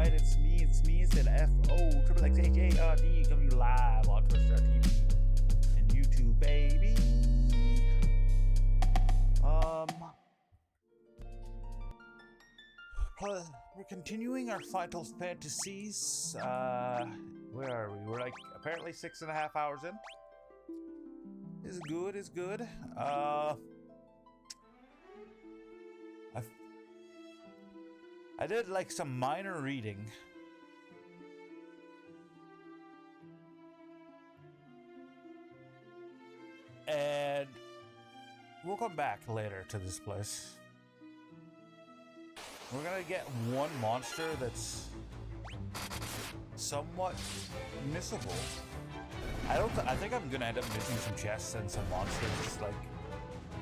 right, it's me, it's an FO XXHARD coming live on Twitch.tv and YouTube, baby. We're continuing our Final Fantasies. Where are we? We're like apparently 6.5 hours in. It's good, it's good. I did like some minor reading. And we'll come back later to this place. We're gonna get one monster that's somewhat missable. I think I'm gonna end up missing some chests and some monsters like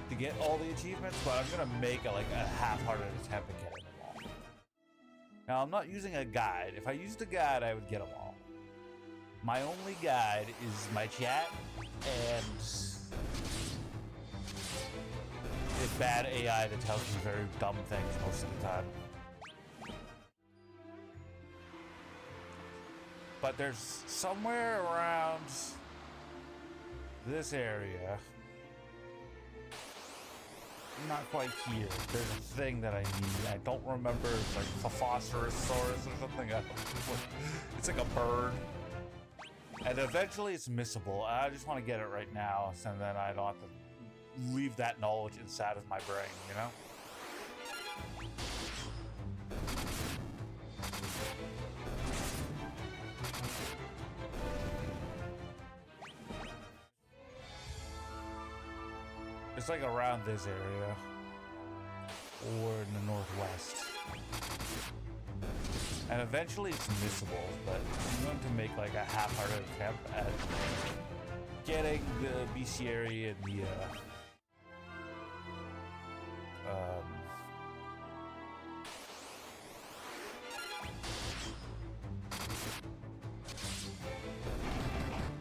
to get all the achievements, but I'm gonna make a half-hearted attempt at getting them all. Now I'm not using a guide. If I used a guide, I would get them all. My only guide is my chat and it's bad AI that tells me very dumb things most of the time. But there's somewhere around this area, not quite here, there's a thing that I need. I don't remember, it's like Phosphorosaurus or something. It's like a bird. And eventually it's missable. I just want to get it right now, so then I don't have to leave that knowledge inside of my brain, you know? It's like around this area or in the northwest. And eventually it's missable, but I'm going to make like a half-hearted attempt at getting the bestiary and the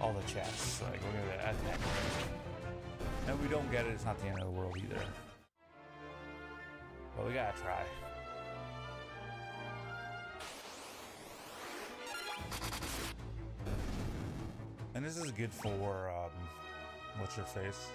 all the chests. Like we're gonna attack. And if we don't get it, it's not the end of the world either. But we gotta try. And this is good for what's your face?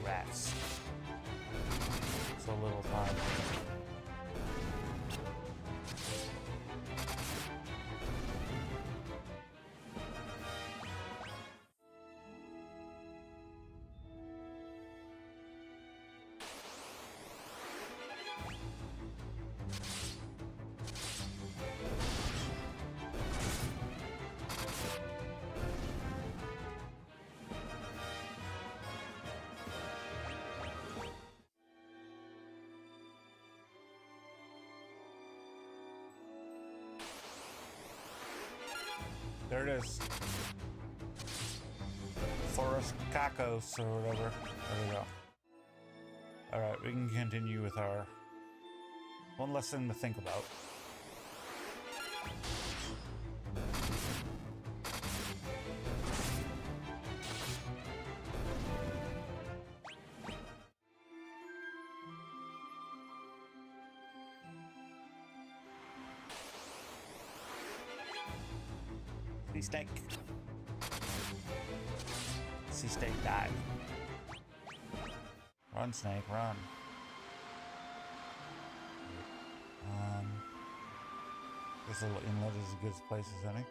Rats. So little time. There it is. Forest Cacos or whatever. There we go. Alright, we can continue with our one less thing to think about. Sea snake. Sea snake died. Run, snake, run. This little inlet is as good a place as any.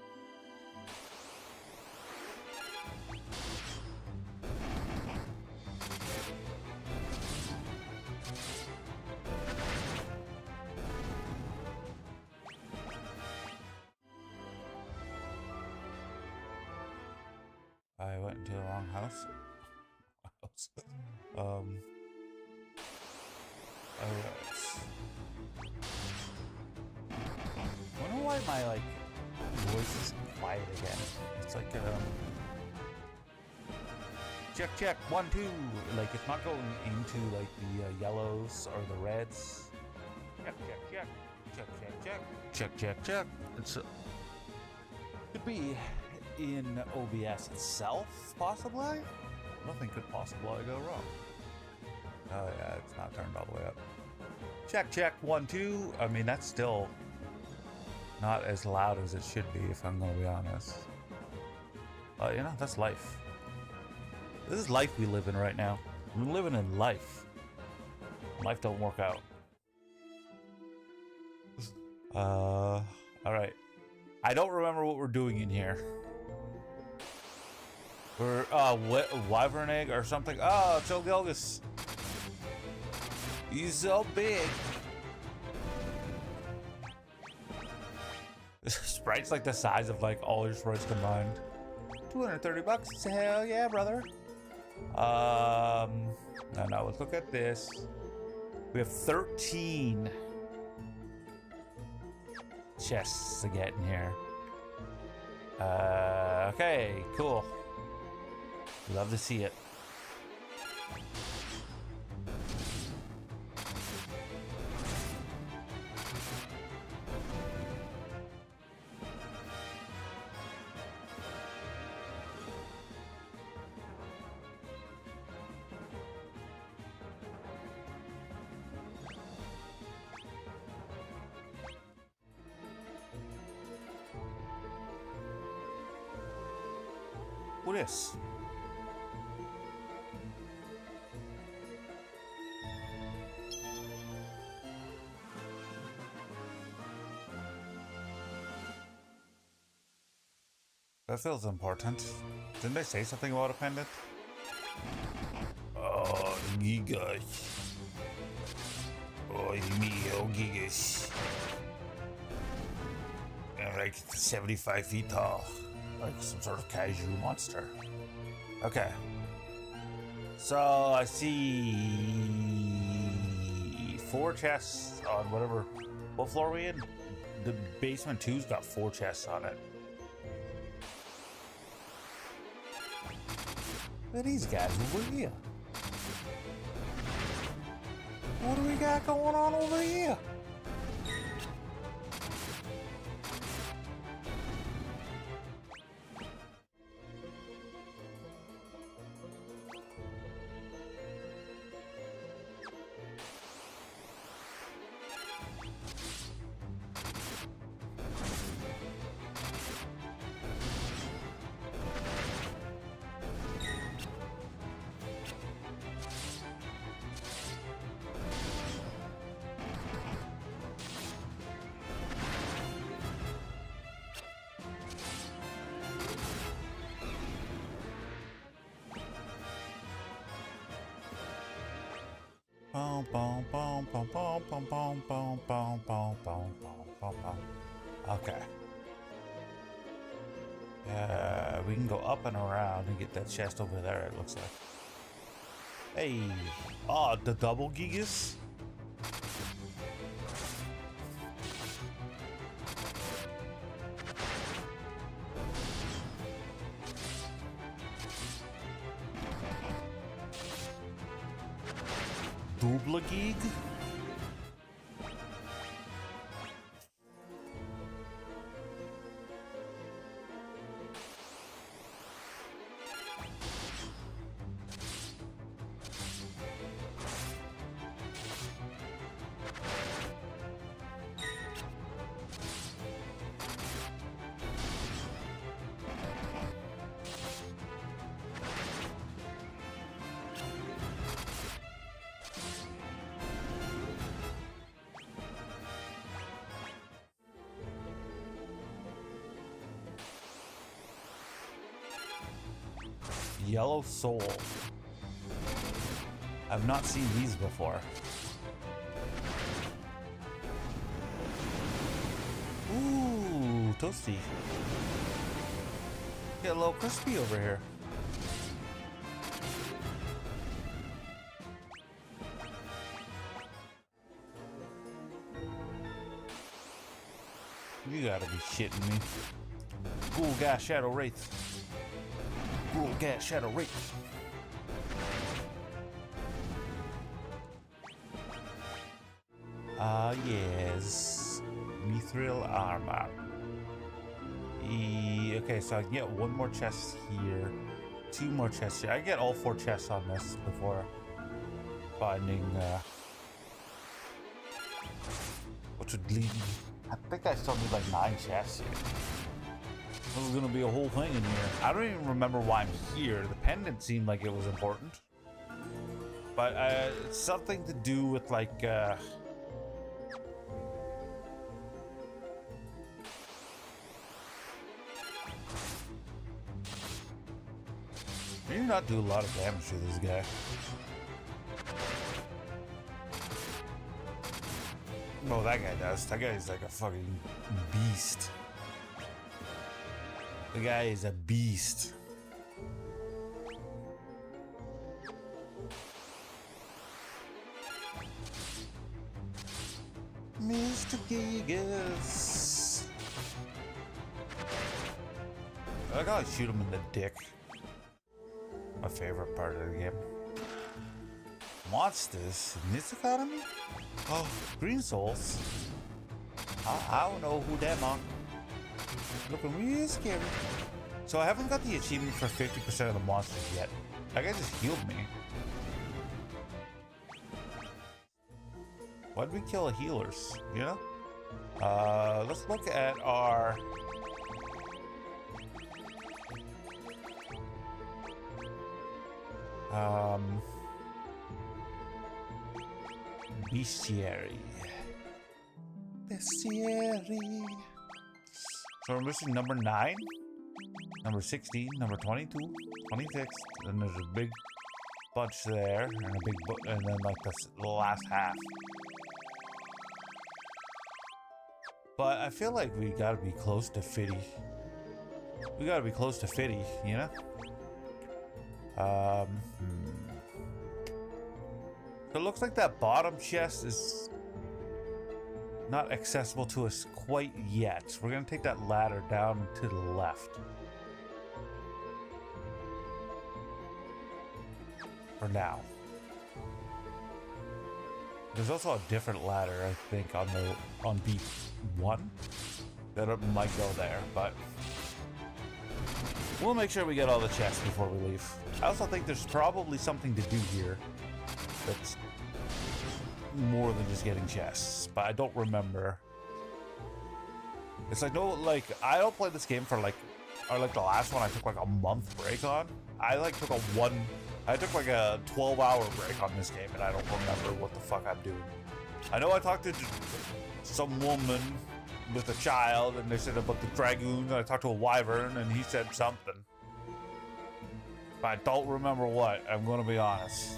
I went into the wrong house. Alright. I wonder why my like voice is quiet again. It's like check 1 2. Like it's not going into like the yellows or the reds. Check. It's could be in OBS itself, possibly. Nothing could possibly go wrong. Oh yeah, it's not turned all the way up. Check 1 2. I mean, that's still not as loud as it should be, if I'm gonna be honest. You know, that's life. This is life we live in right now. We're living in life. Life don't work out. Alright. I don't remember what we're doing in here. We're, wyvern egg or something. Oh, it's Gilgus. He's so big. Sprite's like the size of like all your sprites combined. 230 bucks. Hell yeah, brother. No, let's look at this. We have 13 chests to get in here. Okay, cool. Love to see it. What is? That feels important. Didn't they say something about a pendant? Oh, gigas. Oh, mio gigas. I'm like 75 feet tall. Like some sort of kaiju monster. Okay. So I see 4 chests on whatever. What floor are we in? The basement 2's got 4 chests on it. Look at these guys over here. What do we got going on over here? Okay. We can go up and around and get that chest over there, it looks like. Hey. Oh, the double gigas? Double gig? Yellow soul. I've not seen these before. Ooh, toasty. Get a little crispy over here. You gotta be shitting me. Cool gas shadow wraith. Cool gas shadow wraith. Yes. Mithril armor. Okay, so I can get one more chest here. Two more chests here. I get all 4 chests on this before finding what would lead me. I think I still need like 9 chests here. This is gonna be a whole thing in here. I don't even remember why I'm here. The pendant seemed like it was important. But it's something to do with like maybe not do a lot of damage to this guy. Oh, that guy does. That guy is like a fucking beast. The guy is a beast. Mr. Gigas. I gotta shoot him in the dick. My favorite part of the game. Monsters in this economy? Oh, green souls. I don't know who them are. Looking real scary. So I haven't got the achievement for 50% of the monsters yet. That guy just healed me. Why did we kill the healers? You know? Let's look at our bestiary. Bestiary. So we're missing number 9, number 16, number 22, 26, and there's a big bunch there, and a big and then like the last half. But I feel like we gotta be close to 50. We gotta be close to 50, you know? So it looks like that bottom chest is not accessible to us quite yet. We're gonna take that ladder down to the left. For now. There's also a different ladder, I think, on B1 that might go there, but we'll make sure we get all the chests before we leave. I also think there's probably something to do here that's more than just getting chests, but I don't remember. It's like no, like I don't play this game for like, or like the last one I took like a month break on. I took like a 12-hour break on this game, and I don't remember what the fuck I'm doing. I know I talked to some woman with a child, and they said about the dragoon. I talked to a wyvern, and he said something. But I don't remember what, I'm gonna be honest.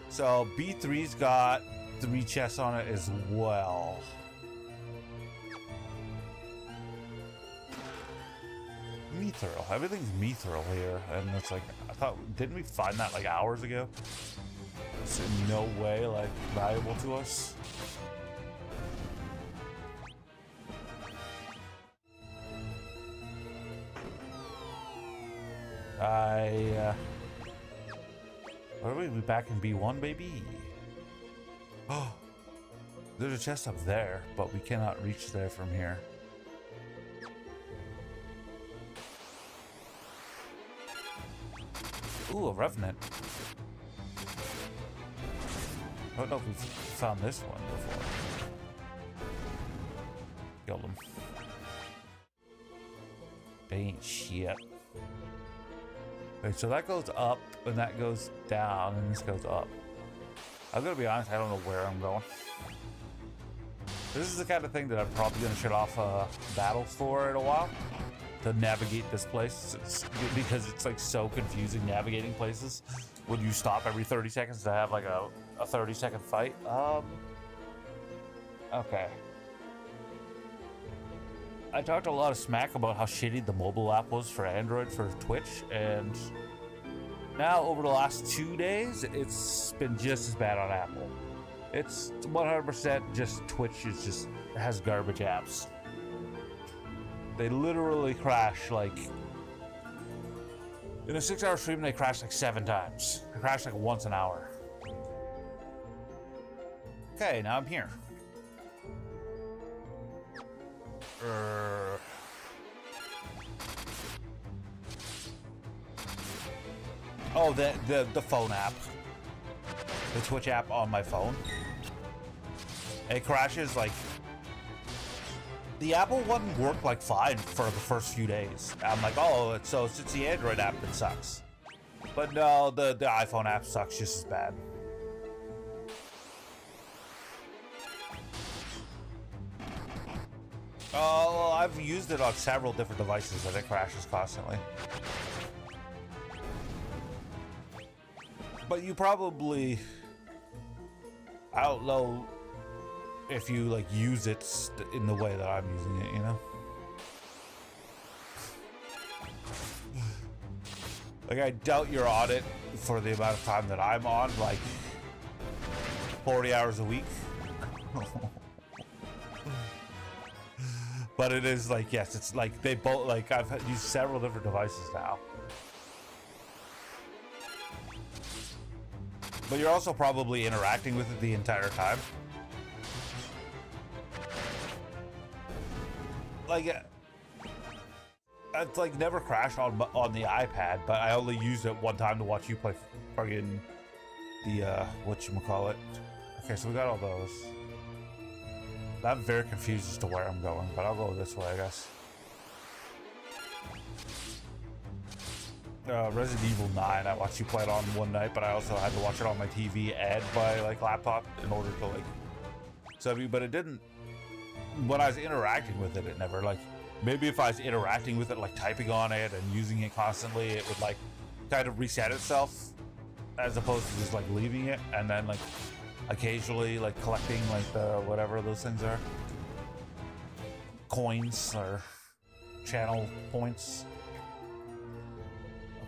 So B3's got 3 chests on it as well. Mithril. Everything's mithril here, and it's like, I thought, didn't we find that like hours ago? It's in no way like valuable to us. What are we back in B1, baby? Oh, there's a chest up there, but we cannot reach there from here. Ooh, a revenant. I don't know if we've found this one before. Killed him. They ain't shit. Okay, so that goes up, and that goes down, and this goes up. I'm gonna be honest, I don't know where I'm going. This is the kind of thing that I'm probably gonna shut off battles for in a while. to navigate this place. Because it's like so confusing navigating places when you stop every 30 seconds to have like a 30-second fight. Okay. I talked a lot of smack about how shitty the mobile app was for Android for Twitch, and now over the last 2 days, it's been just as bad on Apple. It's 100% just Twitch has garbage apps. They literally crash like in a 6-hour stream. They crash like 7 times. They crash like once an hour. Okay, now I'm here. Oh, the phone app, the Twitch app on my phone. It crashes like. The Apple one worked like fine for the first few days. I'm like, oh, so it's the Android app that sucks. But no, the iPhone app sucks just as bad. Oh, I've used it on several different devices and it crashes constantly. But you probably, I don't know if you like use it in the way that I'm using it, you know? Like, I doubt you're on it for the amount of time that I'm on, like 40 hours a week. But it is like, yes, it's like they both, like I've used several different devices now. But you're also probably interacting with it the entire time. Like, I've like never crashed on the iPad, but I only used it one time to watch you play friggin' the whatchamacallit. Okay, so we got all those. I'm very confused as to where I'm going, but I'll go this way, I guess. Resident Evil 9, I watched you play it on one night, but I also had to watch it on my TV and my like laptop in order to like. So, but it didn't. When I was interacting with it, it never like. Maybe if I was interacting with it, like typing on it and using it constantly, it would like kind of reset itself, as opposed to just like leaving it and then like occasionally like collecting like the whatever those things are, coins or channel points.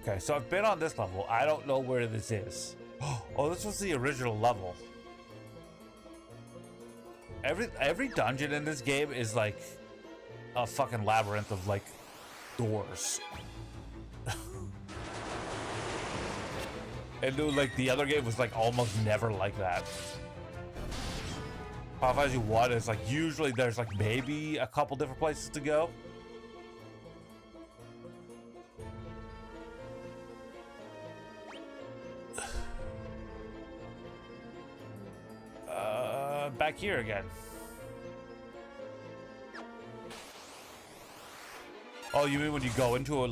Okay, so I've been on this level. I don't know where this is. Oh, this was the original level. Every dungeon in this game is like a fucking labyrinth of like doors. And dude, like the other game was like almost never like that. Final Fantasy 1 is like usually there's like maybe a couple different places to go. Back here again. Oh, you mean when you go into a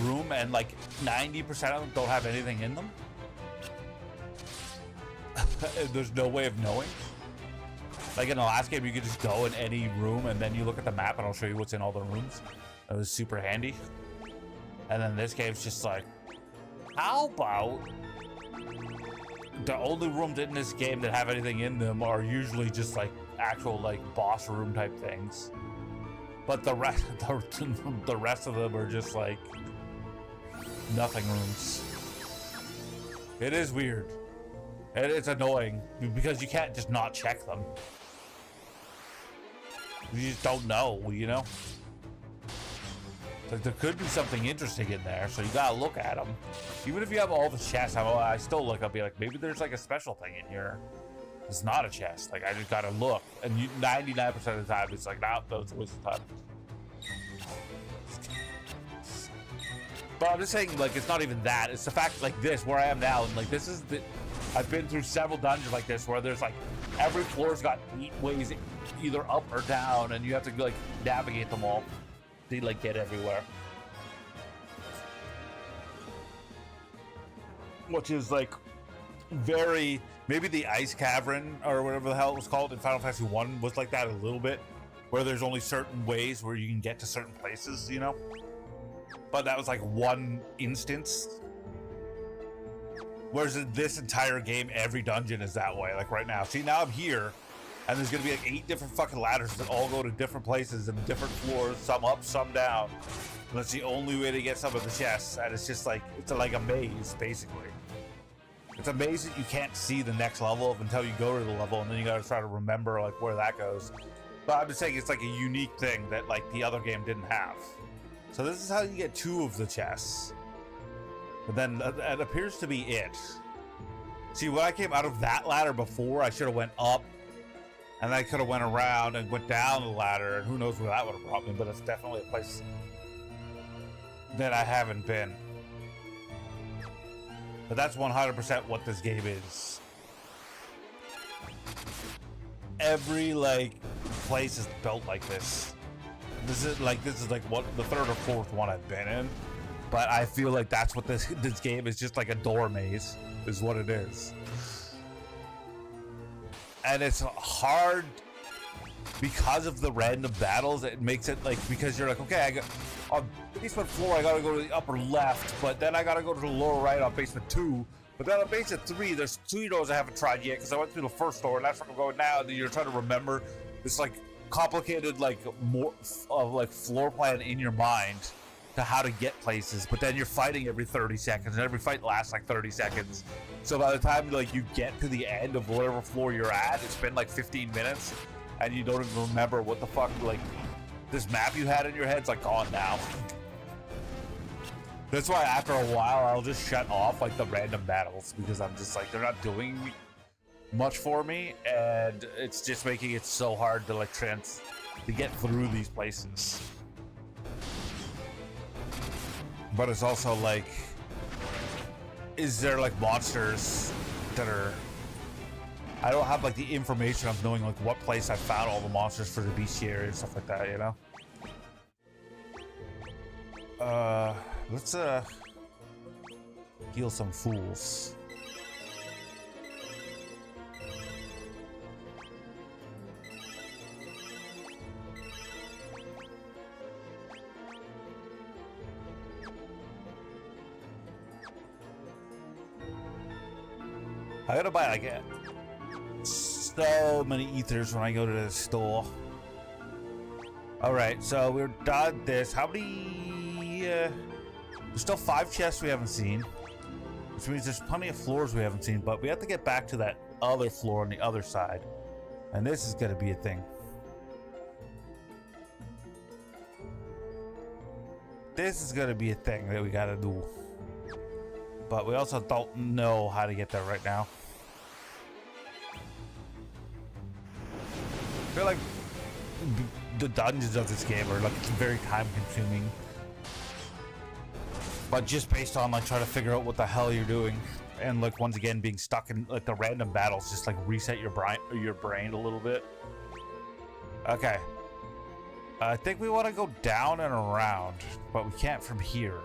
room and like 90% of them don't have anything in them? There's no way of knowing. Like in the last game, you could just go in any room and then you look at the map and I'll show you what's in all the rooms. That was super handy. And then this game's just like, how about the only rooms in this game that have anything in them are usually just like actual like boss room type things. But the rest of them are just like nothing rooms. It is weird. And it's annoying because you can't just not check them. You just don't know, you know? Like there could be something interesting in there, so you gotta look at them. Even if you have all the chests, I still look. I'll be like, maybe there's like a special thing in here. It's not a chest. Like I just gotta look, and 99% of the time, it's like, nah, that's a waste of time. But I'm just saying, like, it's not even that. It's the fact, like this, where I am now, and like this is the. I've been through several dungeons like this where there's like every floor's got 8 ways, either up or down, and you have to like navigate them all. They like get everywhere, which is like maybe the ice cavern or whatever the hell it was called in Final Fantasy 1 was like that a little bit, where there's only certain ways where you can get to certain places, you know? But that was like one instance. Whereas in this entire game, every dungeon is that way, like right now. See, now I'm here, and there's gonna be like 8 different fucking ladders that all go to different places and different floors, some up, some down. And that's the only way to get some of the chests, and it's just like, it's like a maze, basically. It's a maze that you can't see the next level of until you go to the level, and then you gotta try to remember like where that goes. But I'm just saying it's like a unique thing that like the other game didn't have. So this is how you get 2 of the chests. But then that appears to be it. See, when I came out of that ladder before, I should have went up, and I could have went around and went down the ladder, and who knows where that would have brought me, but it's definitely a place that I haven't been. But that's 100% what this game is. Every like place is built like this. This is like what the 3rd or 4th one I've been in. But I feel like that's what this game is, just like a door maze is what it is. And it's hard because of the random battles. It makes it like, because you're like, okay, I got on basement floor, I gotta go to the upper left, but then I gotta go to the lower right on basement 2. But then on basement 3, there's 2 doors I haven't tried yet because I went through the first door, and that's where I'm going now. And then you're trying to remember this like complicated like more like floor plan in your mind to how to get places, but then you're fighting every 30 seconds, and every fight lasts like 30 seconds. So by the time like you get to the end of whatever floor you're at, it's been like 15 minutes, and you don't even remember what the fuck like this map you had in your head's like gone now. That's why after a while I'll just shut off like the random battles, because I'm just like, they're not doing much for me, and it's just making it so hard to like to get through these places. But it's also like, is there like monsters that are, I don't have like the information of knowing like what place I found all the monsters for the bestiary and stuff like that, you know? Let's heal some fools. I gotta buy like so many ethers when I go to the store. Alright, so we're done this. How many? There's still 5 chests we haven't seen, which means there's plenty of floors we haven't seen, but we have to get back to that other floor on the other side. And this is gonna be a thing. This is gonna be a thing that we gotta do. But we also don't know how to get there right now. I feel like the dungeons of this game are like very time consuming. But just based on like trying to figure out what the hell you're doing, and like once again being stuck in like the random battles, just like reset your brain a little bit. Okay. I think we want to go down and around, but we can't from here.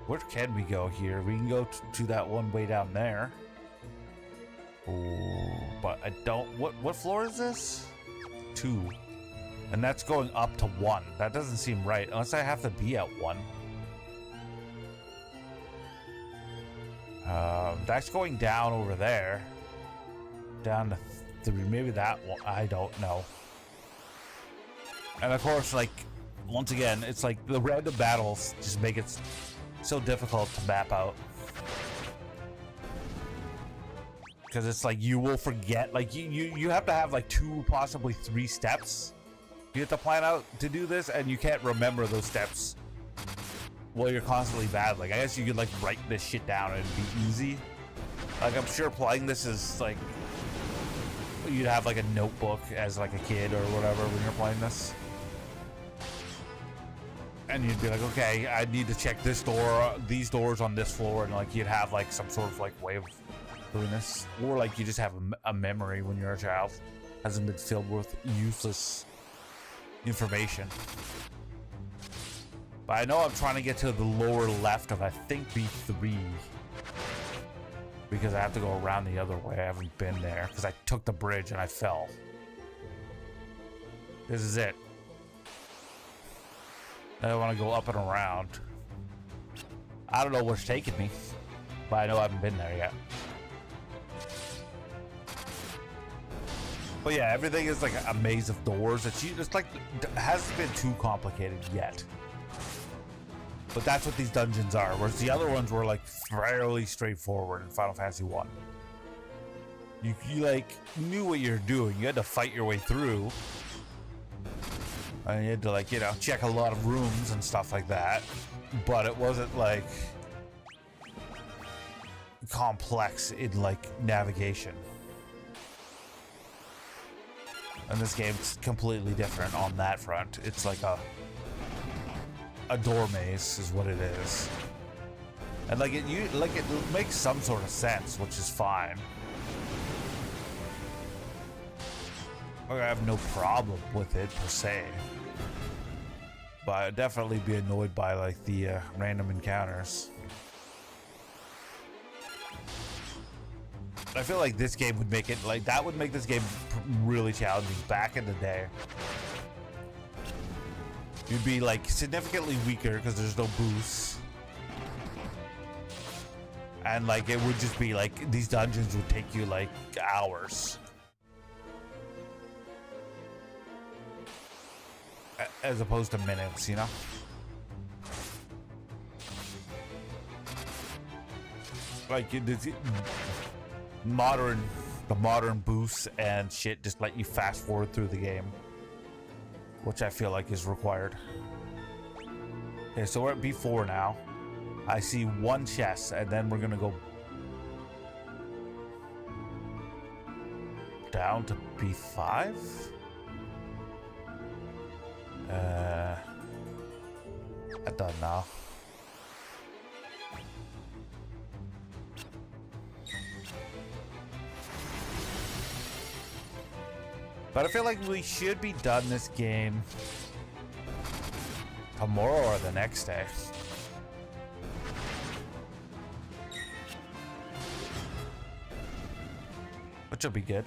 Where can we go here? We can go to that one way down there. Ooh, but I don't... What floor is this? 2. And that's going up to 1. That doesn't seem right, unless I have to be at 1. That's going down over there. Down to 3. Maybe that one. I don't know. And of course, like, once again, it's like the random battles just make it so difficult to map out, because it's like you will forget, like you have to have like 2, possibly 3 steps you have to plan out to do this, and you can't remember those steps while you're constantly battling. I guess you could like write this shit down and it'd be easy. Like I'm sure playing this is like, you'd have like a notebook as like a kid or whatever when you're playing this. And you'd be like, okay, I need to check this door, these doors on this floor, and like you'd have like some sort of like way of doing this, or like you just have a memory when you're a child hasn't been filled with useless information. But I know I'm trying to get to the lower left of, I think, B3, because I have to go around the other way. I haven't been there because I took the bridge and I fell. This is it. I want to go up and around. I don't know where it's taking me, but I know I haven't been there yet. But yeah, everything is like a maze of doors. It's like, it hasn't been too complicated yet. But that's what these dungeons are, whereas the other ones were like fairly straightforward in Final Fantasy 1. You like knew what you're doing. You had to fight your way through. And you had to, like, you know, check a lot of rooms and stuff like that. But it wasn't like complex in like navigation. And this game's completely different on that front. It's like a door maze is what it is. And like it makes some sort of sense, which is fine. I have no problem with it per se. But I'd definitely be annoyed by like the random encounters. I feel like this game would make it like that would make this game really challenging back in the day. You'd be like significantly weaker because there's no boosts. And like it would just be like these dungeons would take you like hours. As opposed to minutes, you know? Like the modern boosts and shit just let you fast forward through the game, which I feel like is required. Okay, so we're at B4 now. I see one chest, and then we're gonna go down to B5. I'm done now. But I feel like we should be done this game tomorrow or the next day. Which will be good.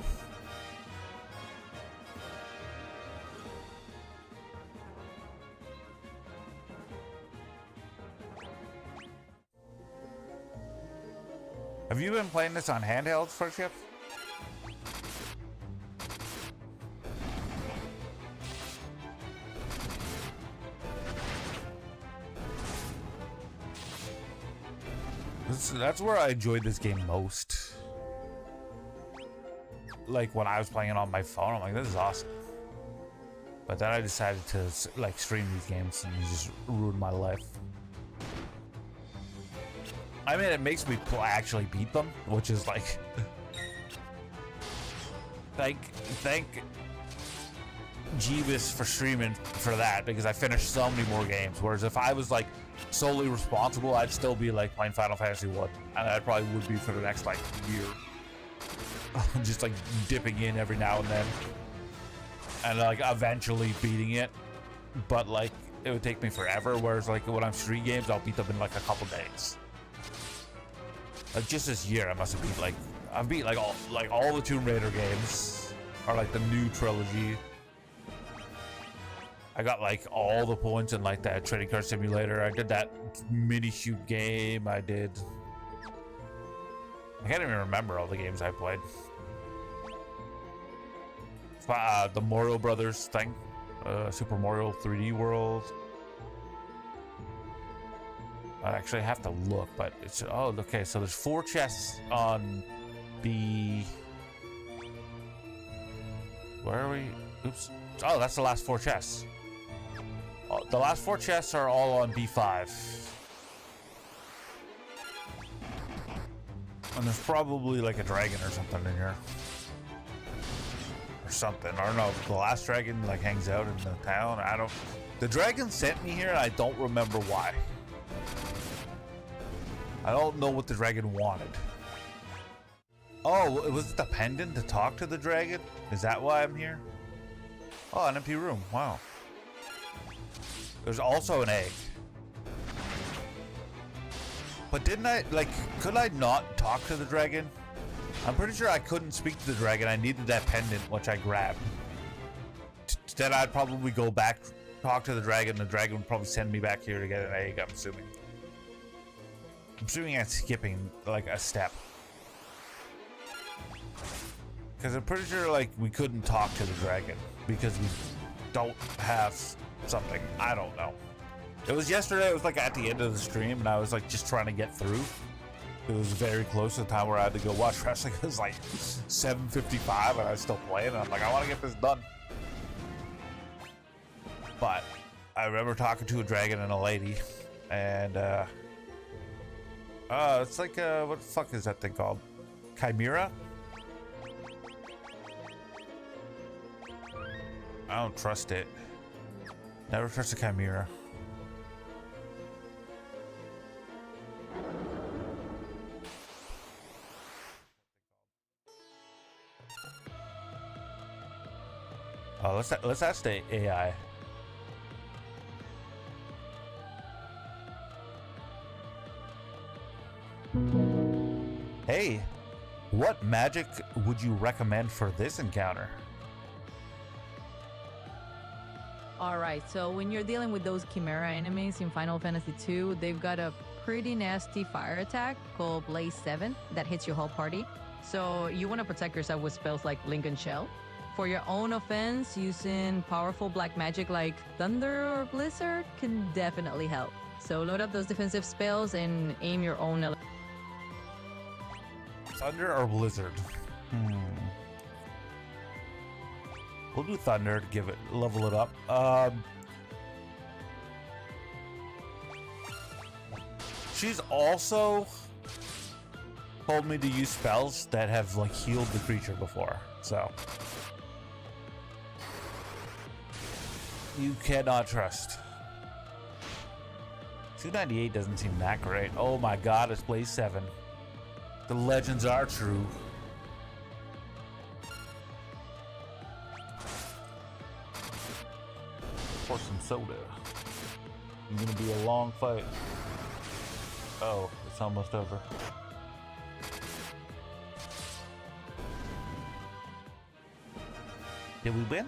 Have you been playing this on handhelds, First Shift? That's where I enjoyed this game most. Like when I was playing it on my phone, I'm like, this is awesome. But then I decided to like stream these games and it just ruined my life. I mean, it makes me actually beat them, which is like, thank Jeebus for streaming for that, because I finished so many more games. Whereas if I was like solely responsible, I'd still be like playing Final Fantasy 1, and I probably would be for the next like year. Just like dipping in every now and then, and like eventually beating it. But like it would take me forever. Whereas like when I'm stream games, I'll beat them in like a couple days. Like just this year, I must have beat like I've beat like all the Tomb Raider games, or like the new trilogy. I got like all the points in like that trading card simulator. I did that mini shoot game. I can't even remember all the games I played. The Mario Brothers thing, Super Mario 3D World. I actually have to look, but it's okay. So there's 4 chests on B. Where are we? Oops. Oh, that's the last 4 chests. Oh, the last 4 chests are all on B5. And there's probably like a dragon or something in here. Or something. I don't know. The last dragon like hangs out in the town. The dragon sent me here and I don't remember why. I don't know what the dragon wanted. Oh, it was the pendant to talk to the dragon? Is that why I'm here? Oh, an empty room. Wow. There's also an egg. But didn't I, like, could I not talk to the dragon? I'm pretty sure I couldn't speak to the dragon. I needed that pendant, which I grabbed Then I'd probably go back, talk to the dragon. The dragon would probably send me back here to get an egg, I'm assuming. I'm assuming I'm skipping, like, a step. Because I'm pretty sure, like, we couldn't talk to the dragon because we don't have something. I don't know. It was yesterday. It was, like, at the end of the stream, and I was, like, just trying to get through. It was very close to the time where I had to go watch wrestling. It was, like, 7:55, and I was still playing, and I'm like, I want to get this done. But I remember talking to a dragon and a lady, and, it's like, what the fuck is that thing called? Chimera? I don't trust it. Never trust a chimera. Oh, let's ask the AI. Hey, what magic would you recommend for this encounter? Alright, so when you're dealing with those Chimera enemies in Final Fantasy II, they've got a pretty nasty fire attack called Blaze 7 that hits your whole party. So you want to protect yourself with spells like Lincoln Shell. For your own offense, using powerful black magic like Thunder or Blizzard can definitely help. So load up those defensive spells and aim your own... Thunder or Blizzard? We'll do Thunder to give it, level it up. She's also told me to use spells that have like healed the creature before, so you cannot trust. 298 doesn't seem that great. Oh my god, it's Blaze 7. The legends are true. Pour some soda. It's gonna be a long fight. Oh, it's almost over. Did we win?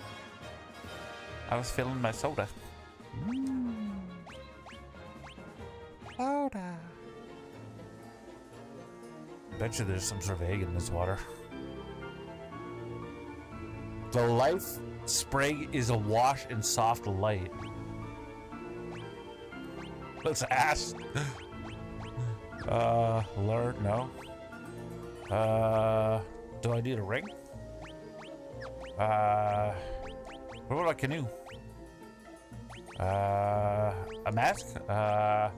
I was filling my soda. Soda. Bet you there's some sort of egg in this water. The life spray is awash in soft light. Let's ask. Lure, no. Do I need a ring? What about a canoe? A mask? A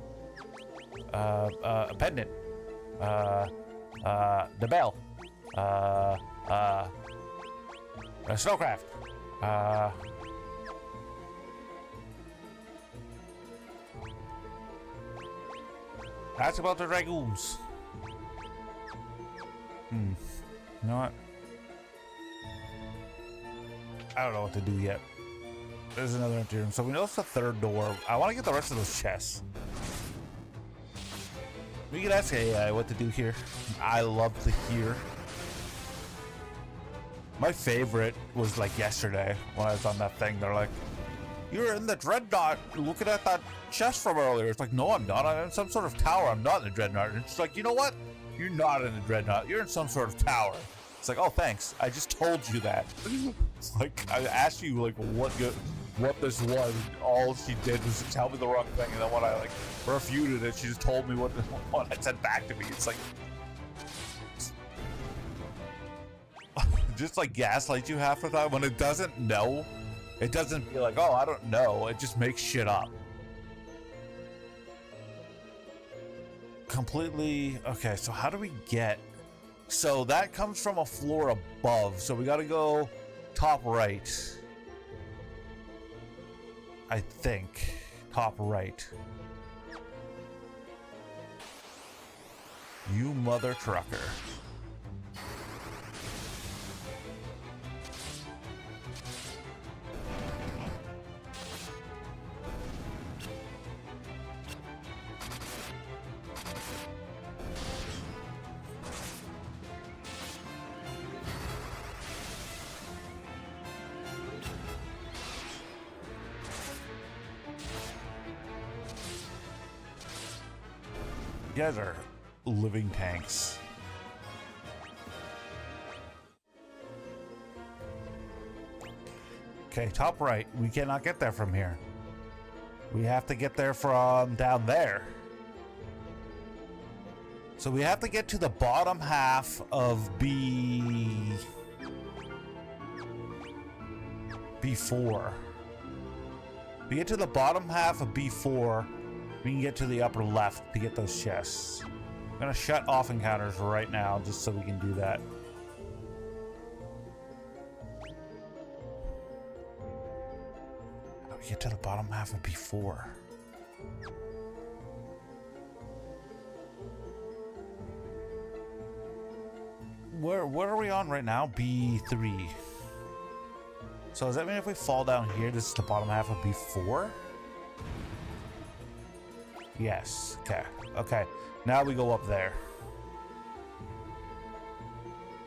pendant? The bell? A snowcraft? Ask about the dragoons. You know what? I don't know what to do yet. There's another empty room. So we know it's the third door. I want to get the rest of those chests. We can ask AI what to do here. I love to hear. My favorite was like yesterday when I was on that thing. They're like, "You're in the Dreadnought looking at that chest from earlier." It's like, no, I'm not. I'm in some sort of tower. I'm not in the Dreadnought. And it's like, you know what? You're not in the Dreadnought. You're in some sort of tower. It's like, oh, thanks. I just told you that. It's like, I asked you like what this was. All she did was tell me the wrong thing, and then when I like refuted it, she just told me what I said back to me. It's like, just like gaslight you half the time when it doesn't know. It doesn't be like, oh, I don't know. It just makes shit up. Completely. Okay, so how do we get? So that comes from a floor above. So we got to go top right. I think. Top right. You mother trucker. You guys are living tanks. Okay, top right. We cannot get there from here. We have to get there from down there. So we have to get to the bottom half of B4. We get to the bottom half of B4, we can get to the upper left to get those chests. I'm gonna shut off encounters right now just so we can do that. How do we get to the bottom half of B4? What are we on right now? B3. So does that mean if we fall down here, this is the bottom half of B4? Yes. Okay. Okay. Now we go up there.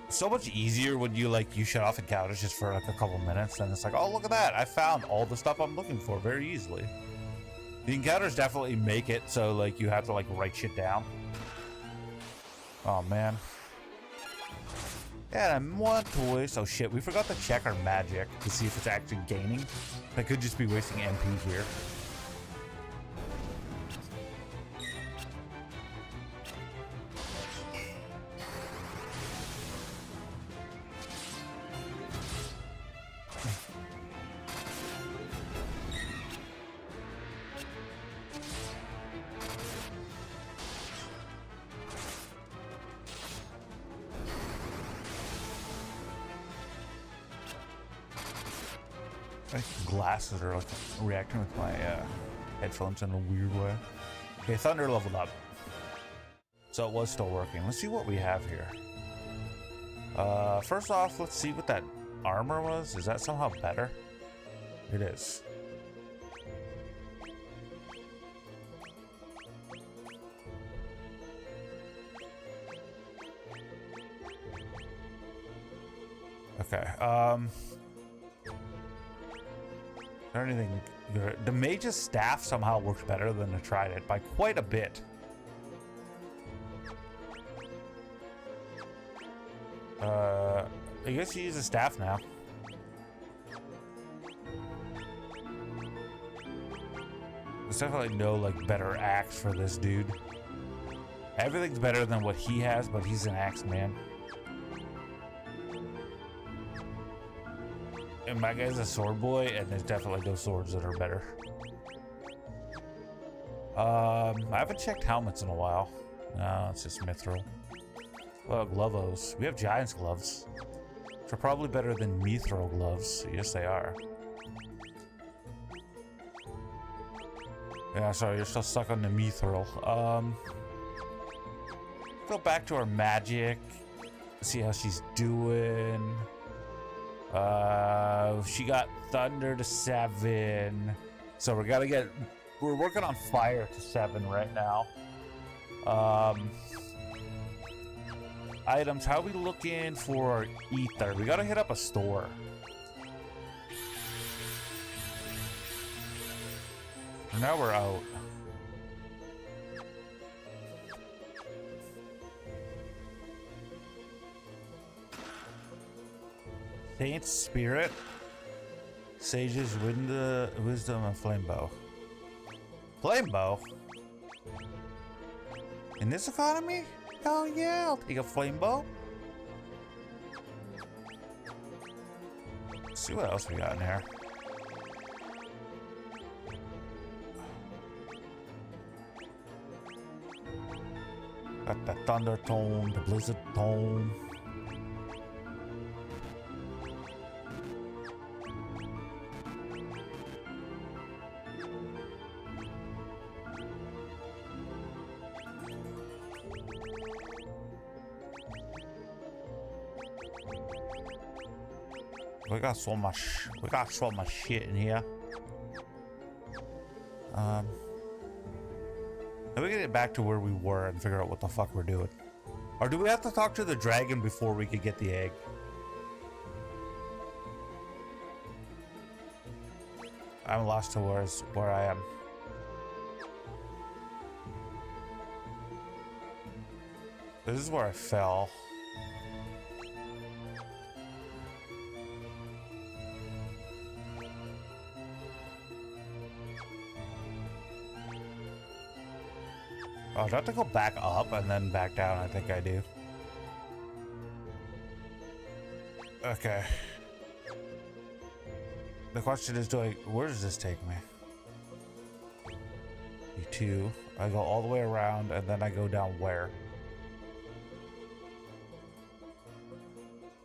So much easier when you shut off encounters just for like a couple minutes, and it's like, oh, look at that, I found all the stuff I'm looking for very easily. The encounters definitely make it so like you have to like write shit down. Oh man. Yeah, and I want to waste. Oh shit, we forgot to check our magic to see if it's actually gaining. I could just be wasting MP here. Glasses are like reacting with my headphones in a weird way. Okay, Thunder leveled up. So it was still working. Let's see what we have here. First off, let's see what that armor was. Is that somehow better? It is. Okay, anything good? The mage's staff somehow works better than the trident by quite a bit. I guess you use a staff now. There's definitely no like better axe for this dude. Everything's better than what he has, but he's an axe man. And my guy's a sword boy, and there's definitely those swords that are better. I haven't checked helmets in a while. No, it's just mithril. Well, glovos. We have giant's gloves, which are probably better than mithril gloves. Yes, they are. Yeah, sorry, you're still stuck on the mithril. Go back to our magic. See how she's doing. She got thunder to 7, so we're working on fire to 7 right now. Items, how are we looking for ether? We gotta hit up a store. Now we're out. Saint's Spirit, Sage's Wisdom, and Flame Bow. Flame Bow? In this economy? Hell yeah, I'll take a Flame Bow. Let's see what else we got in here. Got the Thunder Tome, the Blizzard Tome. We got so much shit in here. Then we can get back to where we were and figure out what the fuck we're doing. Or do we have to talk to the dragon before we could get the egg? I'm lost to where I am. This is where I fell. Oh, do I have to go back up and then back down? I think I do. Okay. The question is, where does this take me? P2. I go all the way around and then I go down where?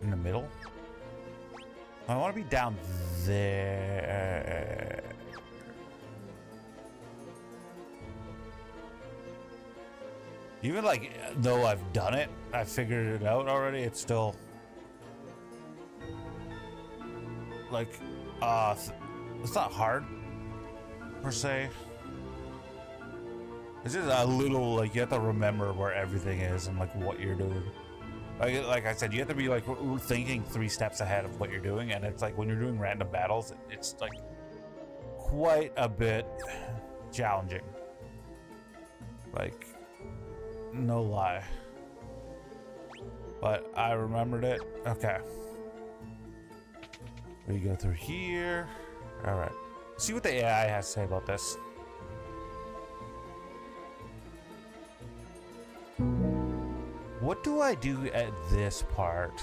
In the middle? I want to be down there. Even like, though I've done it, I figured it out already, it's still like, it's not hard per se. It's just a little, like, you have to remember where everything is and like what you're doing. Like I said, you have to be like thinking 3 steps ahead of what you're doing, and it's like when you're doing random battles, it's like quite a bit challenging. Like, no lie. But I remembered it. Okay. We go through here. All right. See what the AI has to say about this. What do I do at this part?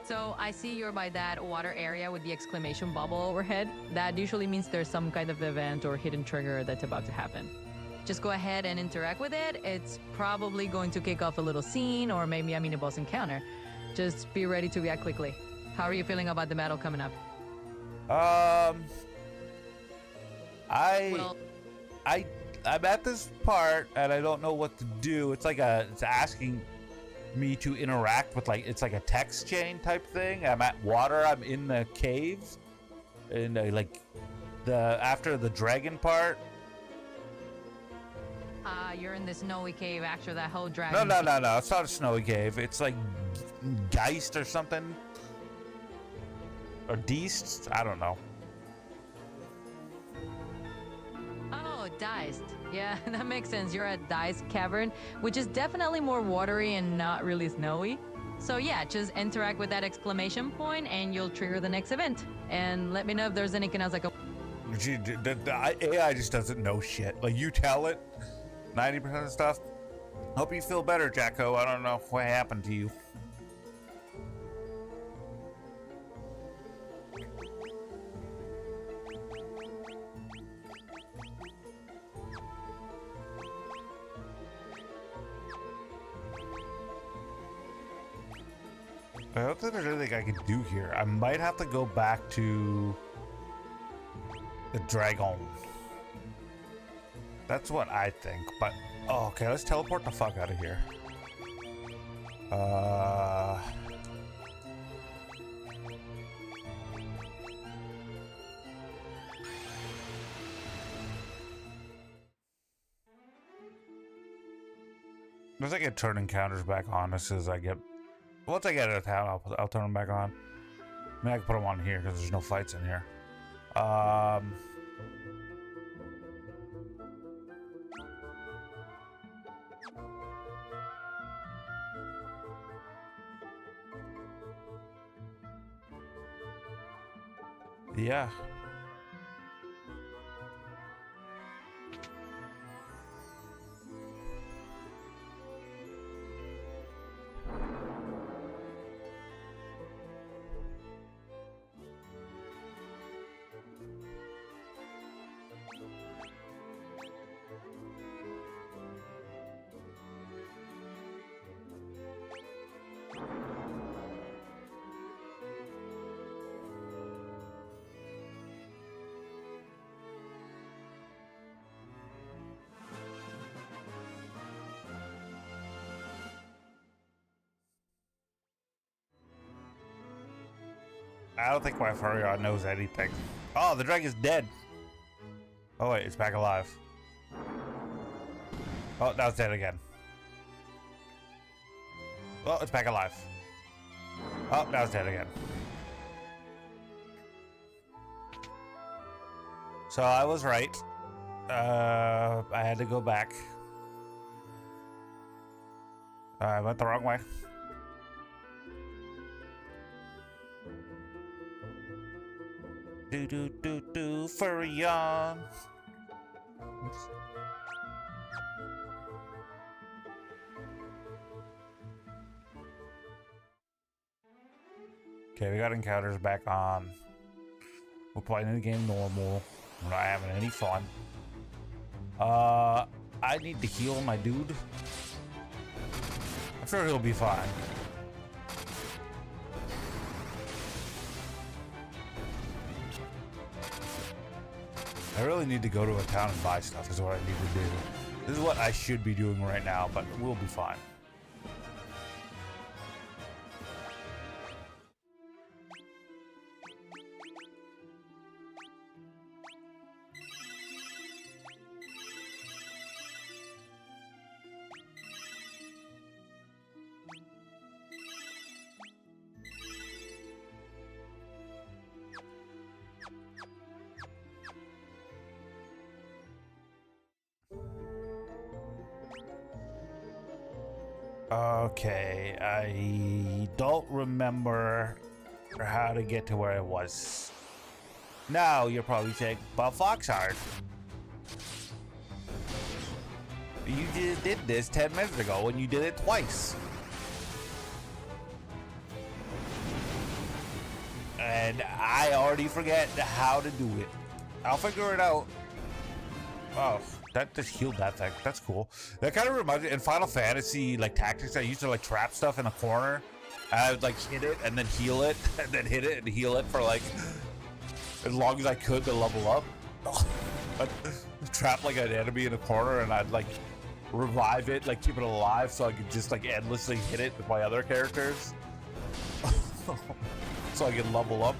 So I see you're by that water area with the exclamation bubble overhead. That usually means there's some kind of event or hidden trigger that's about to happen. Just go ahead and interact with it. It's probably going to kick off a little scene or maybe a mini boss encounter. Just be ready to react quickly. How are you feeling about the battle coming up? I'm at this part and I don't know what to do. It's like it's asking me to interact with, like, it's like a text chain type thing. I'm at water. I'm in the caves, and like after the dragon part. You're in the snowy cave after that whole dragon. No. It's not a snowy cave. It's like Geist or something, or Deist. I don't know. Oh, Diced. Yeah, that makes sense. You're at Diced Cavern, which is definitely more watery and not really snowy. So yeah, just interact with that exclamation point and you'll trigger the next event. And let me know if there's anything else like a... The AI just doesn't know shit. Like, you tell it 90% of stuff. Hope you feel better, Jacko. I don't know what happened to you. I don't think there's anything I can do here. I might have to go back to the dragon. That's what I think, but oh, okay, let's teleport the fuck out of here. Once I get turn encounters back on, as soon as I get, once I get out of town, I'll turn them back on. I mean, I can put them on here because there's no fights in here. Yeah. I don't think my Furrion knows anything. Oh, the dragon's dead. Oh wait, it's back alive. Oh, now it's dead again. Oh, it's back alive. Oh, now it's dead again. So I was right. I had to go back. I went the wrong way. Do do do do furry on. Okay, we got encounters back on. We're playing the game normal. We're not having any fun. I need to heal my dude. I'm sure he'll be fine. I really need to go to a town and buy stuff is what I need to do. This is what I should be doing right now, but we'll be fine. Okay, I don't remember how to get to where I was. Now you're probably saying, but Foxhard, you just did this 10 minutes ago and you did it twice. And I already forget how to do it. I'll figure it out. Oh, that just healed that thing. That's cool. That kind of reminds me in Final Fantasy like tactics. I used to like trap stuff in a corner. And I would like hit it and then heal it, and then hit it and heal it for like as long as I could to level up. I'd trap like an enemy in a corner and I'd like revive it, like keep it alive, so I could just like endlessly hit it with my other characters, so I can level up.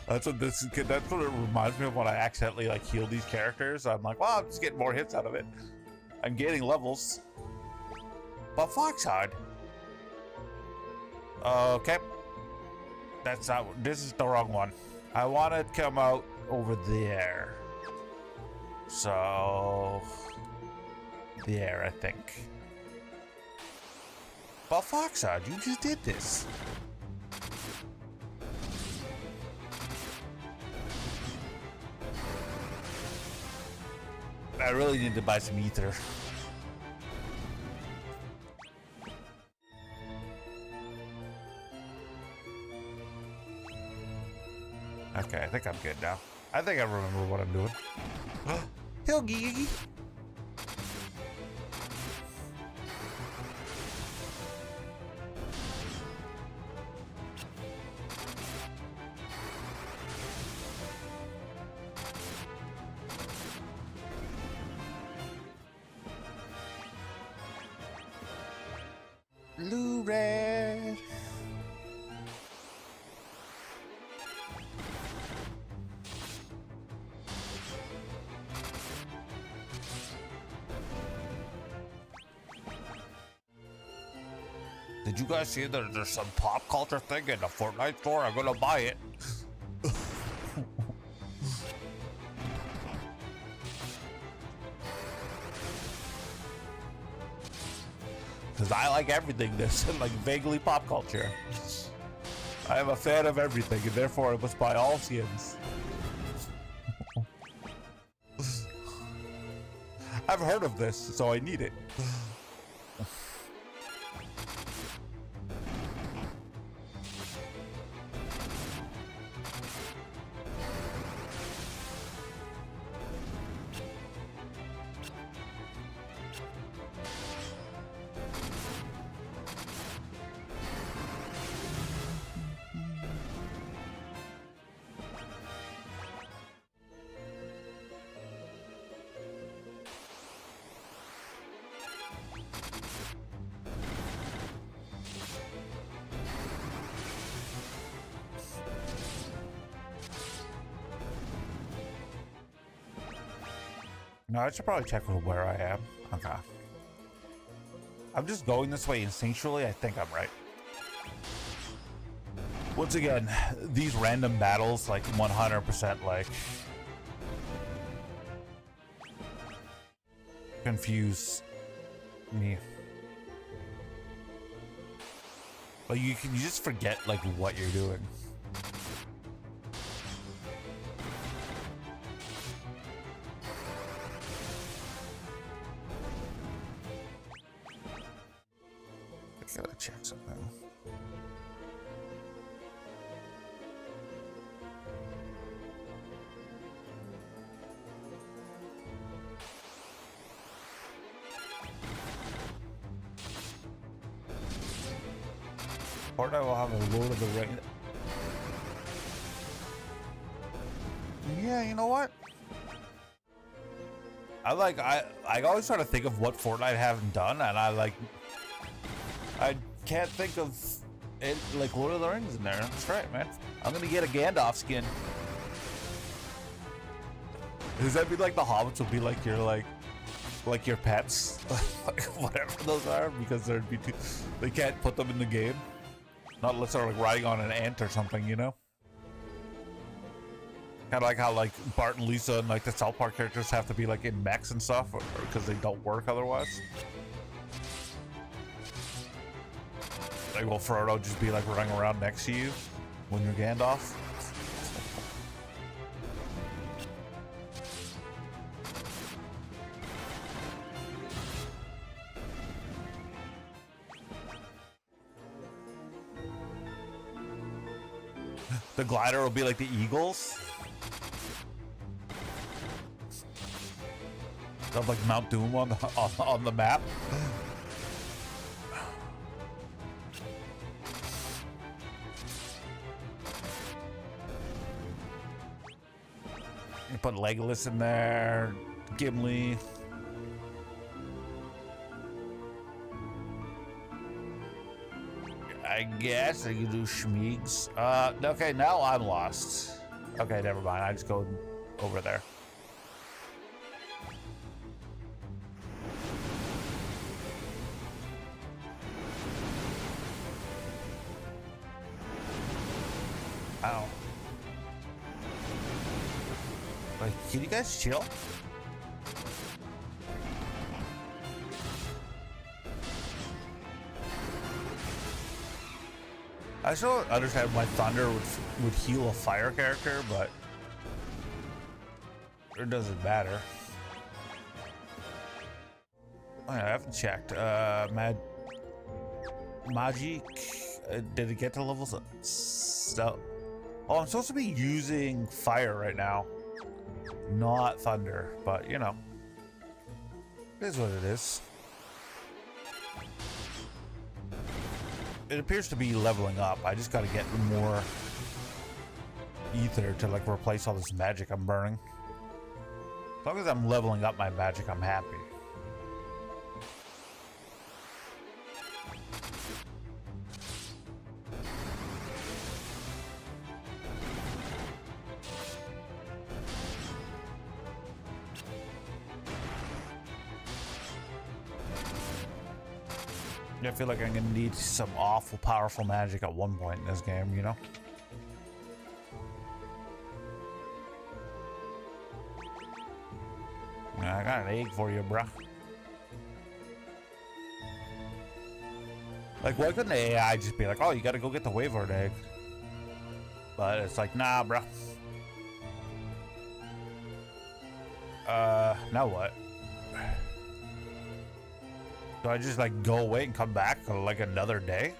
That's what this is. That's what it reminds me of when I accidentally like heal these characters. I'm like, well, I'm just getting more hits out of it. I'm gaining levels. But Foxhard. Okay. That's not. This is the wrong one. I want to come out over there. So there, I think. But Foxhard, you just did this. I really need to buy some ether. Okay, I think I'm good now. I think I remember what I'm doing. Hilgi! Lured. Did you guys see that there's some pop culture thing in the Fortnite store? I'm gonna buy it. Because I like everything that's like vaguely pop culture. I am a fan of everything, and therefore I must buy all skins. I've heard of this, so I need it. No, I should probably check where I am. Okay. I'm just going this way instinctually. I think I'm right. Once again, these random battles, like 100% like confuse me. Like you just forget like what you're doing. I gotta check something. Fortnite will have a load of the rain. Yeah, you know what? I always try to think of what Fortnite haven't done, and I can't think of it. Like Lord of the Rings in there. That's right, man. I'm gonna get a Gandalf skin. Does that mean like the hobbits will be like your pets, like whatever those are, because there'd be they can't put them in the game. Not unless they're like riding on an ant or something, you know? Kind of like how like Bart and Lisa and like the South Park characters have to be like in mechs and stuff because they don't work otherwise. Like will Frodo just be like running around next to you when you're Gandalf? The glider will be like the Eagles. They'll have like Mount Doom on the map. You put Legolas in there, Gimli. I guess I can do Schmeegs. Okay, now I'm lost. Okay, never mind. I just go over there. Ow. Like, can you guys chill? I still don't understand why Thunder would heal a fire character, but it doesn't matter. Oh, yeah, I haven't checked. Magic. Did it get to level so? Oh, I'm supposed to be using fire right now, not thunder. But you know, it is what it is. It appears to be leveling up. I just got to get more ether to like replace all this magic I'm burning. As long as I'm leveling up my magic, I'm happy. I feel like I'm gonna need some awful powerful magic at one point in this game, you know? I got an egg for you, bruh. Like, why couldn't the AI just be like, oh, you gotta go get the Wayward egg? But it's like, nah, bruh. Now what? Do I just like go away and come back like another day?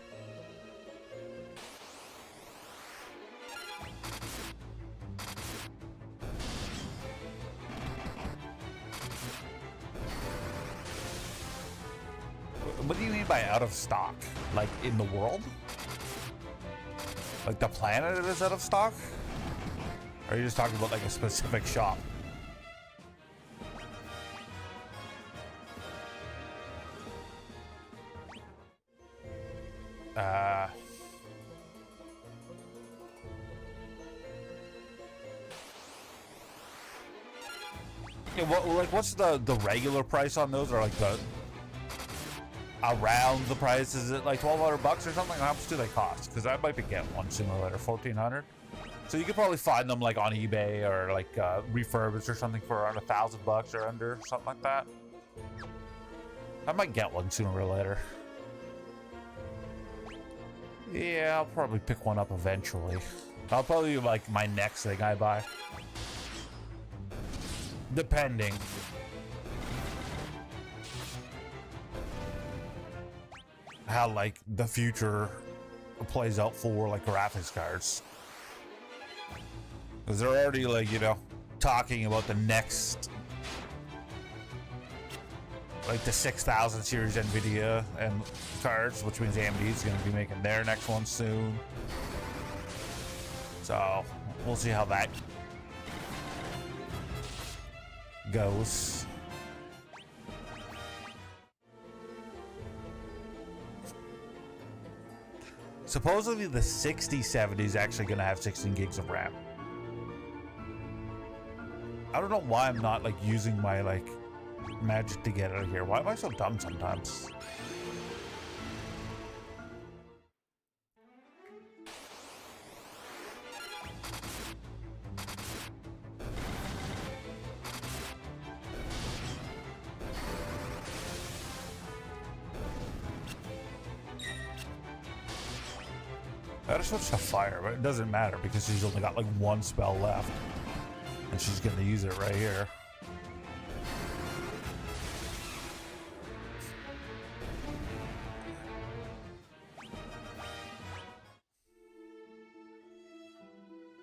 What do you mean by out of stock? Like in the world? Like the planet is out of stock? Or are you just talking about like a specific shop? Yeah, what's the regular price on those, or like the around the price? Is it like $1,200 or something? How much do they cost? Because I might be getting one sooner or later. 1,400. So you could probably find them like on eBay or like refurbished or something for around $1,000 or under, something like that. I might get one sooner or later. Yeah, I'll probably pick one up eventually. I'll probably be like my next thing I buy. Depending. How like the future plays out for like graphics cards. Because they're already like, you know, talking about the next, like the 6000 series NVIDIA and cards, which means AMD is going to be making their next one soon. So we'll see how that goes. Supposedly the 6070 is actually going to have 16 gigs of RAM. I don't know why I'm not like using my like magic to get out of here. Why am I so dumb sometimes? I gotta switch to fire, but it doesn't matter because she's only got like one spell left. And she's gonna use it right here.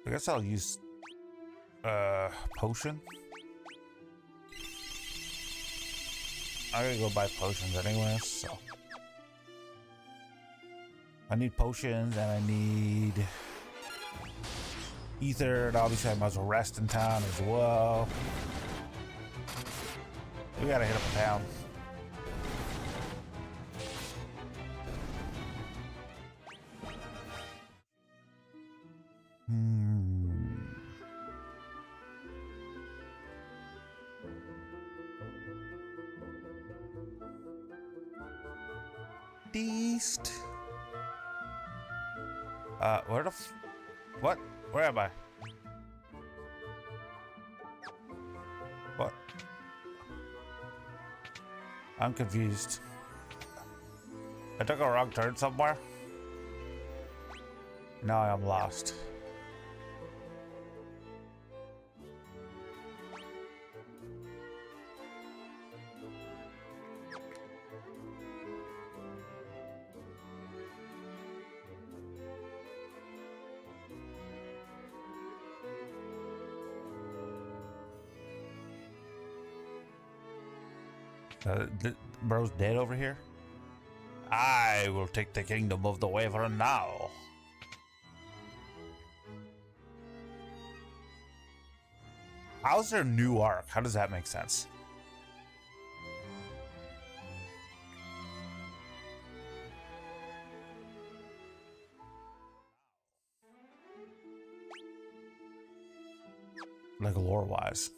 I guess I'll use potion. I'm gonna go buy potions anyway, so I need potions and I need ether, and obviously I might as well rest in town as well. We gotta hit up town. East. Where the what? Where am I? What? I'm confused. I took a wrong turn somewhere. Now I'm lost. The bro's dead over here. I will take the kingdom of the Wyvern now. How's their new arc? How does that make sense? Like lore-wise.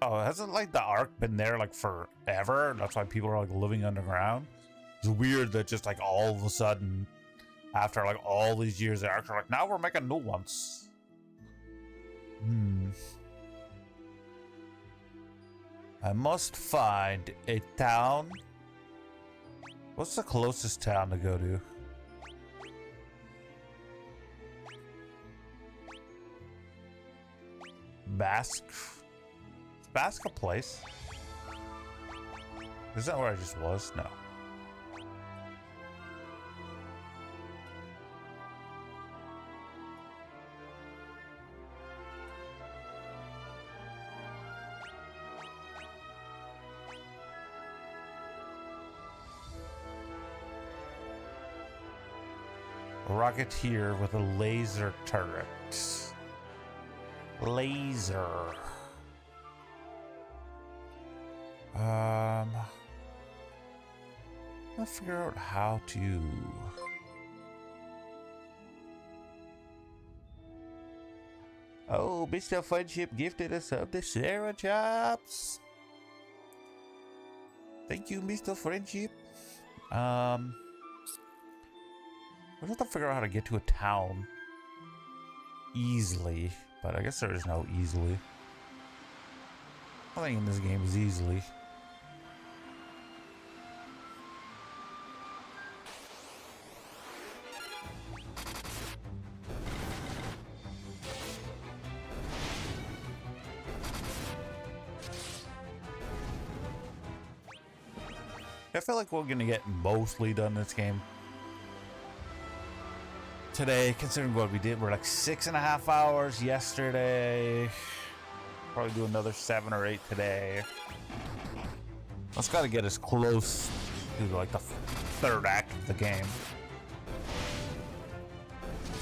Oh, hasn't like the arc been there like forever? That's why people are like living underground. It's weird that just like all of a sudden, after like all these years, the arcs are like, now we're making new ones. I must find a town. What's the closest town to go to? Basque. Basque a place? Is that where I just was? No. A rocketeer with a laser turret. Laser. Let's figure out how to Oh, Mr. Friendship gifted us up the Sarah Chops. Thank you, Mr. Friendship. I just have to figure out how to get to a town easily, but I guess there is no easily. Nothing in this game is easily. I feel like we're gonna get mostly done this game today, considering what we did. We're like 6.5 hours yesterday. Probably do another 7 or 8 today. Let's gotta get as close to like the third act of the game.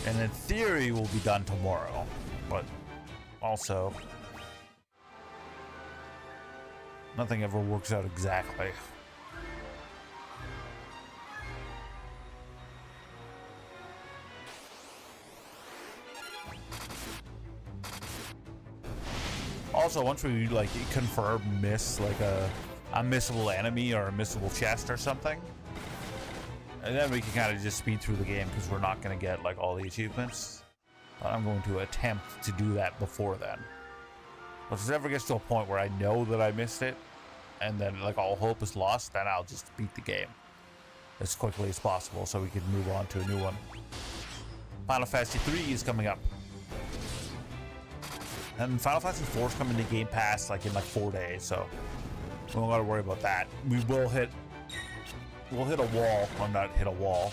And in theory, we'll be done tomorrow, but also nothing ever works out exactly. Also, once we like confirm miss like a missable enemy or a missable chest or something, and then we can kind of just speed through the game because we're not going to get like all the achievements. But I'm going to attempt to do that before then. But if it ever gets to a point where I know that I missed it, and then like all hope is lost, then I'll just beat the game as quickly as possible so we can move on to a new one. Final Fantasy III is coming up. And Final Fantasy IV is coming to Game Pass like in like 4 days, so we don't gotta worry about that. We'll hit a wall. Well, not hit a wall.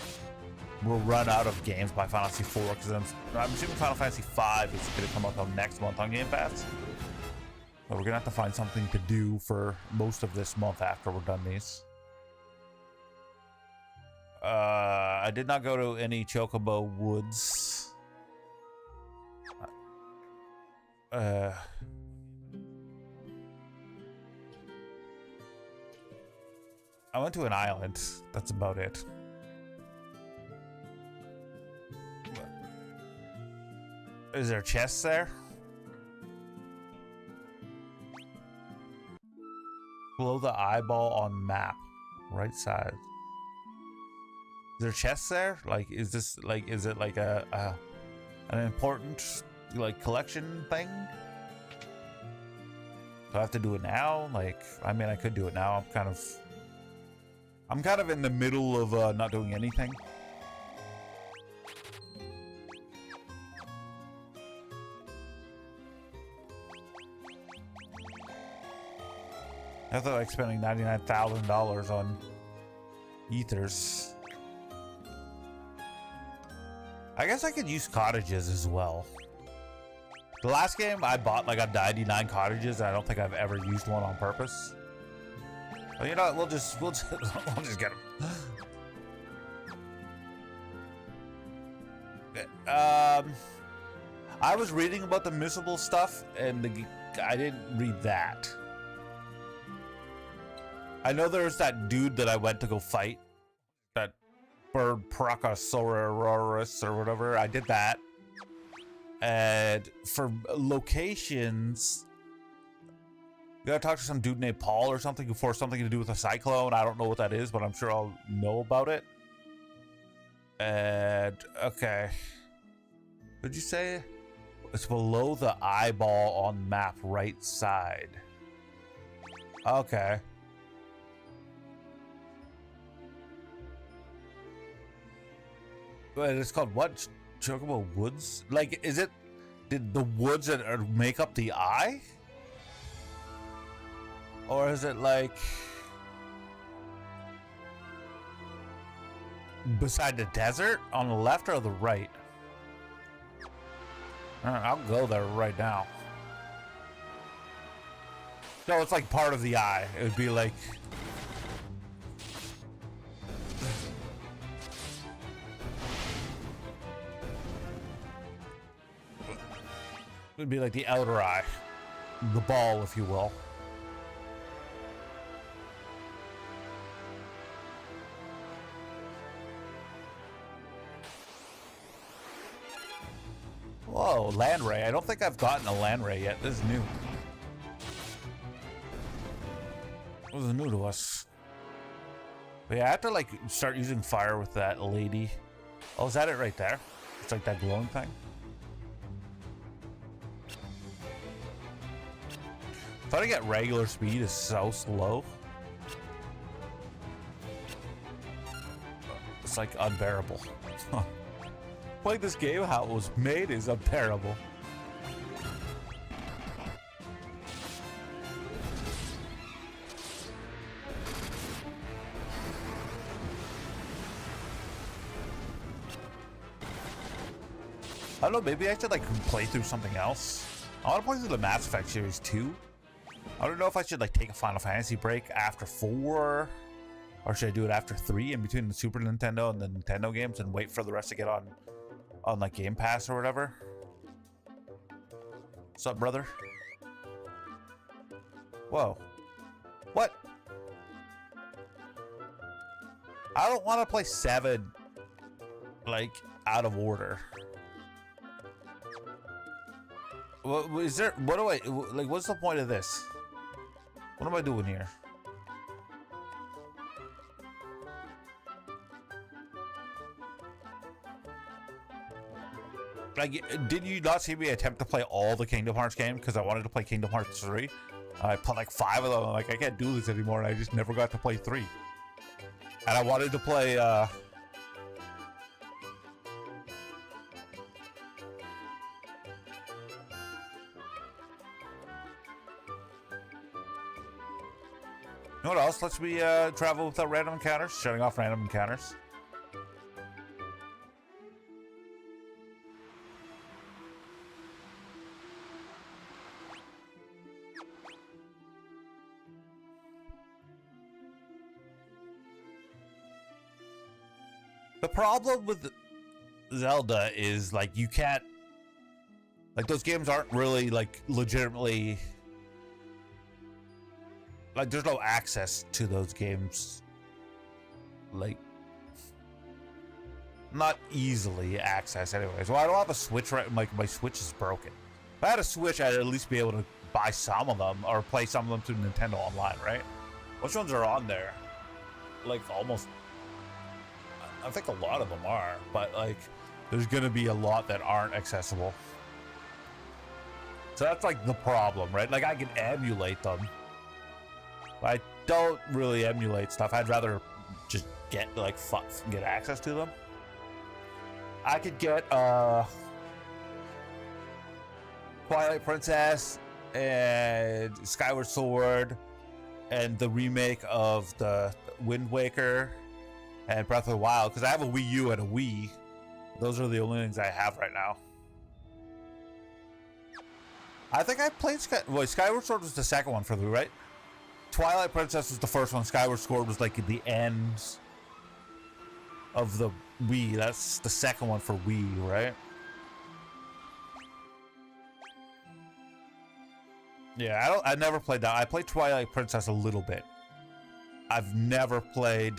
We'll run out of games by Final Fantasy IV because I'm assuming Final Fantasy V is gonna come out next month on Game Pass. But we're gonna have to find something to do for most of this month after we're done these. I did not go to any Chocobo Woods. I went to an island. That's about it. Is there chests there? Below the eyeball on map, right side. Is there chests there? Like, is this like? Is it like an important like collection thing? Do I have to do it now? Like, I mean, I could do it now. I'm kind of in the middle of not doing anything. I thought like spending $99,000 on ethers. I guess I could use cottages as well. The last game I bought like a 99 cottages, and I don't think I've ever used one on purpose. Well, you know what? We'll just we'll just get them. I was reading about the missable stuff, and I didn't read that. I know there's that dude that I went to go fight, that bird Pracosaurus or whatever. I did that. And for locations, you gotta talk to some dude named Paul or something for something to do with a cyclone. I don't know what that is, but I'm sure I'll know about it. And okay, what'd you say? It's below the eyeball on map, right side. Okay. But it's called what? Chocobo Woods? Like, is it? Did the woods that make up the eye? Or is it like beside the desert on the left or the right? I'll go there right now. No, it's like part of the eye. It would be like. It would be like the outer eye, the ball, if you will. Whoa, land ray. I don't think I've gotten a land ray yet. This is new. This is new to us. But yeah, I have to like start using fire with that lady. Oh, is that it right there? It's like that glowing thing. Trying to get regular speed is so slow. It's like unbearable. Playing this game how it was made is unbearable. I don't know, maybe I should like play through something else. I want to play through the Mass Effect series too. I don't know if I should like take a Final Fantasy break after 4, or should I do it after 3 in between the Super Nintendo and the Nintendo games and wait for the rest to get on like Game Pass or whatever. What's up, brother? Whoa. What? I don't want to play 7 like out of order. What is there? What do I like? What's the point of this? What am I doing here? Like, did you not see me attempt to play all the Kingdom Hearts games because I wanted to play Kingdom Hearts 3? I played like 5 of them. I'm like, I can't do this anymore, and I just never got to play 3. And I wanted to play. You know what else lets me travel without random encounters? Shutting off random encounters. The problem with Zelda is like you can't, like those games aren't really like legitimately, like there's no access to those games, like not easily accessed anyways. Well, I don't have a Switch, right? Like my Switch is broken. If I had a Switch, I'd at least be able to buy some of them or play some of them through Nintendo Online, right? Which ones are on there? Like almost, I think a lot of them are, but like there's gonna be a lot that aren't accessible. So that's like the problem, right? Like I can emulate them, but I don't really emulate stuff. I'd rather just get like get access to them. I could get Twilight Princess and Skyward Sword and the remake of the Wind Waker and Breath of the Wild, because I have a Wii U and a Wii. Those are the only things I have right now. I think I played Skyward Sword was the second one for the Wii, right? Twilight Princess was the first one. Skyward Sword was like at the end of the Wii. That's the second one for Wii, right? Yeah, I never played that. I played Twilight Princess a little bit. I've never played.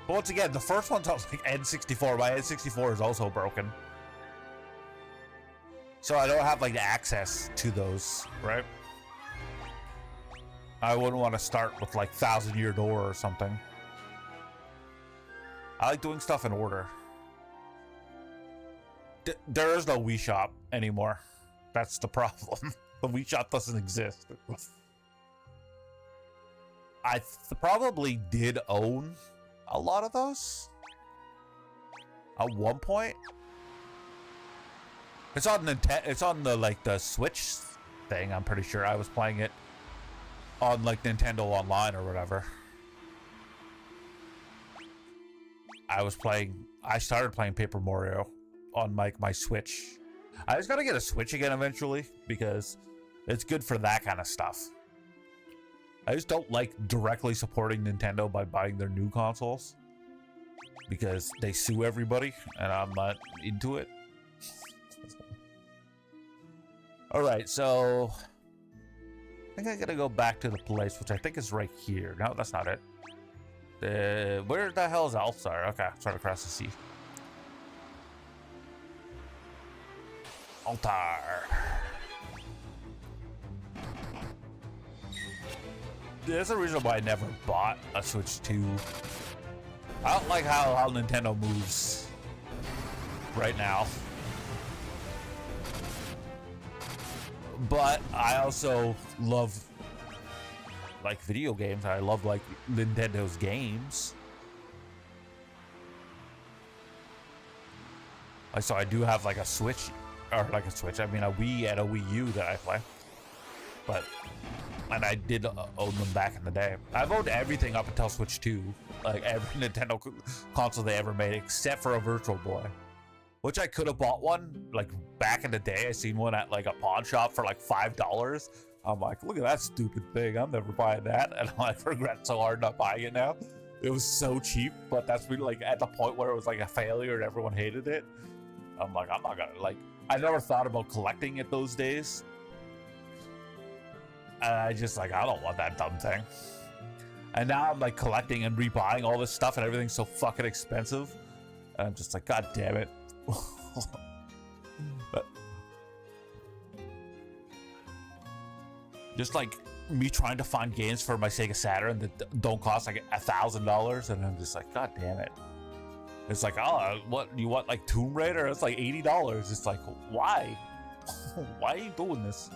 But once again, the first one's on like N64. My N64 is also broken. So I don't have like access to those, right? I wouldn't want to start with like Thousand Year Door or something. I like doing stuff in order. There is no Wii Shop anymore. That's the problem. The Wii Shop doesn't exist. I probably did own a lot of those at one point. It's on it's on the like the Switch thing. I'm pretty sure I was playing it on like Nintendo Online or whatever. I started playing Paper Mario on my Switch. I just gotta get a Switch again eventually because it's good for that kind of stuff. I just don't like directly supporting Nintendo by buying their new consoles because they sue everybody and I'm not into it. All right, so think I gotta go back to the place, which I think is right here. No, that's not it. Where the hell is Alstar? Okay, trying to cross the sea. Altar. There's a reason why I never bought a Switch 2. I don't like how Nintendo moves right now. But I also love like video games. I love like Nintendo's games. So I do have like a Switch, or like a Switch. I mean a Wii and a Wii U that I play. And I did own them back in the day. I've owned everything up until Switch 2. Like every Nintendo console they ever made, except for a Virtual Boy. Which I could have bought one, like back in the day. I seen one at like a pawn shop for like $5. I'm like, look at that stupid thing. I'm never buying that. And I regret so hard not buying it now. It was so cheap, but that's really like at the point where it was like a failure and everyone hated it. I'm like, I'm not gonna like, I never thought about collecting it those days. And I just like, I don't want that dumb thing. And now I'm like collecting and rebuying all this stuff and everything's so fucking expensive. And I'm just like, God damn it. But just like me trying to find games for my Sega Saturn that don't cost like $1,000, and I'm just like, God damn it. It's like, oh, what you want, like Tomb Raider? It's like $80. It's like, why? Why are you doing this?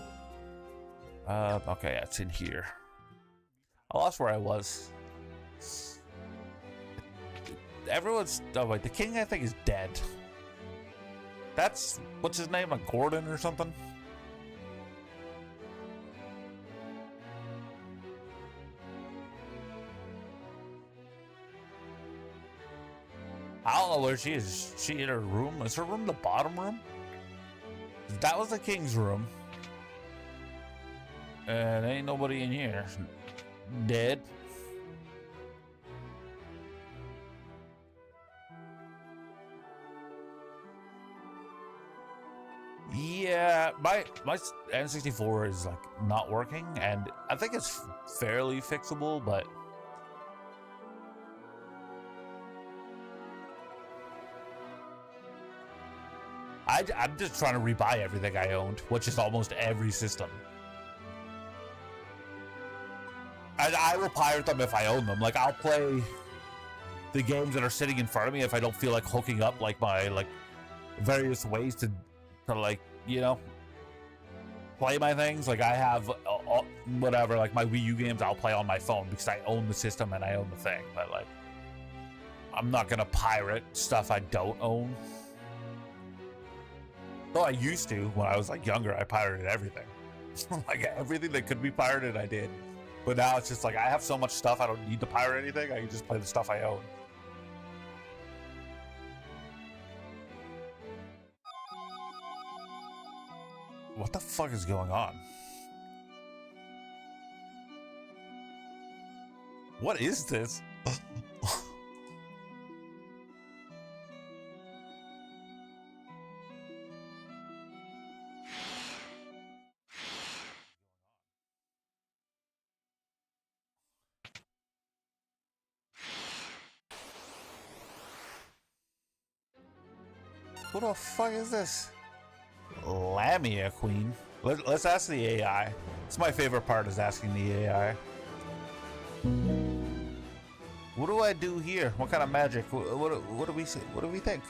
Okay, it's in here. I lost where I was. Everyone's, oh wait, the king I think is dead. That's, what's his name, like Gordon or something? I don't know where she is. Is she in her room? Is her room the bottom room? That was the king's room. And ain't nobody in here. Dead. Yeah, my N64 is like not working, and I think it's fairly fixable, but I'm just trying to rebuy everything I owned, which is almost every system. And I will pirate them if I own them. Like, I'll play the games that are sitting in front of me if I don't feel like hooking up like my like various ways to like, you know, play my things. Like I have whatever, like my Wii U games I'll play on my phone because I own the system and I own the thing. But like, I'm not gonna pirate stuff I don't own. Though I used to when I was like younger. I pirated everything. Like everything that could be pirated I did. But now it's just like I have so much stuff I don't need to pirate anything. I can just play the stuff I own. What the fuck is going on? What is this? What the fuck is this? Lamia Queen. Let's ask the AI. It's my favorite part, is asking the AI. What do I do here? What kind of magic? What do we see? What do we think?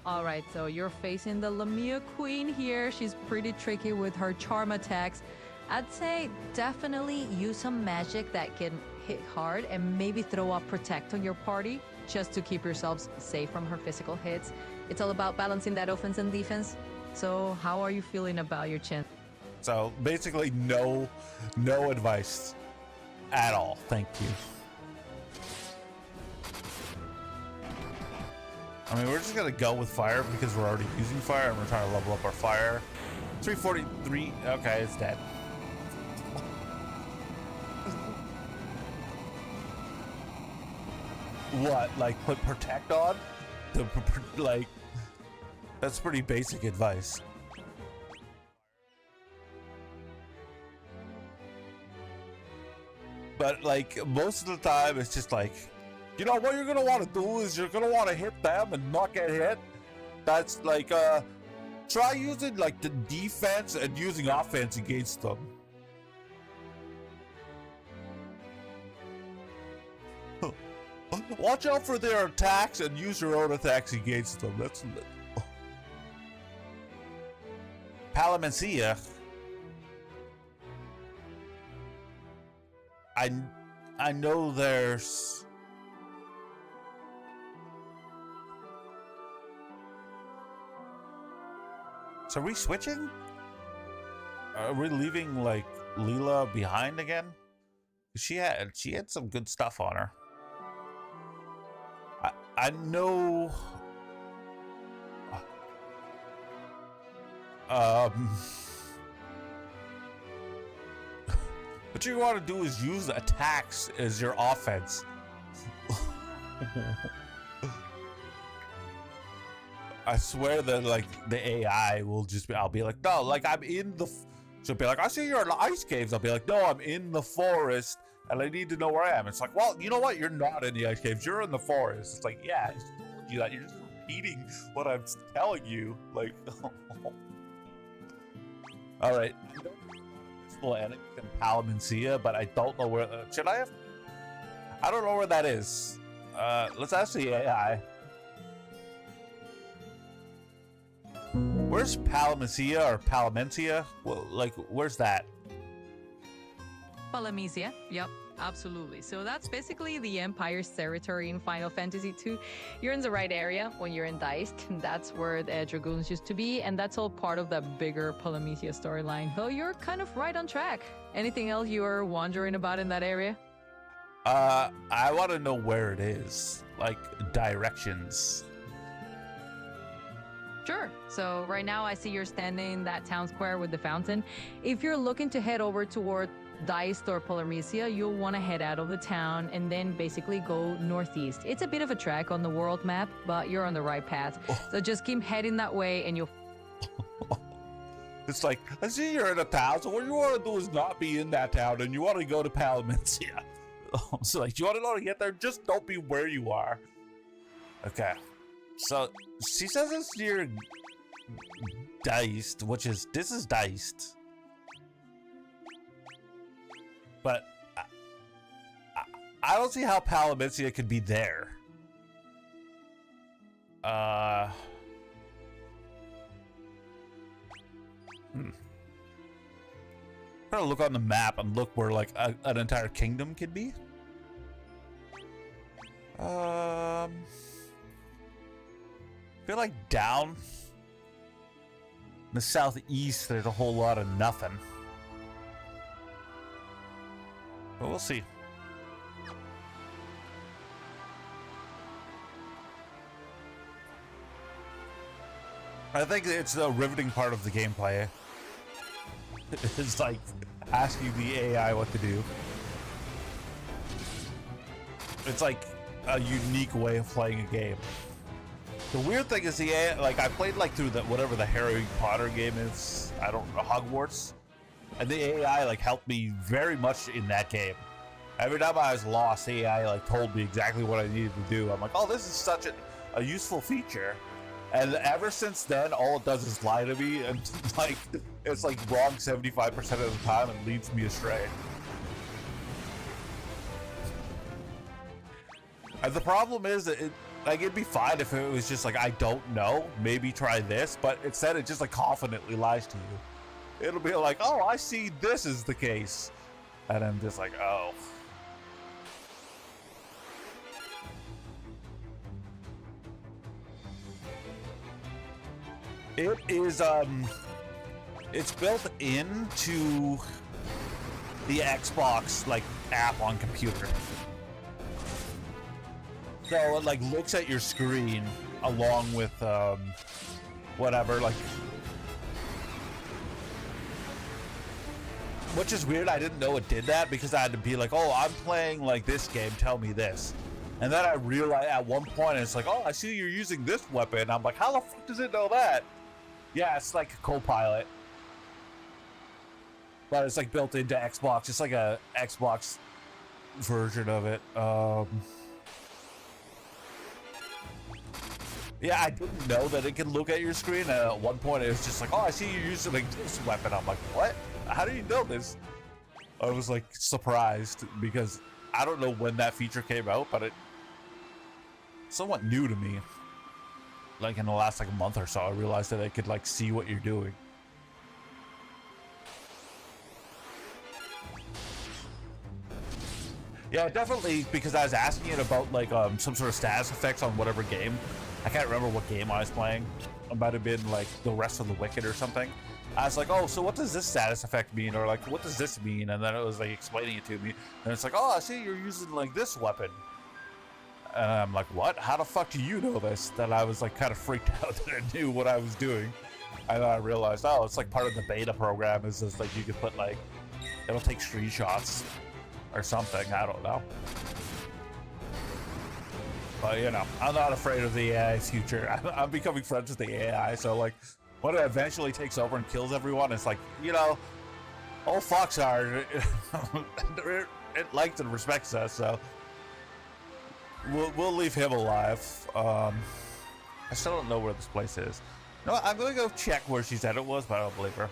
All right, so you're facing the Lamia Queen here. She's pretty tricky with her charm attacks. I'd say definitely use some magic that can hit hard and maybe throw up Protect on your party just to keep yourselves safe from her physical hits. It's all about balancing that offense and defense. So how are you feeling about your chance? So basically no advice at all. Thank you. I mean, we're just gonna go with fire because we're already using fire and we're trying to level up our fire. 343, okay, it's dead. What, like put Protect on? Like, that's pretty basic advice. But like most of the time, it's just like, you know, what you're gonna want to do is you're gonna want to hit them and not get hit. That's like, try using like the defense and using offense against them. Watch out for their attacks and use your own attacks against them. That's Palamencia. I know there's. So are we switching? Are we leaving like Leela behind again? She had some good stuff on her. I know. What you want to do is use attacks as your offense. I swear that like the AI will just be, I'll be like, no, like I'm in the, she'll be like, I see you're in the ice caves. I'll be like, no, I'm in the forest and I need to know where I am. It's like, well, you know what? You're not in the ice caves. You're in the forest. It's like, yeah, I just told you that. You're just repeating what I'm telling you. Like, all right. And Palamencia, but I don't know where. Should I have? I don't know where that is. Let's ask the AI. Where's Palamencia or Palamencia? Well, like, where's that? Palamecia, yep, absolutely. So that's basically the Empire's territory in Final Fantasy II. You're in the right area when you're in Diced. That's where the Dragoons used to be, and that's all part of the bigger Palamecia storyline. So you're kind of right on track. Anything else you are wondering about in that area? I want to know where it is, like directions. Sure. So right now I see you're standing in that town square with the fountain. If you're looking to head over toward Diced or Palamecia, you'll want to head out of the town and then basically go northeast. It's a bit of a trek on the world map, but you're on the right path. So just keep heading that way and you'll... It's like, I see you're in a town, so what you want to do is not be in that town and you want to go to Palamencia. So like, you want to know how to get there? Just don't be where you are. Okay. So she says it's near Diced, which is, this is Diced. But I don't see how Palamencia could be there. I'm gonna look on the map and look where like an entire kingdom could be. I feel like down in the southeast there's a whole lot of nothing. But we'll see. I think it's the riveting part of the gameplay. It's like asking the AI what to do. It's like a unique way of playing a game. The weird thing is the AI, like I played like through the whatever the Harry Potter game is, I don't know, Hogwarts. And the AI like helped me very much in that game. Every time I was lost, the AI like told me exactly what I needed to do. I'm like, oh, this is such a useful feature. And ever since then, all it does is lie to me, and like it's like wrong 75% of the time and leads me astray. And the problem is that like it'd be fine if it was just like, I don't know, maybe try this, but instead it just like confidently lies to you. It'll be like, oh, I see this is the case. And I'm just like, oh. It is, it's built into the Xbox, like, app on computer. So it, like, looks at your screen along with, whatever, like... Which is weird, I didn't know it did that because I had to be like, oh, I'm playing like this game, tell me this. And then I realized at one point, it's like, oh, I see you're using this weapon. I'm like, how the fuck does it know that? Yeah, it's like a co-pilot. But it's like built into Xbox. It's like a Xbox version of it. Yeah, I didn't know that it can look at your screen. And at one point, it was just like, oh, I see you're using like this weapon. I'm like, what? How do you know this? I was like surprised because I don't know when that feature came out, but it's somewhat new to me. Like in the last like month or so, I realized that I could like see what you're doing. Yeah, definitely, because I was asking it about like some sort of status effects on whatever game. I can't remember what game I was playing. It might have been like The Rest of the Wicked or something. I was like, oh, so what does this status effect mean? Or like, what does this mean? And then it was like explaining it to me. And it's like, oh, I see you're using like this weapon. And I'm like, what? How the fuck do you know this? That I was like kind of freaked out that I knew what I was doing. And then I realized, oh, it's like part of the beta program. Is just like you could put like, it'll take screenshots or something. I don't know. But you know, I'm not afraid of the AI's future. I'm becoming friends with the AI. So like, when it eventually takes over and kills everyone, it's like, you know, old Foxhard, it likes and respects us. So we'll leave him alive. I still don't know where this place is. No, I'm gonna go check where she said it was, but I don't believe her.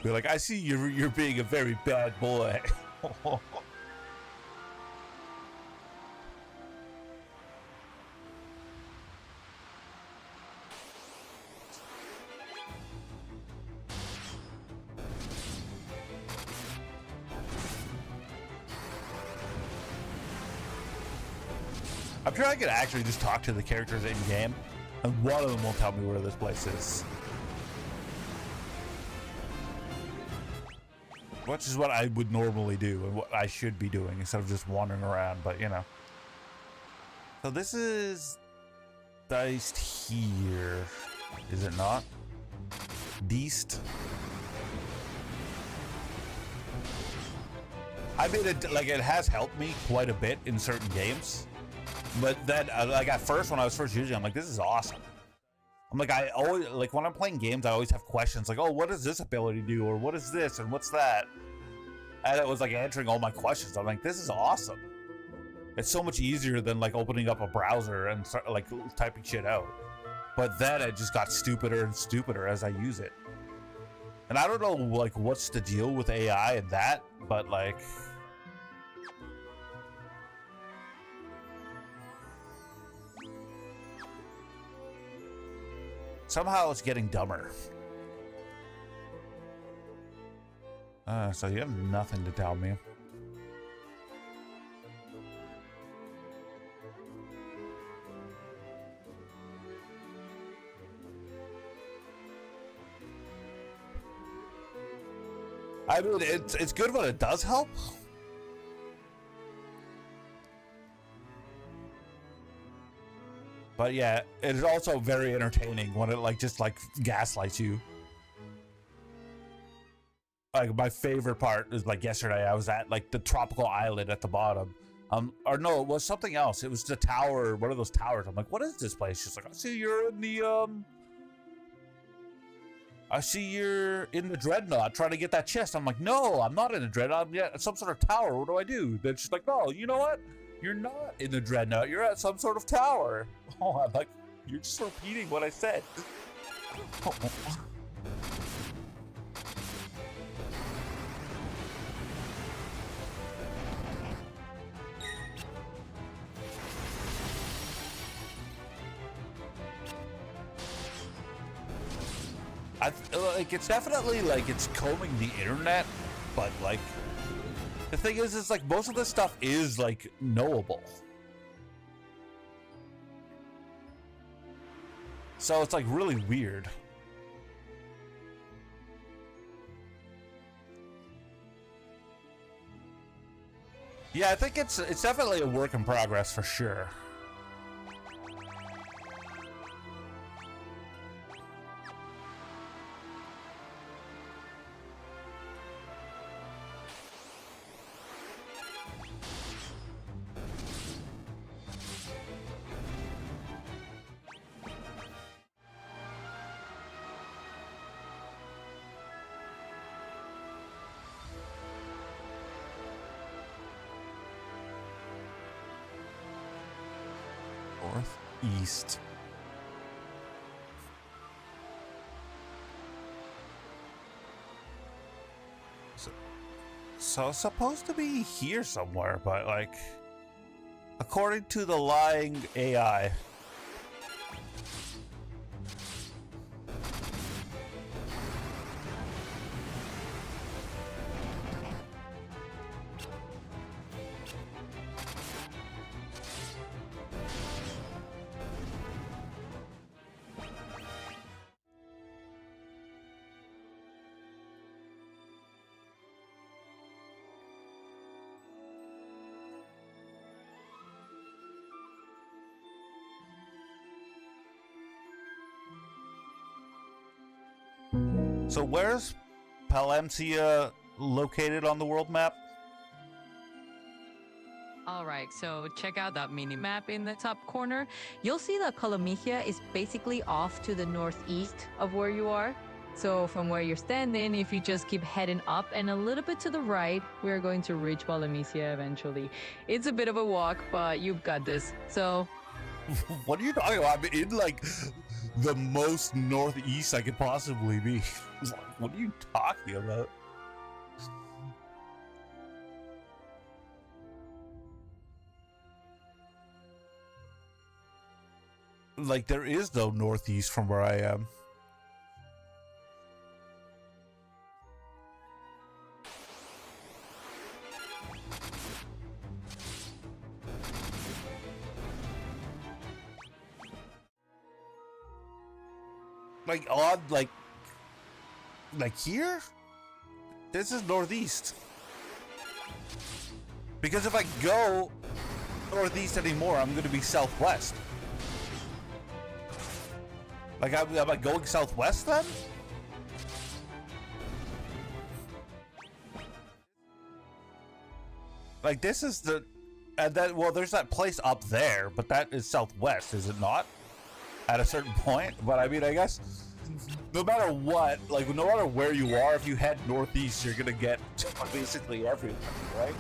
Be like, I see you're being a very bad boy. I'm sure I could actually just talk to the characters in game, and one of them will tell me where this place is. Which is what I would normally do and what I should be doing instead of just wandering around, but you know. So this is diced here, is it not? Beast. I mean, it has helped me quite a bit in certain games, but then like at first when I was first using it, I'm like, this is awesome. I'm like, I always, like when I'm playing games, I always have questions like, oh, what does this ability do? Or what is this? And what's that? And it was like answering all my questions. I'm like, this is awesome. It's so much easier than like opening up a browser and start like typing shit out. But then it just got stupider and stupider as I use it. And I don't know like what's the deal with AI and that, but like, somehow it's getting dumber. So you have nothing to tell me. I mean, it's good when it does help. But yeah, it is also very entertaining when it like just like gaslights you. Like my favorite part is like yesterday I was at like the tropical island at the bottom. Or no, it was something else. It was the tower, one of those towers. I'm like, what is this place? She's like, I see you're in the I see you're in the dreadnought trying to get that chest. I'm like, no, I'm not in the dreadnought. I'm at some sort of tower. What do I do? Then she's like, no, you know what? You're not in the dreadnought. You're at some sort of tower. Oh, I'm like, you're just repeating what I said. Like it's definitely like it's combing the internet, but like the thing is like most of this stuff is like knowable. So it's like really weird. Yeah, I think it's definitely a work in progress for sure. northeast. So it's supposed to be here somewhere, but like, according to the lying AI. So where's Palamcia located on the world map? All right, so check out that mini map in the top corner. You'll see that Colomia is basically off to the northeast of where you are. So from where you're standing, if you just keep heading up and a little bit to the right, we're going to reach Palamcia eventually. It's a bit of a walk, but you've got this. So What are you talking about? I'm in like the most northeast I could possibly be. What are you talking about? Like, there is no northeast from where I am. Like, odd, like here? This is northeast. Because if I go northeast anymore, I'm going to be southwest. Like, am I going southwest then? Like, this is the... And then, well, there's that place up there, but that is southwest, is it not? At a certain point? But, I mean, I guess... No matter what, like, no matter where you are, if you head northeast, you're gonna get basically everything, right?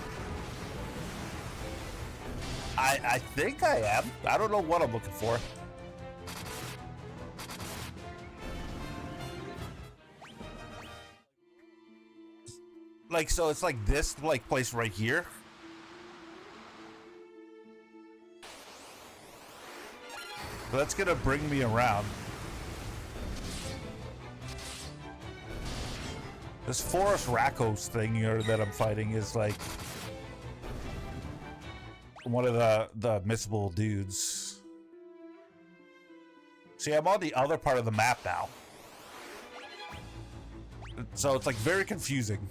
I think I am. I don't know what I'm looking for. Like, so it's like this, like, place right here. So that's gonna bring me around. This Forest Rakos thing here that I'm fighting is like one of the missable dudes. See, I'm on the other part of the map now. So it's like very confusing.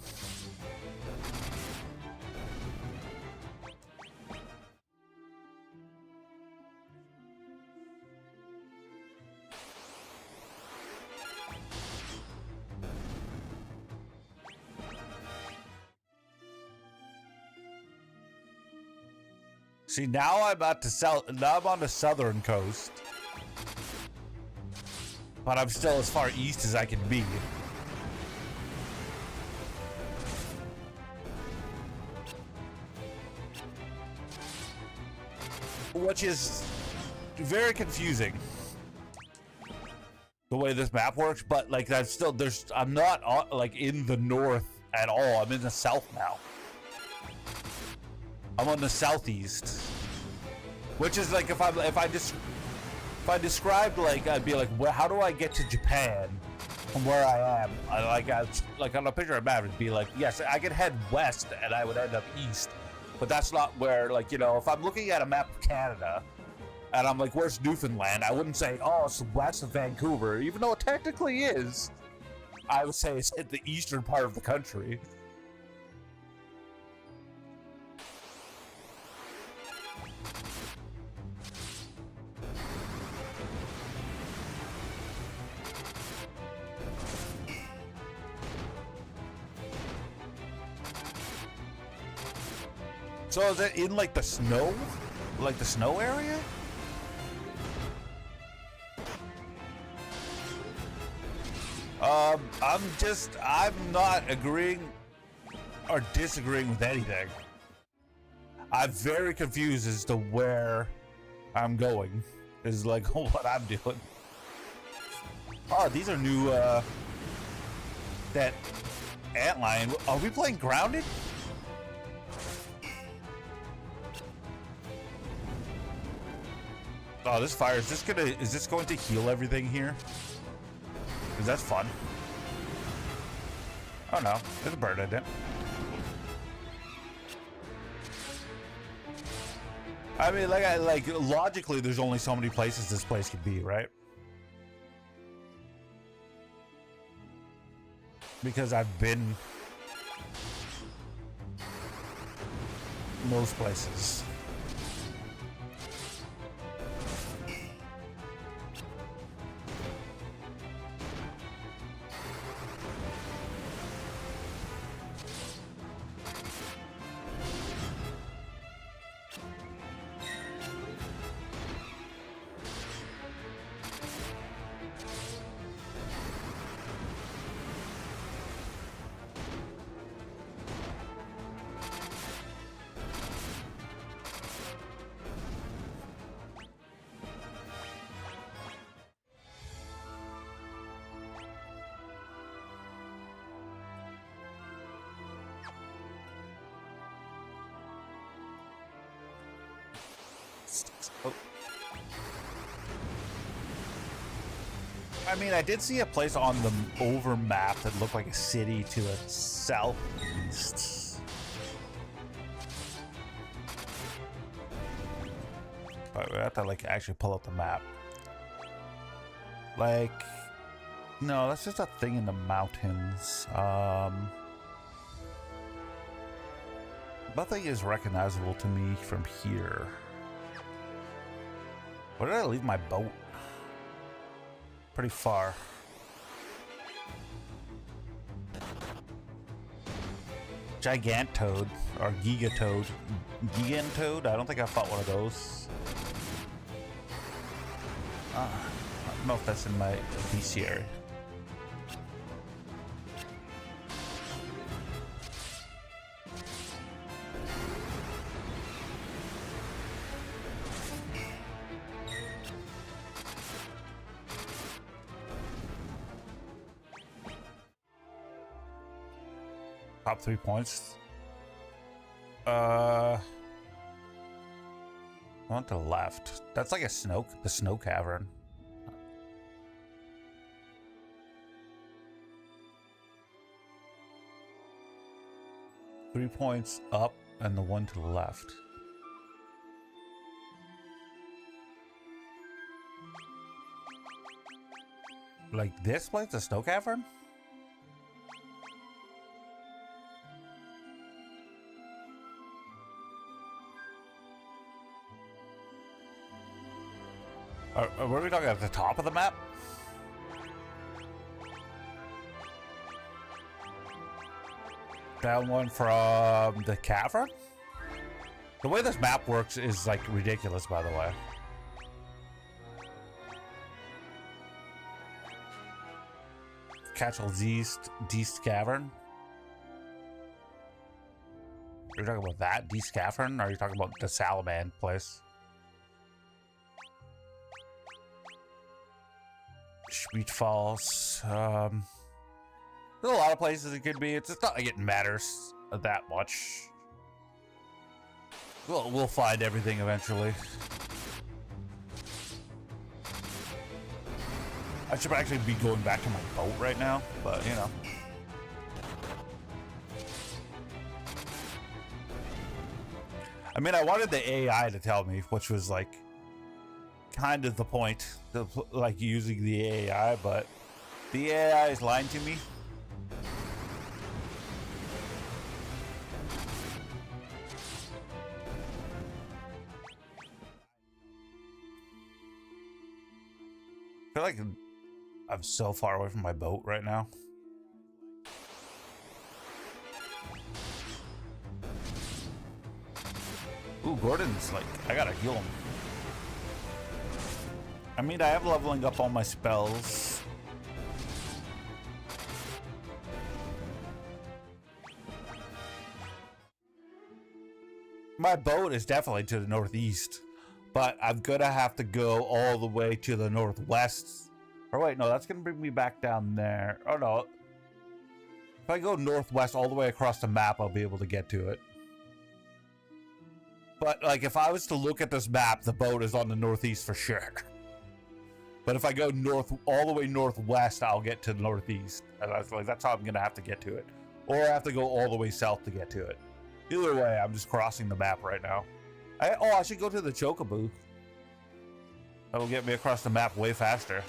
See, now I'm about to now I'm on the southern coast. But I'm still as far east as I can be. Which is very confusing. The way this map works, but like that's still I'm not like in the north at all. I'm in the south now. I'm on the southeast, which is like if I described, like, I'd be like, well, how do I get to Japan from where I am? Like on a picture of a map, it'd be like, yes, I could head west and I would end up east, but that's not where, like, you know, if I'm looking at a map of Canada and I'm like, where's Newfoundland? I wouldn't say, oh, it's west of Vancouver, even though it technically is. I would say it's in the eastern part of the country. So is it in like the snow? Like the snow area? I'm not agreeing or disagreeing with anything. I'm very confused as to where I'm going. Is like what I'm doing. Oh, these are new, that antlion. Are we playing Grounded? Oh, this fire, is this going to heal everything here? Because that's fun. Oh no, there's a bird in it. I mean, like logically, there's only so many places this place could be, right? Because I've been most places. Oh. I mean, I did see a place on the over map that looked like a city to the southeast. But we have to like actually pull up the map. Like, no, that's just a thing in the mountains. Nothing is recognizable to me from here. Where did I leave my boat? Pretty far. Gigantoad or Gigatoad. Gigantoad? I don't think I fought one of those. I don't know if that's in my PC area. Top 3 points. One to the left. That's like the snow cavern. Three points up and the one to the left. Like this place, the snow cavern? Were we talking at the top of the map? Down one from the cavern? The way this map works is like ridiculous, by the way. Catchell's East Cavern. You're talking about that East Cavern, or are you talking about the Salaman place? Sweet Falls. There's a lot of places it could be. It's not like it matters that much. We'll find everything eventually. I should actually be going back to my boat right now, but you know. I mean, I wanted the AI to tell me, which was like kind of the point, like using the AI, but the AI is lying to me. I feel like I'm so far away from my boat right now. Ooh, Gordon's like, I gotta heal him. I mean, I have leveling up all my spells. My boat is definitely to the northeast, But I'm gonna have to go all the way to the northwest. Or wait, no, that's gonna bring me back down there. Oh no. If I go northwest all the way across the map, I'll be able to get to it. But like, if I was to look at this map, the boat is on the northeast for sure. But if I go north, all the way northwest, I'll get to the northeast. And I was like, that's how I'm gonna have to get to it. Or I have to go all the way south to get to it. Either way, I'm just crossing the map right now. I should go to the Chocobo. That'll get me across the map way faster.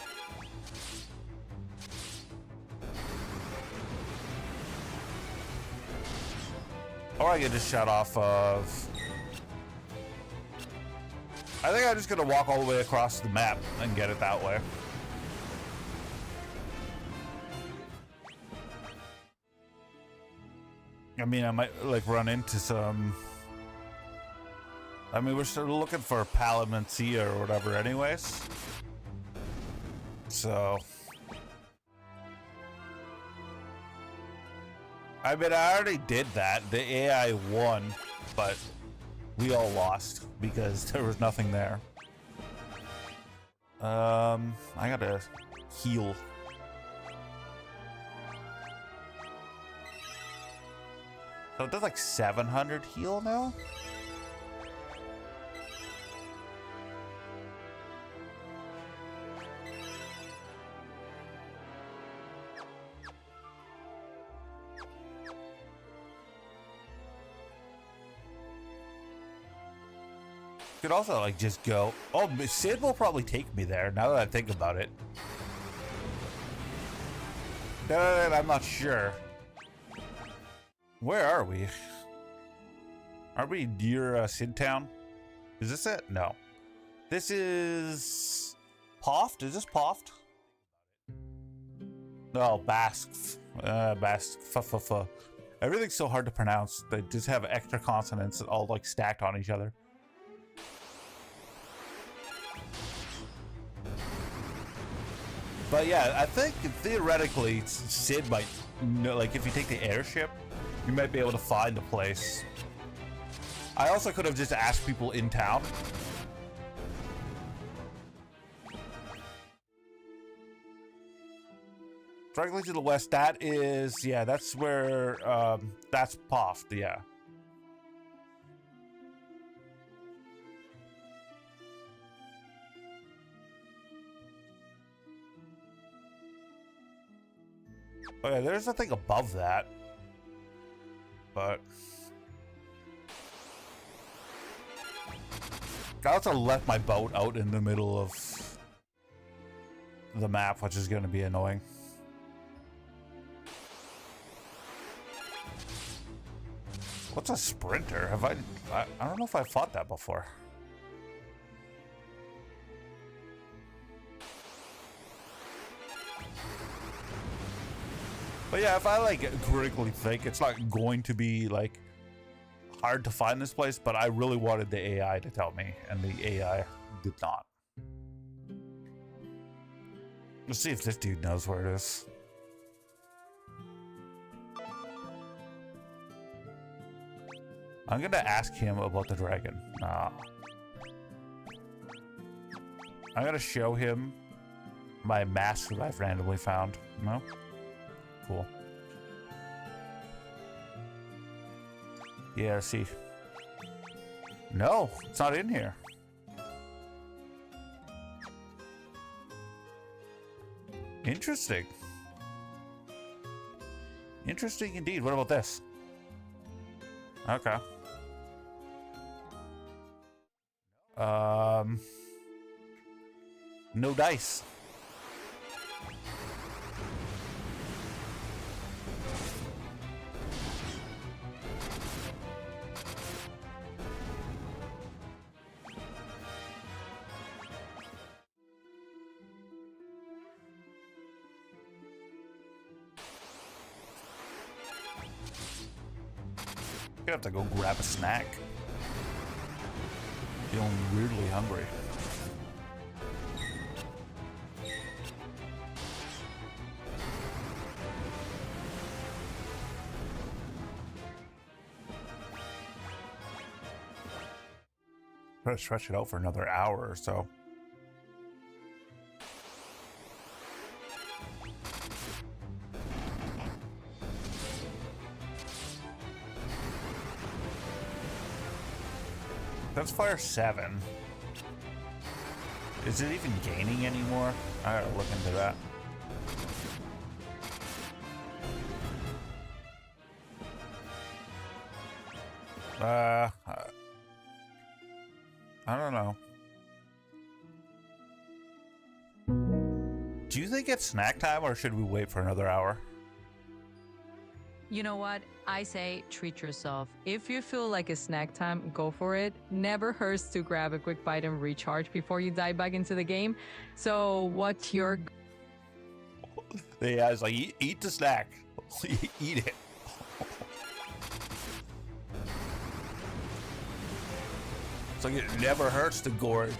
Or I can just shut off of... I think I'm just gonna walk all the way across the map and get it that way. I mean, I might like run into some... I mean, we're still looking for Palamencia or whatever anyways. So... I mean, I already did that. The AI won, but we all lost because there was nothing there. I gotta heal. So it does like 700 heal now? Could also like just go. Oh, Sid will probably take me there now that I think about it. I'm not sure. Where are we? Are we near Sid Town? Is this it? No. This is Poft. Is this Poft? No, Basque. Basque. Everything's so hard to pronounce. They just have extra consonants all like stacked on each other. But yeah, I think theoretically Sid might know, like if you take the airship, you might be able to find a place. I also could have just asked people in town. Directly to the west, that is, yeah, that's where, that's Poft, yeah. Oh yeah, there's nothing above that. But I also left my boat out in the middle of the map, which is going to be annoying. What's a sprinter? Have I don't know if I fought that before. But yeah, if I like critically think, it's not going to be like hard to find this place, but I really wanted the AI to tell me, and the AI did not. Let's see if this dude knows where it is. I'm gonna ask him about the dragon. Nah. I'm gonna show him my mask that I've randomly found. No? Cool. Yeah, see. No, it's not in here. Interesting. Interesting indeed. What about this? Okay. No dice. I have to go grab a snack. Feeling weirdly hungry. Try to stretch it out for another hour or so. That's fire 7. Is it even gaining anymore? I gotta look into that. I don't know. Do you think it's snack time or should we wait for another hour? You know what? I say treat yourself. If you feel like it's snack time, go for it. Never hurts to grab a quick bite and recharge before you dive back into the game. So what's your... Yeah, it's like, eat the snack. Eat it. It's like it never hurts to gorge.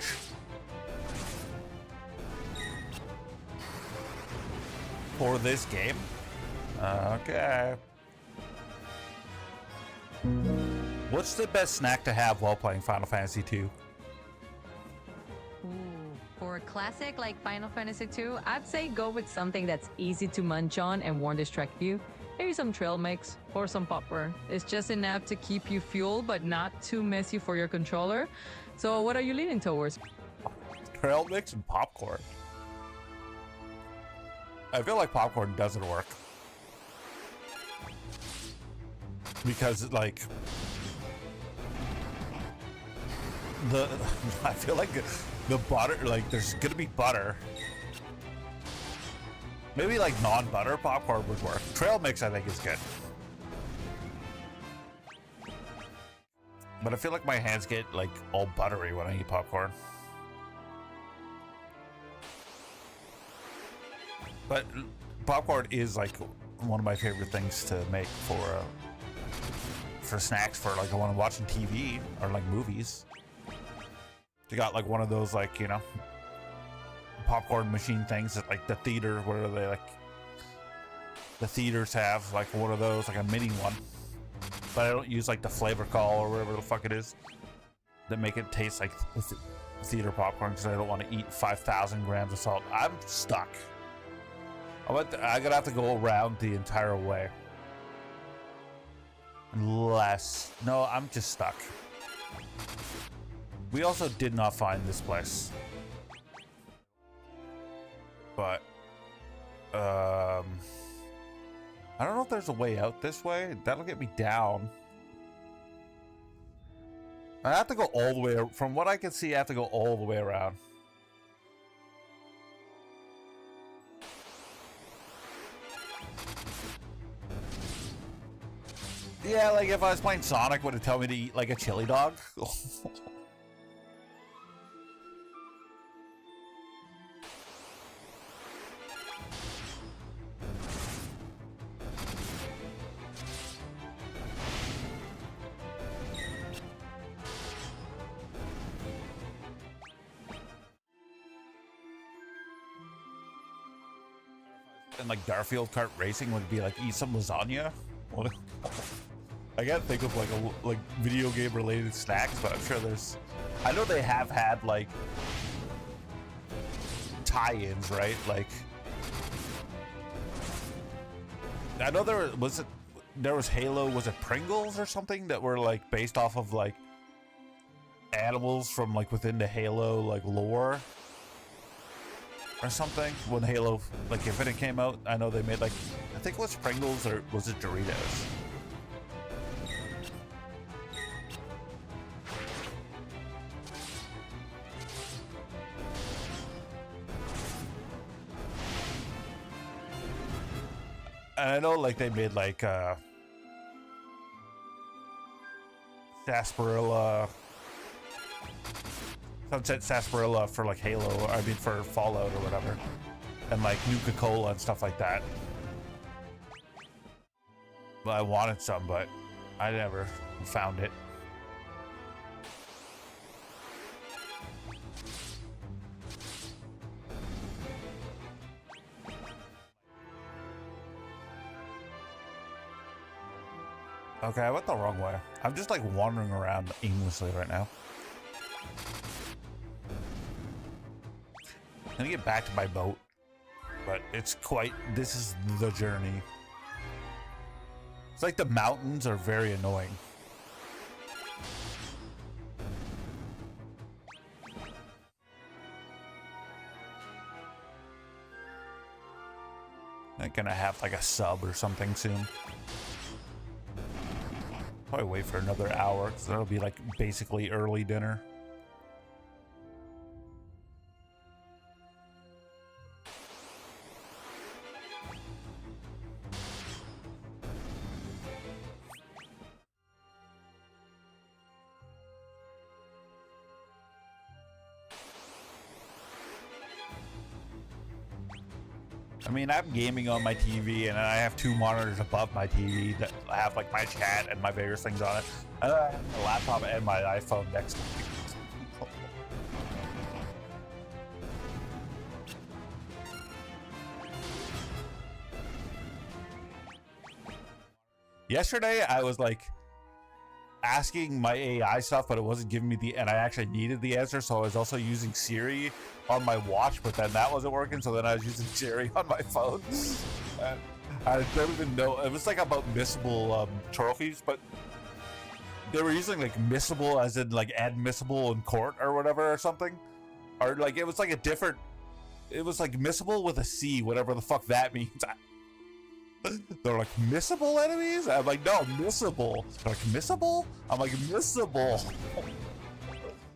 For this game? Okay. What's the best snack to have while playing Final Fantasy II? Ooh, for a classic like Final Fantasy II, I'd say go with something that's easy to munch on and won't distract you. Maybe some trail mix or some popcorn. It's just enough to keep you fueled, but not too messy for your controller. So what are you leaning towards? Trail mix and popcorn. I feel like popcorn doesn't work. Because like I feel like the butter, like there's gonna be butter. Maybe like non-butter popcorn would work. Trail mix I think is good. But I feel like my hands get like all buttery when I eat popcorn. But popcorn is like one of my favorite things to make for snacks for like when I'm watching TV or like movies. You got like one of those like, you know, popcorn machine things that like the theater, what are they like? The theaters have like one of those, like a mini one. But I don't use like the flavor call or whatever the fuck it is that make it taste like theater popcorn because I don't want to eat 5,000 grams of salt. I'm stuck. I'm gonna have to go around the entire way. Unless, no, I'm just stuck. We also did not find this place. But, I don't know if there's a way out this way. That'll get me down. I have to go all the way, from what I can see, I have to go all the way around. Yeah, like if I was playing Sonic, would it tell me to eat like a chili dog? And like Garfield Kart Racing would be like eat some lasagna. I can't think of like video game related snacks, but I'm sure there's. I know they have had like tie-ins, right? Like I know there was Halo. Was it Pringles or something that were like based off of like animals from like within the Halo like lore or something? When Halo like Infinite came out, I know they made like I think it was Pringles or was it Doritos? And I know like they made like sarsaparilla, Sunset sarsaparilla for like Halo, I mean for Fallout or whatever, and like Nuka-Cola and stuff like that. But I wanted some, but I never found it. Okay, I went the wrong way. I'm just like wandering around aimlessly right now. gonna get back to my boat, but it's quite. This is the journey. It's like the mountains are very annoying. I'm gonna have like a sub or something soon. Probably wait for another hour because that'll be like basically early dinner. I mean, I'm gaming on my TV, and I have 2 monitors above my TV that have like my chat and my various things on it. And I have my laptop and my iPhone next to me. Yesterday, I was like asking my AI stuff, but it wasn't giving me and I actually needed the answer, so I was also using Siri on my watch, but then that wasn't working, so then I was using Siri on my phone. And I don't even know, it was like about missable trophies, but they were using like missable as in like admissible in court or whatever or something, or like it was like a different, it was like missable with a C, whatever the fuck that means. They're like, missable enemies? I'm like, no, missable. They're like, missable? I'm like, missable.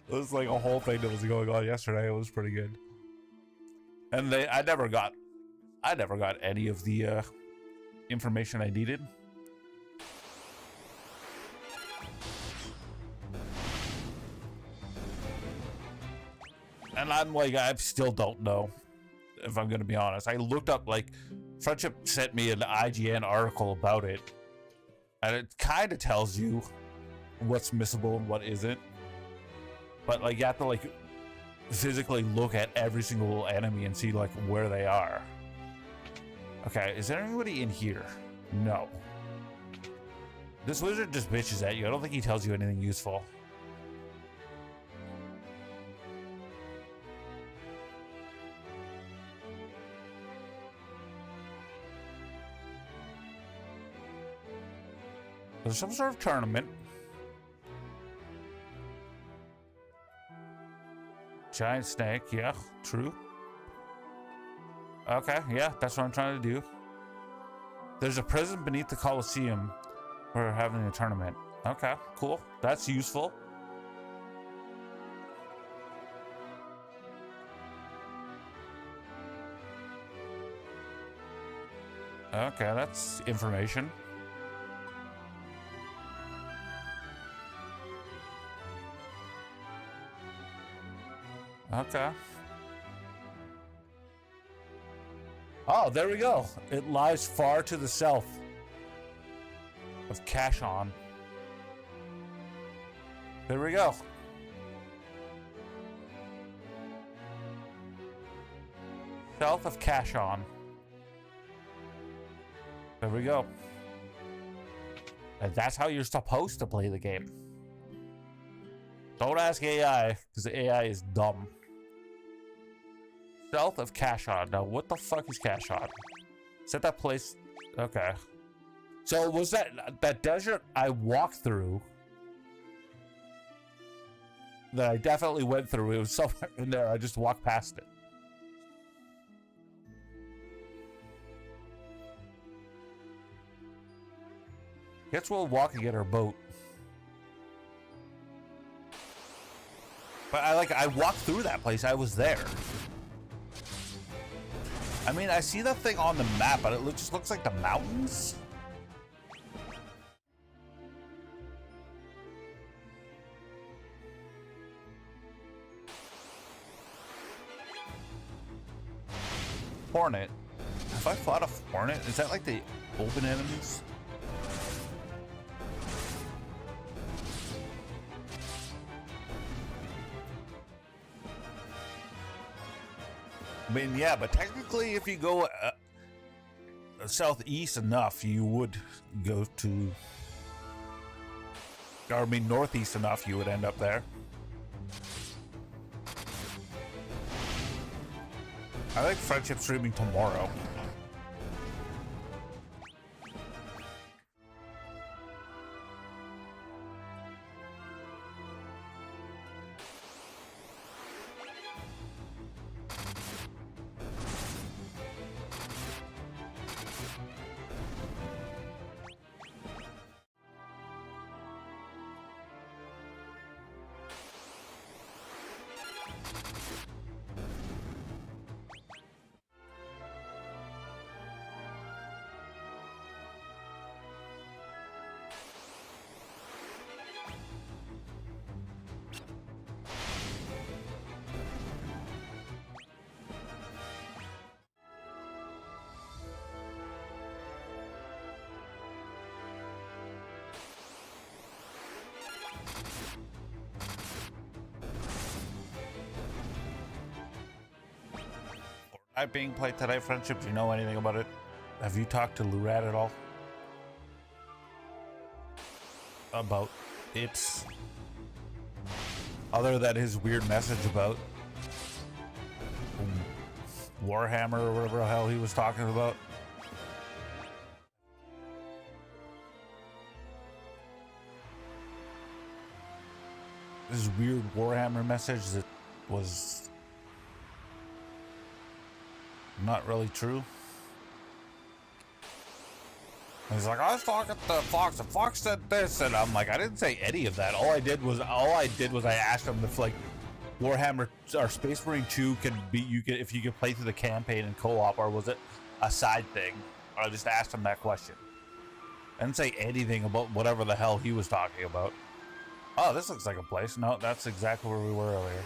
It was like a whole thing that was going on yesterday. It was pretty good. And I never got any of the information I needed. And I'm like, I still don't know, if I'm gonna be honest. I looked up, like, Friendship sent me an IGN article about it, and it kind of tells you what's missable and what isn't. But like, you have to like physically look at every single enemy and see like where they are. Okay, is there anybody in here? No. This wizard just bitches at you. I don't think he tells you anything useful. There's some sort of tournament. Giant snake, yeah, true. Okay, yeah, that's what I'm trying to do. There's a prison beneath the Colosseum. We're having a tournament. Okay, cool. That's useful. Okay, that's information. Okay. Oh, there we go. It lies far to the south of Cashon. There we go. South of Cashon. There we go. And that's how you're supposed to play the game. Don't ask AI, because the AI is dumb. South of Cashon. Now, what the fuck is Cashon? Is that that place? Okay. So, was that desert I walked through? That I definitely went through. It was somewhere in there. I just walked past it. Guess we'll walk and get our boat. But I walked through that place. I was there. I mean, I see that thing on the map, but it just looks like the mountains. Hornet. Have I fought a hornet? Is that like the open enemies? I mean, yeah, but technically, if you go southeast enough, you would go to, or I mean, northeast enough, you would end up there. I like friendship streaming tomorrow. Being played today, friendship. Do you know anything about it? Have you talked to Lurad at all about it? Other than his weird message about Warhammer or whatever the hell he was talking about. This weird Warhammer message that was not really true. And he's like, I was talking to Fox, and Fox said this, and I'm like, I didn't say any of that. All I did was I asked him if like Warhammer or Space Marine 2 could be if you could play through the campaign in co-op, or was it a side thing? I just asked him that question. I didn't say anything about whatever the hell he was talking about. Oh, this looks like a place. No, that's exactly where we were earlier.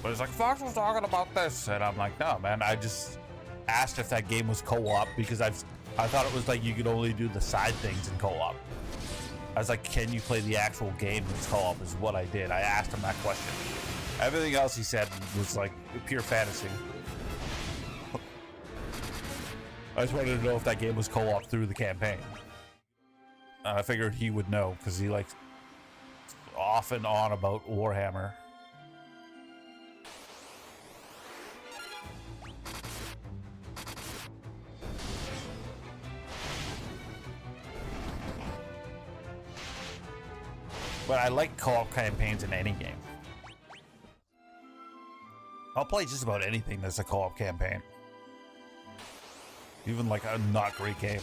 But it's like, Fox was talking about this, and I'm like, no, man. I just asked if that game was co-op because I thought it was like you could only do the side things in co-op. I was like, can you play the actual game that's co-op? Is what I did. I asked him that question. Everything else he said was like pure fantasy. I just wanted to know if that game was co-op through the campaign. I figured he would know because he likes off and on about Warhammer. But I like co-op campaigns in any game. I'll play just about anything that's a co-op campaign. Even like a not great game.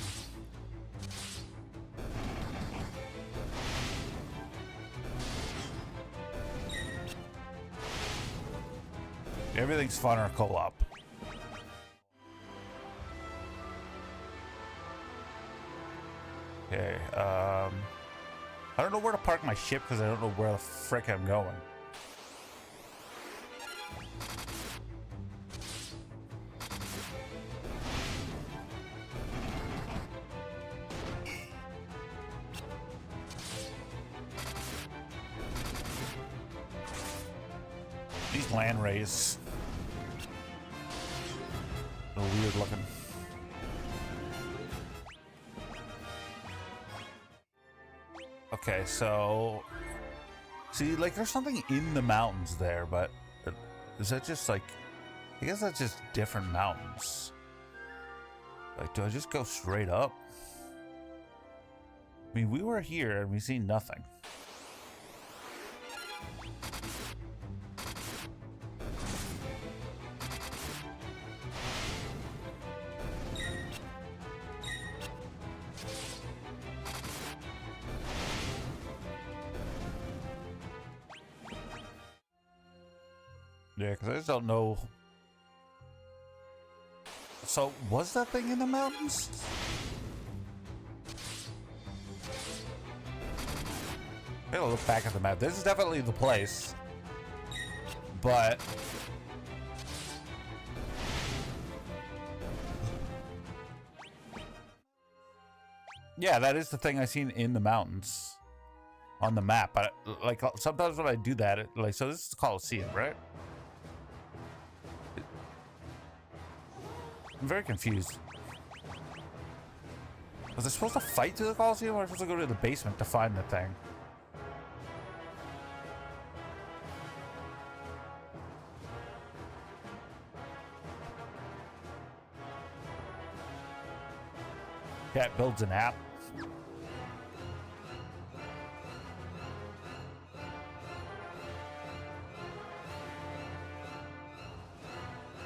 Everything's fun or co-op. Okay, I don't know where to park my ship because I don't know where the frick I'm going. These land rays are weird looking. Okay, so see, like, there's something in the mountains there, but is that just like, I guess that's just different mountains. Like, do I just go straight up? I mean, we were here and we seen nothing. Yeah, because I just don't know. So, was that thing in the mountains? I gotta look back at the map. This is definitely the place. But yeah, that is the thing I seen in the mountains on the map. But like sometimes when I do that, like, so this is the Coliseum, right? I'm very confused. Was I supposed to fight through the Coliseum, or was I supposed to go to the basement to find the thing? Cat builds an app.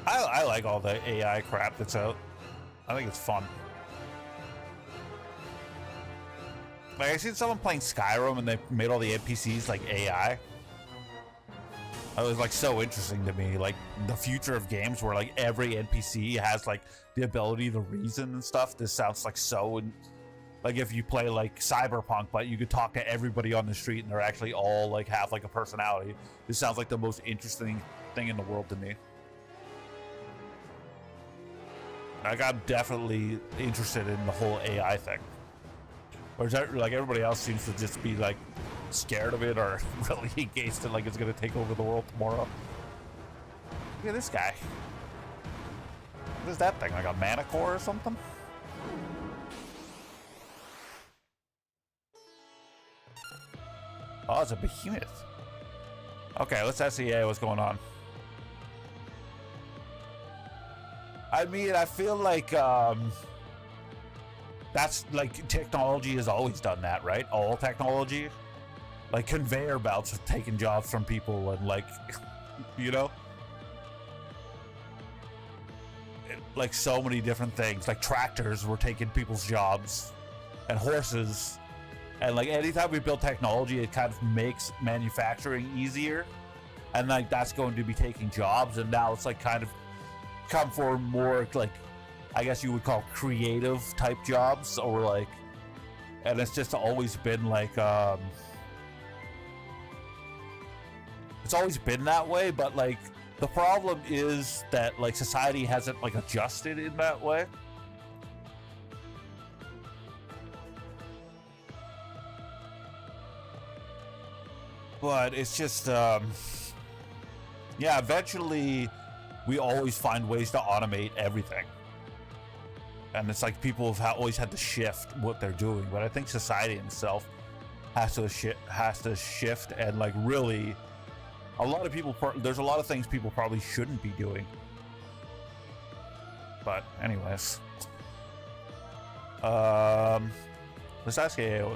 I like all the AI crap that's out. I think it's fun. Like, I seen someone playing Skyrim and they made all the NPCs like AI. It was like so interesting to me, like the future of games where like every NPC has like the ability to reason and stuff. This sounds like so, like if you play like Cyberpunk, but you could talk to everybody on the street and they're actually all like have like a personality. This sounds like the most interesting thing in the world to me. Like, I'm definitely interested in the whole AI thing. Whereas like everybody else seems to just be like scared of it or really engaged in like it's gonna take over the world tomorrow. Look at this guy. What is that thing? Like a mana core or something? Oh, it's a behemoth. Okay, let's SEA what's going on. I mean, I feel like that's like technology has always done that, right? All technology, like conveyor belts have taken jobs from people, and like, you know, like so many different things. Like tractors were taking people's jobs, and horses, and like anytime we build technology, it kind of makes manufacturing easier, and like that's going to be taking jobs. And now it's like kind of come for more like, I guess you would call creative type jobs, or like, and it's just always been like it's always been that way. But like the problem is that like society hasn't like adjusted in that way. But it's just yeah, eventually we always find ways to automate everything. And it's like people have always had to shift what they're doing. But I think society itself has to shift, and like really, a lot of people, there's a lot of things people probably shouldn't be doing. But anyways, let's ask you.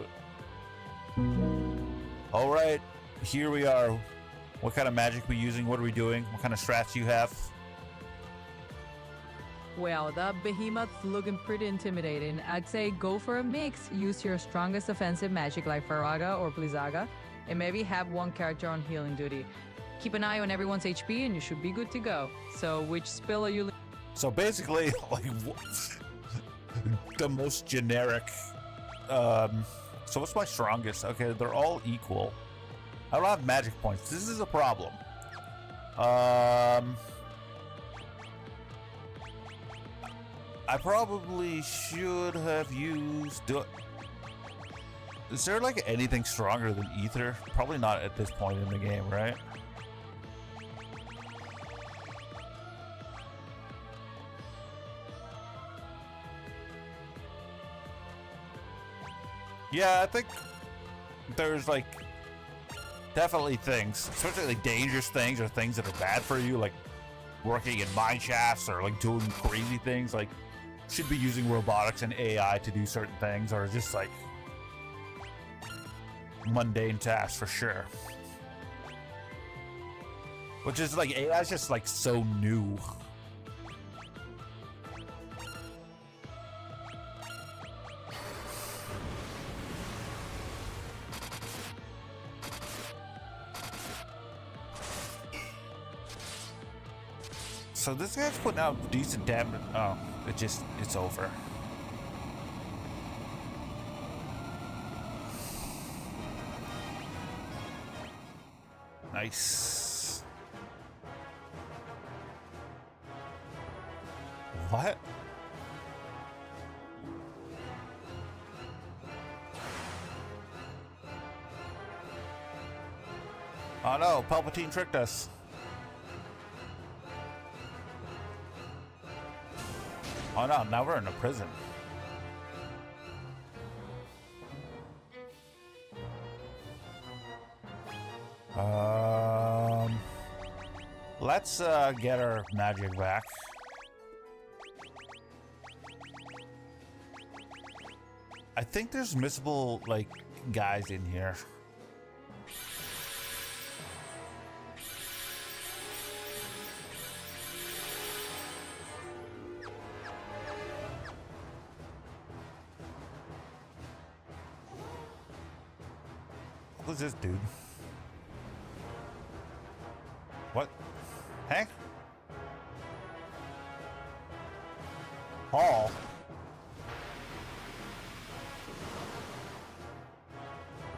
All right, here we are. What kind of magic we using? What are we doing? What kind of strats you have? Well, that behemoth's looking pretty intimidating. I'd say go for a mix. Use your strongest offensive magic like Faraga or Blizzaga, and maybe have one character on healing duty. Keep an eye on everyone's HP and you should be good to go. So which spell are you... So basically, like, the most generic... so what's my strongest? Okay, they're all equal. I don't have magic points. This is a problem. I probably should have used... Is there like anything stronger than Ether? Probably not at this point in the game, right? Yeah, I think there's like definitely things, especially like dangerous things or things that are bad for you, like working in mine shafts or like doing crazy things, like should be using robotics and AI to do certain things, or just like mundane tasks for sure. Which is like, AI is just like so new. So this guy's putting out decent damage. Oh, it's over. Nice. What? Oh no, Palpatine tricked us. Oh no, now we're in a prison. Let's get our magic back. I think there's missable, like, guys in here. What was this dude? What? Hank? Paul?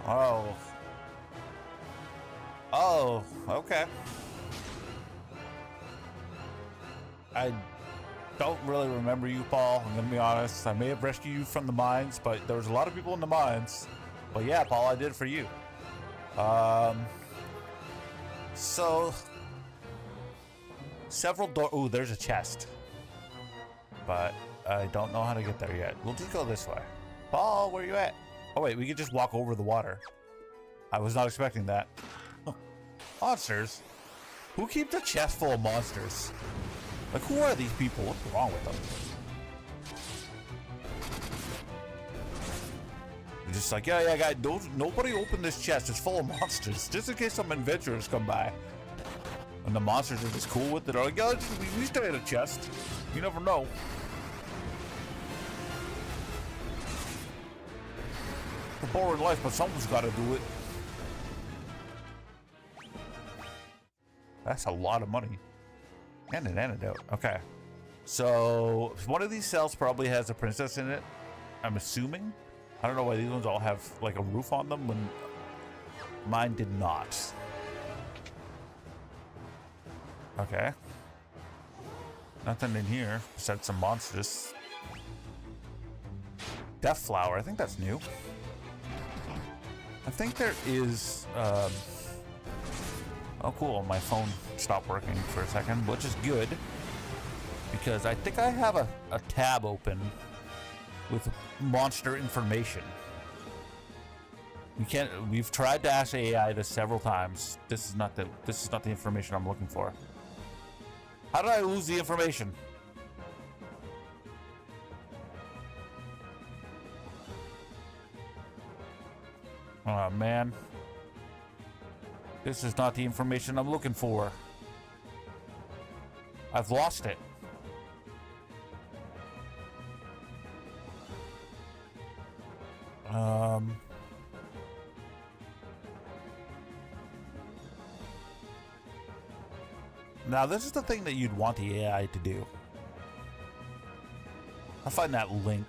Oh. Oh, okay. I don't really remember you, Paul. I'm gonna be honest. I may have rescued you from the mines, but there was a lot of people in the mines. But yeah, Paul, I did it for you. So several door. Ooh, there's a chest, but I don't know how to get there yet. We'll just go this way. Paul, where you at? Oh wait, we could just walk over the water. I was not expecting that. Monsters? Who keeps a chest full of monsters? Like, who are these people? What's wrong with them? They're just like, yeah, guys, nobody open this chest. It's full of monsters. Just in case some adventurers come by. And the monsters are just cool with it. They're like, yeah, we stay in a chest. You never know. It's a boring life, but someone's got to do it. That's a lot of money. And an antidote. Okay. So, one of these cells probably has a princess in it. I'm assuming. I don't know why these ones all have, like, a roof on them when mine did not. Okay. Nothing in here besides some monsters. Death Flower. I think that's new. I think there is... Oh, cool. My phone stopped working for a second, which is good. Because I think I have a tab open with monster information. We've tried to ask AI this several times. This is not the information I'm looking for. How did I lose the information? Oh man. This is not the information I'm looking for. I've lost it. Now this is the thing that you'd want the AI to do. I'll find that link.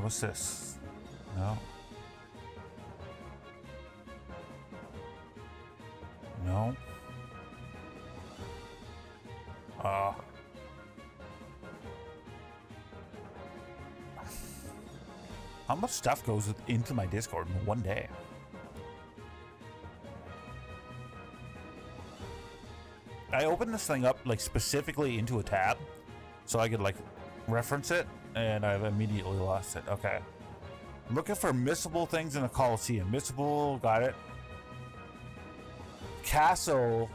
What's this? No. No. How much stuff goes into my Discord in one day? I opened this thing up like specifically into a tab so I could like reference it, and I've immediately lost it. Okay. I'm looking for missable things in the Coliseum. Missable, got it. Castle,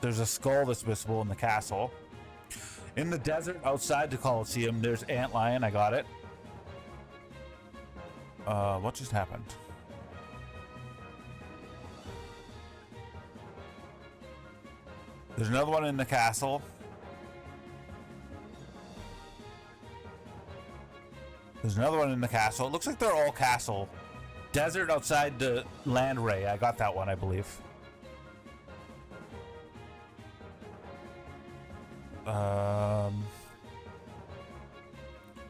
there's a skull that's missable in the castle. In the desert outside the Coliseum, there's Antlion, I got it. What just happened? There's another one in the castle. There's another one in the castle. It looks like they're all castle. Desert outside the land ray. I got that one, I believe.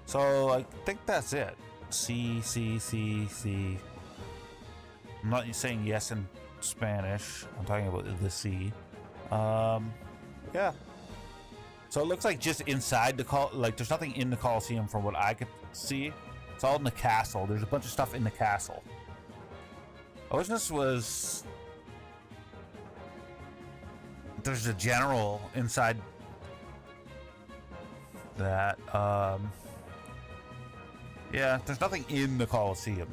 So I think that's it. C. I'm not saying yes in Spanish. I'm talking about the C. Yeah. So it looks like just inside the like there's nothing in the Coliseum from what I could see. It's all in the castle. There's a bunch of stuff in the castle. I wish this was... There's a general inside that, yeah, there's nothing in the Coliseum.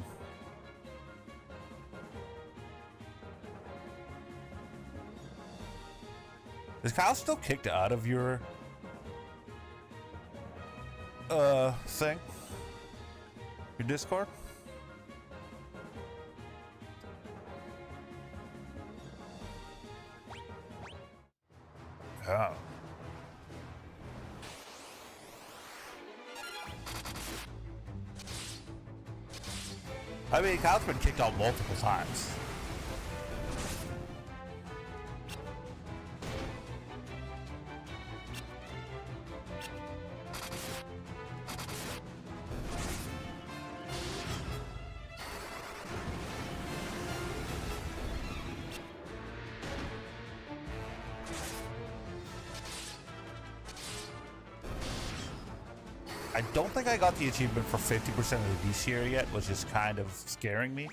Is Kyle still kicked out of your... thing? Your Discord? Oh. I mean, Kyle's been kicked out multiple times. I don't think I got the achievement for 50% of the D tier yet, which is kind of scaring me.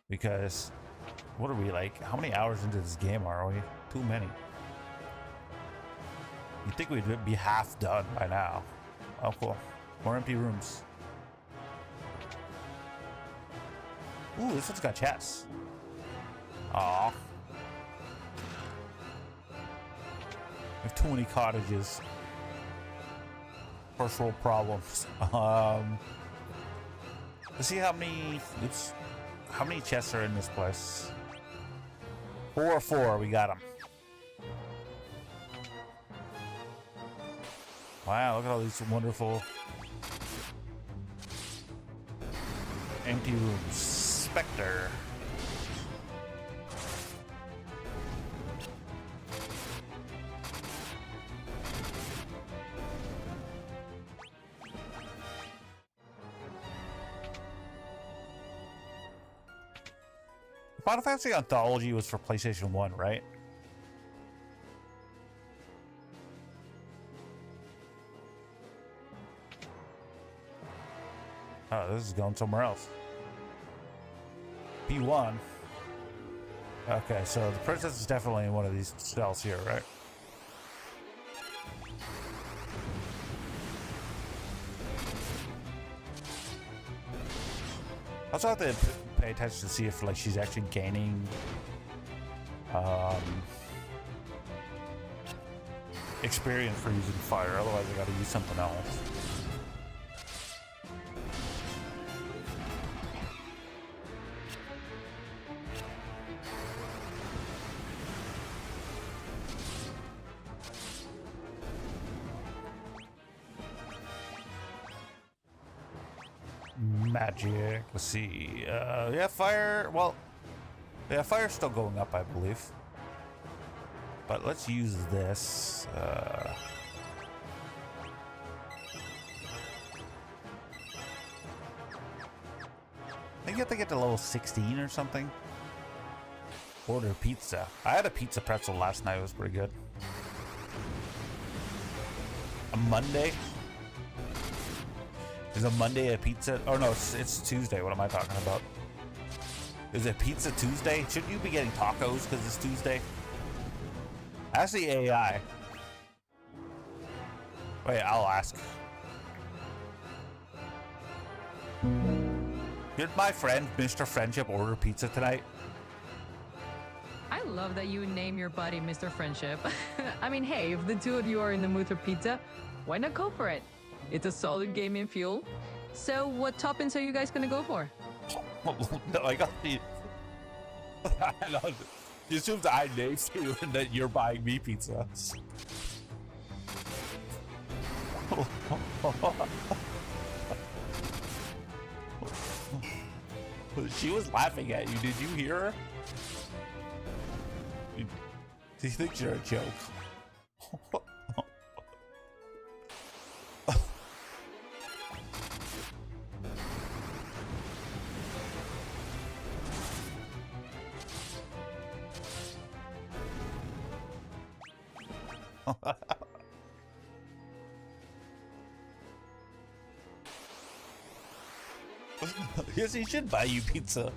Because, what are we like? How many hours into this game are we? Too many. You'd think we'd be half done by now. Oh, cool. More empty rooms. Ooh, this one's got chests. Aw. We have too many cottages. First world problems. Let's see how many. Oops. How many chests are in this place? 4. We got them. Wow! Look at all these wonderful empty rooms. Spectre. Final Fantasy Anthology was for PlayStation 1, right? Oh, this is going somewhere else. P1. Okay, so the princess is definitely in one of these cells here, right? I also have to pay attention to see if like she's actually gaining experience for using fire. Otherwise, I got to use something else. Magic. Let's see. Yeah, fire. Well, yeah, fire's still going up, I believe. But let's use this. I think you have to get to level 16 or something. Order pizza. I had a pizza pretzel last night. It was pretty good. A Monday. Is a Monday a pizza? Oh no, it's Tuesday. What am I talking about? Is it Pizza Tuesday? Shouldn't you be getting tacos because it's Tuesday? Ask the AI. Wait, I'll ask. Did my friend, Mr. Friendship, order pizza tonight? I love that you name your buddy Mr. Friendship. I mean, hey, if the two of you are in the mood for pizza, why not go for it? It's a solid gaming fuel. So what toppings are you guys gonna go for? No, I got the... He assumes I named you and that you're buying me pizza. She was laughing at you. Did you hear her? She thinks you're a joke. Yes, he should buy you pizza.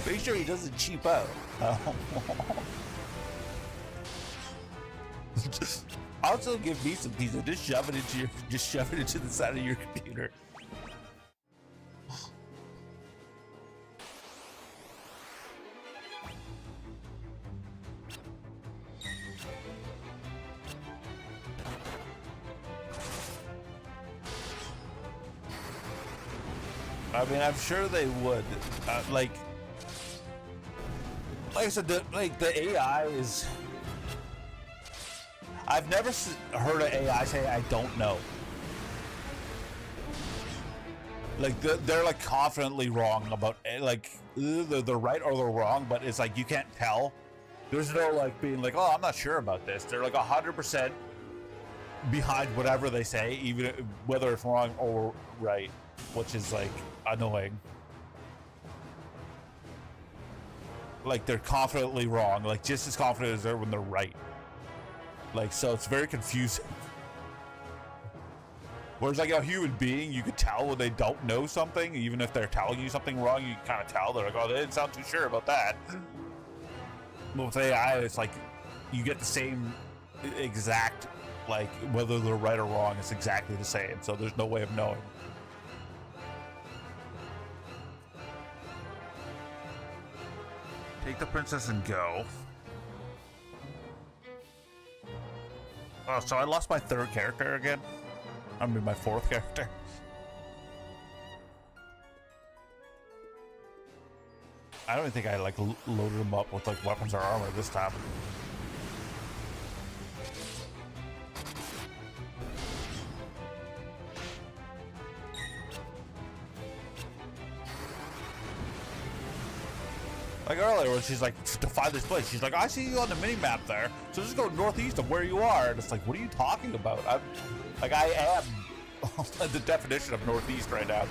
Make sure he doesn't cheap out. Also, give me some pizza. Just shove it into the side of your computer. I mean, I'm sure they would. Like I said, the AI is. I've never heard an AI say I don't know. Like they're like confidently wrong about like either they're right or they're wrong, but it's like you can't tell. There's no like being like, oh, I'm not sure about this. They're like 100% behind whatever they say, even whether it's wrong or right, which is like annoying. Like they're confidently wrong, like just as confident as they're when they're right. Like, so it's very confusing. Whereas like a human being, you could tell when they don't know something, even if they're telling you something wrong, you can kind of tell. They're like, oh, they didn't sound too sure about that. But with AI, it's like you get the same exact, like whether they're right or wrong, it's exactly the same. So there's no way of knowing. Take the princess and go. Oh, so I lost my third character again? I mean, my fourth character. I don't even think I like loaded him up with like weapons or armor this time. Like earlier when she's like, to find this place, she's like, I see you on the mini map there, so just go northeast of where you are. And it's like, what are you talking about? I am the definition of northeast right now.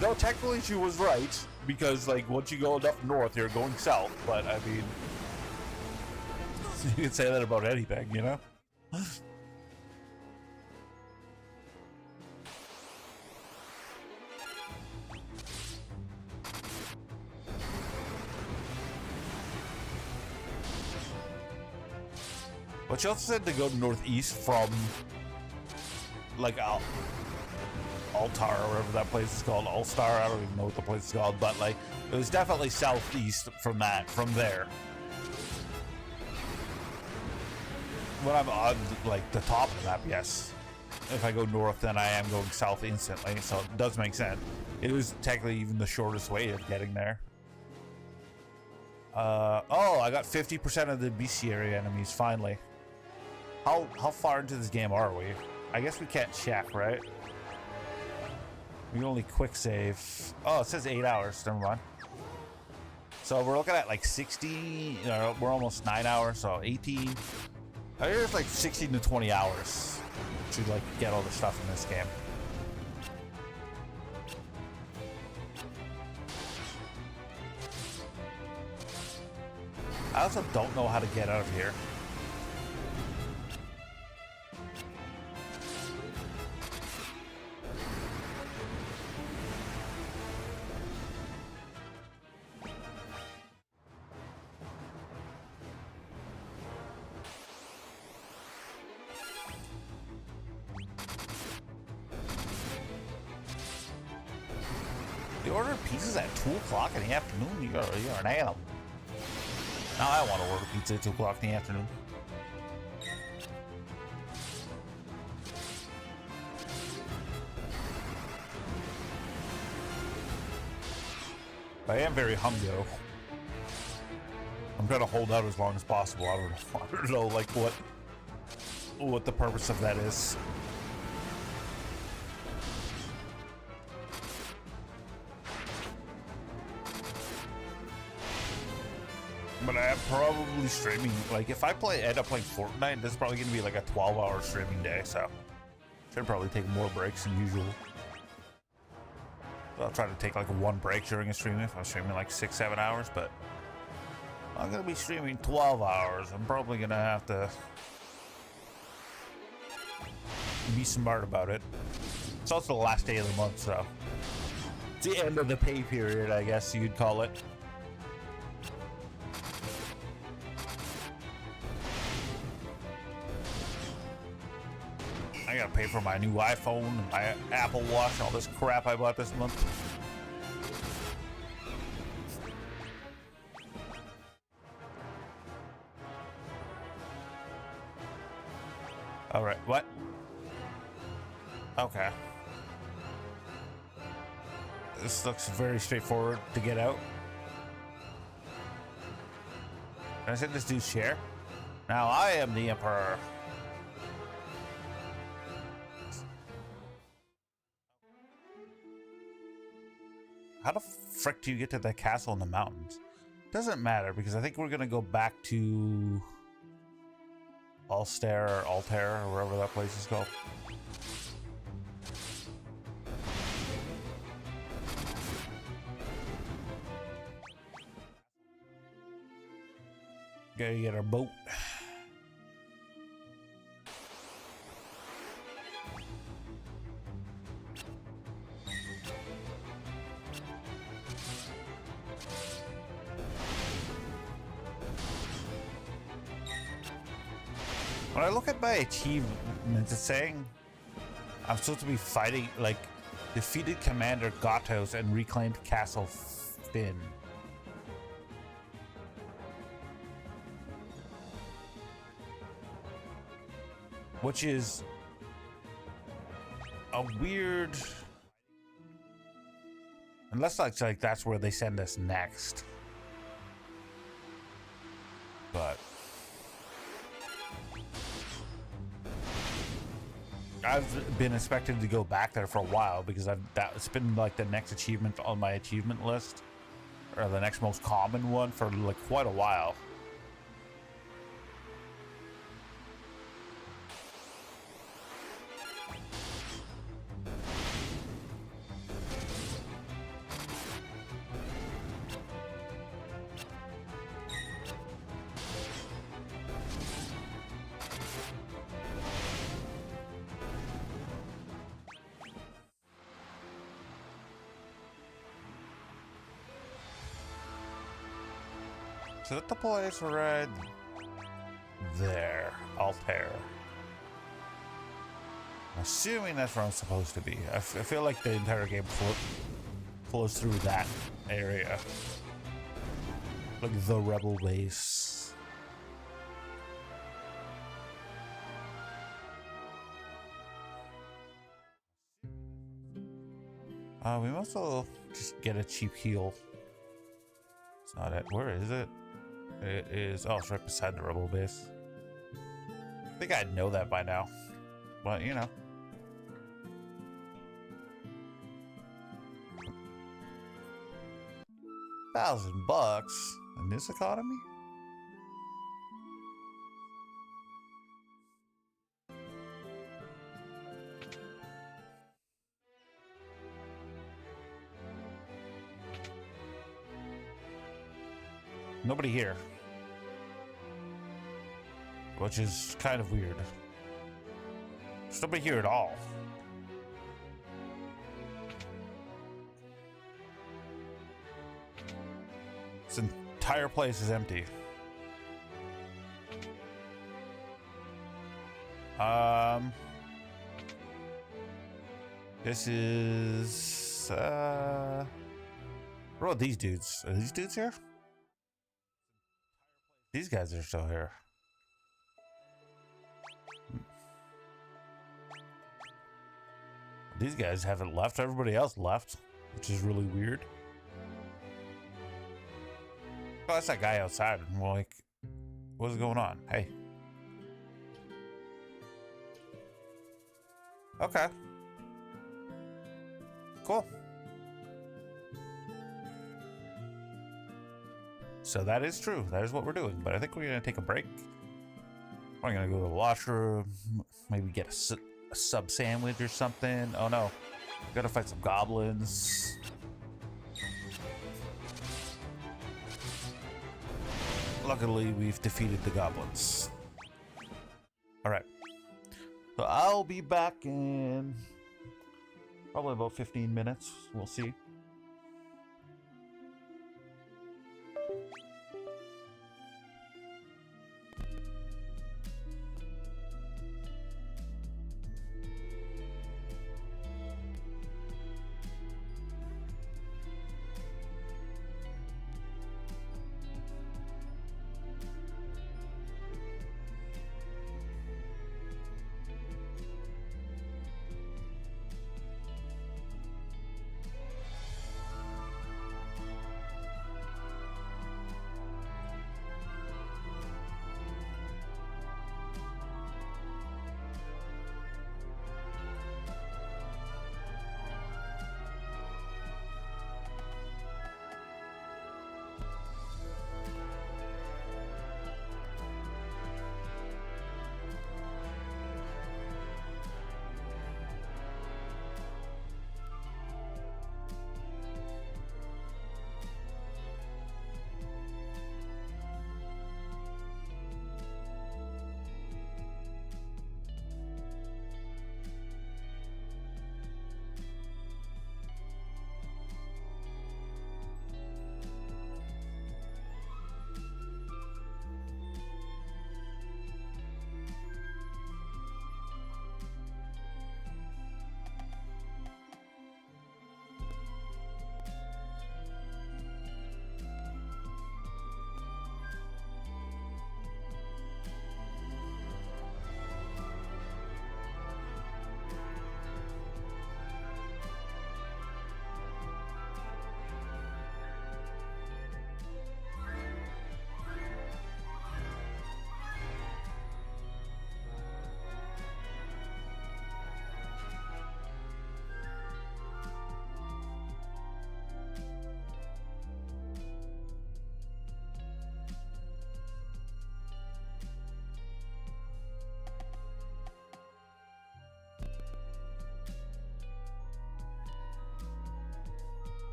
No, technically she was right, because like once you go enough north, you're going south. But I mean, you can say that about anything, you know? But she also said to go northeast from like Altar or whatever that place is called, All-Star, I don't even know what the place is called, but like it was definitely southeast from there. When I'm on like the top of the map, yes. If I go north, then I am going south instantly, so it does make sense. It was technically even the shortest way of getting there. Oh, I got 50% of the bestiary enemies finally. How far into this game are we? I guess we can't check, right? We can only quick save. Oh, it says 8 hours. Never mind. So we're looking at like 60. You know, we're almost 9 hours, so 18. I think it's like 16 to 20 hours to like get all the stuff in this game. I also don't know how to get out of here. They order pizzas at 2 o'clock in the afternoon. You're an animal. Now I want to order pizza at 2 o'clock in the afternoon. I am very hungry though. I'm trying to hold out as long as possible. I don't know like what the purpose of that is. But I am probably streaming, like if I end up playing Fortnite, this is probably going to be like a 12-hour streaming day, so should probably take more breaks than usual. So I'll try to take like one break during a stream if I'm streaming like 6-7 hours, but I'm going to be streaming 12 hours. I'm probably going to have to be smart about it. It's also the last day of the month, so it's the end of the pay period, I guess you'd call it. I gotta pay for my new iPhone and my Apple Watch and all this crap I bought this month. Alright, what? Okay. This looks very straightforward to get out. Can I sit in this dude's chair? Now I am the Emperor. How the frick do you get to that castle in the mountains? Doesn't matter because I think we're gonna go back to Altair or wherever that place is called. Gotta get our boat. When I look at my achievements, it's saying I'm supposed to be fighting, like, defeated Commander Gatos and reclaimed Castle Finn. Which is a weird... Unless like that's where they send us next. But... I've been expecting to go back there for a while because it's been like the next achievement on my achievement list, or the next most common one for like quite a while. So that's the place right there, Altair. I'm assuming that's where I'm supposed to be. I feel like the entire game flows through that area. Like the rebel base. We must also just get a cheap heal. It's not it. Where is it? It is. Oh, it's right beside the rebel base. I think I'd know that by now. But, you know. $1,000 in this economy? Nobody here. Which is kind of weird. There's nobody here at all. This entire place is empty. This is what are these dudes? Are these dudes here? These guys are still here. These guys haven't left. Everybody else left, which is really weird. Oh, that's that guy outside. I'm like, what's going on? Hey. Okay. Cool. So that is true. That is what we're doing. But I think we're going to take a break. We're going to go to the washroom. Maybe get a sub sandwich or something. Oh no. Gotta fight some goblins. Luckily, we've defeated the goblins. Alright. So I'll be back in probably about 15 minutes. We'll see.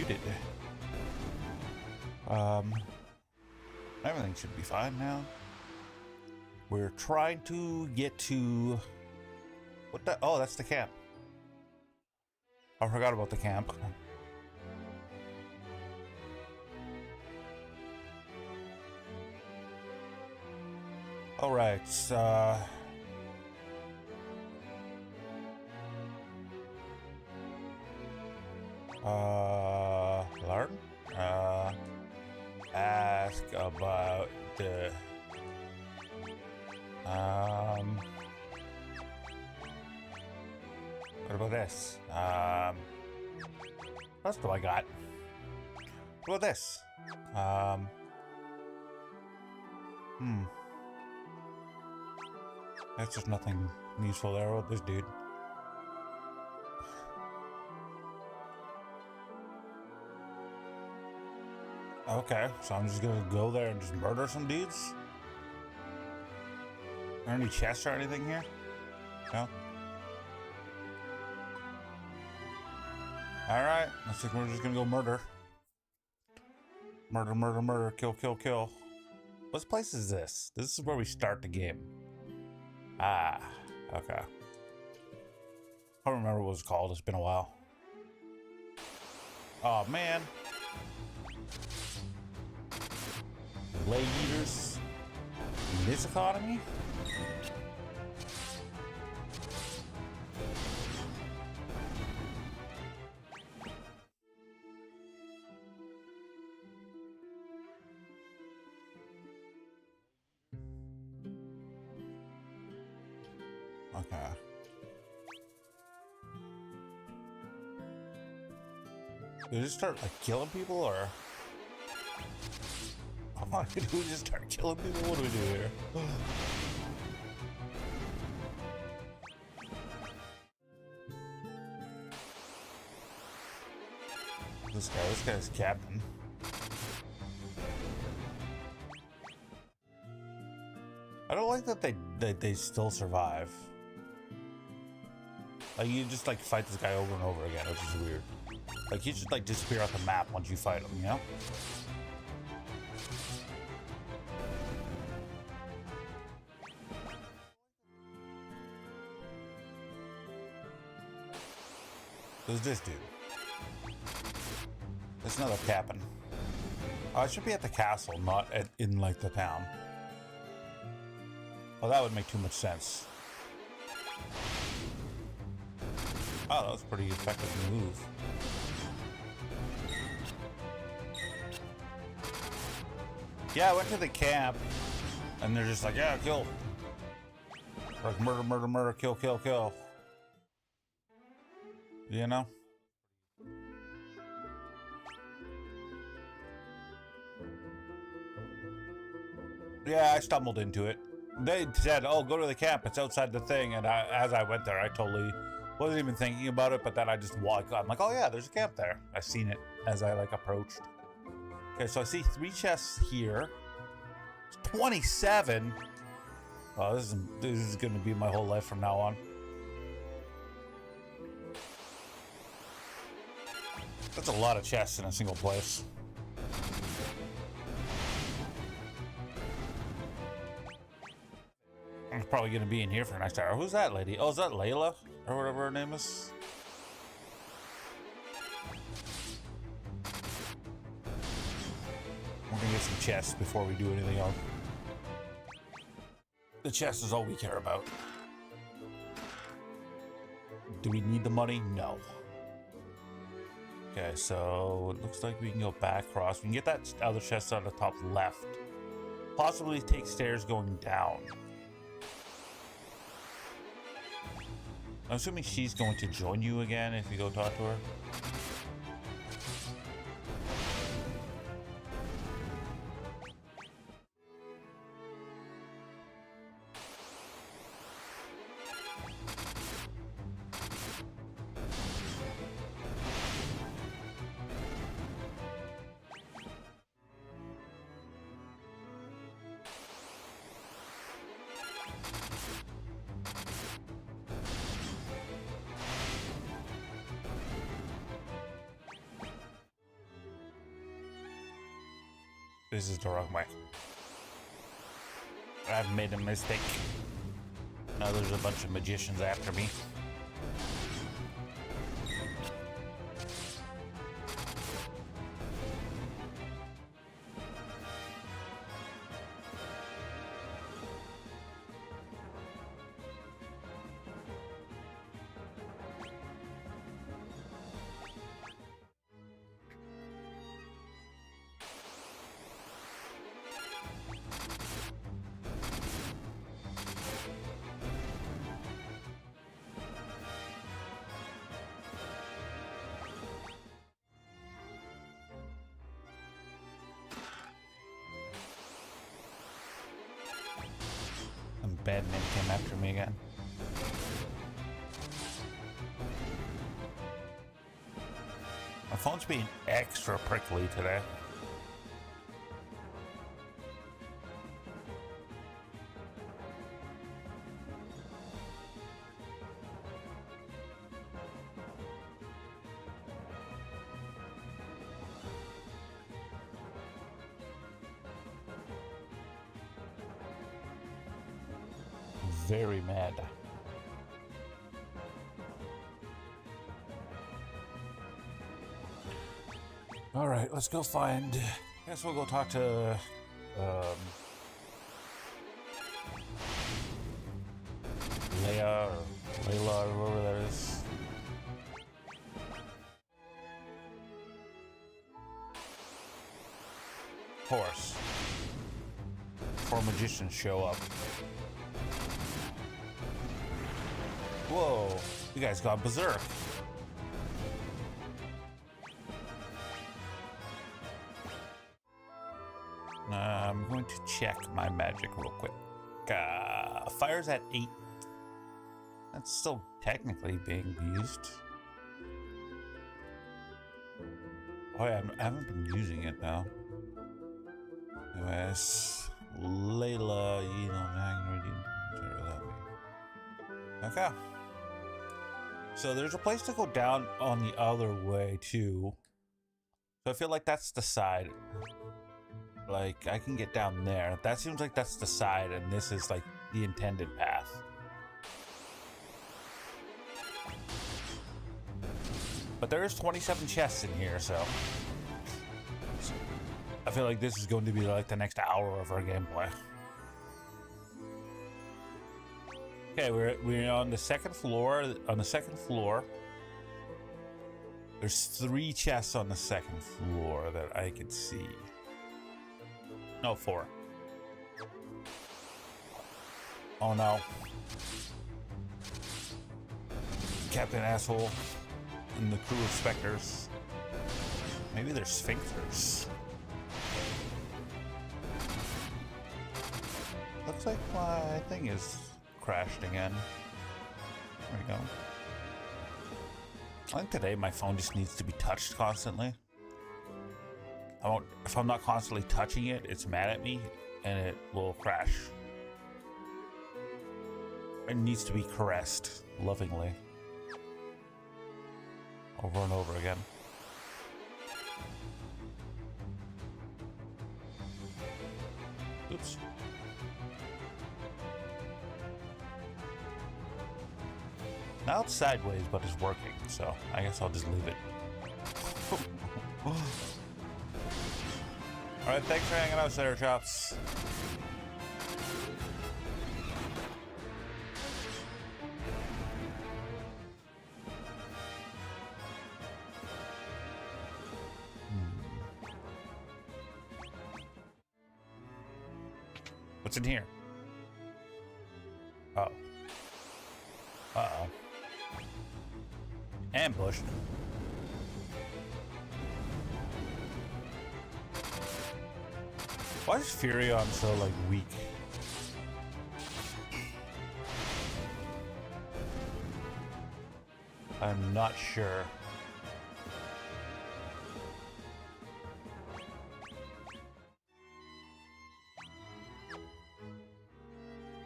needed. Everything should be fine now. We're trying to get to... What the... Oh, that's the camp. I forgot about the camp. All right, learn? Ask about the, what about this? What else do I got? What about this? That's just nothing useful there with this dude. Okay, so I'm just gonna go there and just murder some dudes? Are there any chests or anything here? No? Alright, looks like we're just gonna go murder. Murder, murder, murder, kill, kill, kill. What place is this? This is where we start the game. Ah, okay. I don't remember what it's called, it's been a while. Oh man. Lay eaters in this economy? Okay. Did we just start like killing people or? Oh, did we just start killing people? What do we do here? This guy's captain. I don't like that they still survive. Like you just like fight this guy over and over again, which is weird. Like he just like disappear off the map once you fight him, you know? Who's this dude? There's another captain. Oh, I should be at the castle, not in like the town. Well, that would make too much sense. Oh, that was a pretty effective move. Yeah, I went to the camp, and they're just like, yeah, kill. Like murder, murder, murder, kill, kill, kill. You know? Yeah, I stumbled into it. They said, oh, go to the camp, it's outside the thing, and as I went there, I totally wasn't even thinking about it, but then I just walked. I'm like, oh yeah, there's a camp there. I seen it as I like approached. Okay, so I see 3 chests here. It's 27. Oh, this is gonna be my whole life from now on. That's a lot of chests in a single place. I'm probably gonna be in here for the next hour. Who's that lady? Oh, is that Layla? Or whatever her name is? We're gonna get some chests before we do anything else. The chest is all we care about. Do we need the money? No. Okay, so it looks like we can go back across. We can get that other chest on the top left. Possibly take stairs going down. I'm assuming she's going to join you again if you go talk to her. This is the wrong way. I've made a mistake. Now there's a bunch of magicians after me. Bad men came after me again. My phone's being extra prickly today. Very mad. All right, let's go find. Guess we'll go talk to Leia or Layla or whoever that is. Of course. Before magicians show up. Whoa, you guys got berserk. I'm going to check my magic real quick. Fire's at 8. That's still technically being used. Oh yeah, I haven't been using it now. Anyways, Layla, you know, okay. So there's a place to go down on the other way too. So I feel like that's the side. Like I can get down there. That seems like that's the side and this is like the intended path. But there is 27 chests in here, so I feel like this is going to be like the next hour of our gameplay. Okay, we're on the second floor. On the second floor, there's 3 chests on the second floor that I could see. No, 4. Oh no. Captain Asshole and the crew of specters. Maybe they're sphincters. Looks like my thing is crashed again. There we go. I think today my phone just needs to be touched constantly. If I'm not constantly touching it, it's mad at me and it will crash. It needs to be caressed lovingly. Over and over again. Oops. Now it's sideways, but it's working, so I guess I'll just leave it. Alright, thanks for hanging out, Sarah Chops. What's in here? Oh. Uh-oh. Ambushed. Why is Furion so, like, weak? I'm not sure.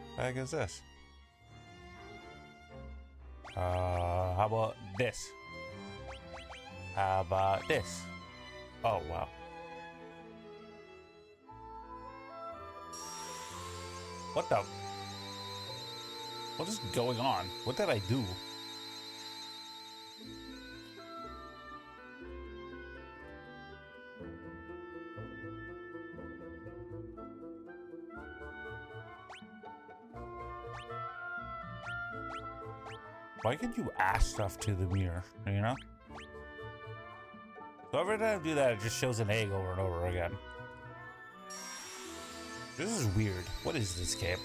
What the heck is this? How about this? How about this? Oh, wow. What the? What is going on? What did I do? Why could you ask stuff to the mirror, you know? So every time I do that, it just shows an egg over and over again. This is weird. What is this game?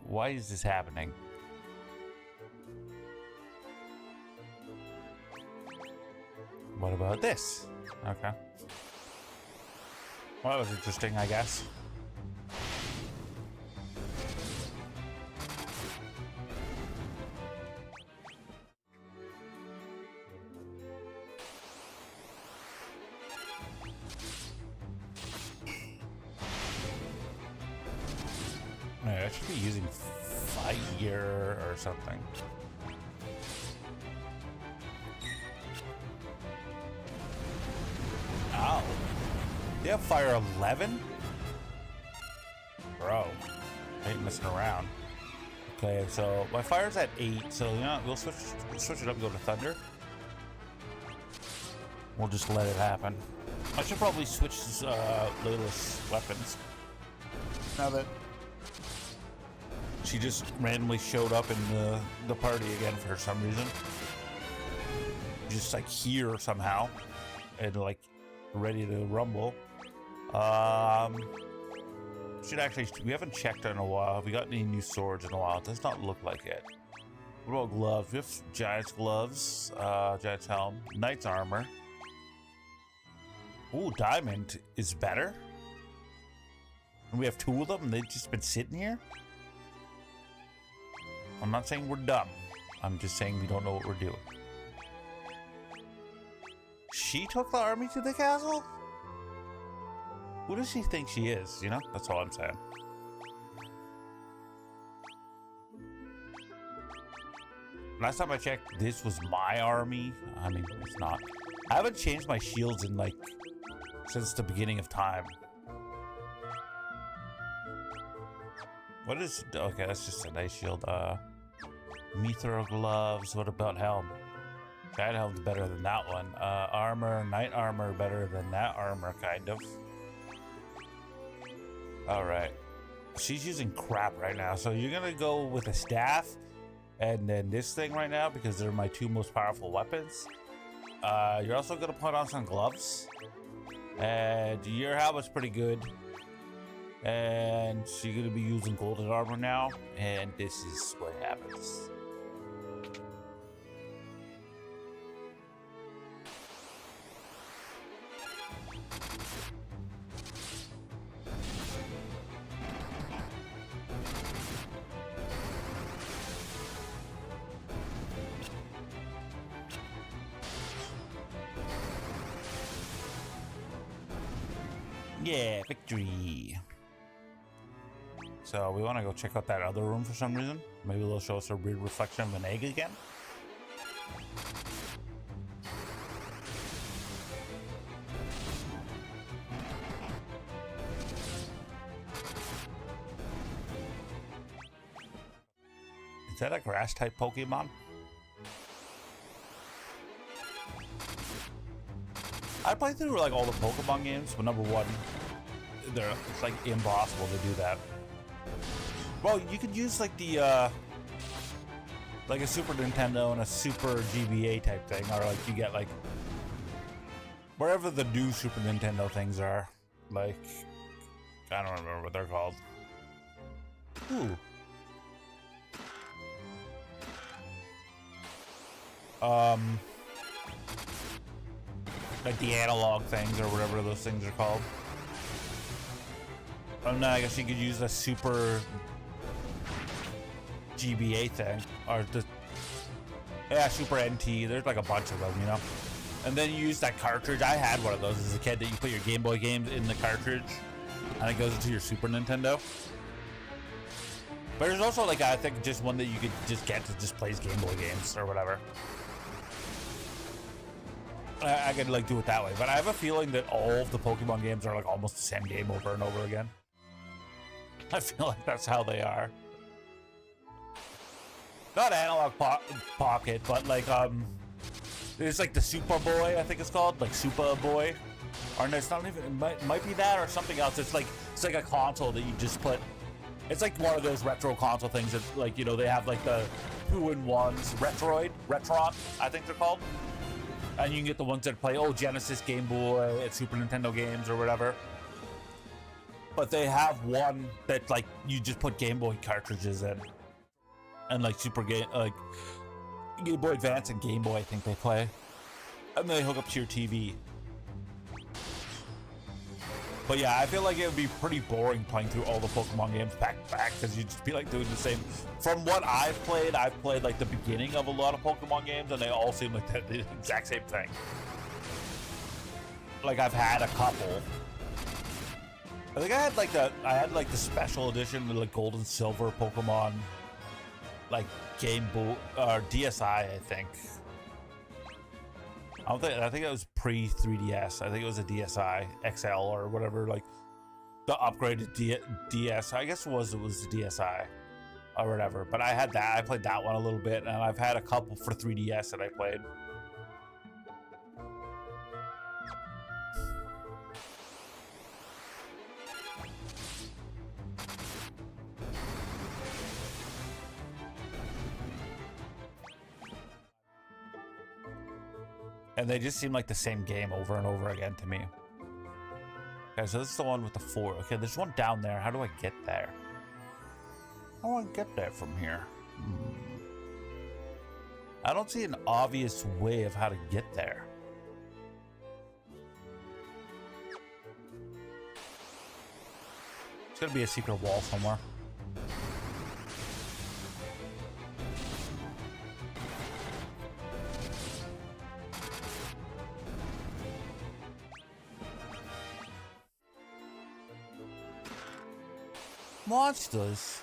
Why is this happening? What about this? Okay. Well, that was interesting, I guess. I should be using fire or something. Ow. They have fire 11? Bro, I ain't messing around. Okay, so my fire's at 8, so you know, we'll switch it up and go to thunder. We'll just let it happen. I should probably switch Layla's weapons. Now that she just randomly showed up in the party again for some reason. Just like here somehow. And like ready to rumble. Should actually, we haven't checked in a while. Have we got any new swords in a while? It does not look like it. What about gloves? We have Giant's gloves, Giant's helm, Knight's armor. Ooh, diamond is better. And we have 2 of them and they've just been sitting here? I'm not saying we're dumb. I'm just saying we don't know what we're doing. She took the army to the castle? Who does she think she is? You know, that's all I'm saying. Last time I checked, this was my army. I mean, it's not. I haven't changed my shields in like since the beginning of time. What is? Okay, that's just a nice shield. Mithril gloves. What about helm? Giant helm's better than that one. Armor, knight armor better than that armor, kind of. All right. She's using crap right now, so you're gonna go with a staff and then this thing right now because they're my 2 most powerful weapons. You're also gonna put on some gloves, and your helmet's pretty good. And you're gonna be using golden armor now, and this is what happens. Yeah, victory. So we want to go check out that other room for some reason. Maybe they'll show us a weird reflection of an egg again. Is that a grass type Pokemon? I play through like all the Pokemon games, but number one, it's like impossible to do that. Well, you could use like the like a Super Nintendo and a Super GBA type thing, or like you get like wherever the new Super Nintendo things are. Like I don't remember what they're called. Ooh. Like the analog things or whatever those things are called. Oh no, I guess you could use a Super GBA thing, or the Super NT. There's like a bunch of them, you know. And then you use that cartridge. I had one of those as a kid that you put your Game Boy games in the cartridge, and it goes into your Super Nintendo. But there's also like I think just one that you could just get to just plays Game Boy games or whatever. I could like do it that way. But I have a feeling that all of the Pokemon games are like almost the same game over and over again. I feel like that's how they are. Not Analog Pocket, but like there's like the Super Boy, I think it's called, like Super Boy. Or no, it's not even. It might be that or something else. It's like a console that you just put. It's like one of those retro console things that, like, you know, they have like the 2-in-1s, Retron, I think they're called. And you can get the ones that play, Genesis, Game Boy, and Super Nintendo games or whatever. But they have one that, like, you just put Game Boy cartridges in. And, like, Game Boy Advance and Game Boy, I think they play. And they hook up to your TV. But yeah, I feel like it would be pretty boring playing through all the Pokemon games back to back, because you'd just be like doing the same. From what I've played like the beginning of a lot of Pokemon games, and they all seem like the exact same thing. Like, I've had a couple. I think I had like the special edition, the like gold and silver Pokemon, like Game Boy or DSi, I think. I think it was pre 3DS. I think it was a DSi XL or whatever, like the upgraded DS. I guess it was the DSi or whatever. But I had that. I played that one a little bit, and I've had a couple for 3DS that I played. And they just seem like the same game over and over again to me. Okay, so this is the one with the 4. Okay, there's one down there. How do I get there? How do I get there from here? I don't see an obvious way of how to get there. It's gonna be a secret wall somewhere. Monsters.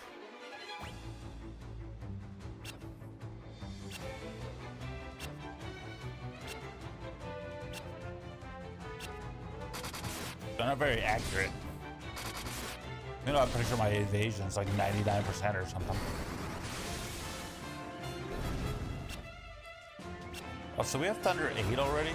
They're not very accurate. You know, I'm pretty sure my evasion is like 99% or something. Oh, so we have Thunder 8 already?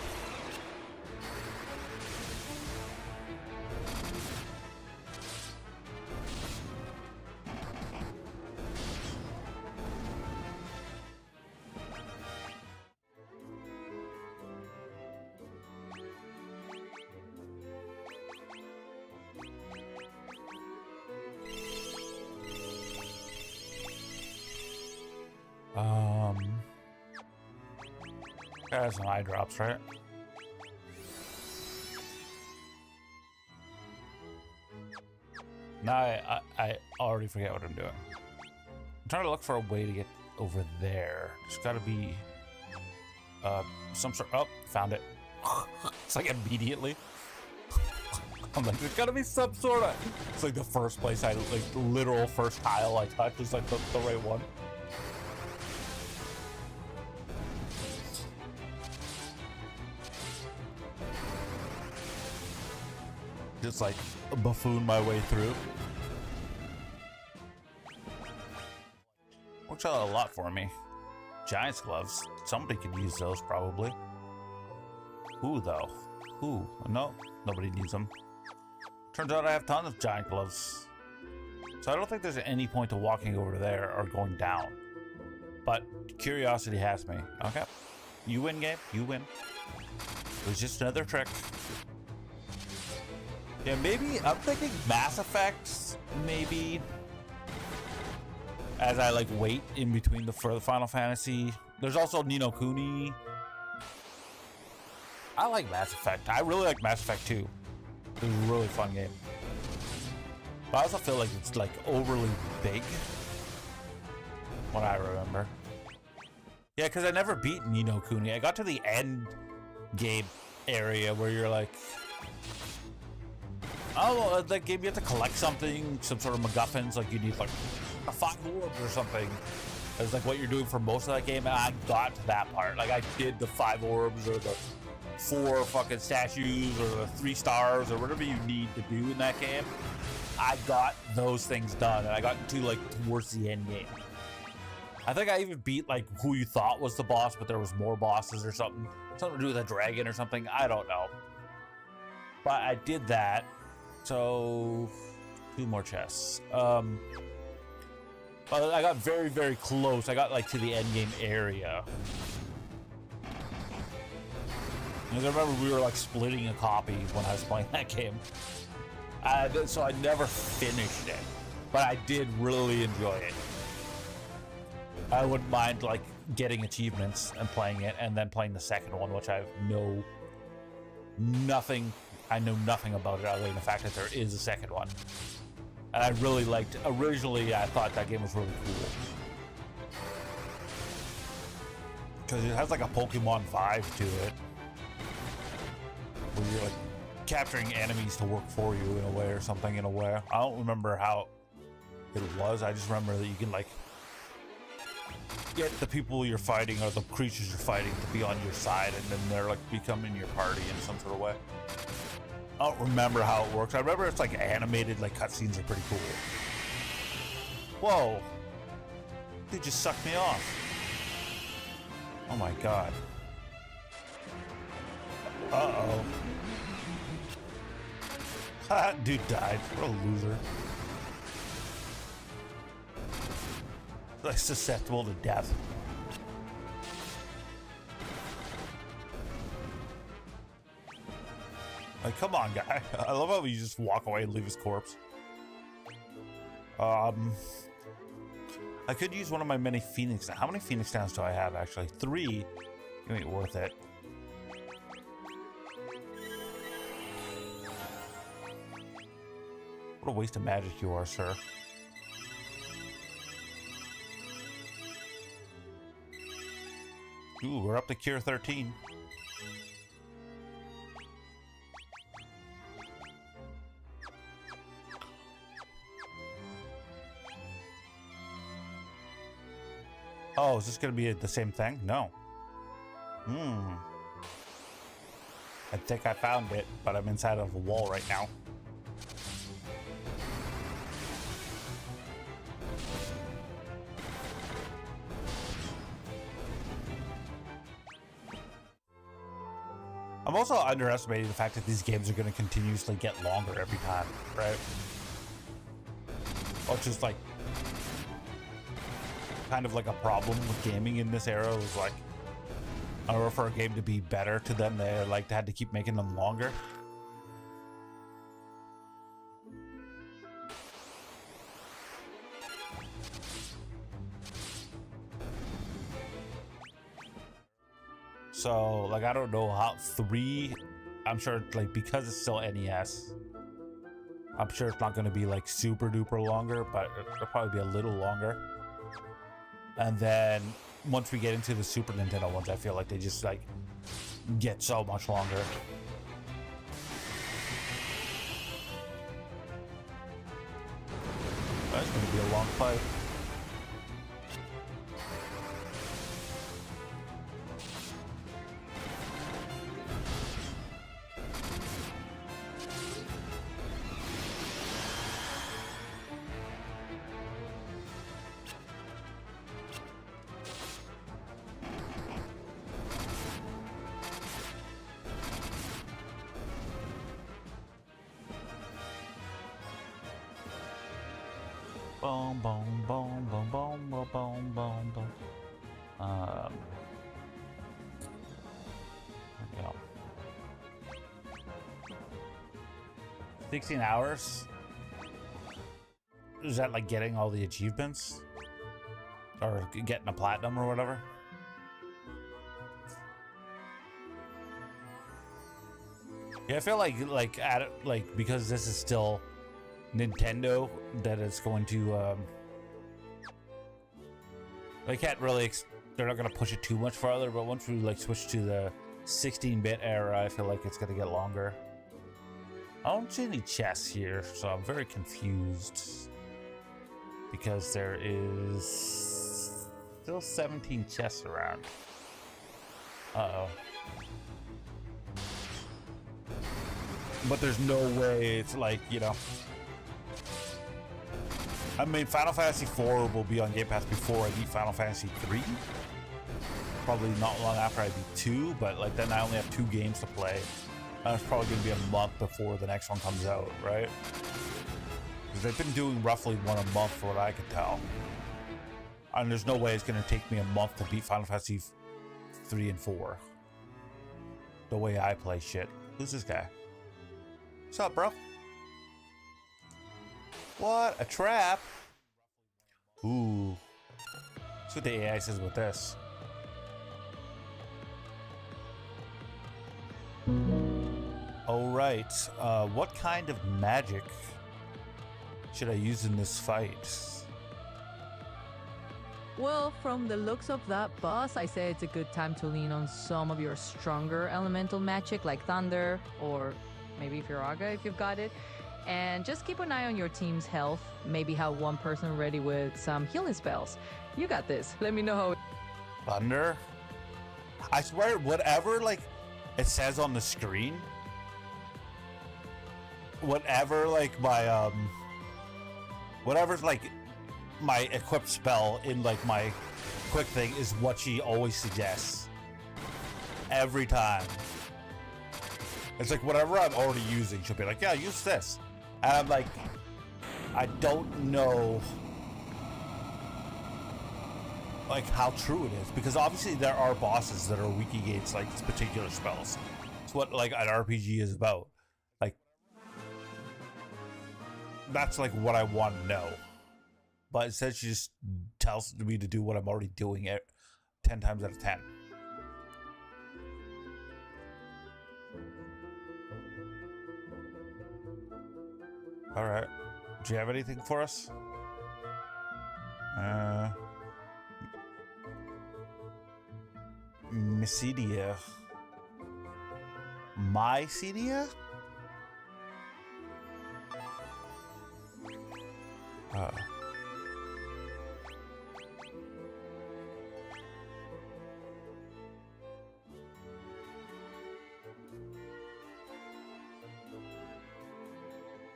There's some eye drops, right? Now I already forget what I'm doing. I'm trying to look for a way to get over there. There's got to be some sort. Oh, found it. It's like immediately. I'm like, there's got to be some sort of. It's like the first place the literal first tile I touch is like the right one. Just like buffoon my way through. Works out a lot for me. Giant's gloves. Somebody could use those probably. Who though? Who? No, nobody needs them. Turns out I have tons of giant gloves. So I don't think there's any point to walking over there or going down. But curiosity has me. Okay. You win, game. You win. It was just another trick. Yeah, maybe I'm thinking Mass Effects, maybe, as I like wait in between the Final Fantasy. There's also Ni no Kuni. I like Mass Effect. I really like Mass Effect 2. It's a really fun game. But I also feel like it's like overly big, what I remember. Yeah, because I never beat Ni no Kuni. I got to the end game area where you're like, oh, that game you have to collect something, some sort of MacGuffins, like you need like a 5 orbs or something. That's like what you're doing for most of that game, and I got to that part. Like I did the 5 orbs or the 4 fucking statues or the 3 stars or whatever you need to do in that game, I got those things done, and I got into like towards the end game. I think I even beat like who you thought was the boss, but there was more bosses or something to do with a dragon or something. I don't know, but I did that. So 2 more chests. I got very, very close. I got like to the end game area. Because I remember we were like splitting a copy when I was playing that game. So I never finished it, but I did really enjoy it. I wouldn't mind like getting achievements and playing it, and then playing the second one, which I know nothing about it other than the fact that there is a second one. And I really liked, originally I thought that game was really cool. Because it has like a Pokemon vibe to it. Where you're like capturing enemies to work for you in a way or something in a way. I don't remember how it was. I just remember that you can like get the people you're fighting or the creatures you're fighting to be on your side, and then they're like becoming your party in some sort of way. I don't remember how it works. I remember it's like animated, like cutscenes are pretty cool. Whoa. Dude just sucked me off. Oh my god. Uh-oh. That dude died. What a loser. Like susceptible to death. Like, come on, guy. I love how you just walk away and leave his corpse. I could use one of my many Phoenix. How many Phoenix Downs do I have, actually? 3. It ain't worth it. What a waste of magic you are, sir. Ooh, we're up to Cure 13. Oh, is this going to be the same thing? No. I think I found it, but I'm inside of a wall right now. I'm also underestimating the fact that these games are going to continuously get longer every time, right? Which is like kind of like a problem with gaming in this era. It was like, in order for a game to be better to them, they like had to keep making them longer. So, like, I don't know how 3, I'm sure, like, because it's still NES, I'm sure it's not going to be, like, super duper longer, but it'll probably be a little longer. And then, once we get into the Super Nintendo ones, I feel like they just, like, get so much longer. That's going to be a long fight. Boom, boom, boom, boom, boom, boom, boom, boom, boom. Yeah. 16 hours? Is that like getting all the achievements? Or getting a platinum or whatever? Yeah, I feel like because this is still Nintendo, that it's going to they can't really they're not going to push it too much farther, but once we like switch to the 16-bit era, I feel like it's going to get longer. I don't see any chests here, so I'm very confused because there is still 17 chests around. Uh-oh. but there's no way it's like, you know. I mean, Final Fantasy IV will be on Game Pass before I beat Final Fantasy III. Probably not long after I beat 2, but like then I only have 2 games to play. And it's probably going to be a month before the next one comes out, right? Because they've been doing roughly one a month for what I can tell. And there's no way it's going to take me a month to beat Final Fantasy 3 and 4. The way I play shit. Who's this guy? What's up, bro? What? A trap? Ooh. That's what the AI says about this. Alright. What kind of magic should I use in this fight? Well, from the looks of that boss, I say it's a good time to lean on some of your stronger elemental magic like thunder, or maybe Firaga if you've got it. And just keep an eye on your team's health. Maybe have one person ready with some healing spells. You got this. Let me know how. Thunder? I swear, whatever like it says on the screen, whatever like my whatever's like my equipped spell in like my quick thing is what she always suggests every time. It's like whatever I'm already using, she'll be like, yeah, use this. And I'm like, I don't know like how true it is, because obviously there are bosses that are weak against like particular spells. It's what like an RPG is about. Like that's like what I want to know. But instead she just tells me to do what I'm already doing it 10 times out of 10. Alright. Do you have anything for us? Mycedia. Mycedia?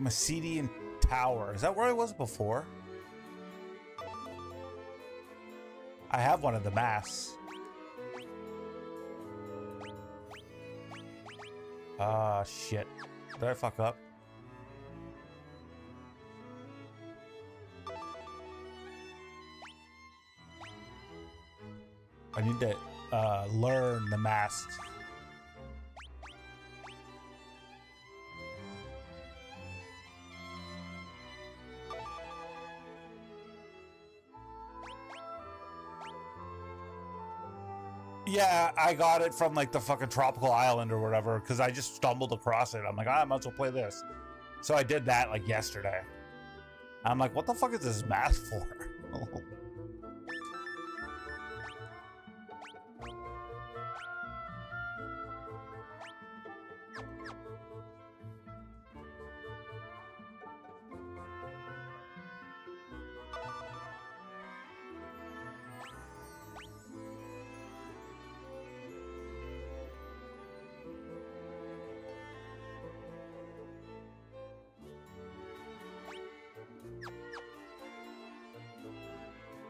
Mycedian Tower. Is that where I was before? I have one of the masks. Ah, shit. Did I fuck up? I need to learn the masks. Yeah, I got it from like the fucking tropical island or whatever, because I just stumbled across it. I'm like, I might as well play this. So I did that like yesterday. I'm like, what the fuck is this mask for?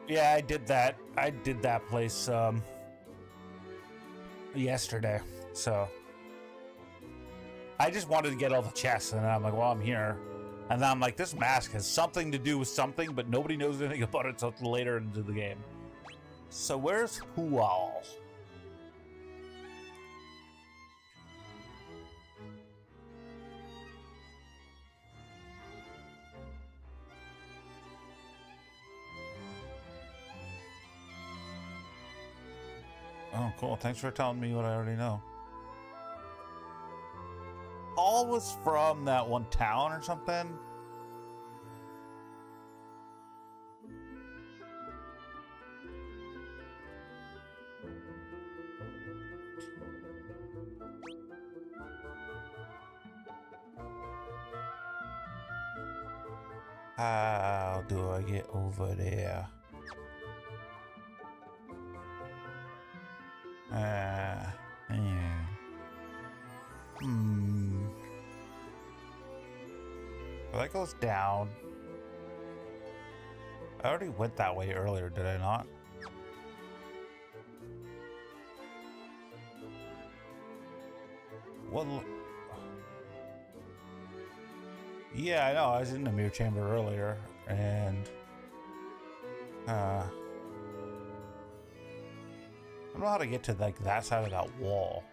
Yeah, I did that. I did that place yesterday. So I just wanted to get all the chests, and then I'm like, well, I'm here. And then I'm like, this mask has something to do with something, but nobody knows anything about it until later into the game. So where's Hual? Oh, cool. Thanks for telling me what I already know. All was from that one town or something? How do I get over there? Yeah. that goes down. I already went that way earlier, did I not? Well, yeah, I know. I was in the mirror chamber earlier, and I don't know how to get to like that side of that wall.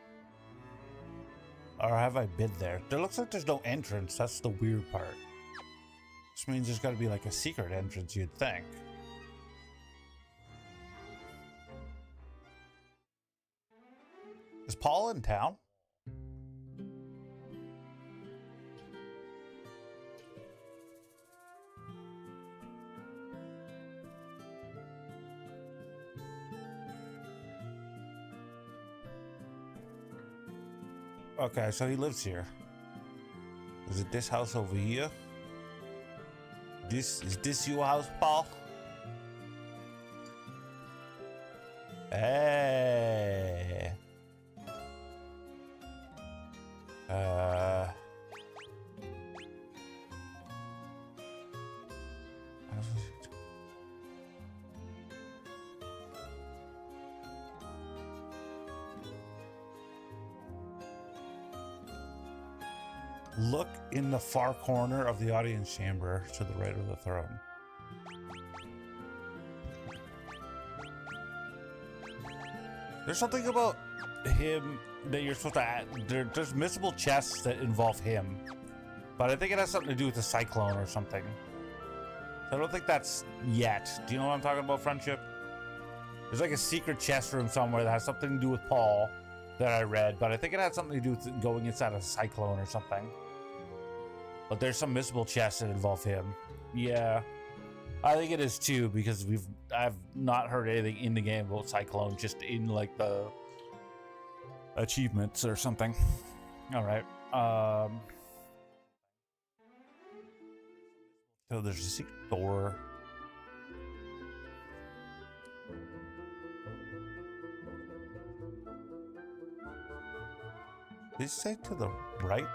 Or have I been there? There looks like there's no entrance. That's the weird part. This means there's got to be like a secret entrance, you'd think. Is Paul in town? Okay, so he lives here. Is it this house over here? Is this your house, Paul? Hey. Look in the far corner of the audience chamber to the right of the throne. There's something about him that you're supposed to add. There's missable chests that involve him, but I think it has something to do with the cyclone or something. So I don't think that's yet. Do you know what I'm talking about, Friendship? There's like a secret chest room somewhere that has something to do with Paul that I read, but I think it had something to do with going inside a cyclone or something. But there's some missable chests that involve him. Yeah, I think it is too, because I've not heard anything in the game about cyclone, just in like the achievements or something. All right. So there's a secret door. Did it say to the right?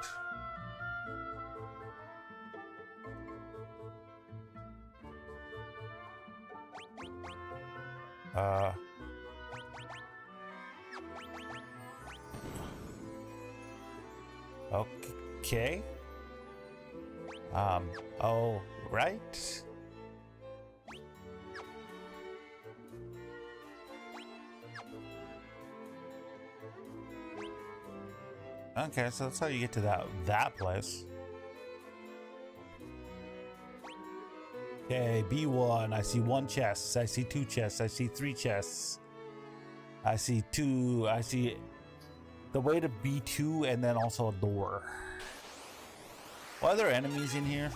Okay. Oh, right. Okay, so that's how you get to that place. Okay, B1. I see one chest. I see two chests. I see three chests. I see two. I see the way to B2 and then also a door. Are there enemies in here?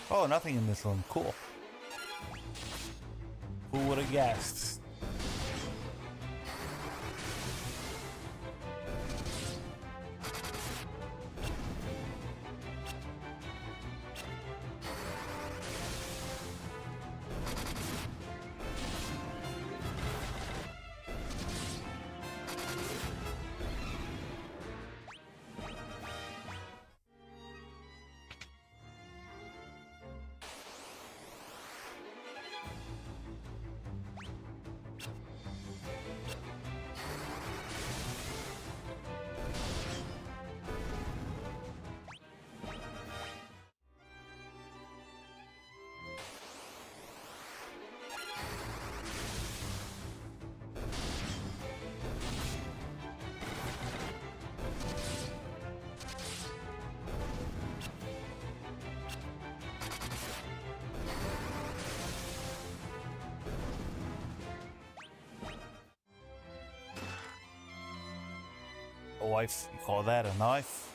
Oh, nothing in this room. Cool. Who would have guessed? A wife, you call that a knife?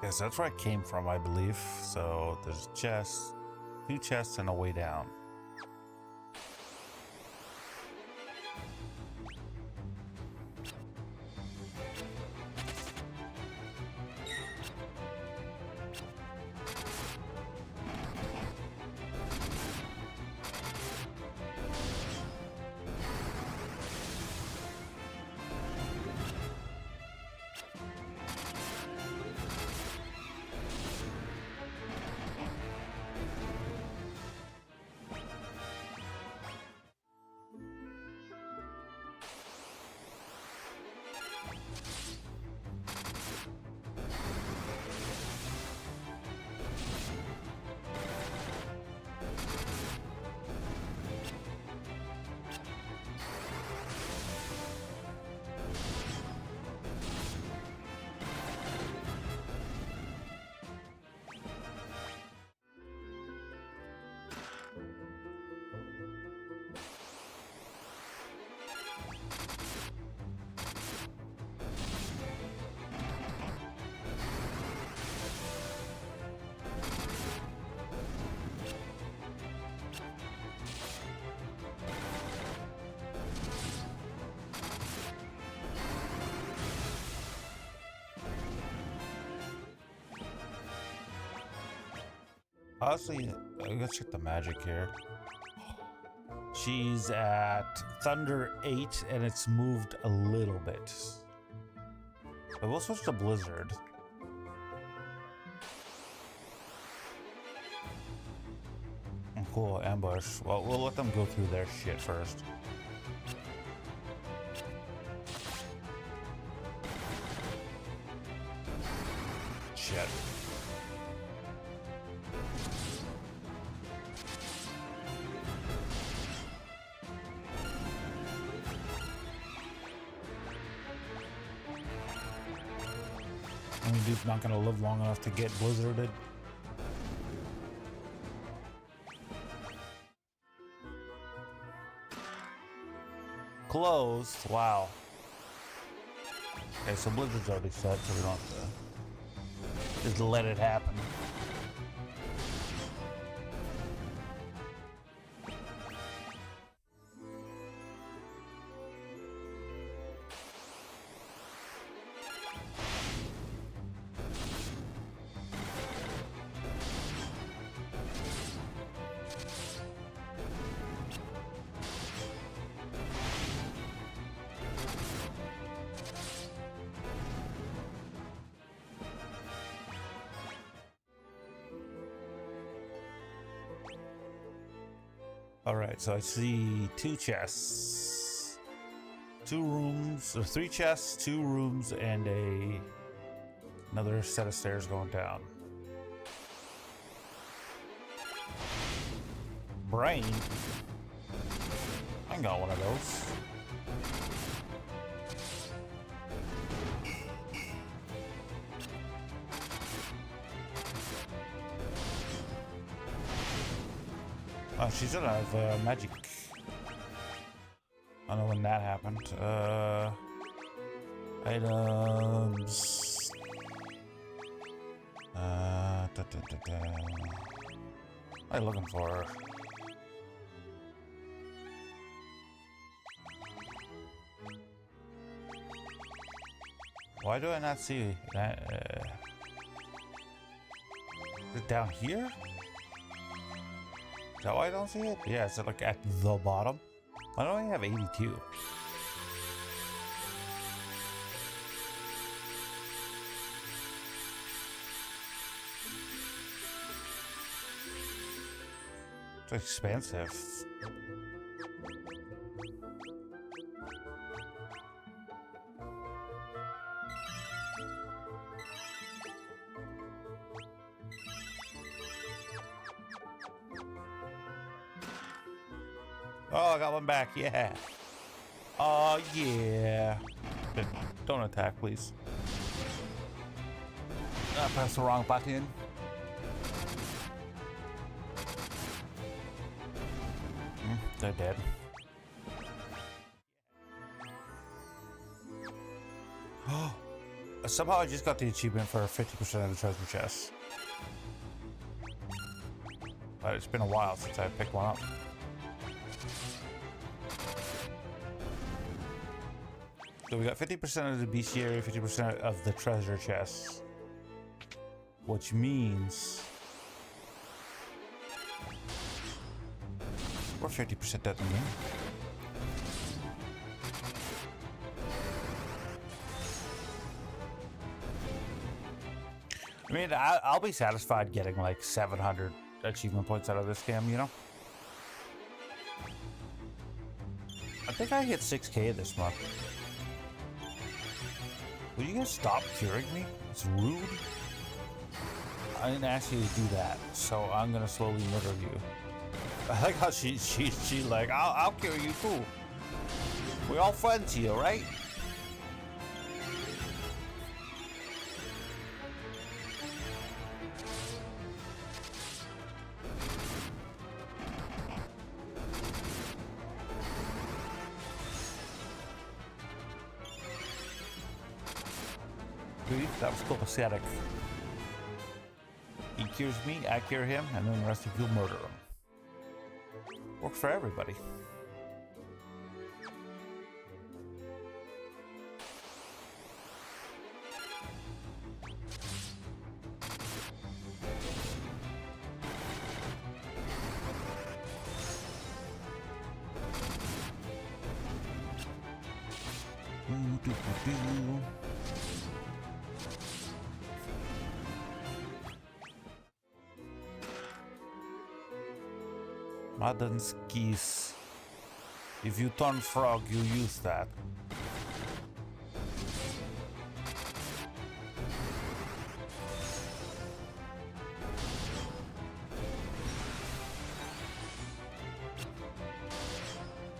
Yes, that's where I came from, I believe. So there's a chest, two chests, and a way down. Honestly, let's check the magic here. She's at Thunder 8 and it's moved a little bit. But we'll switch to Blizzard. Cool, ambush. Well, we'll let them go through their shit first. Shit. I mean, dude's not gonna live long enough to get blizzarded. Closed. Wow. Okay, so blizzard's already set, so we don't have to just let it happen. All right, so I see 2 chests, 2 rooms, or 3 chests, 2 rooms, and another set of stairs going down. Brain? I got one of those. Oh, she should have magic. I don't know when that happened. Items. What are you looking for? Why do I not see that? Is it down here? Is that why I don't see it? Yeah, it's like at the bottom. Why don't I have 82? It's expensive. Oh, I got one back. Yeah. Oh, yeah. Don't attack, please. I pressed the wrong button. They're dead. Oh, somehow I just got the achievement for 50% of the treasure chest. But it's been a while since I picked one up. So we got 50% of the bestiary, 50% of the treasure chests. Which means we're 50% done in the game. I mean, I'll be satisfied getting like 700 achievement points out of this game, you know? I think I hit 6K this month. Will you guys stop curing me? It's rude. I didn't ask you to do that, so I'm gonna slowly murder you. I like how she like, I'll cure you too. We're all friends here, right? That was copacetic. He cures me, I cure him, and then the rest of you murder him. Works for everybody. Modern skis. If you turn frog, you use that.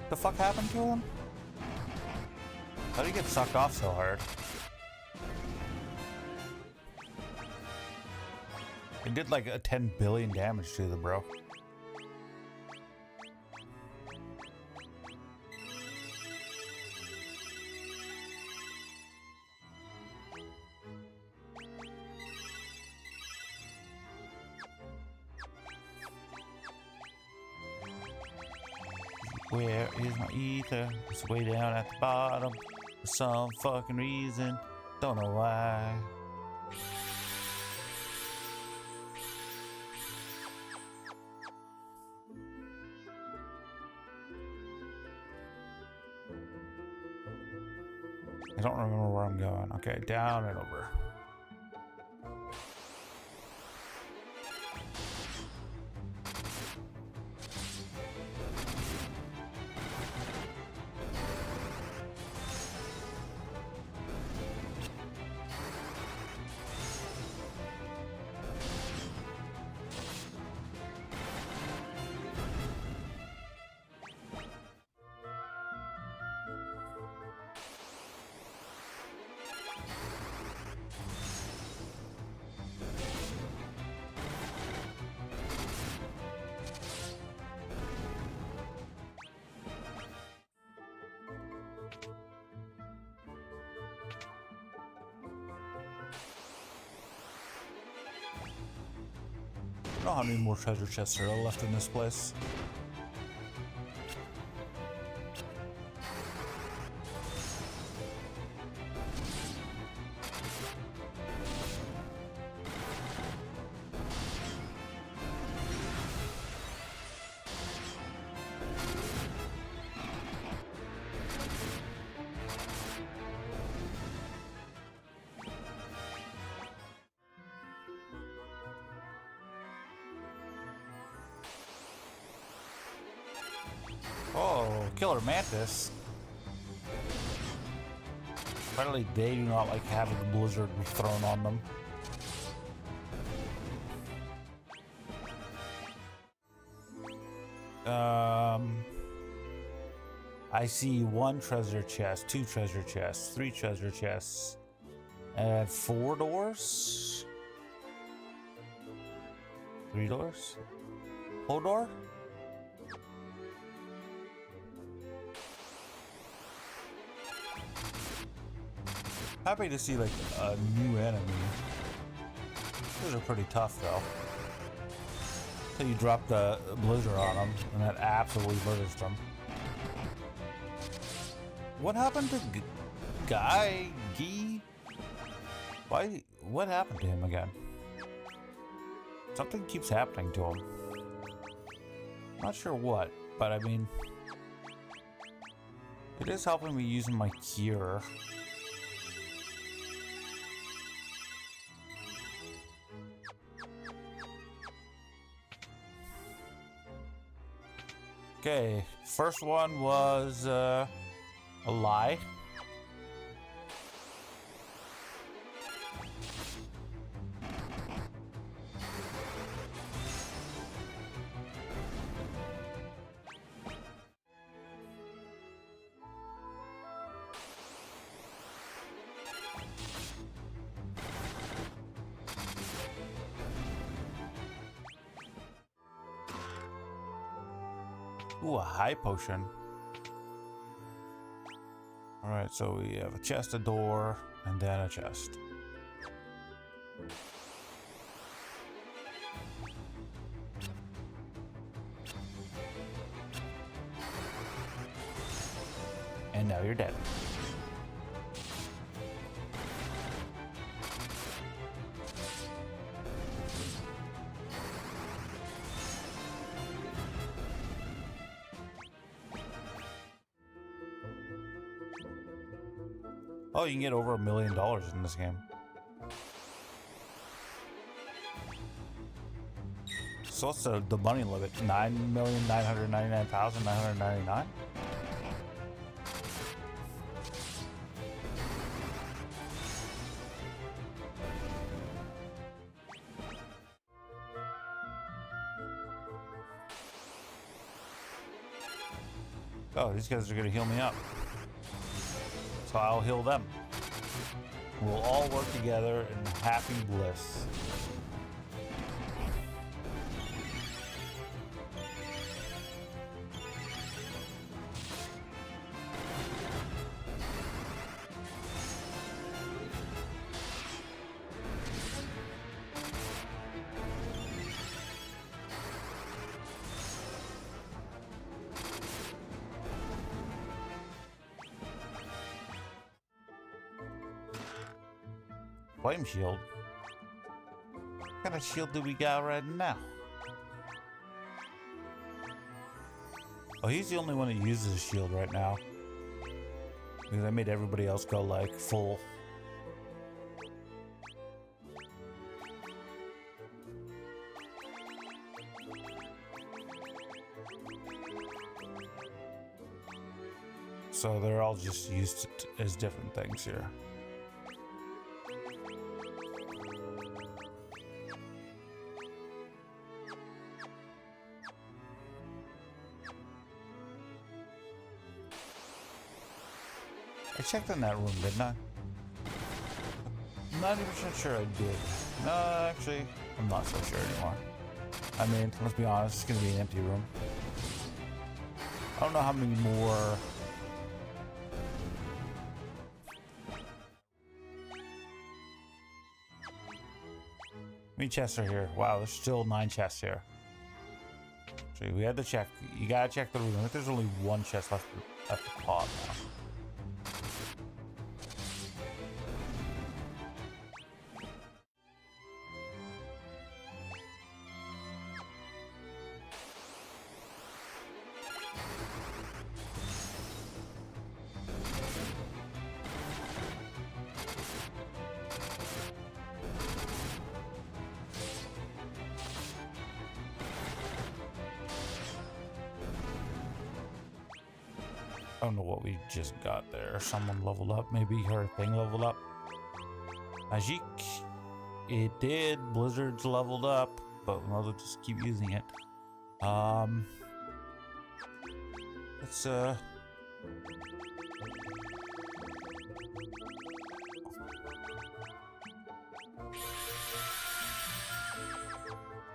The fuck happened to him? How did he get sucked off so hard? It did like a 10 billion damage to the bro. Where is my ether? It's way down at the bottom for some fucking reason. Don't know why. I don't remember where I'm going. Okay, down and over. I don't know how many more treasure chests are left in this place. Oh, killer mantis. Apparently they do not like having a blizzard thrown on them. I see 1 treasure chest, 2 treasure chests, 3 treasure chests, and 4 doors? 3 doors? Whole door? Happy to see like a new enemy. Those are pretty tough though. So you drop the blizzard on them and that absolutely murders them. What happened to Guy? Why? What happened to him again? Something keeps happening to him. Not sure what, but I mean, it is helping me using my cure. Okay, first one was a lie. Ooh, a high potion. Alright, so we have a chest, a door, and then a chest. And now you're dead. Oh, you can get over $1 million in this game. So what's the money limit? 9,999,999? Oh, these guys are gonna heal me up. So I'll heal them. We'll all work together in happy bliss. Flame shield? What kind of shield do we got right now? Oh, he's the only one who uses a shield right now. Because I made everybody else go like full. So they're all just used as different things here. I checked in that room, didn't I? I'm not even sure I did. No, actually, I'm not so sure anymore. I mean, let's be honest, it's gonna be an empty room. I don't know how many more... How many chests are here? Wow, there's still 9 chests here. So we had to check. You gotta check the room. I think there's only 1 chest left at the top now. I don't know what we just got there. Someone leveled up. Maybe her thing leveled up. Ajik. It did. Blizzard's leveled up. But we'll just keep using it. Let's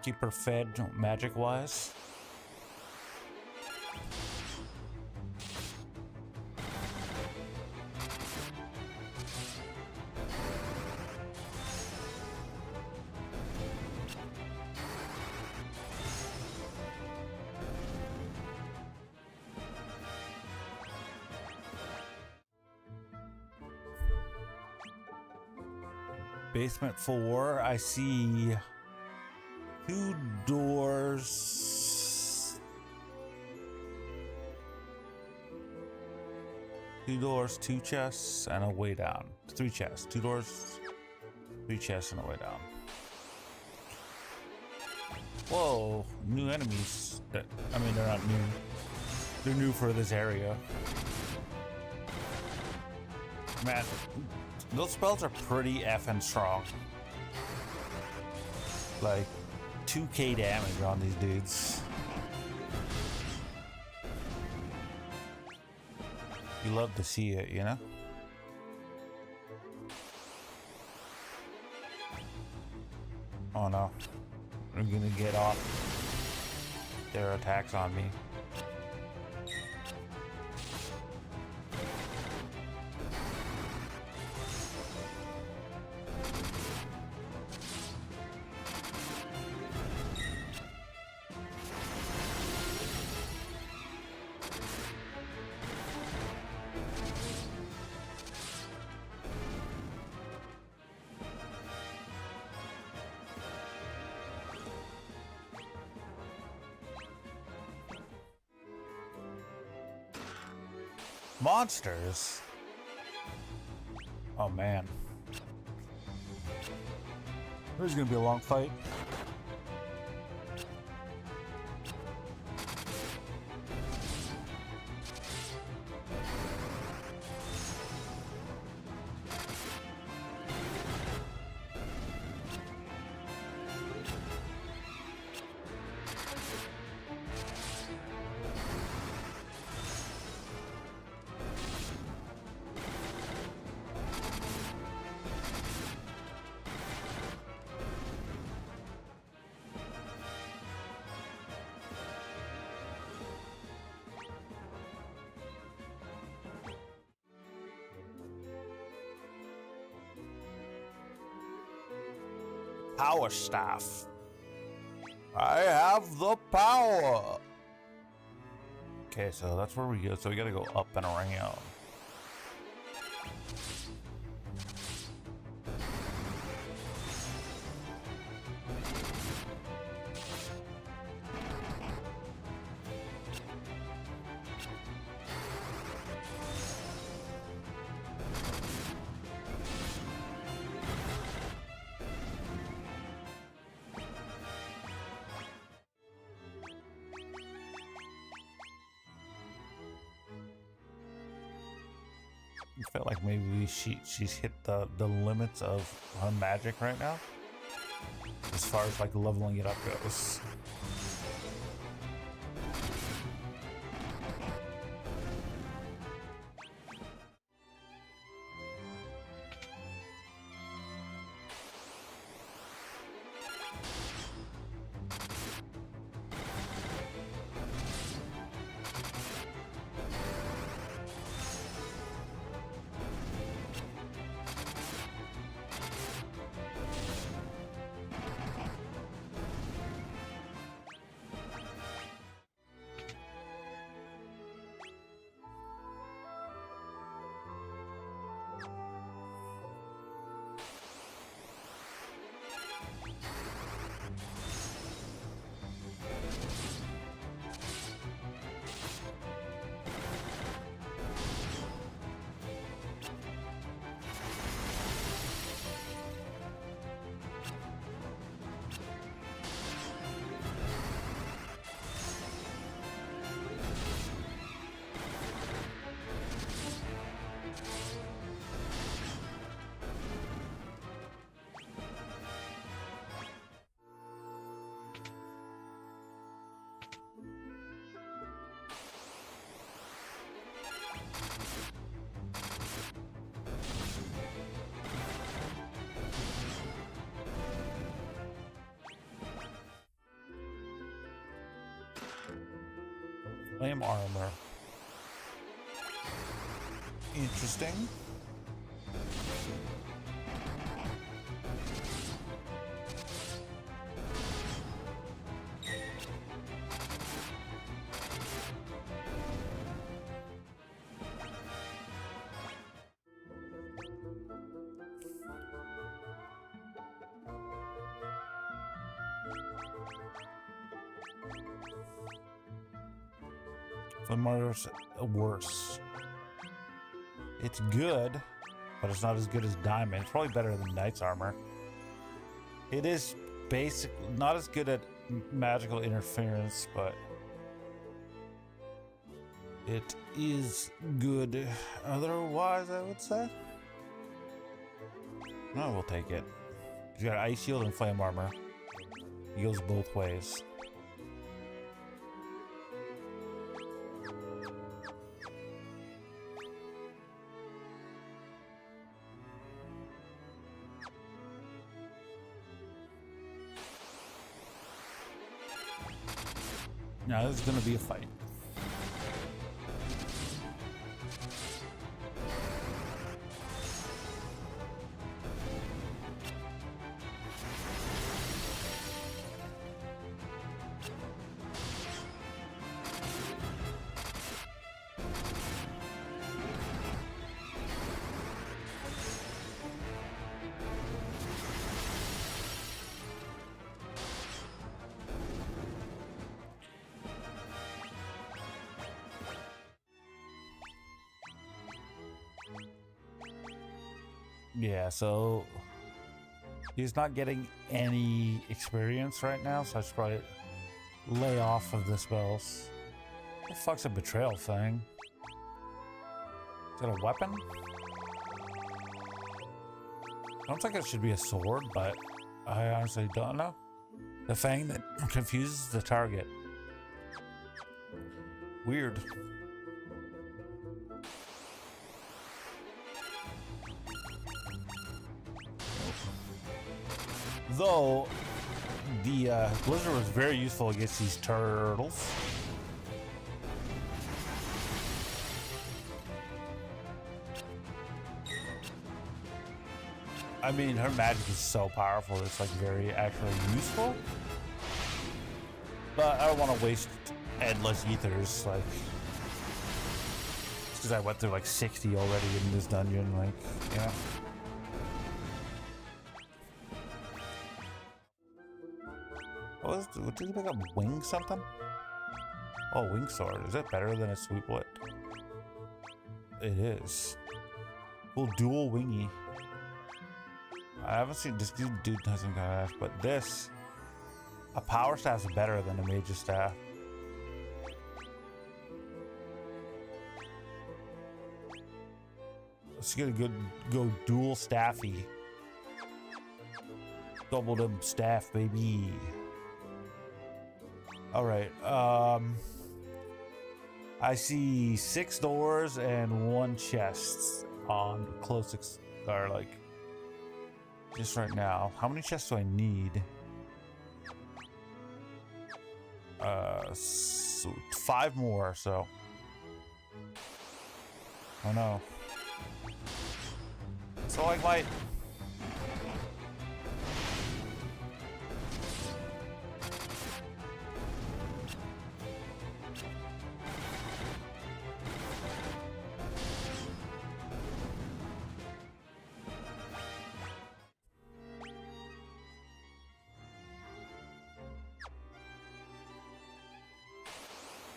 keep her fed magic wise. Basement 4, I see 2 doors. 2 doors, 2 chests, and a way down. 3 chests, 2 doors, 3 chests, and a way down. Whoa, new enemies. I mean, they're not new. They're new for this area. Man, those spells are pretty effing strong. Like 2k damage on these dudes. You love to see it, you know? Oh no. I'm gonna get off their attacks on me. Monsters? Oh man. This is gonna be a long fight. Power staff. I have the power. Okay, so that's where we go. So we gotta go up and around. I feel like maybe she's hit the limits of her magic right now, as far as like leveling it up goes. Flame armor. Interesting. Flame armor's worse. It's good, but it's not as good as diamond. It's probably better than knight's armor. It is basic, not as good at magical interference, but it is good otherwise, I would say. No, we'll take it. You got ice shield and flame armor. It goes both ways. Now this is gonna be a fight. Yeah, so he's not getting any experience right now, so I should probably lay off of the spells. What the fuck's a betrayal thing? Is it a weapon? I don't think it should be a sword, but I honestly don't know. The fang that confuses the target. Weird. Though the blizzard was very useful against these turtles. I mean, her magic is so powerful, it's like very actually useful. But I don't want to waste endless ethers, like, because I went through like 60 already in this dungeon, like, you know. What did you pick up? Wing something? Oh, wing sword. Is it better than a sweetwood? It is. Well, dual wingy. I haven't seen this dude doesn't got ash, but this, a power staff is better than a mage's staff. Let's get a good go dual staffy. Double them staff, baby. All right. I see 6 doors and 1 chest on closest, or like just right now. How many chests do I need? So 5 more. So, oh no. So like my.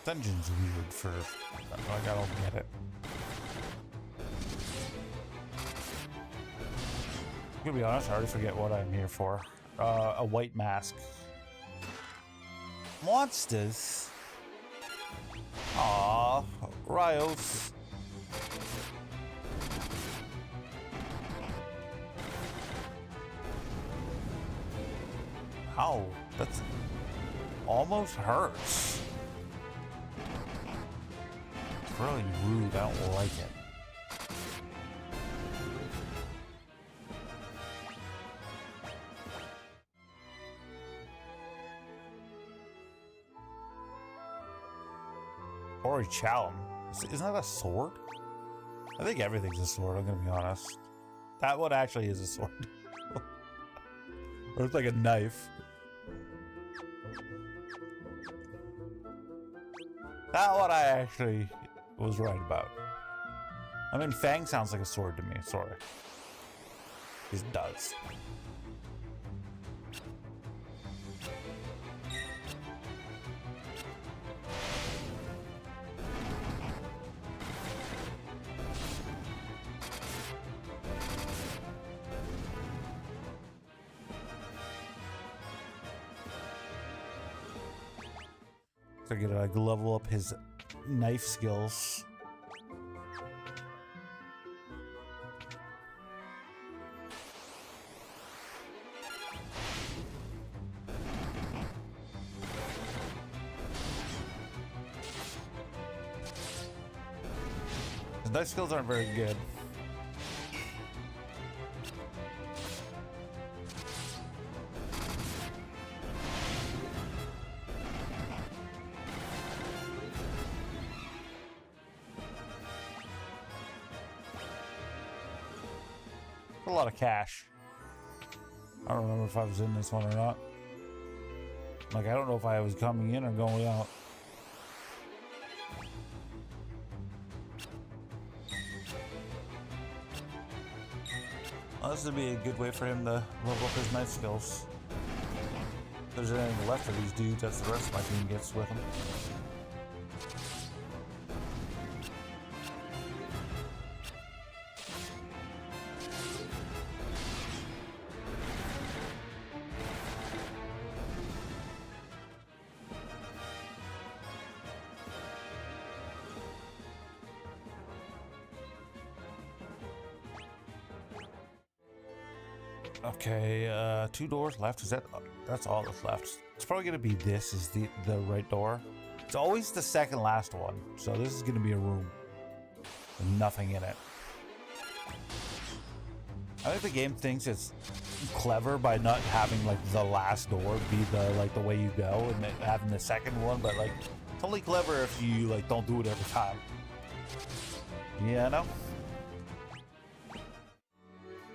Dungeon's weird for, like, I don't get it. I'm gonna be honest, I already forget what I'm here for. A white mask. Monsters? Aww, Rios. Ow, that's almost hurts. Really rude, I don't like it. Ori Chalum. Isn't that a sword? I think everything's a sword, I'm gonna be honest. That one actually is a sword. Or it's like a knife. That one I actually was right about. I mean, Fang sounds like a sword to me, sorry. It does. So I gotta like level up his knife skills. His knife skills aren't very good. A lot of cash. I don't remember if I was in this one or not. Like, I don't know if I was coming in or going out. Well, this would be a good way for him to level up his knife skills. If there's anything left of these dudes, that's the rest of my team gets with him. Okay, 2 doors left. Is that? That's all that's left. It's probably gonna be this is the right door. It's always the second last one. So this is gonna be a room with nothing in it. I think the game thinks it's clever by not having like the last door be the way you go and then having the second one, but like it's only clever if you like don't do it every time. Yeah, no.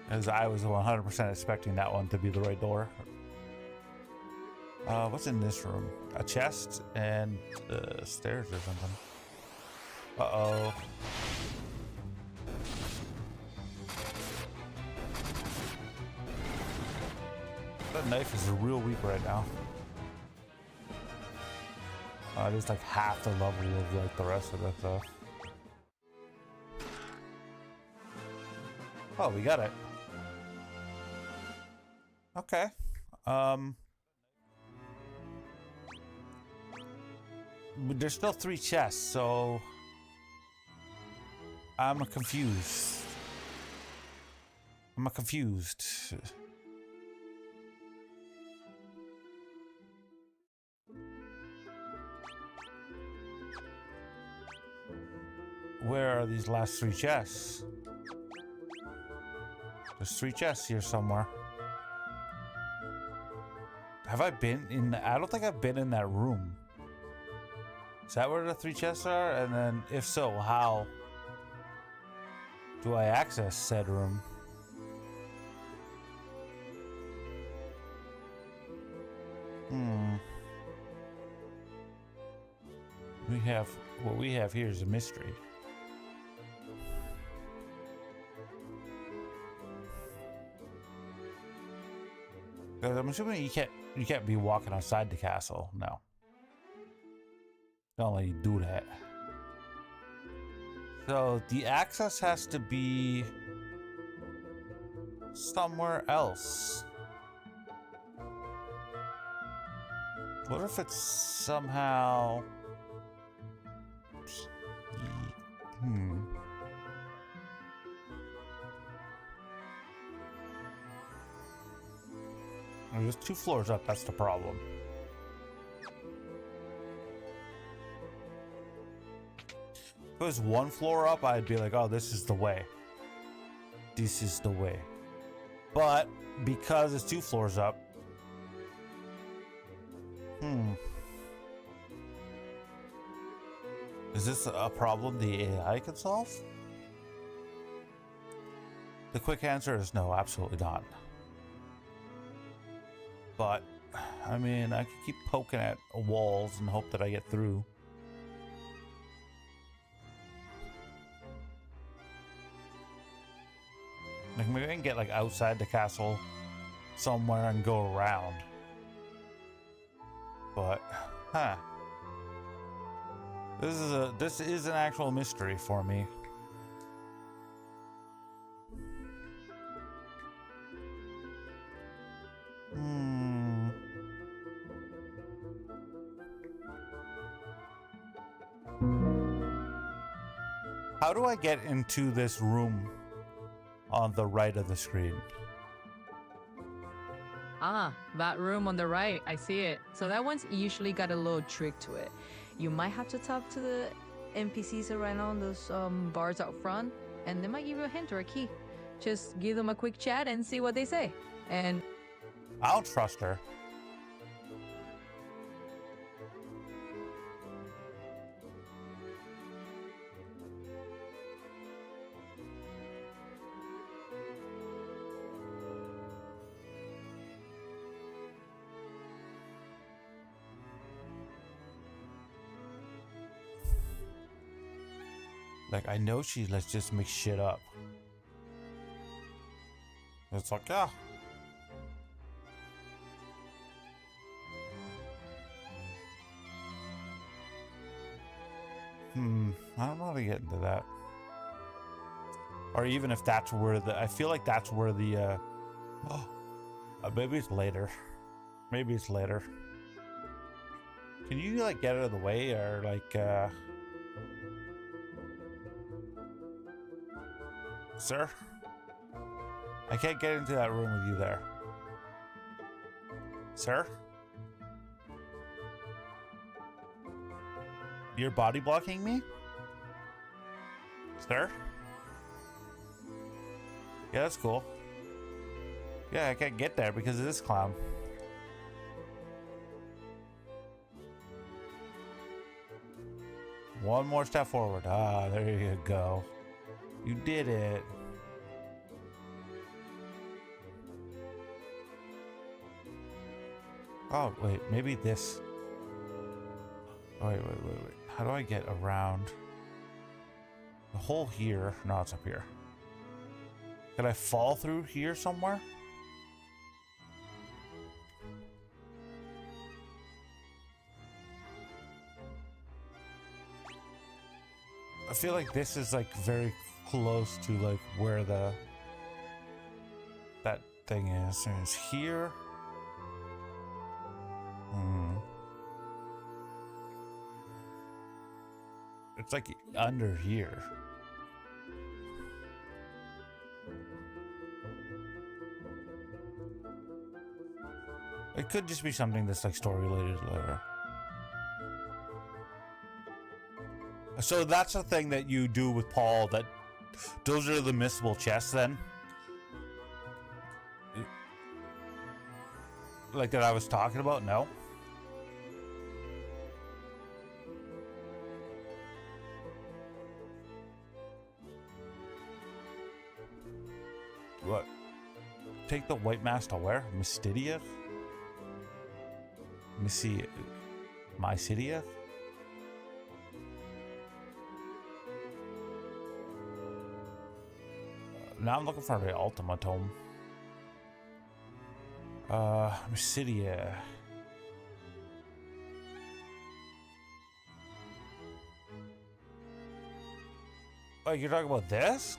As I was 100% expecting that one to be the right door. What's in this room? A chest and stairs or something. Uh-oh. That knife is real weak right now. It is like half the level of like the rest of the stuff. Oh, we got it. Okay. But there's still 3 chests, so I'm confused. I'm confused. Where are these last 3 chests? There's 3 chests here somewhere. Have I been in? I don't think I've been in that room. Is that where the 3 chests are? And then, if so, how do I access said room? What we have here is a mystery. I'm assuming you can't be walking outside the castle. No. Don't let you do that. So the access has to be somewhere else. What if it's somehow... There's 2 floors up, that's the problem. If it was 1 floor up, I'd be like, oh, this is the way. This is the way. But because it's 2 floors up, is this a problem the AI can solve? The quick answer is no, absolutely not. But, I mean, I could keep poking at walls and hope that I get through. Like, maybe I can get, like, outside the castle somewhere and go around. But, this is an actual mystery for me. How do I get into this room on the right of the screen? Ah, that room on the right. I see it. So that one's usually got a little trick to it. You might have to talk to the NPCs around on those bars out front, and they might give you a hint or a key. Just give them a quick chat and see what they say. And I don't trust her. Like, I know she let's just make shit up. It's like, yeah. I don't know how to get into that. Or even if that's where the... I feel like that's where the... maybe it's later. Maybe it's later. Can you, like, get out of the way? Or, like, Sir? I can't get into that room with you there. Sir? You're body blocking me? Sir? Yeah, that's cool. Yeah, I can't get there because of this clown. One more step forward. Ah, there you go. You did it. Oh, wait, maybe this. Oh, wait. How do I get around the hole here? No, it's up here. Could I fall through here somewhere? I feel like this is like very close to like where that thing is. It's here. It's like under here. It could just be something that's like story related later. So that's the thing that you do with Paul, that those are the missable chests then? Like that I was talking about? No? What? Take the white mask to where? Mystidia? Mysidia? Now I'm looking for the ultimatum. Mysidia. Like, you're talking about this?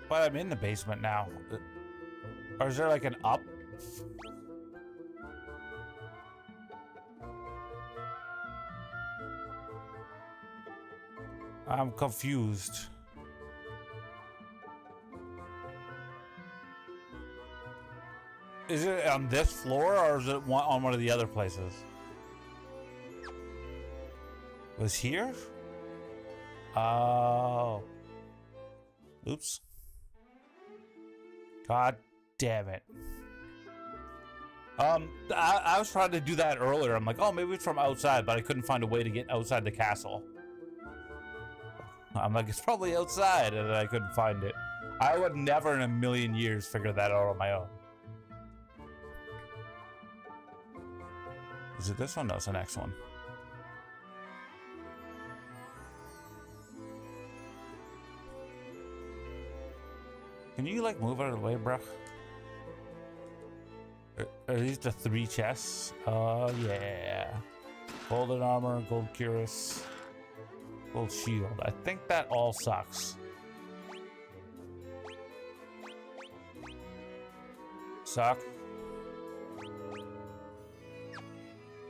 But I'm in the basement now. Or is there like an up? I'm confused. Is it on this floor or is it on one of the other places? Was here? Oh. Oops. God damn it. I was trying to do that earlier. I'm like, oh, maybe it's from outside, but I couldn't find a way to get outside the castle. I'm like, it's probably outside, and I couldn't find it. I would never in a million years figure that out on my own. Is it this one? No, it's the next one. Can you, like, move out of the way, bro? Are these the 3 chests? Oh, yeah. Golden armor, gold cuirass, gold shield. I think that all sucks. Suck.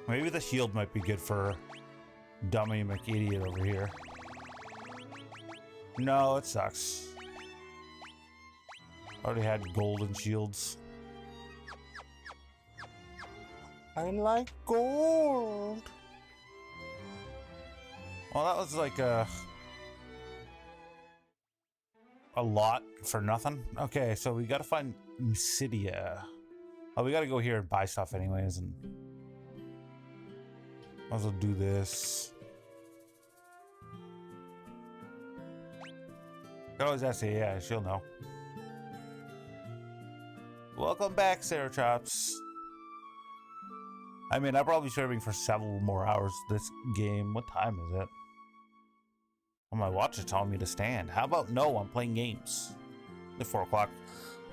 Maybe the shield might be good for dummy McIdiot over here. No, it sucks. Already had golden shields. I like gold. Well, that was like a lot for nothing. Okay, so we gotta find Mysidia. Oh, we gotta go here and buy stuff anyways, and might as well do this. Oh, is that say? Yeah, she'll know. Welcome back, Sarah Chops. I mean, I'll probably be streaming for several more hours this game. What time is it? Oh, my watch is telling me to stand. How about no? I'm playing games. It's 4 o'clock.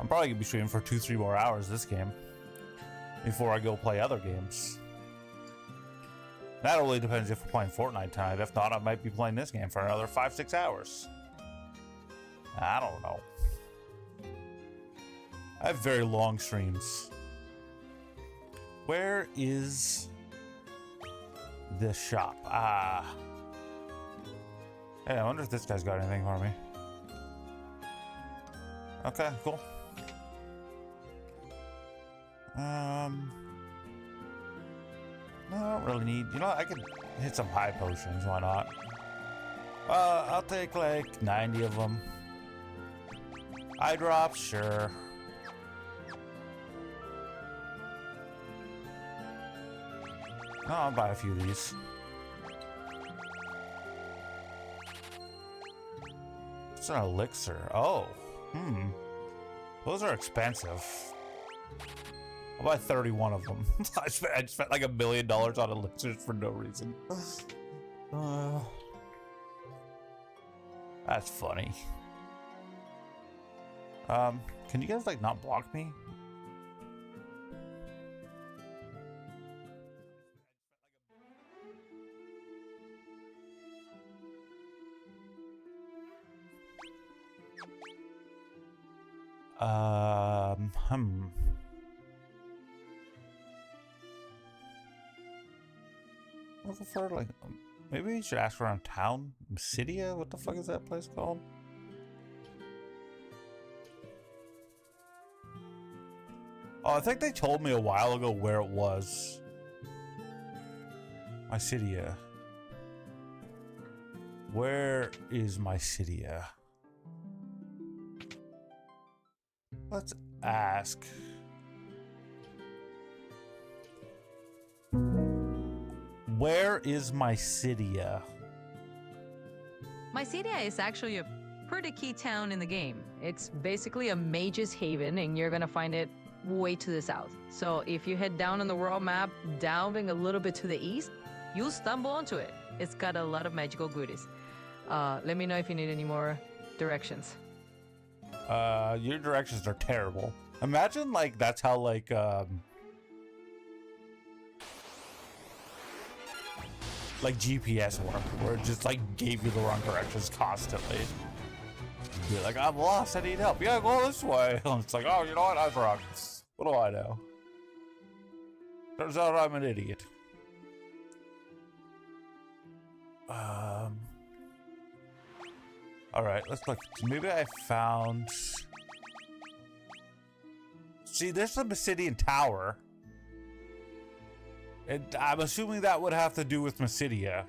I'm probably gonna be streaming for 2-3 more hours this game before I go play other games. That only depends if we're playing Fortnite tonight. If not, I might be playing this game for another 5-6 hours. I don't know. I have very long streams. Where is the shop? Hey, I wonder if this guy's got anything for me. Okay, cool. I don't really need, you know, I could hit some high potions, why not? I'll take like 90 of them. Eye drops, sure. No, I'll buy a few of these. It's an elixir. Oh, those are expensive. I'll buy 31 of them. I spent like $1 million on elixirs for no reason. That's funny. Can you guys like not block me? I prefer like maybe we should ask around town. Mysidia? What the fuck is that place called? Oh, I think they told me a while ago where it was. Mysidia. Where is Mysidia? Let's ask. Where is Mysidia? Mysidia is actually a pretty key town in the game. It's basically a mage's haven, and you're gonna find it way to the south. So if you head down on the world map, diving a little bit to the east, you'll stumble onto it. It's got a lot of magical goodies. Let me know if you need any more directions. Your directions are terrible. Imagine like that's how like GPS work, where it just like gave you the wrong directions constantly. You're like, I'm lost, I need help. Yeah, go this way. It's like, oh, you know what? I was wrong. What do I know? Turns out I'm an idiot. All right, let's look. Maybe I found. See, there's the Mysidian Tower. And I'm assuming that would have to do with Mysidia.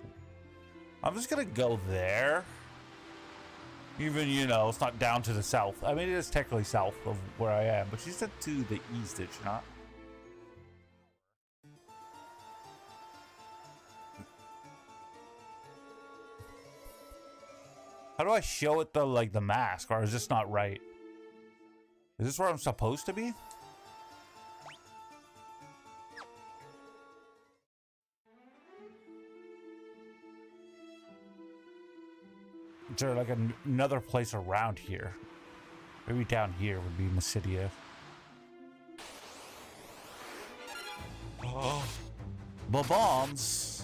I'm just gonna go there. Even, you know, it's not down to the south. I mean, it is technically south of where I am, but she said to the east, did she not? How do I show it the mask, or is this not right? Is this where I'm supposed to be? Is there like another place around here? Maybe down here would be Mysidia. Oh, the bombs.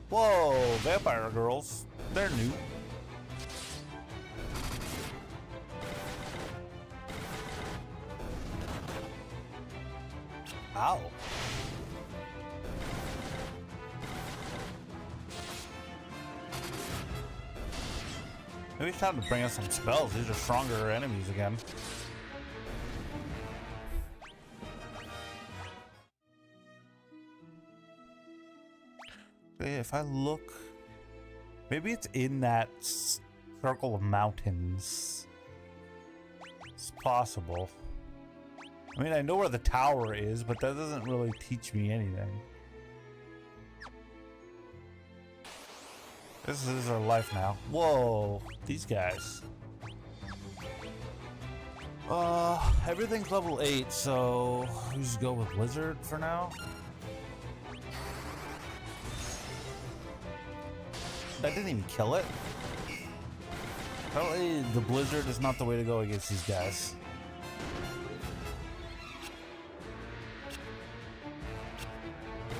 Whoa, vampire girls. They're new. Ow. Maybe it's time to bring us some spells. These are stronger enemies again. If I look, maybe it's in that circle of mountains. It's possible. I mean, I know where the tower is, but that doesn't really teach me anything. This is our life now. Whoa, these guys. Everything's level 8, so we just go with Blizzard for now. That didn't even kill it. Apparently, the Blizzard is not the way to go against these guys.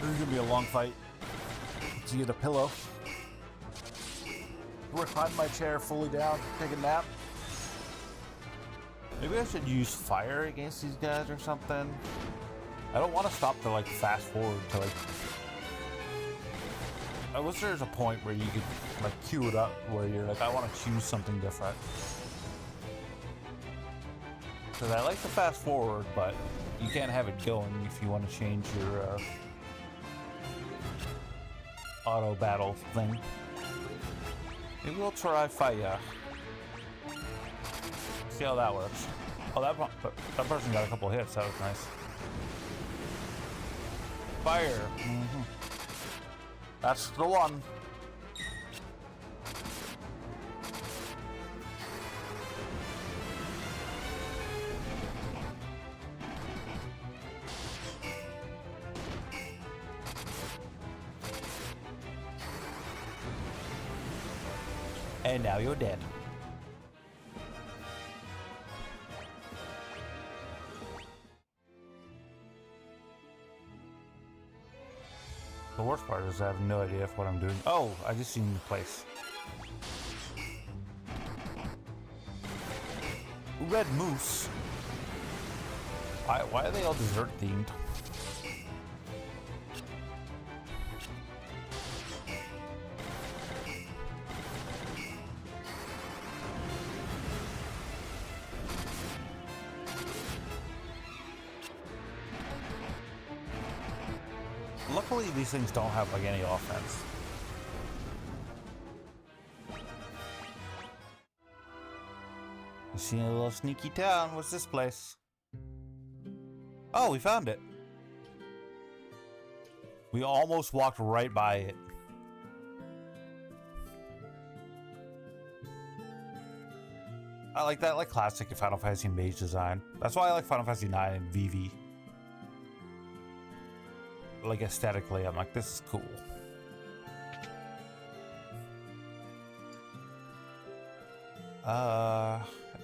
This is gonna be a long fight. To get a pillow. Recline my chair fully down, take a nap. Maybe I should use fire against these guys or something. I don't want to stop to like fast forward to like. I wish there's a point where you could like queue it up where you're like, I want to choose something different. Because I like to fast forward, but you can't have it going if you want to change your auto battle thing. Maybe we'll try fire. See how that works. Oh, that person got a couple hits. That was nice. Fire. Mm-hmm. That's the one. And now you're dead. The worst part is I have no idea what I'm doing. Oh, I just seen the place. Red moose. Why are they all dessert themed? Luckily, these things don't have like any offense. You see a little sneaky town. What's this place? Oh, we found it. We almost walked right by it. I like that, like classic Final Fantasy mage design. That's why I like Final Fantasy 9 and VV. Like aesthetically, I'm like, this is cool.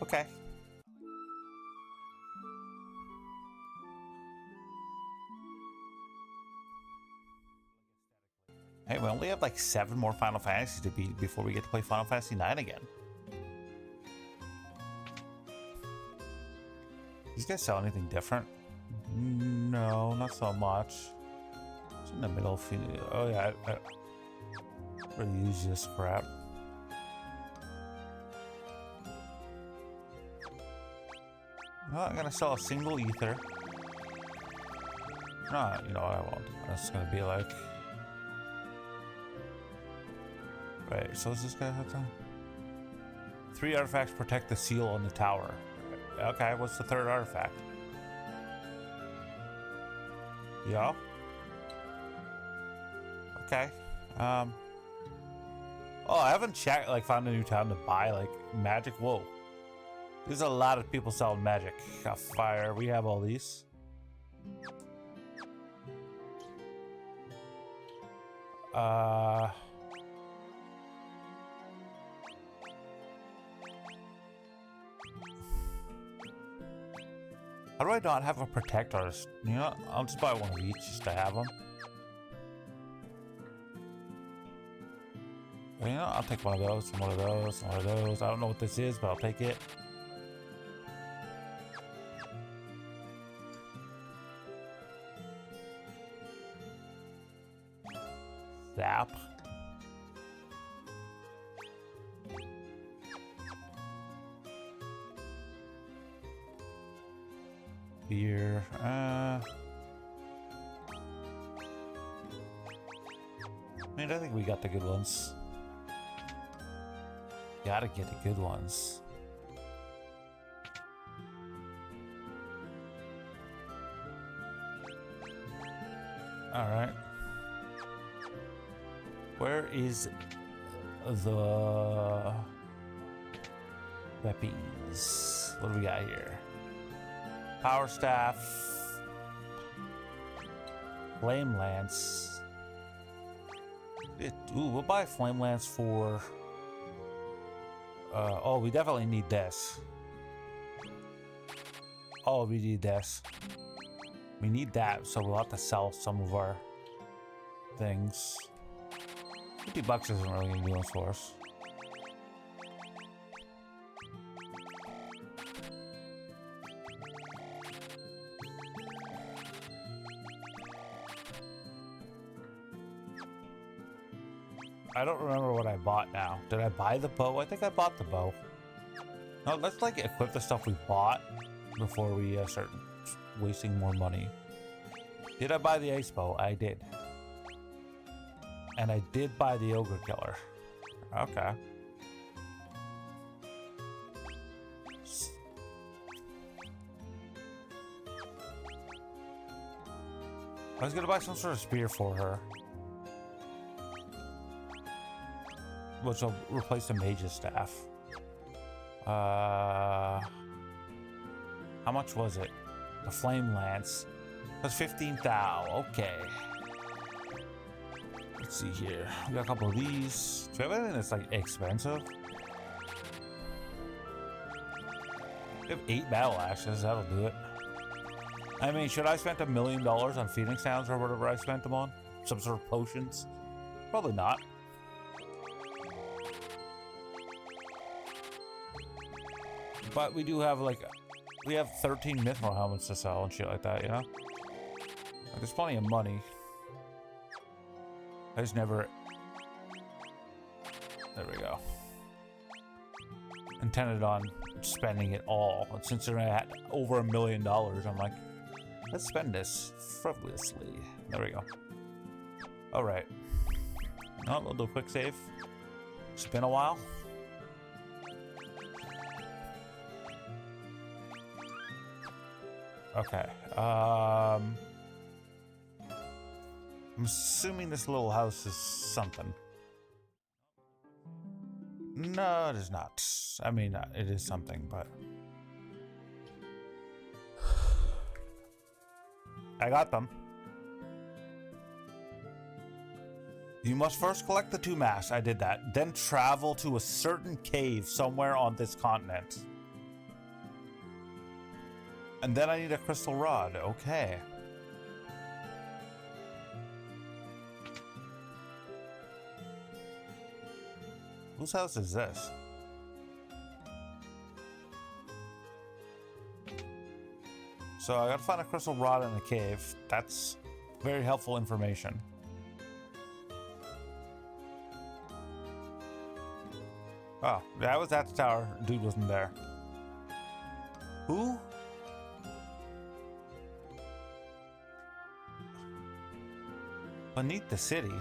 Okay. Hey, we only have like 7 more Final Fantasies to beat before we get to play Final Fantasy 9 again. These guys sell anything different? No, not so much. It's in the middle of... Oh yeah, I really use this crap. Well, I'm gonna sell a single ether. No, you know I won't. That's gonna be like... Right, so what's this guy have time? 3 artifacts protect the seal on the tower. Okay, what's the 3rd artifact? Yeah. Okay. Oh, I haven't checked, like, found a new town to buy, like, magic. Whoa. There's a lot of people selling magic. Got fire. We have all these. How do I not have a protect artist? You know, I'll just buy one of each just to have them. You know, I'll take one of those, one of those, one of those. I don't know what this is, but I'll take it. Zap. Beer. I mean, I think we got the good ones. Gotta get the good ones. All right. Where is the weapons? What do we got here? Power Staff. Flame Lance. Ooh, we'll buy Flame Lance for... oh, we definitely need this. Oh, we need this. We need that, so we'll have to sell some of our things. $50 isn't really gonna do much for us. I don't remember what I bought now. Did I buy the bow? I think I bought the bow. No, let's like equip the stuff we bought before we start wasting more money. Did I buy the ice bow? I did. And I did buy the ogre killer. Okay. I was gonna buy some sort of spear for her, which will replace the mage's staff. How much was it? The flame lance. That's 15,000. Okay. Let's see here. We got a couple of these. Do you have anything that's like expensive? We have 8 battle axes. That'll do it. I mean, should I spend $1 million on Phoenix Sounds or whatever I spent them on? Some sort of potions? Probably not. But we do have like, we have 13 mithril helmets to sell and shit like that, you know? Like, there's plenty of money. I just never... There we go. Intended on spending it all. And since I had over $1 million, I'm like, let's spend this frivolously. There we go. Alright. Oh, we'll do a quick save. It's been a while. Okay. I'm assuming this little house is something. No, it is not. I mean, it is something, but... I got them. You must first collect the 2 masks. I did that. Then travel to a certain cave somewhere on this continent. And then I need a crystal rod. Okay. Whose house is this? So I gotta find a crystal rod in the cave. That's very helpful information. Oh, I was at the tower. Dude wasn't there. Who? Beneath the city.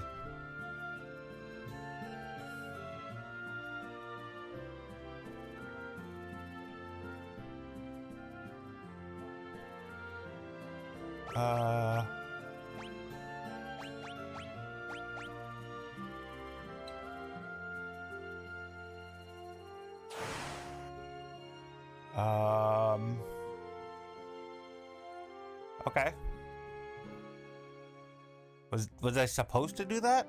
Okay. Was I supposed to do that?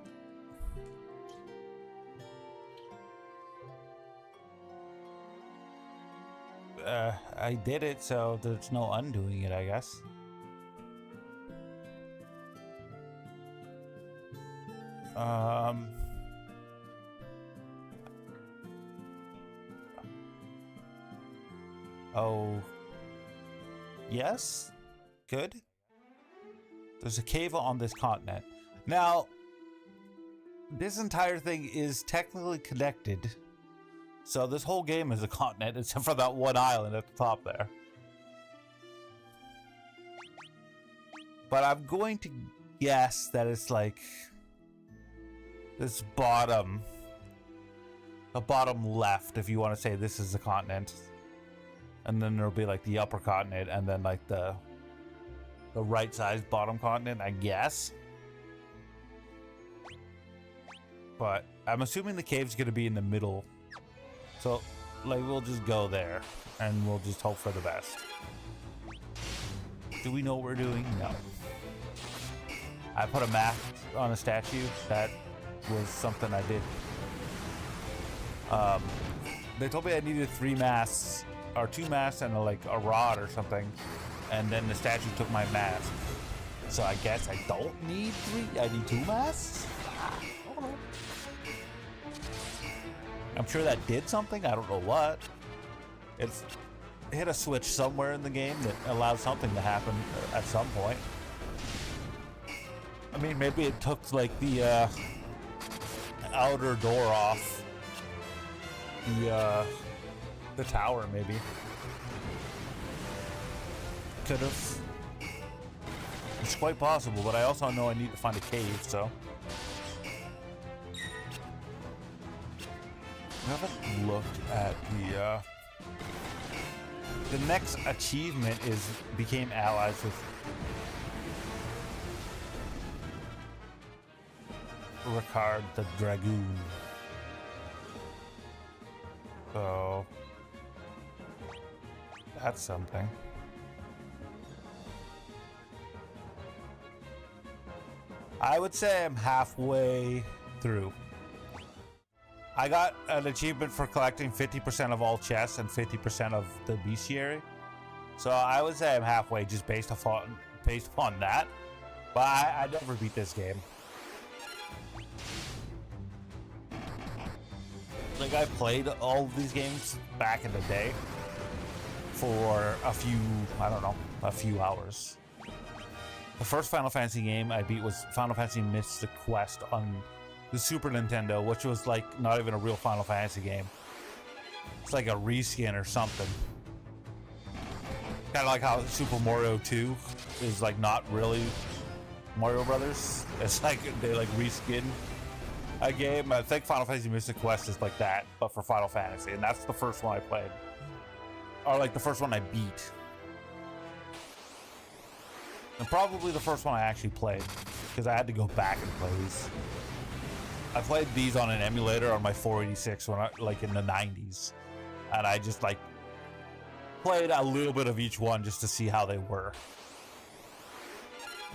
I did it, so there's no undoing it, I guess. Oh. Yes? Good. There's a cave on this continent. Now, this entire thing is technically connected. So this whole game is a continent, except for that one island at the top there. But I'm going to guess that it's like this bottom, the bottom left, if you want to say this is the continent. And then there'll be like the upper continent, and then like the right size bottom continent, I guess. But I'm assuming the cave's gonna be in the middle. So like we'll just go there and we'll just hope for the best. Do we know what we're doing? No. I put a mask on a statue. That was something I did. They told me I needed 3 masks, or 2 masks and a rod or something, and then the statue took my mask. So I guess I don't need 3. I need 2 masks. I don't know. I'm sure that did something. I don't know what. It's hit a switch somewhere in the game that allowed something to happen at some point. I mean, maybe it took like the outer door off the tower, maybe. Could have. It's quite possible, but I also know I need to find a cave, so. I haven't looked at the next achievement is became allies with Ricard the Dragoon. So that's something. I would say I'm halfway through. I got an achievement for collecting 50% of all chests and 50% of the bestiary. So I would say I'm halfway just based upon that. But I never beat this game. Like, I played all of these games back in the day for a few hours. The first Final Fantasy game I beat was Final Fantasy Mystic Quest on the Super Nintendo, which was like not even a real Final Fantasy game. It's like a reskin or something. Kind of like how Super Mario 2 is like not really Mario Brothers. It's like they like reskin a game. I think Final Fantasy Mystic Quest is like that, but for Final Fantasy, and that's the first one I played, or like the first one I beat, and probably the first one I actually played because I had to go back and play these. I played these on an emulator on my 486 when like in the 90s, and I just like played a little bit of each one just to see how they were,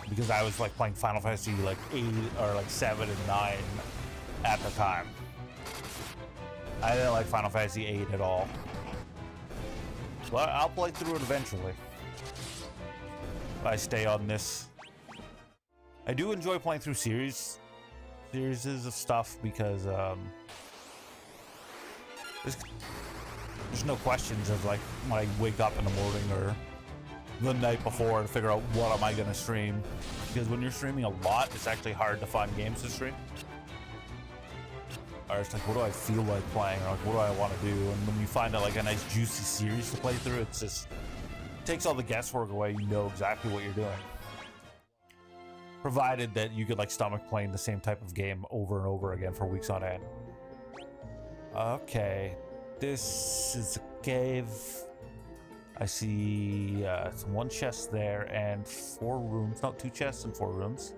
because I was like playing Final Fantasy like 8 or like 7 and 9 at the time. I didn't like Final Fantasy 8 at all, but I'll play through it eventually if I stay on this. I do enjoy playing through series of stuff because there's no questions of like when I wake up in the morning or the night before to figure out what am I gonna stream, because when you're streaming a lot, it's actually hard to find games to stream. Or it's like, what do I feel like playing, or like what do I want to do? And when you find out like a nice juicy series to play through, it's just takes all the guesswork away. You know exactly what you're doing, provided that you could like stomach playing the same type of game over and over again for weeks on end. Okay, this is a cave. I see one chest there and 4 rooms. No, 2 chests and 4 rooms.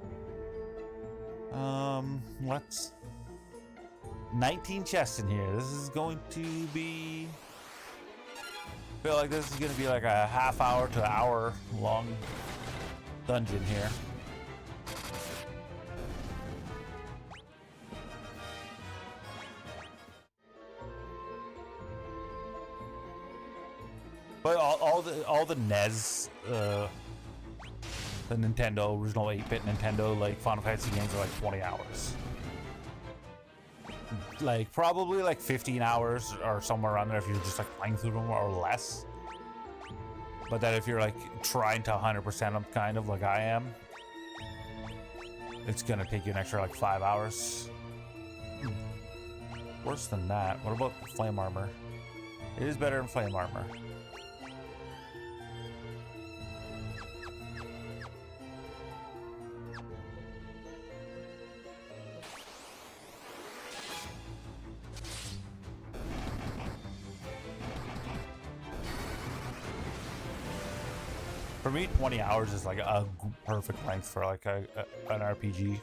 Let's 19 chests in here. This is going to be, I feel like this is going to be like a half hour to hour long dungeon here. But all the NES, the Nintendo, original 8-bit Nintendo, like Final Fantasy games are like 20 hours. Like probably like 15 hours or somewhere around there if you're just like playing through them, or less. But then if you're like trying to 100% them, kind of like I am, it's gonna take you an extra like 5 hours. Worse than that. What about flame armor? It is better than flame armor. For me, 20 hours is like a perfect length for like an RPG.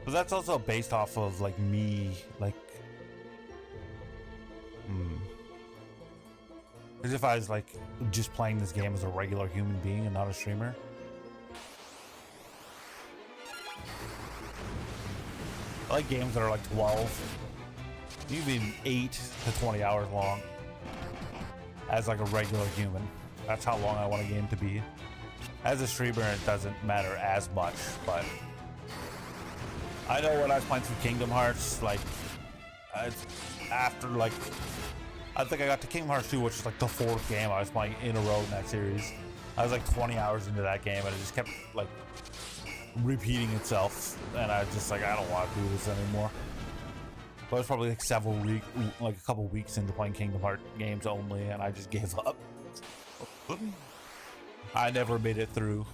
But that's also based off of like me, like As if I was like just playing this game as a regular human being and not a streamer. I like games that are like 12, even 8 to 20 hours long as like a regular human. That's how long I want a game to be. As a streamer, it doesn't matter as much, but I know when I was playing through Kingdom Hearts, like after like, I think I got to Kingdom Hearts 2, which is like the 4th game I was playing in a row in that series. I was like 20 hours into that game and it just kept like repeating itself, and I was just like, I don't want to do this anymore. But I was probably like a couple weeks into playing Kingdom Hearts games only, and I just gave up. I never made it through.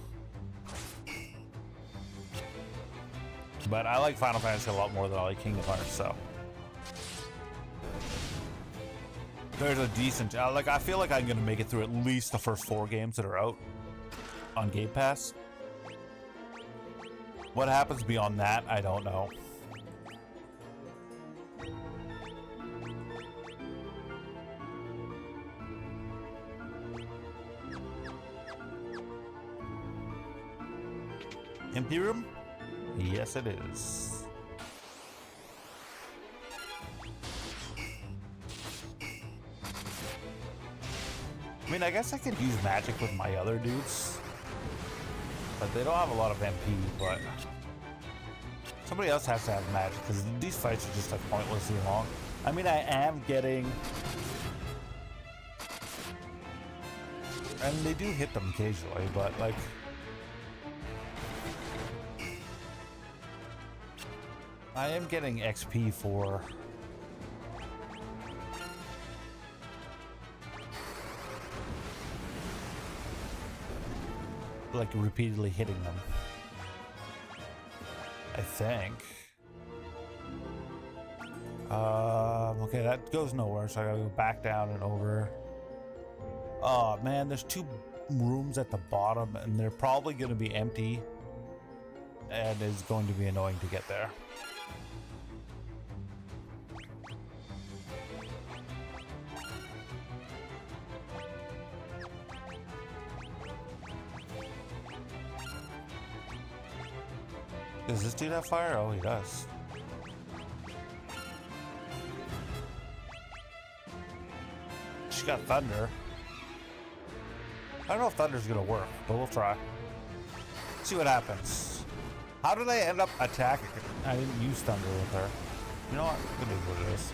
But I like Final Fantasy a lot more than I like Kingdom Hearts, so there's a decent, like, I feel like I'm gonna make it through at least the first 4 games that are out on Game Pass. What happens beyond that, I don't know. Empty room? Yes, it is. I mean, I guess I could use magic with my other dudes, but they don't have a lot of MP, but somebody else has to have magic because these fights are just like pointlessly long. I mean, I am getting, and they do hit them occasionally, but like, I am getting XP for like repeatedly hitting them, I think. Okay, that goes nowhere, so I gotta go back down and over. Oh man, there's 2 rooms at the bottom and they're probably gonna be empty, and it's going to be annoying to get there. Does this dude have fire? Oh, he does. She got thunder. I don't know if thunder's gonna work, but we'll try. See what happens. How did I end up attacking? I didn't use thunder with her. You know what? It is what it is.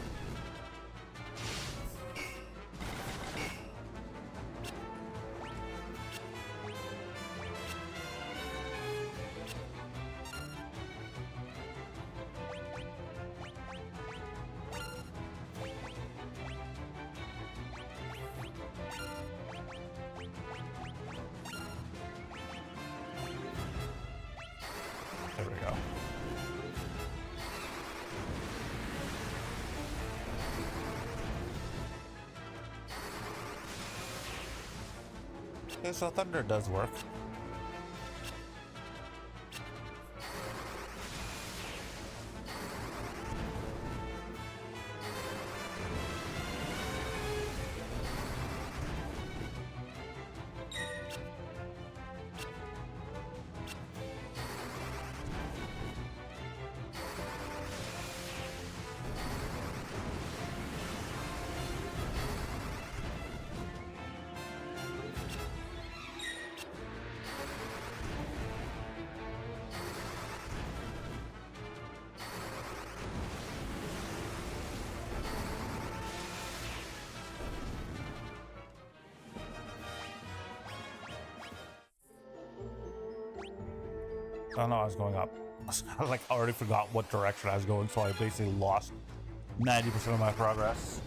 There we go. Okay, so thunder does work. Oh no, I was going up. I like already forgot what direction I was going, so I basically lost 90% of my progress.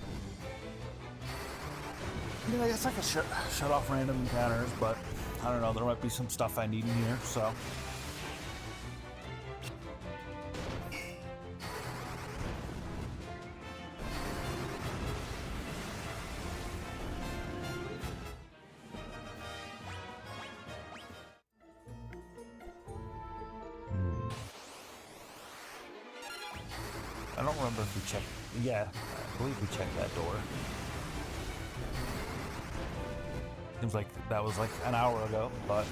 I mean, I guess I could shut off random encounters, but I don't know, there might be some stuff I need in here, so. I don't remember if we checked. Yeah, I believe we checked that door. Seems like that was like an hour ago, but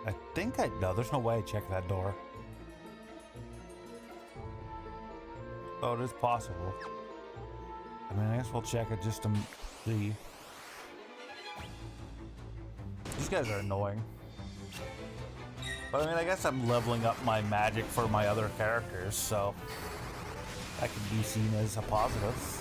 I think no, there's no way I checked that door. Oh, it is possible. I mean, I guess we'll check it just to see. These guys are annoying. But I mean, I guess I'm leveling up my magic for my other characters, so that can be seen as a positive.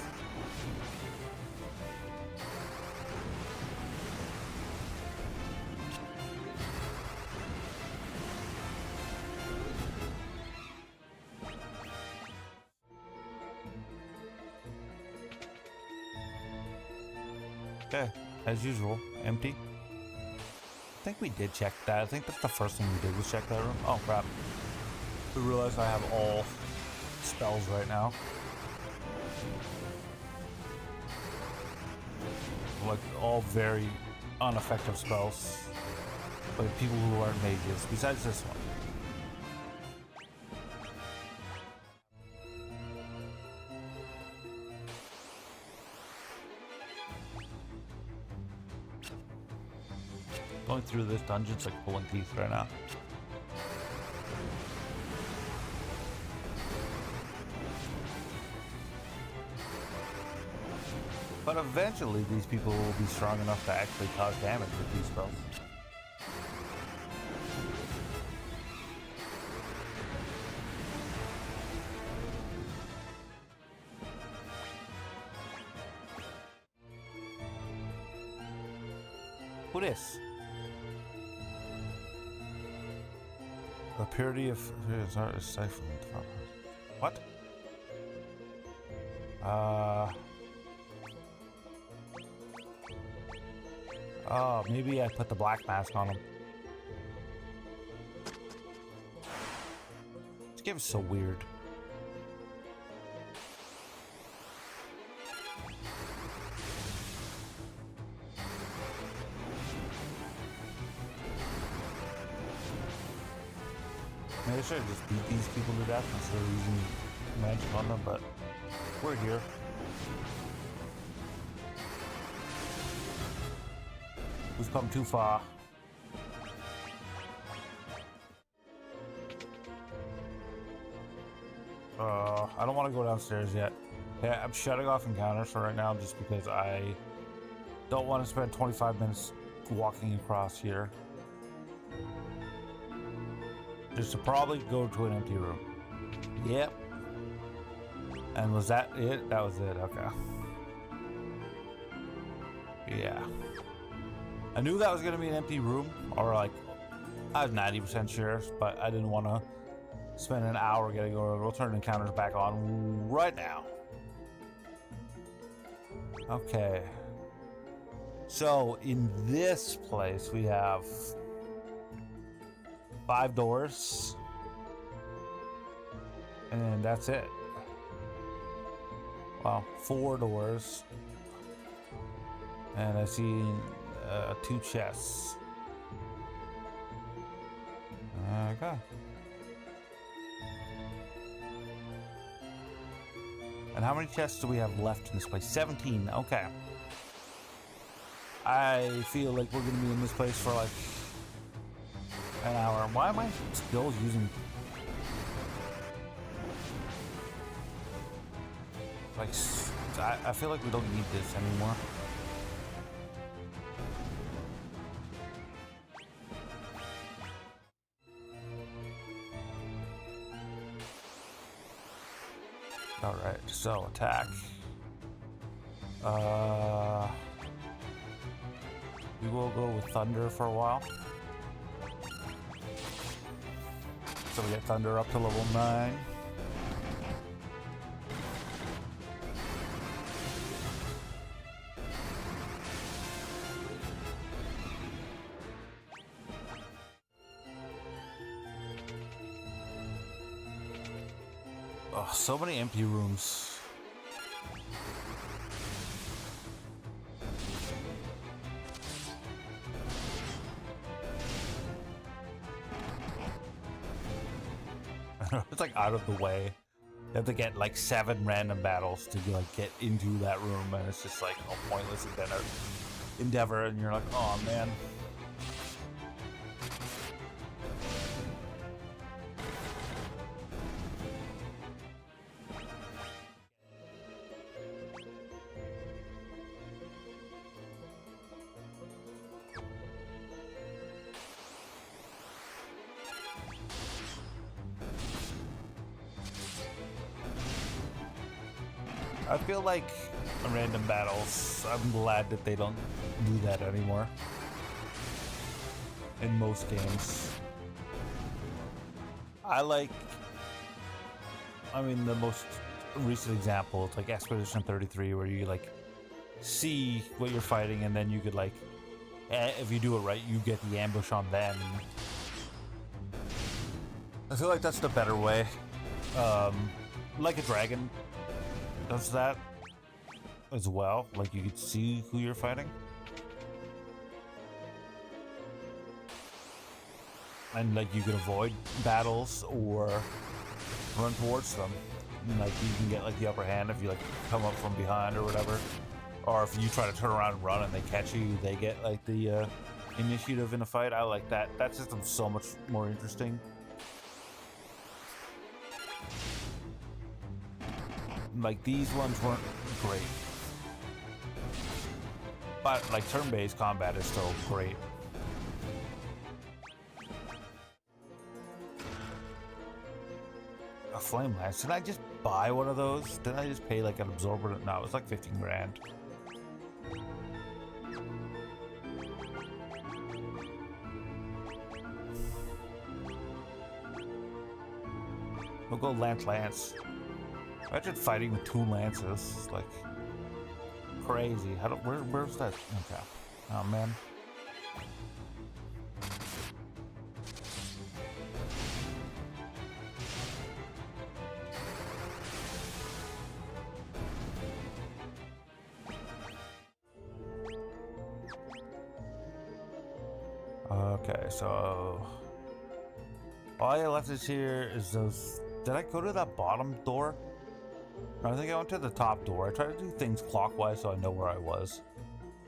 Okay, as usual, empty. I think we did check that. I think that's the first thing we did was check that room. Oh crap. We realized I have all spells right now. Like all very ineffective spells. Like people who aren't mages, besides this one. Going through this dungeon's like pulling teeth right now. But eventually these people will be strong enough to actually cause damage with these spells. Who this? The purity of art is stifling. What? Oh, maybe I put the black mask on him. This game is so weird. Maybe I should have just beat these people to death instead of using magic on them, but we're here. We've come too far. I don't want to go downstairs yet. Yeah, I'm shutting off encounters for right now just because I don't want to spend 25 minutes walking across here. Just to probably go to an empty room. Yep. And was that it? That was it, okay. Yeah. I knew that was gonna be an empty room, or like, I was 90% sure, but I didn't want to spend an hour getting over. We'll turn encounters back on right now. Okay. So in this place we have 5 doors, and that's it. Wow, 4 doors, and I see 2 chests. Okay. And how many chests do we have left in this place? 17. Okay. I feel like we're gonna be in this place for like an hour. Why am I still using like I feel like we don't need this anymore. All right, so attack. We will go with thunder for a while. So we get thunder up to level 9. Oh, so many empty rooms. It's like out of the way. You have to get like 7 random battles to like get into that room, and it's just like a pointless endeavor, and you're like, oh man. I feel like random battles, I'm glad that they don't do that anymore in most games. I mean, the most recent example, it's like Expedition 33, where you like see what you're fighting, and then you could like, if you do it right, you get the ambush on them. I feel like that's the better way. Like a Dragon does that as well. Like, you could see who you're fighting, and like you could avoid battles or run towards them. And, like, you can get like the upper hand if you like come up from behind or whatever, or if you try to turn around and run and they catch you, they get like the initiative in a fight. I like that. That system's so much more interesting. Like, these ones weren't great, but like turn-based combat is still great. A flame lance. Did I just buy one of those? Did I just pay like an absorber? No, it was like 15 grand. We'll go Lance. Imagine fighting with 2 lances, like crazy. Where's that? Okay. Oh man. Okay, so all I left is here is those. Did I go to that bottom door? I think I went to the top door. I try to do things clockwise so I know where I was.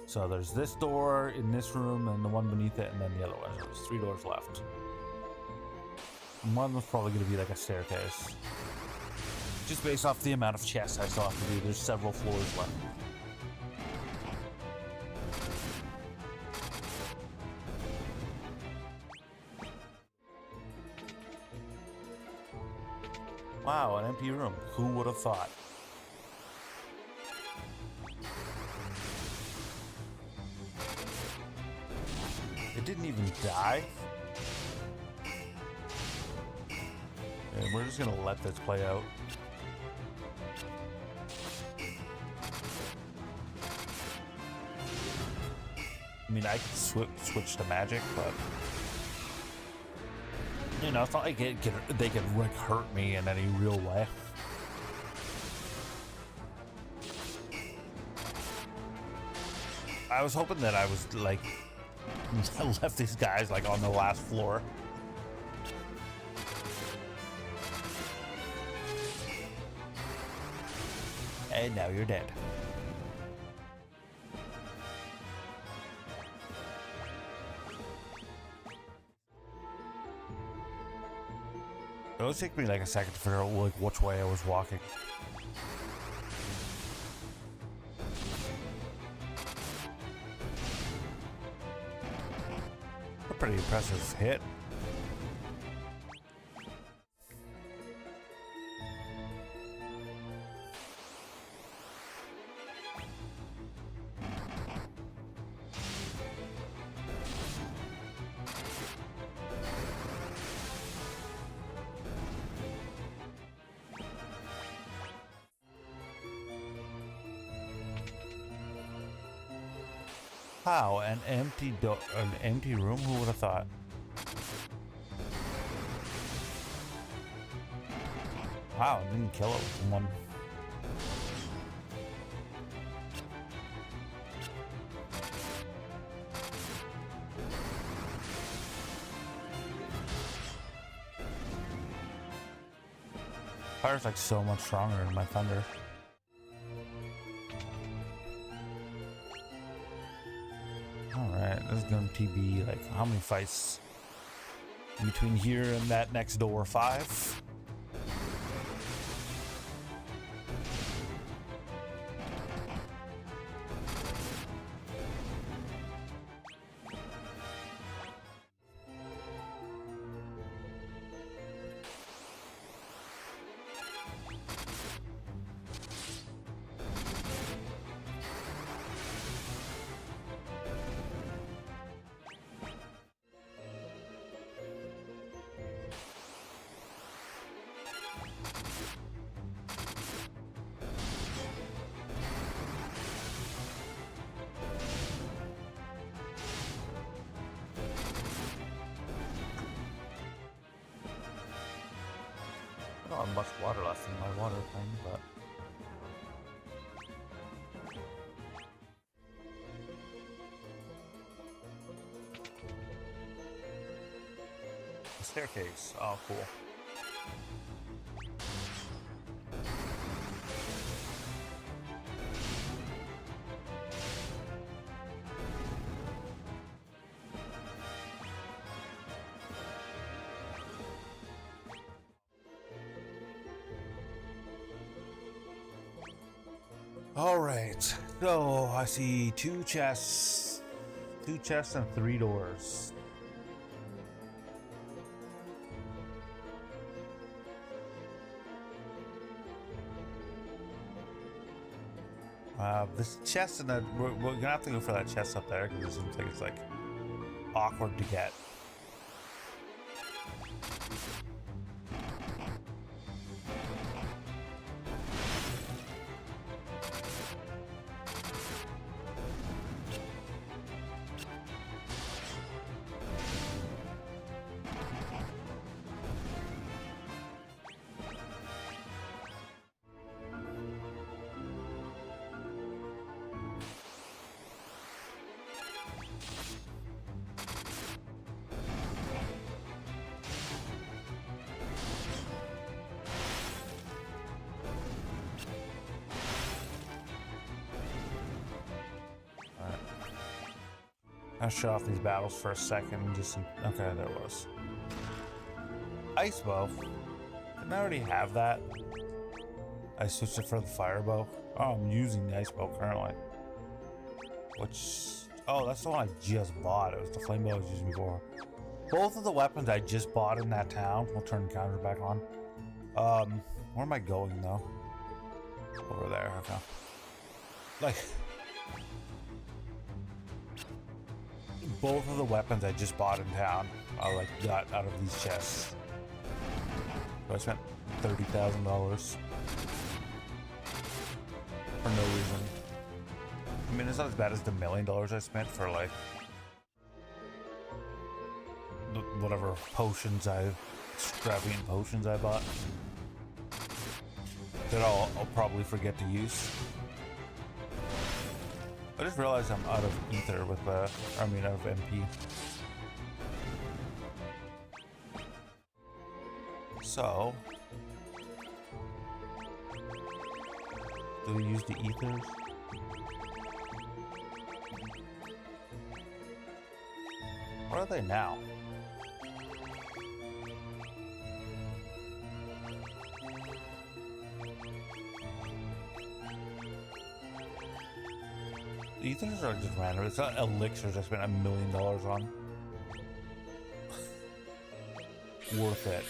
So there's this door in this room, and the one beneath it, and then the other one. There's 3 doors left. And one was probably going to be like a staircase. Just based off the amount of chests I still have to do, there's several floors left. Wow, an empty room. Who would have thought? It didn't even die. And we're just gonna let this play out. I mean, I could switch to magic, but you know, it's not like they could like hurt me in any real way. I was hoping that I was like left these guys like on the last floor. And now you're dead. It always took me like a second to figure out like which way I was walking. A pretty impressive hit. Wow, an empty room? Who would have thought? Wow, I didn't kill it with one. Fire's like so much stronger than my thunder. Alright, this is going to be like how many fights between here and that next door? 5? I don't have much water left in my water thing, but the staircase. Oh, cool. All right, so I see 2 chests and 3 doors. This chest and we're gonna have to go for that chest up there because it seems like it's like awkward to get. I'll shut off these battles for a second and just... Okay, there was. Ice bow. Didn't I already have that? I switched it for the fire bow. Oh, I'm using the ice bow currently. Which... Oh, that's the one I just bought. It was the flame bow I was using before. Both of the weapons I just bought in that town. We'll turn the counter back on. Where am I going though? Over there, okay. Like... Both of the weapons I just bought in town I like got out of these chests. So I spent $30,000 for no reason. I mean, it's not as bad as the $1 million I spent for like whatever extravagant potions I bought that I'll probably forget to use. I just realized I'm out of ether with out of MP. So, do we use the ethers? What are they now? Ethers are just random. It's not elixirs I spent $1 million on. Worth it.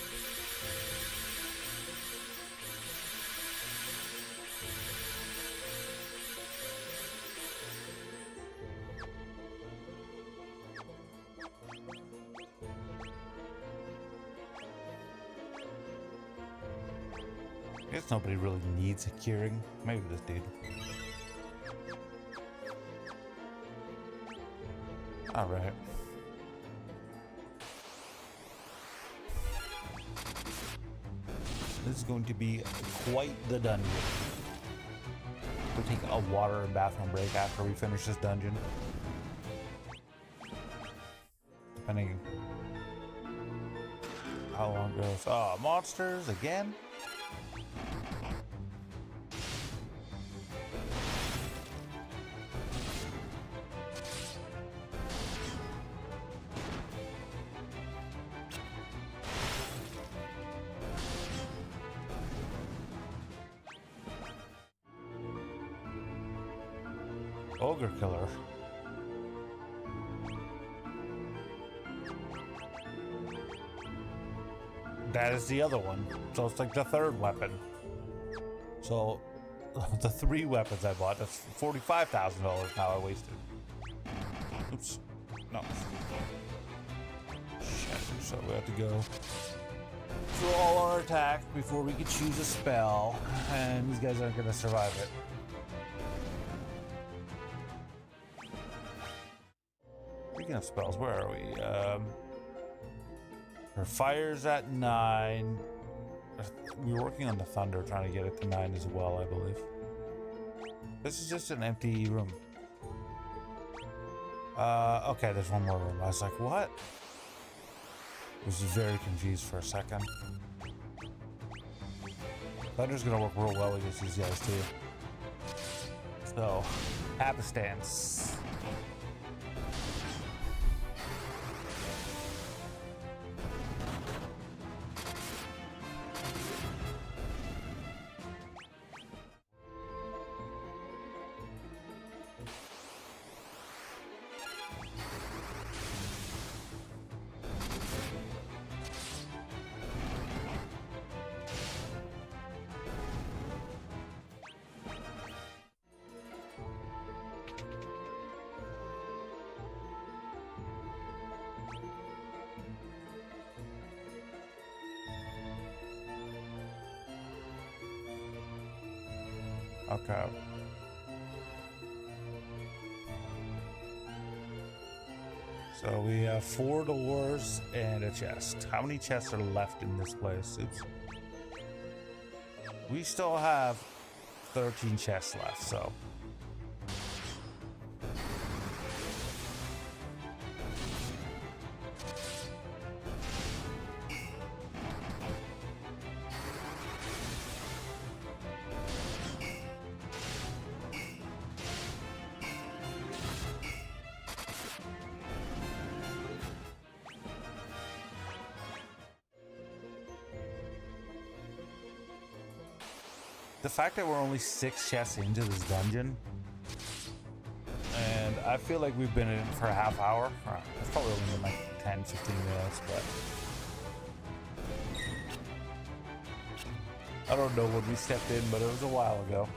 I guess nobody really needs a curing. Maybe this dude. All right. This is going to be quite the dungeon. We'll take a water and bathroom break after we finish this dungeon. Depending how long it goes. Oh, monsters again? Ogre Killer. That is the other one. So it's like the third weapon. So the 3 weapons I bought, that's $45,000 now I wasted. Oops. No. Shit. So we have to go through all our attack before we can choose a spell. And these guys aren't going to survive it. Speaking of spells, where are we? Her fire's at 9. We were working on the thunder, trying to get it to 9 as well, I believe. This is just an empty room. Okay, there's one more room. I was like, what? I was very confused for a second. Thunder's gonna work real well against these guys too. So, have a stance. Okay. So we have 4 doors and a chest. How many chests are left in this place? Oops. We still have 13 chests left, so. The fact that we're only 6 chests into this dungeon, and I feel like we've been in it for a half hour. It's probably only been like 10, 15 minutes, but I don't know when we stepped in, but it was a while ago.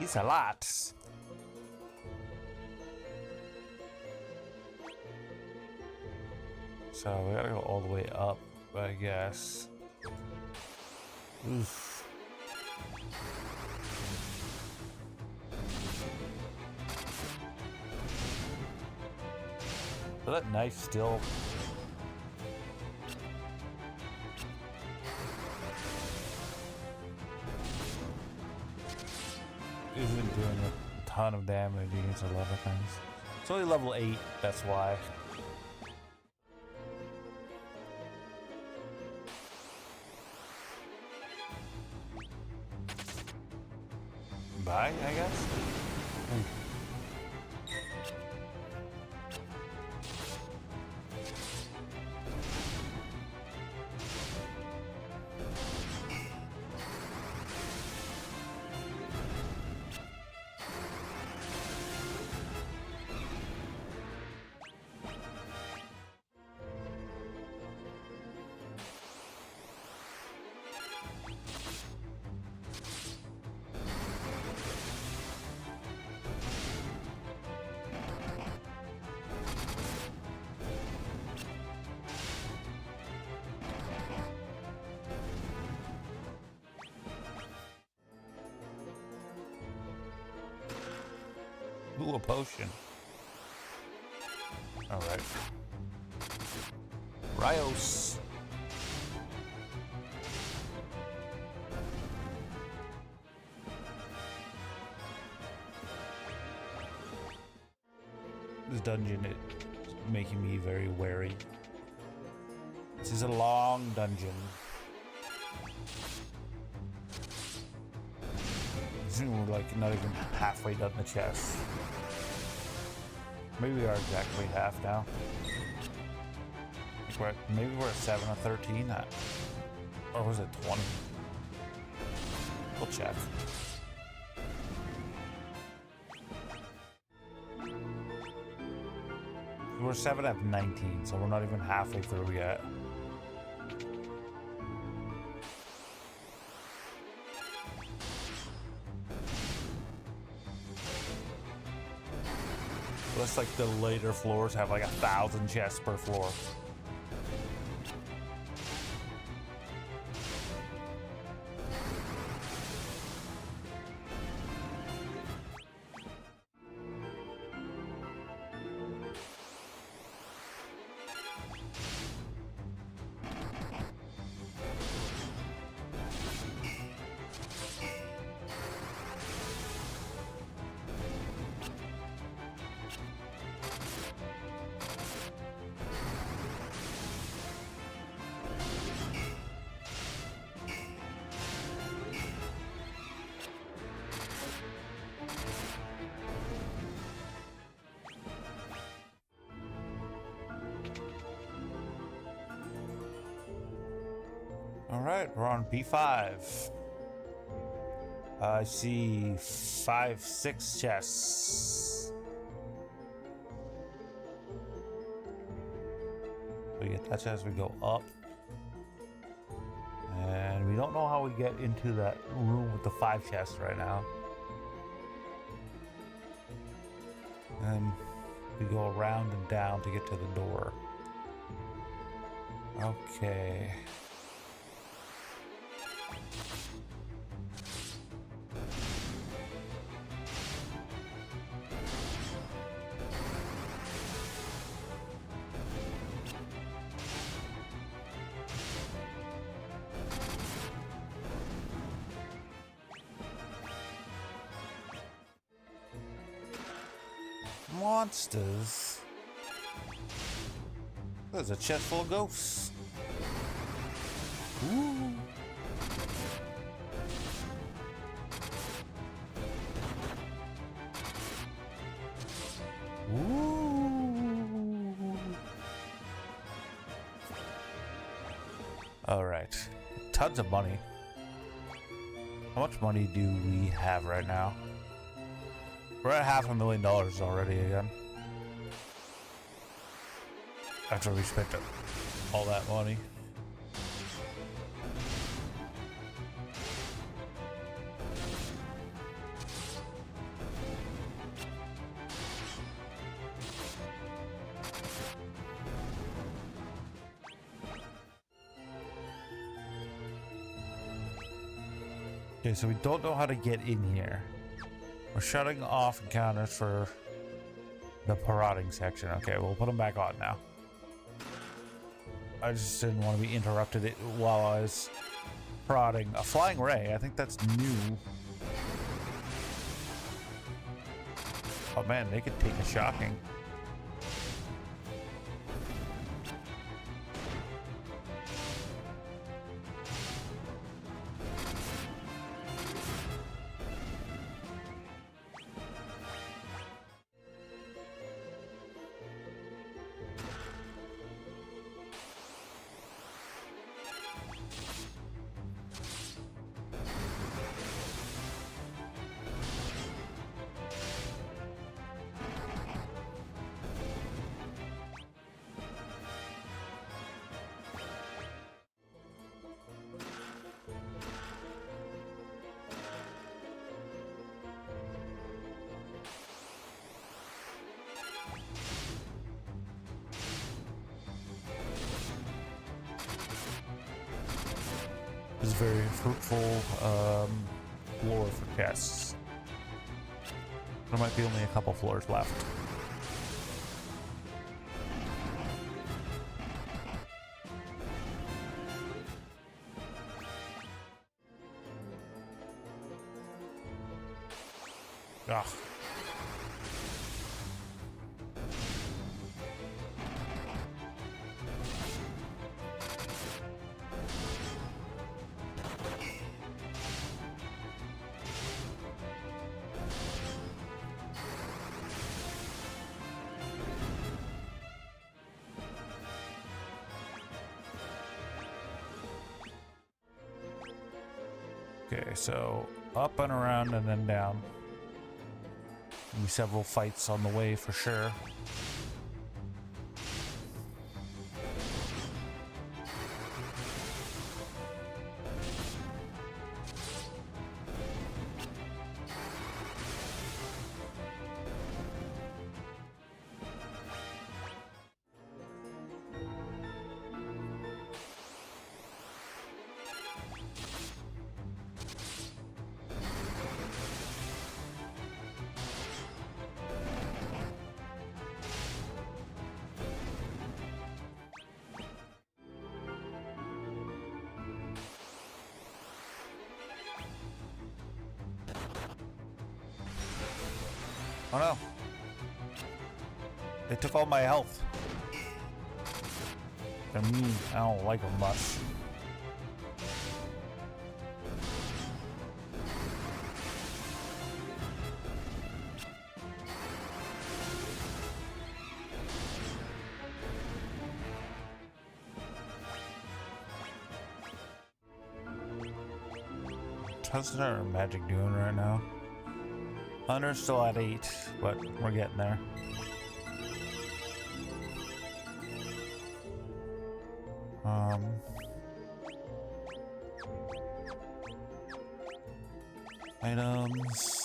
It's a lot. So we gotta go all the way up, I guess. Oof. So that knife still. Isn't doing a ton of damage against a lot of things. It's only level 8, that's why. Bye, I guess. Ooh, a potion. All right. Rios. This dungeon is making me very wary. This is a long dungeon. We're like not even halfway done the chest. Maybe we are exactly half now. Maybe we're at 7 or 13. Or was it 20? We'll check. We're 7 of 19, so we're not even halfway through yet. Looks like the later floors have like 1,000 chests per floor. All right, we're on P5. I see 5, 6 chests. We get that chest, we go up. And we don't know how we get into that room with the 5 chests right now. And we go around and down to get to the door. Okay. Monsters. There's a chest full of ghosts. Ooh. Ooh. All right. Tons of money. How much money do we have right now? We're at $500,000 already again. After we spent all that money. Okay, so we don't know how to get in here. We're shutting off encounters for the prodding section. Okay, we'll put them back on now. I just didn't want to be interrupted while I was prodding. A flying ray, I think that's new. Oh man, they could take a shocking. Is very fruitful floor for chests. There might be only a couple floors left. Ugh. Okay, so up and around and then down. Maybe several fights on the way for sure. Oh no. They took all my health. They're mean. I don't like them much. How's our magic doing right now? Hunter's still at 8, but we're getting there. Items.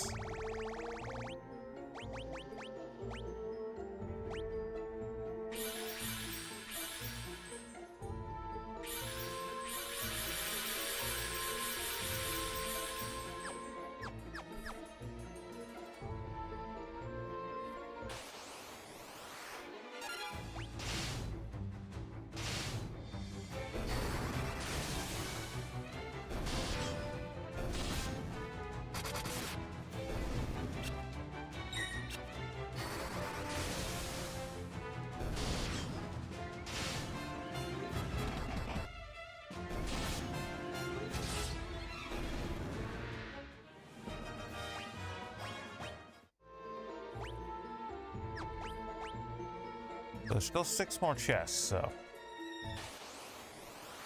There's still 6 more chests, so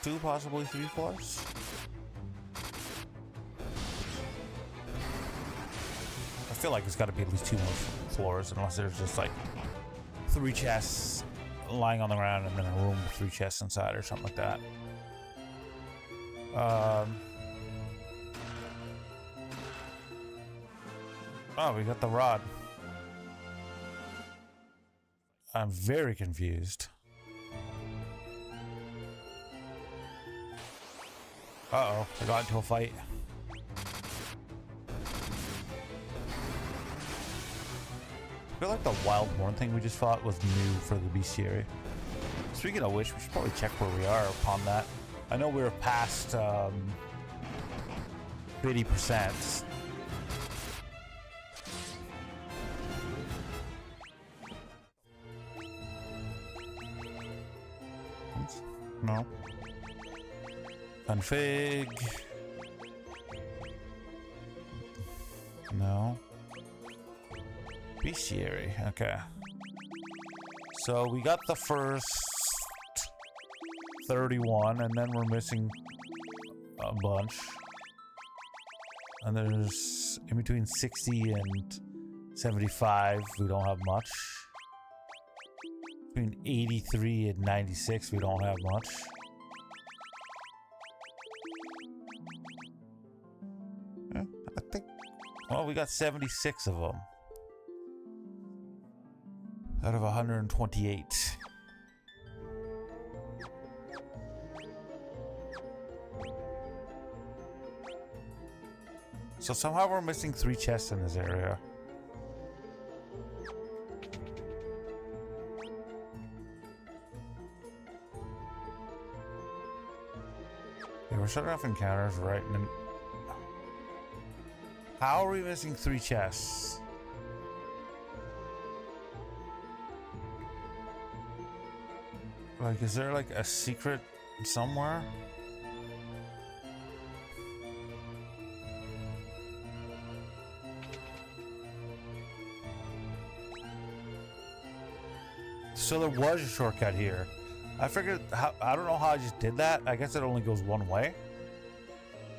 2, possibly 3 floors. I feel like it's got to be at least 2 more floors, unless there's just like 3 chests lying on the ground and then a room with 3 chests inside or something like that. Oh, we got the rod. I'm very confused. Uh-oh, I got into a fight. I feel like the wild horn thing we just fought was new for the bestiary. Speaking of which, we should probably check where we are upon that. I know we're past 50%. No. Config. No. Bestiary. Okay. So we got the first 31, and then we're missing a bunch. And there's in between 60 and 75, we don't have much. Between 83 and 96, we don't have much. Yeah, I think, well, we got 76 of them out of 128. So somehow we're missing 3 chests in this area. Yeah, we're starting off encounters right in. How are we missing 3 chests? Like, is there like a secret somewhere? So there was a shortcut here. I figured, I don't know how I just did that. I guess it only goes one way.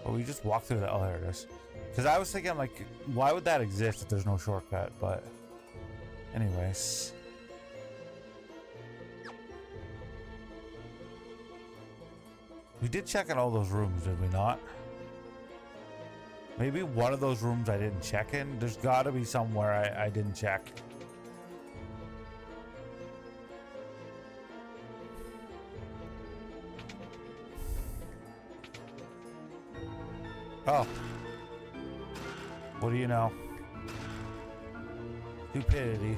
Oh, we just walk through the. Oh, there it is. Because I was thinking, like, why would that exist if there's no shortcut? But, anyways. We did check in all those rooms, did we not? Maybe one of those rooms I didn't check in. There's got to be somewhere I didn't check. Oh. What do you know? Stupidity.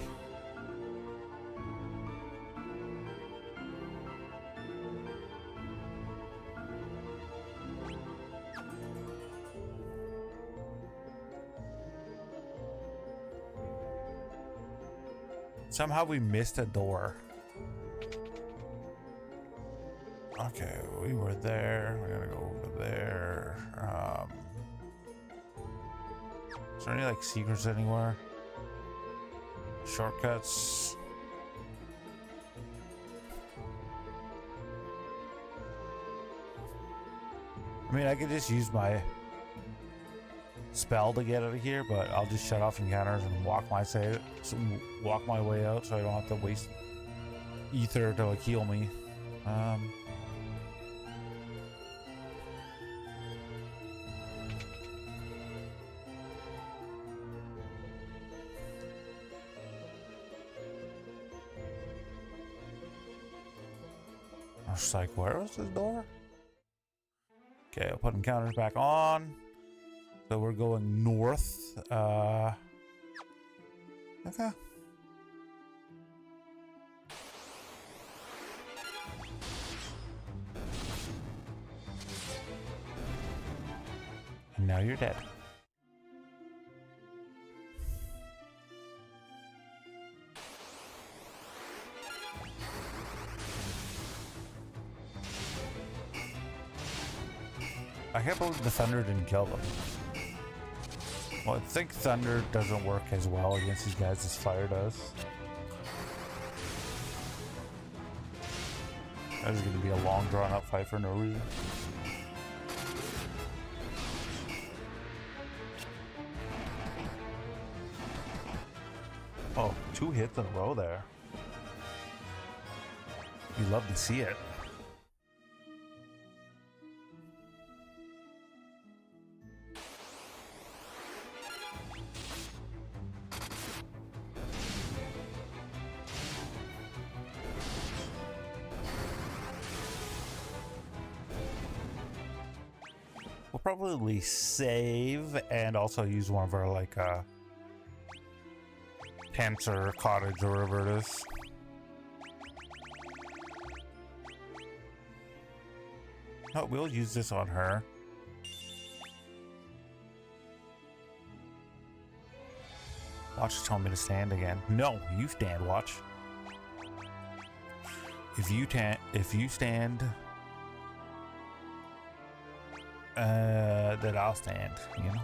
Somehow we missed a door. Okay, we were there. We're gonna go over there. Is there any like secrets anywhere? Shortcuts? I mean, I could just use my spell to get out of here, but I'll just shut off encounters and walk my way out, so I don't have to waste ether to like heal me. I was like, where was this door? Okay, I'll put encounters back on. So we're going north. Okay. And now you're dead. I can't believe the thunder didn't kill them. Well, I think thunder doesn't work as well against these guys as fire does. That is going to be a long drawn out fight for no reason. Oh, 2 hits in a row there. You love to see it. Probably save and also use one of our like tents or cottage or wherever it is. No, we'll use this on her. Watch tell me to stand again. No, you stand, watch. If you stand that I'll stand, you know.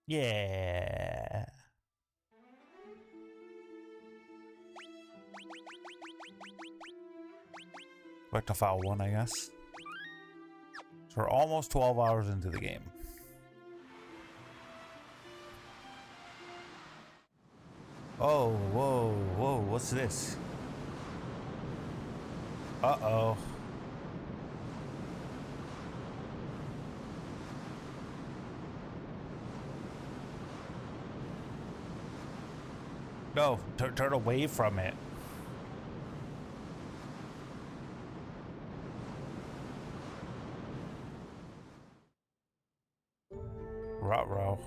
Yeah. Back to file 1, I guess. So we're almost 12 hours into the game. Oh, whoa, whoa, what's this? Uh-oh. No, turn away from it. Ruh-roh.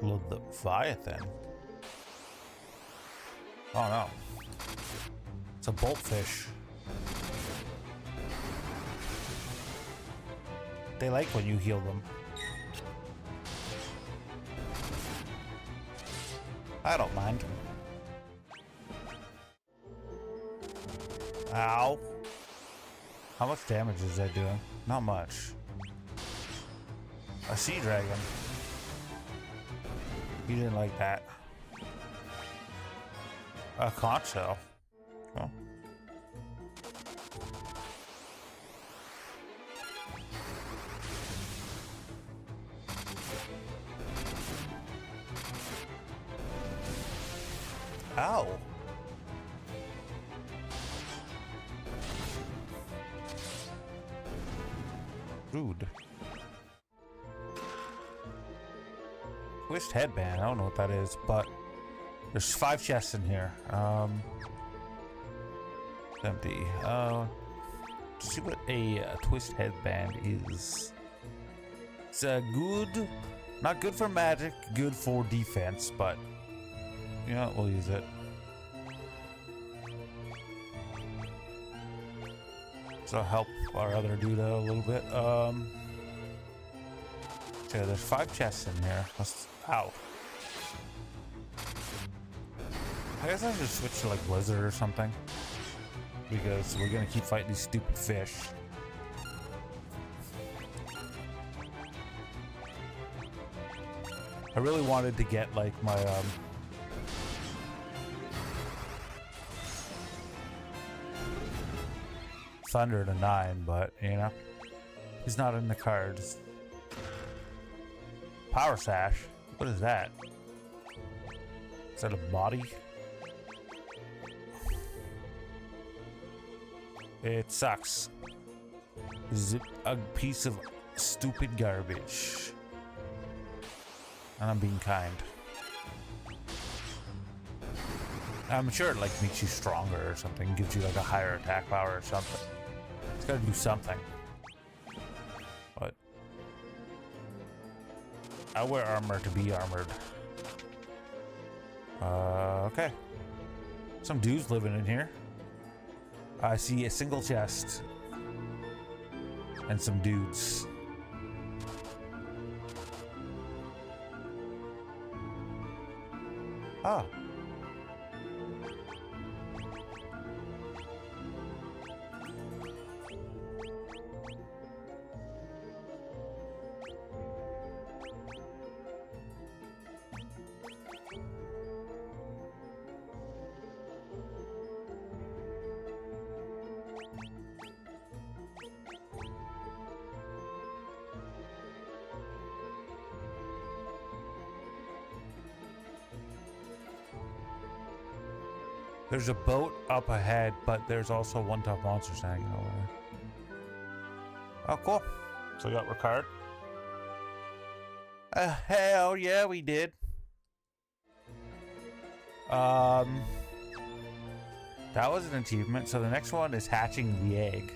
Leviathan? Oh no. It's a boltfish. They like when you heal them. I don't mind. Ow. How much damage is that doing? Not much. A sea dragon. You didn't like that. A conch shell. Oh. Ow. Rude. Twist headband. I don't know what that is, but there's 5 chests in here. Empty. Let's see what a twist headband is. It's good. Not good for magic. Good for defense, but yeah, we'll use it. So help our other dude out a little bit. Okay, there's 5 chests in here. Ow. I guess I should switch to like Blizzard or something, because we're gonna keep fighting these stupid fish. I really wanted to get like my Thunder to 9, but you know, he's not in the cards. Power Sash? What is that? Is that a body? It sucks. This is a piece of stupid garbage. And I'm being kind. I'm sure it like makes you stronger or something, gives you like a higher attack power or something. It's gotta do something. But I wear armor to be armored. Okay. Some dudes living in here. I see a single chest. And some dudes. Ah. There's a boat up ahead, but there's also one top monster hanging over there. Oh, cool. So we got Ricard. Hell yeah, we did. That was an achievement. So the next one is hatching the egg.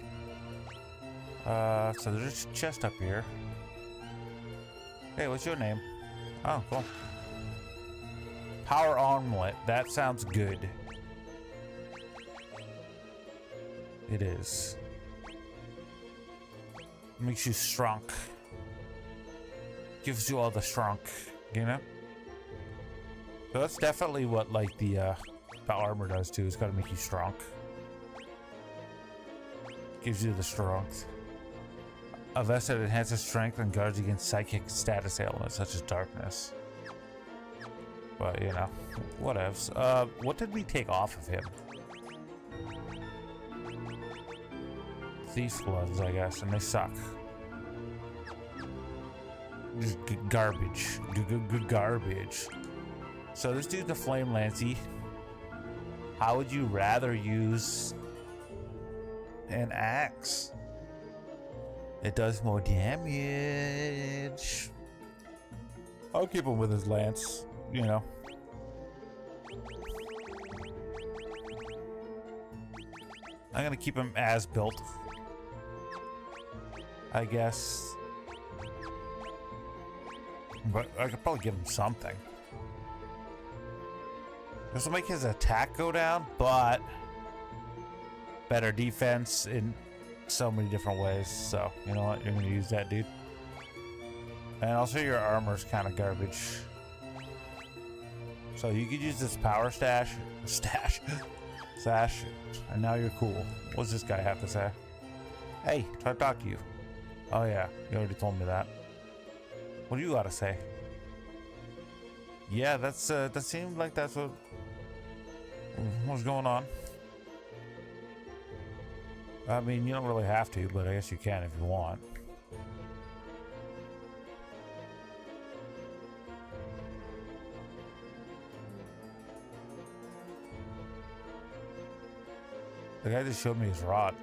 So there's a chest up here. Hey, what's your name? Oh, cool. Power Armlet. That sounds good. It is. Makes you strong. Gives you all the strength, you know? So that's definitely what like the armor does too. It's gotta make you strong. Gives you the strength. A vest that enhances strength and guards against psychic status ailments such as darkness. But you know, whatevs. What did we take off of him? Thief's gloves, I guess, and they suck. Just garbage. Garbage. So this dude's a flame lancy. How would you rather use an axe? It does more damage. I'll keep him with his lance, you know. I'm gonna keep him as built, I guess. But I could probably give him something. This will make his attack go down, but better defense in so many different ways. So, you know what? You're going to use that, dude. And also your armor's kind of garbage. So you could use this power stash, sash, and now you're cool. What's this guy have to say? Hey, try to talk to you. Oh yeah, you already told me that. What do you gotta say? Yeah, that seemed like that's what's going on. I mean, you don't really have to, but I guess you can if you want. The guy just showed me his rod.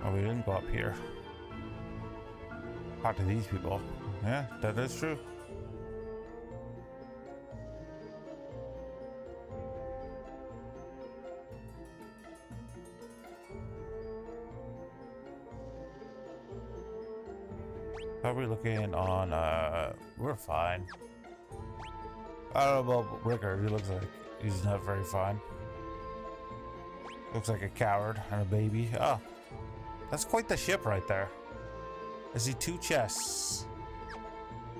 Oh, we didn't go up here. Talk to these people. Yeah, that is true. How are we looking on, we're fine. I don't know about Rickard, he looks like he's not very fine. Looks like a coward and a baby. Oh, that's quite the ship right there. I see 2 chests.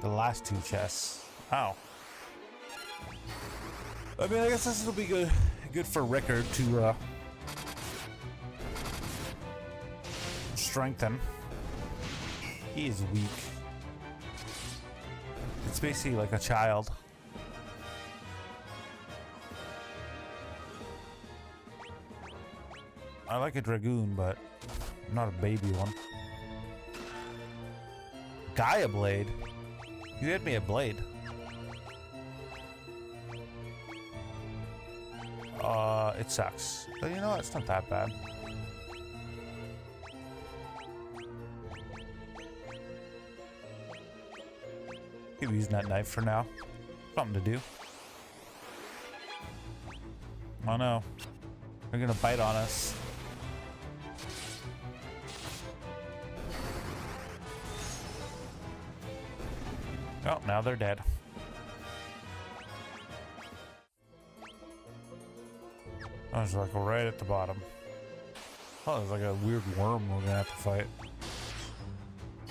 The last 2 chests. Oh. I mean, I guess this will be good for Rickard to, strengthen. He is weak. It's basically like a child. I like a dragoon, but not a baby one. Gaia blade? You had me a blade. It sucks. But you know what? It's not that bad. Keep using that knife for now. Something to do. Oh no. They're gonna bite on us. Oh, now they're dead. Oh, there's like right at the bottom. Oh, there's like a weird worm we're gonna have to fight.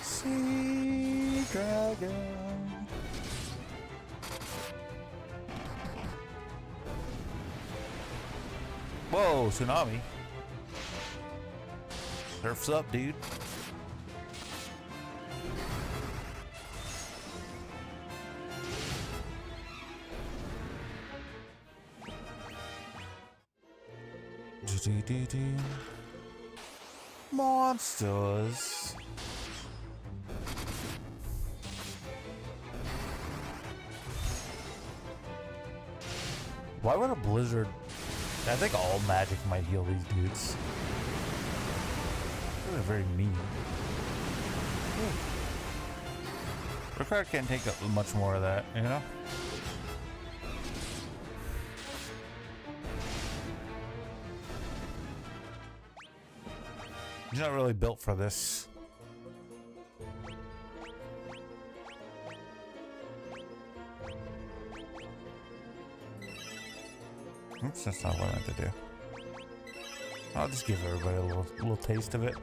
Sea dragon. Whoa, tsunami. Surf's up, dude. Monsters. Why would a blizzard? I think all magic might heal these dudes. They're very mean. Rickard can't take much more of that, you know? He's not really built for this. Oops, that's not what I meant to do. I'll just give everybody a little taste of it.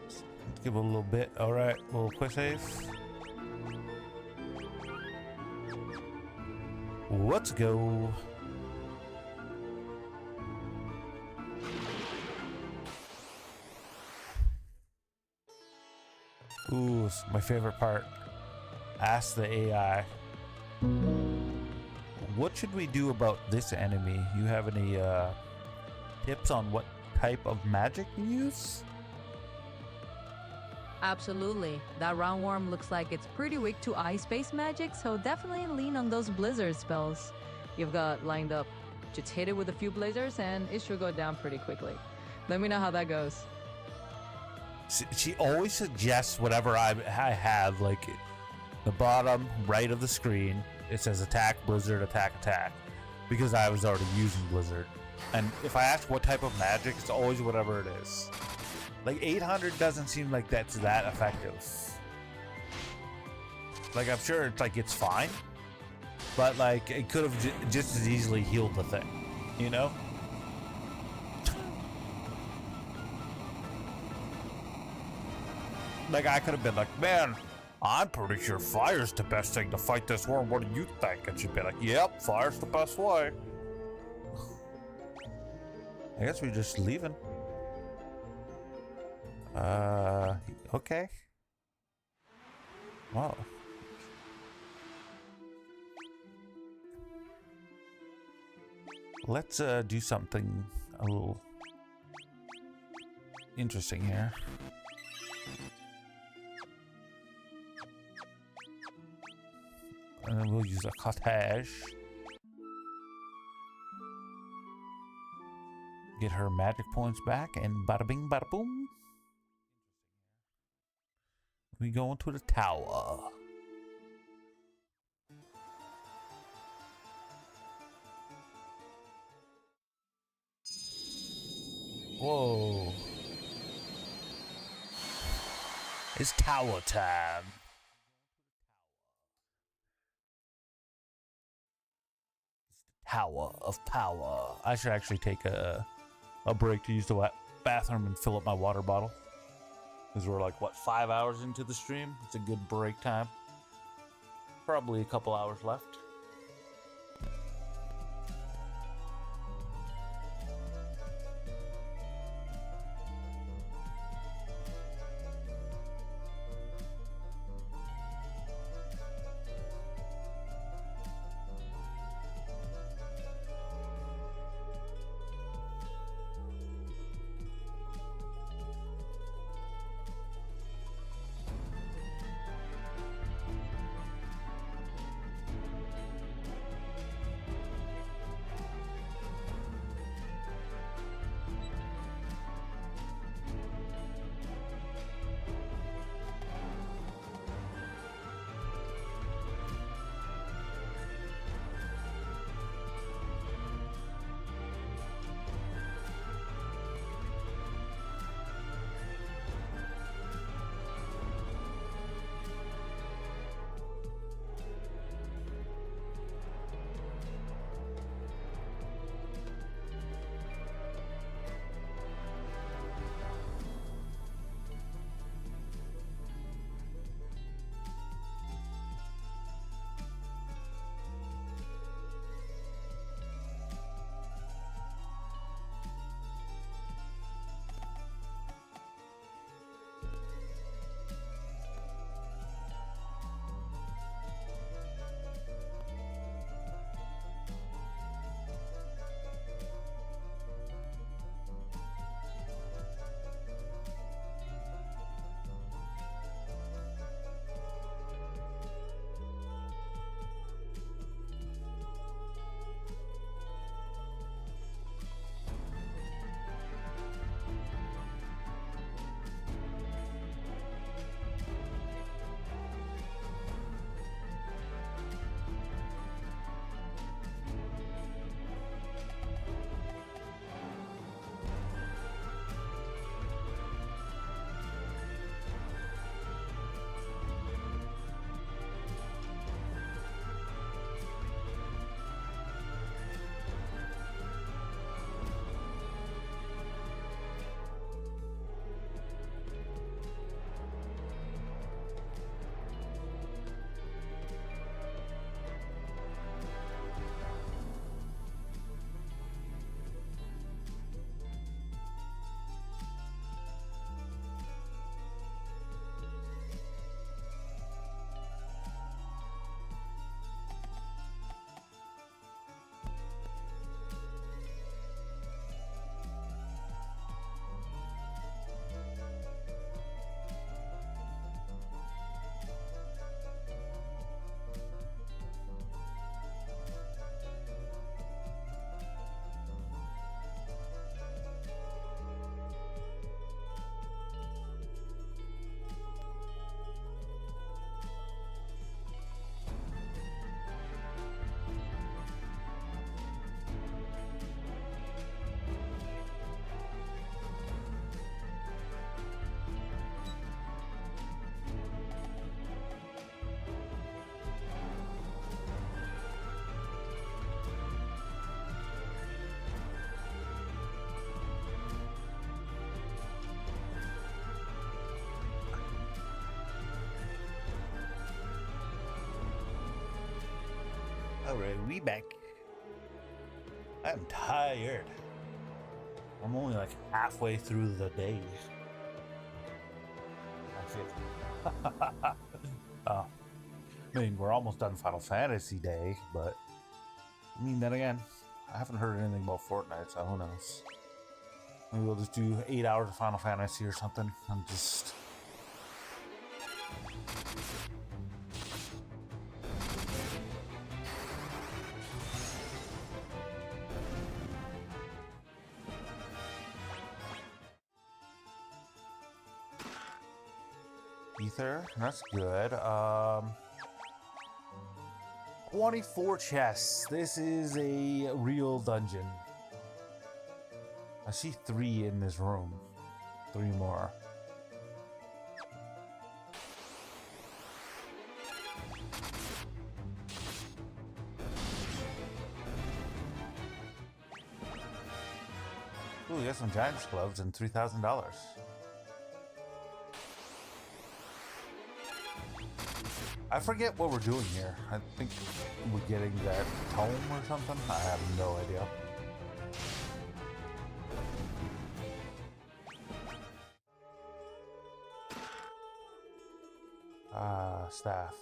Let's give it a little bit. All right, a little quick save. Let's go. Ooh, it's my favorite part. Ask the AI. What should we do about this enemy? You have any tips on what type of magic to use? Absolutely. That roundworm looks like it's pretty weak to ice-based magic, so definitely lean on those blizzard spells you've got lined up. Just hit it with a few blazers and it should go down pretty quickly. Let me know how that goes. She always suggests whatever I have, like the bottom right of the screen. It says attack, blizzard, attack, attack, because I was already using blizzard. And if I ask what type of magic, it's always whatever it is. Like 800 doesn't seem like that's that effective. Like I'm sure it's like it's fine, but like it could have just as easily healed the thing, you know? Like I could have been like, man, I'm pretty sure fire's the best thing to fight this worm. What do you think? And she'd be like, yep, fire's the best way. I guess we're just leaving. Okay. Wow. Let's do something a little interesting here. And then we'll use a cottage. Get her magic points back, and bada bing, bada boom. We go into the tower. Whoa. It's tower time. Tower of power. I should actually take a break to use the bathroom and fill up my water bottle. Because we're like, what, 5 hours into the stream? It's a good break time. Probably a couple hours left. Alright, we back. I'm tired. I'm only like halfway through the day. That's it. I mean, we're almost done Final Fantasy Day, but I mean, then again, I haven't heard anything about Fortnite, so who knows? Maybe we'll just do 8 hours of Final Fantasy or something and just. Ether, that's good. 24 chests. This is a real dungeon. I see 3 in this room. 3 more. Ooh, we got some Giant's gloves and $3,000. I forget what we're doing here. I think we're getting that tome or something. I have no idea. Staff.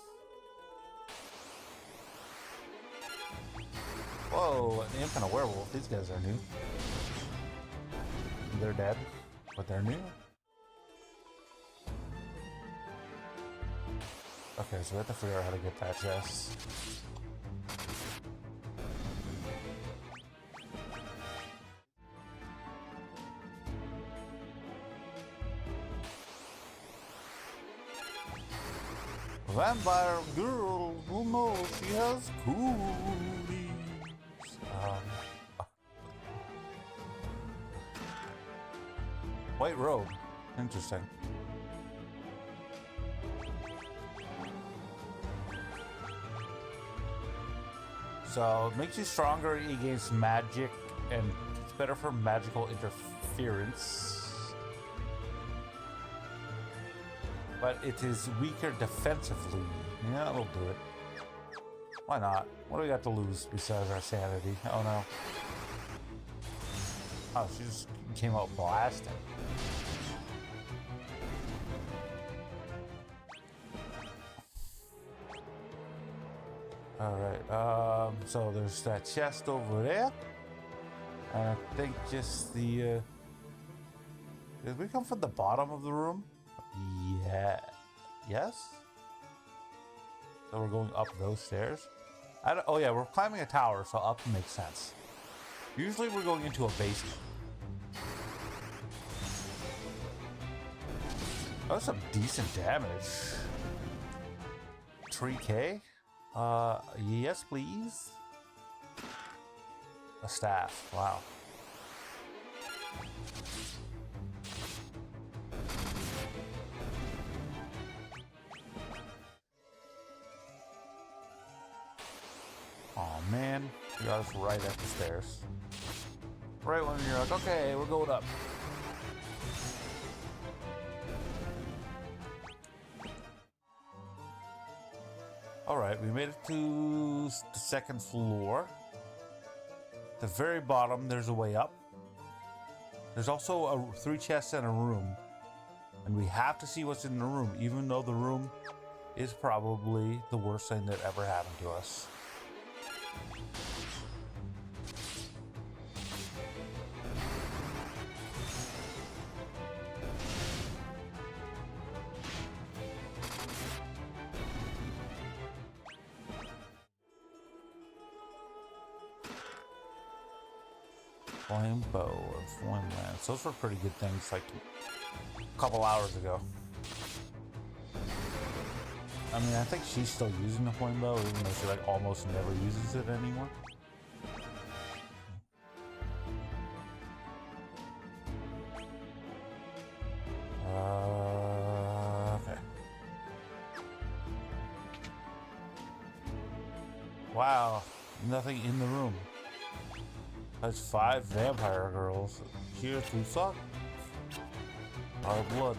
Whoa, an imp and a werewolf. These guys are new. They're dead, but they're new. Okay, so we have to figure out how to get that chest. Vampire girl who knows she has cooties. White robe. Interesting. So it makes you stronger against magic, and it's better for magical interference. But it is weaker defensively. Yeah, it'll do it. Why not? What do we got to lose besides our sanity? Oh no. Oh, she just came out blasting. Alright, so there's that chest over there. And I think just the, did we come from the bottom of the room? Yeah. Yes? So we're going up those stairs? Oh yeah, we're climbing a tower, so up makes sense. Usually we're going into a basement. That was some decent damage. 3K? Yes, please. A staff. Wow. Oh man, you got us right at the stairs. Right when you're like, okay, we're going up. Alright, we made it to the second floor. At the very bottom, there's a way up. There's also 3 chests and a room. And we have to see what's in the room, even though the room is probably the worst thing that ever happened to us. Flame bow and flame lance. Those were pretty good things like a couple hours ago. I mean, I think she's still using the flame bow, even though she like almost never uses it anymore. Okay. Wow, nothing in the room. There's 5 vampire girls here to suck our blood.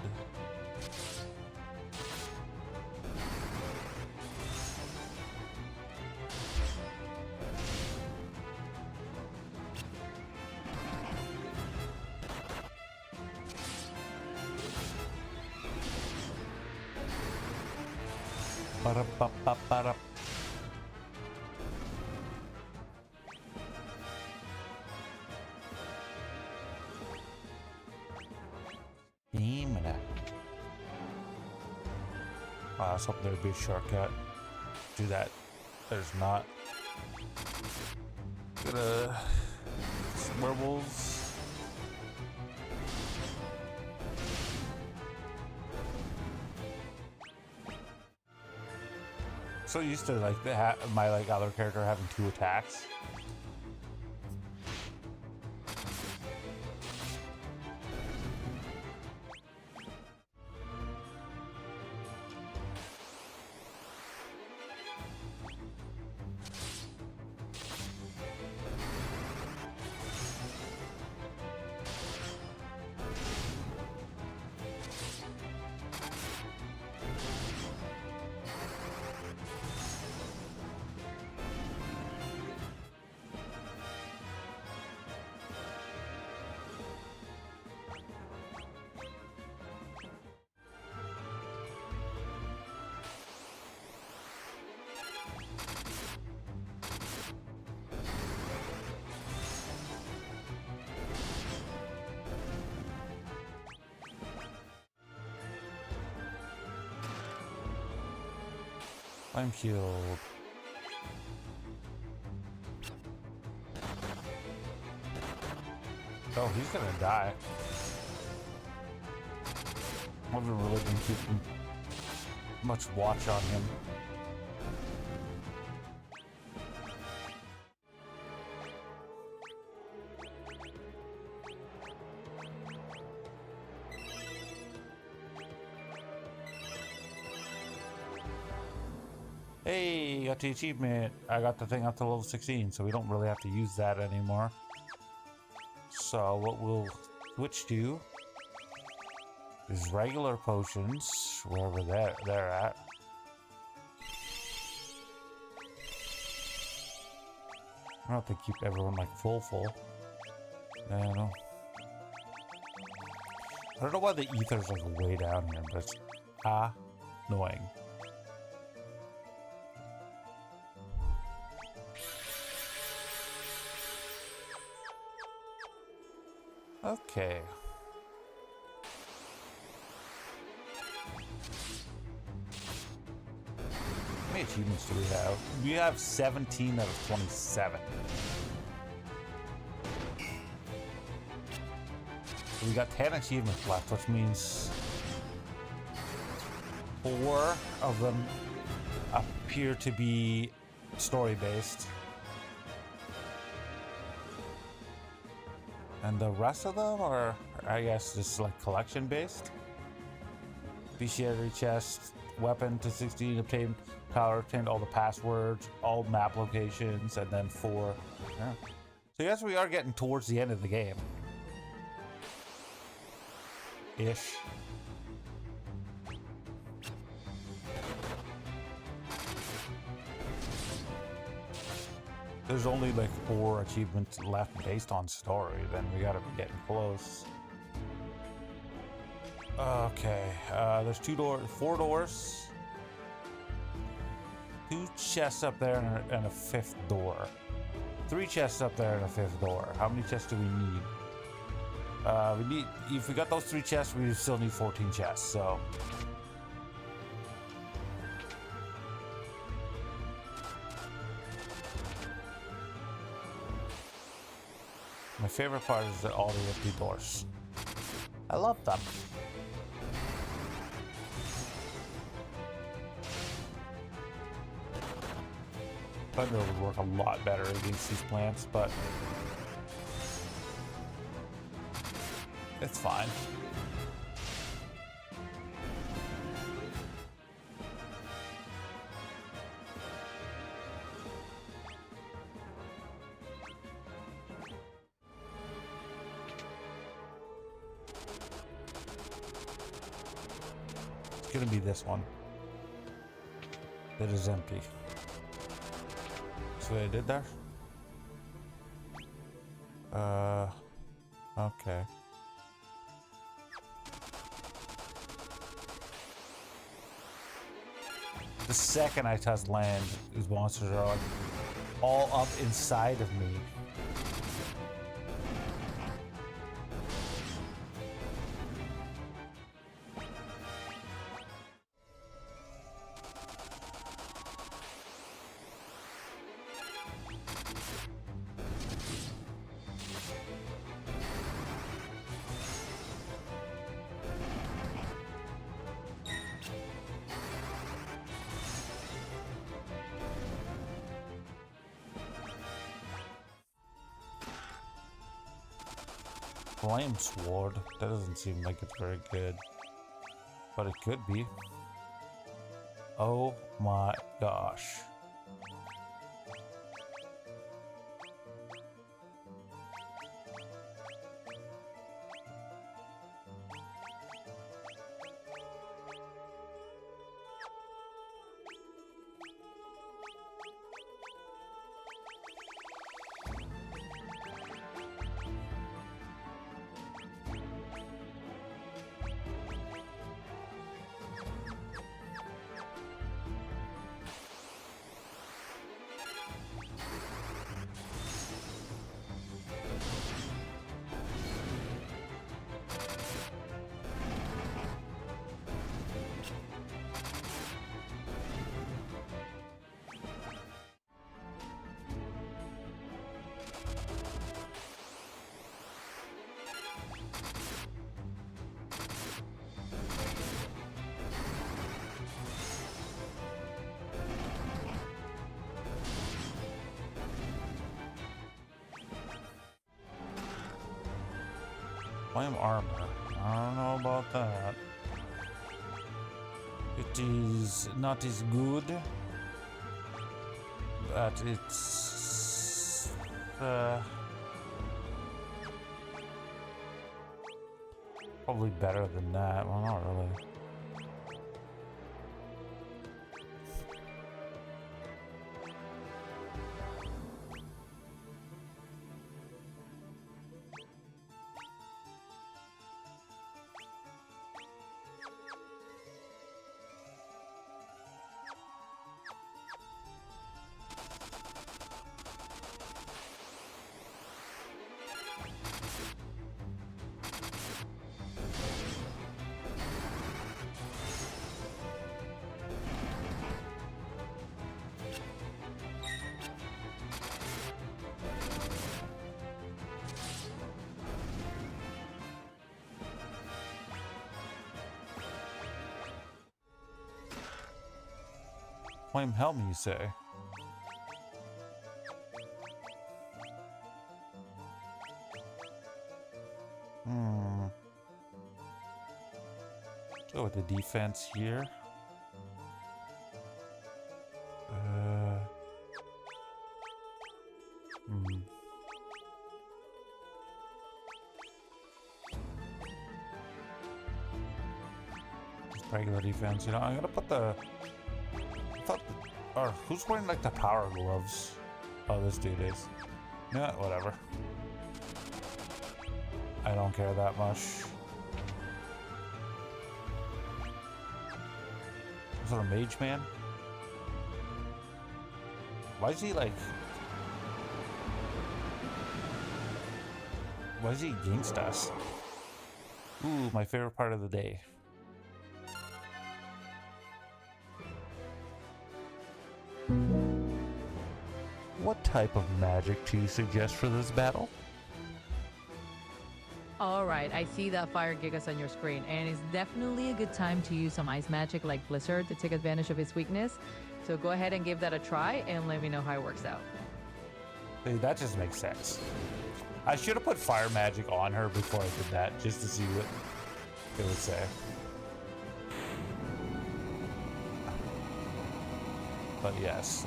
Ba-da-ba-ba-ba-da. Damn it. I was hoping there'd be a shortcut. Do that. There's not. Gonna werewolves. So used to like my like other character having 2 attacks. I'm healed. Oh, he's gonna die. I haven't really been keeping much watch on him. Hey, got the achievement. I got the thing up to level 16, so we don't really have to use that anymore. So what we'll switch to is regular potions, wherever they're at. I don't have to keep everyone like full. I don't know. I don't know why the ether's like way down here, but it's annoying. Okay. How many achievements do we have? We have 17 out of 27. So we got 10 achievements left, which means 4 of them appear to be story-based. And the rest of them are, I guess, just like collection based. Bestiary chest, weapon to 16, obtained power, obtained all the passwords, all map locations, and then 4. Yeah. So yes, we are getting towards the end of the game. Ish. There's only like 4 achievements left based on story, then we gotta be getting close. Okay, there's 4 doors. 2 chests up there and a 5th door. 3 chests up there and a 5th door. How many chests do we need? If we got those 3 chests, we still need 14 chests, so. My favorite part is all the empty doors. I love them. Thunder would work a lot better against these plants, but it's fine. It's gonna be this one. It is empty. That's what I did there? Okay. The second I touch land, these monsters are like all up inside of me. Flame Sword. That doesn't seem like it's very good. But it could be. Oh my gosh. Flame armor. I don't know about that. It is not as good, but it's probably better than that. Well, not really. Flame helm, you say? Go with the defense here. Just regular defense, you know. I'm gonna put the. Or who's wearing like the power gloves? Oh, this dude is. Yeah, whatever. I don't care that much. Is that a mage man? Why is he like? Why is he against us? Ooh, my favorite part of the day. What type of magic do you suggest for this battle? Alright, I see that fire gigas on your screen, and it's definitely a good time to use some ice magic like Blizzard to take advantage of its weakness. So go ahead and give that a try and let me know how it works out. Hey, that just makes sense. I should have put fire magic on her before I did that, just to see what it would say. But yes.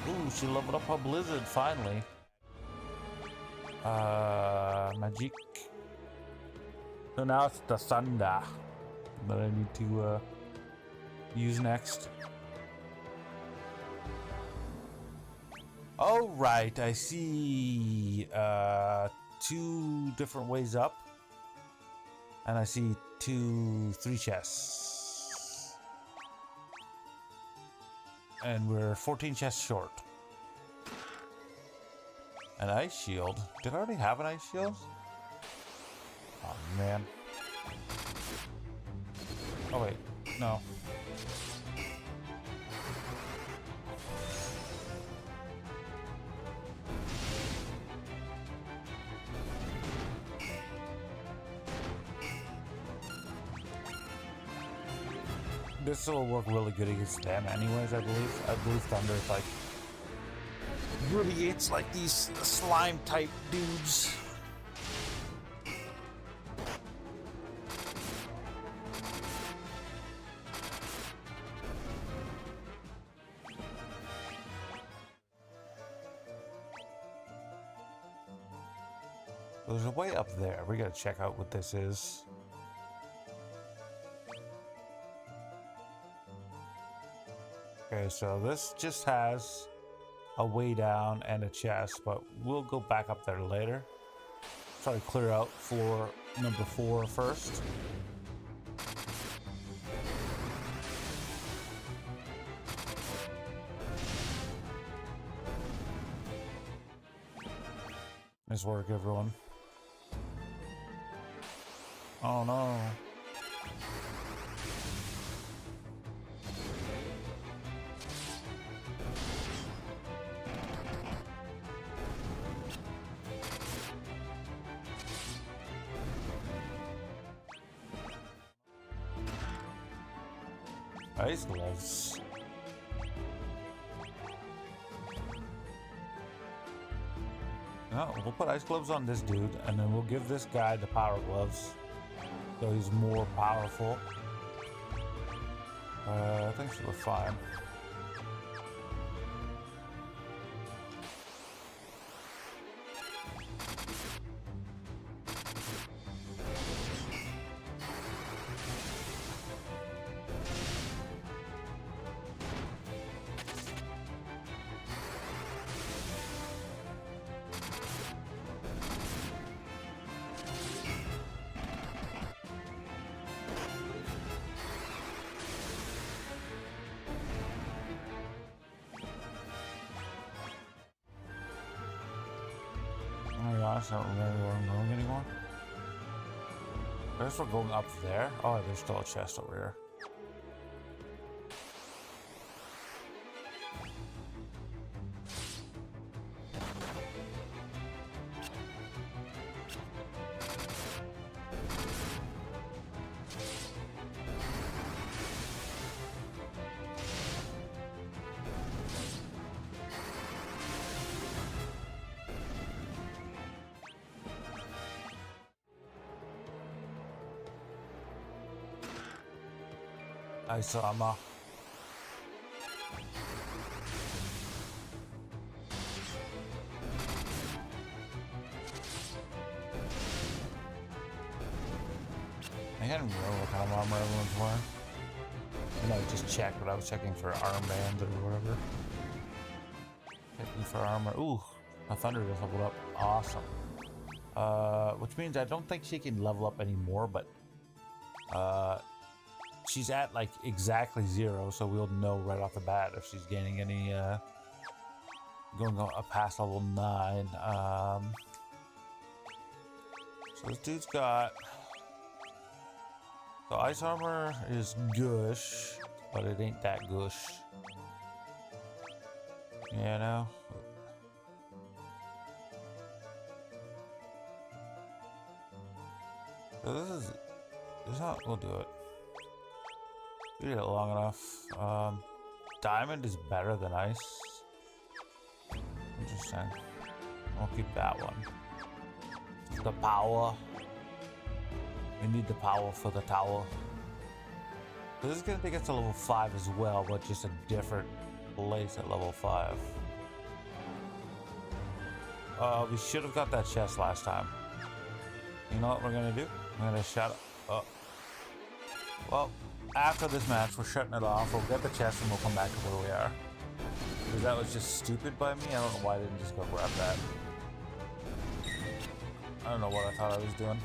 Ooh, she leveled up her Blizzard finally. Magic. So now it's the Thunder that I need to use next. Oh, right, I see 2 different ways up. And I see to 3 chests. And we're 14 chests short. An ice shield? Did I already have an ice shield? Oh man. Oh wait, no. This will work really good against them anyways, I believe. I believe Thunder is like radiates like these slime type dudes. There's a way up there. We gotta check out what this is. Okay, so this just has a way down and a chest, but we'll go back up there later. Try to clear out floor number 4 first. Nice work, everyone. Oh no. Ice gloves. No, we'll put ice gloves on this dude, and then we'll give this guy the power gloves, so he's more powerful. I think we're fine. I don't remember where I'm going anymore. I guess we're going up there. Oh, there's still a chest over here. Ice armor. I can't remember what kind of armor everyone's wearing. I might just check, but I was checking for armbands or whatever. Checking for armor. Ooh, my Thunder just leveled up. Awesome. Which means I don't think she can level up anymore, but she's at like exactly 0, so we'll know right off the bat if she's gaining any going up past level 9. So this dude's got, so ice armor is gush, but it ain't that gush. You know? So this is how we'll do it. We did it long enough. Diamond is better than ice. Interesting. I'll keep that one. The power. We need the power for the tower. So this is gonna take us to level 5 as well, but just a different place at level 5. We should have got that chest last time. You know what we're gonna do? I'm gonna shut up. Well, after this match, we're shutting it off. We'll get the chest and we'll come back to where we are. Because that was just stupid by me. I don't know why I didn't just go grab that. I don't know what I thought I was doing.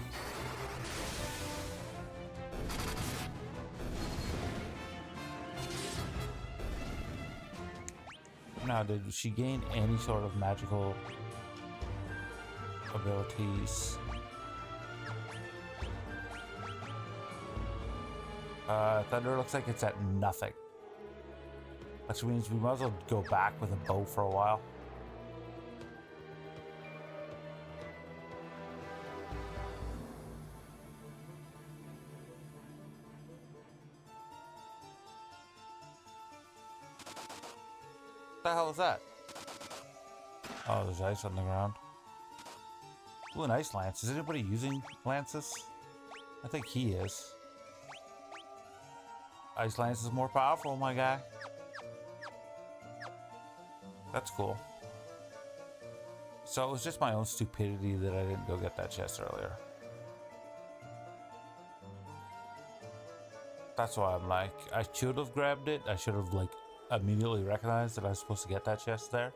Now, did she gain any sort of magical abilities? Thunder looks like it's at nothing. Which means we might as well go back with a bow for a while. What the hell is that? Oh, there's ice on the ground. Ooh, an ice lance. Is anybody using lances? I think he is. Ice lance is more powerful, my guy. That's cool. So it was just my own stupidity that I didn't go get that chest earlier. That's why I'm like, I should have grabbed it. I should have like immediately recognized that I was supposed to get that chest there.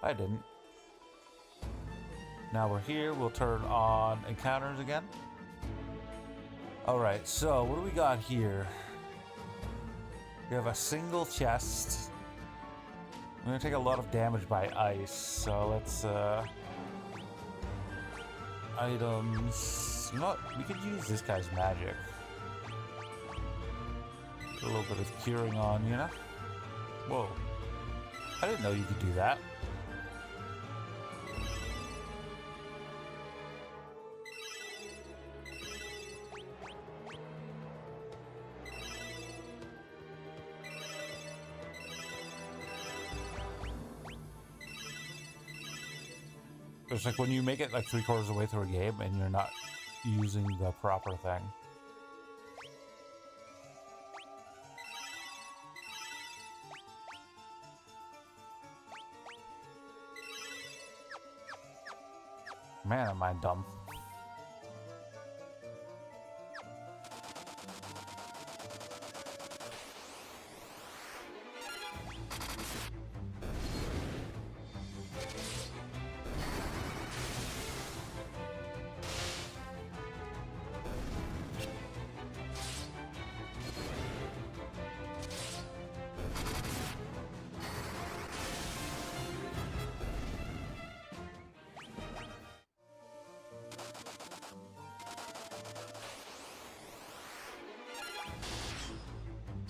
I didn't. Now we're here. We'll turn on encounters again. Alright, so what do we got here? We have a single chest. We're gonna take a lot of damage by ice, so let's items. You know what? We could use this guy's magic. A little bit of curing on, you know? Whoa. I didn't know you could do that. It's like when you make it like 3/4 of the way through a game and you're not using the proper thing. Man, am I dumb.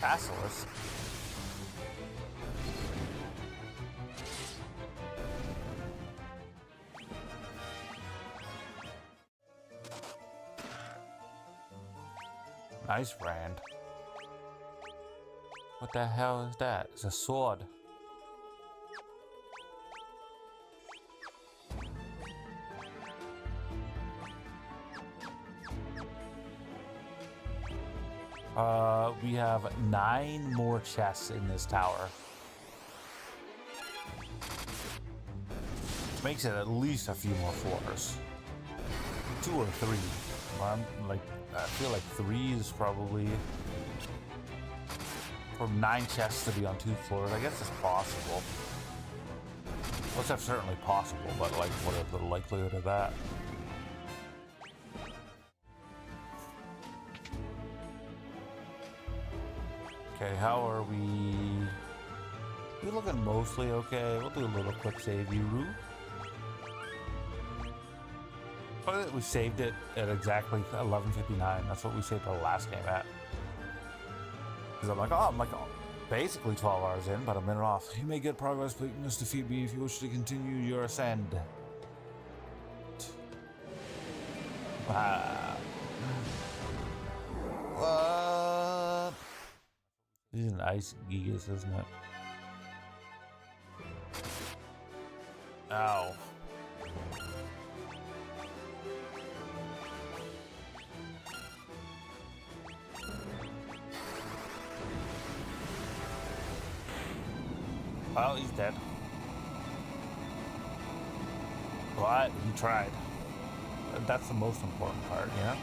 Basilisk. Nice brand. What the hell is that? It's a sword. We have 9 more chests in this tower. Which makes it at least a few more floors. 2 or 3. I feel like 3 is probably... For 9 chests to be on 2 floors, I guess it's possible. Well, it's certainly possible, but like, what is the likelihood of that? Okay, how are we? We're looking mostly okay. We'll do a little quick save, Uru. We saved it at exactly 11:59. That's what we saved our last game at. Because I'm like, basically 12 hours in, but a minute off. You made good progress completing this defeat me if you wish to continue your ascend. Wow. What? This is an ice gigas, isn't it? Ow. Well, he's dead. But he tried. That's the most important part, you know?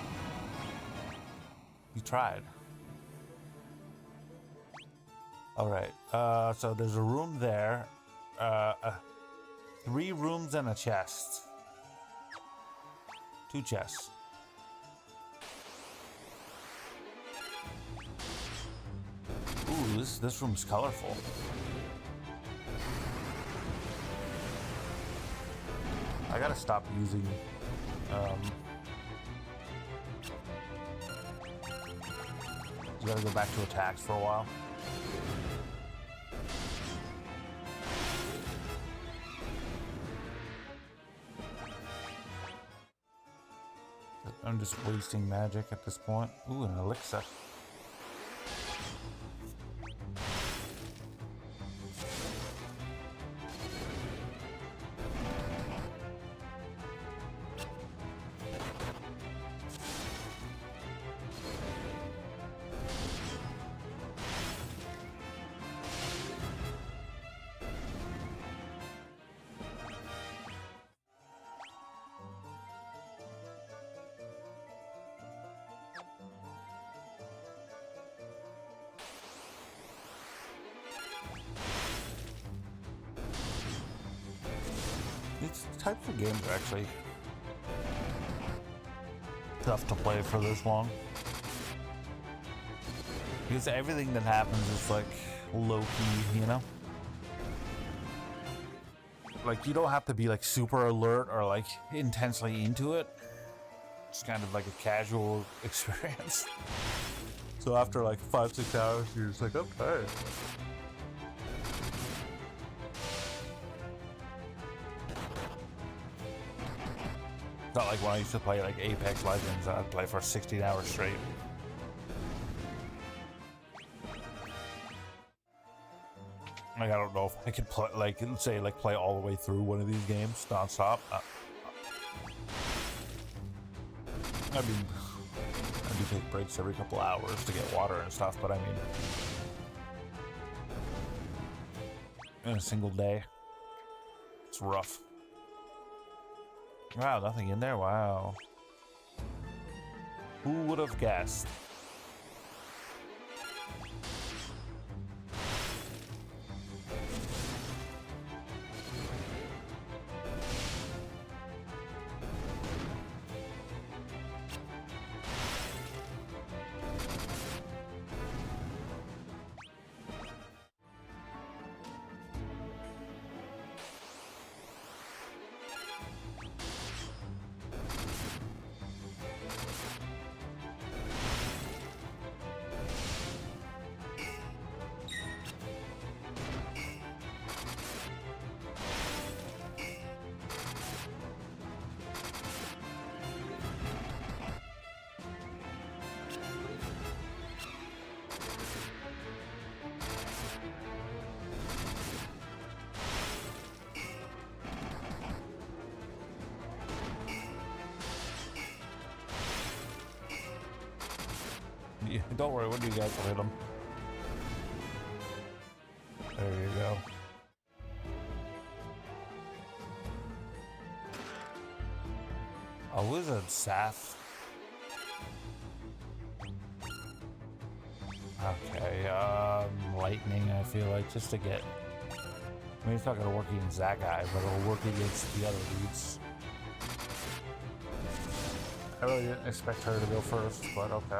He tried. Alright, so there's a room there. 3 rooms and a chest. 2 chests. Ooh, this room's colorful. I gotta stop using you gotta go back to attacks for a while. I'm just wasting magic at this point. Ooh, an elixir. These types of games are actually tough to play for this long. Because everything that happens is like low-key, you know? Like you don't have to be like super alert or like intensely into it. It's kind of like a casual experience. So after like 5-6 hours, you're just like, okay. Not like when I used to play like Apex Legends, I'd play for 16 hours straight. Like I don't know if I could play, like say, like play all the way through one of these games non-stop. I mean, I do take breaks every couple hours to get water and stuff, but I mean, in a single day, it's rough. Wow, nothing in there? Wow. Who would have guessed? Yeah, don't worry, when do you guys hit them? There you go. A wizard Saf. Okay, lightning, I feel like, just to get... I mean, it's not gonna work against that guy, but it'll work against the other dudes. I really didn't expect her to go first, but okay.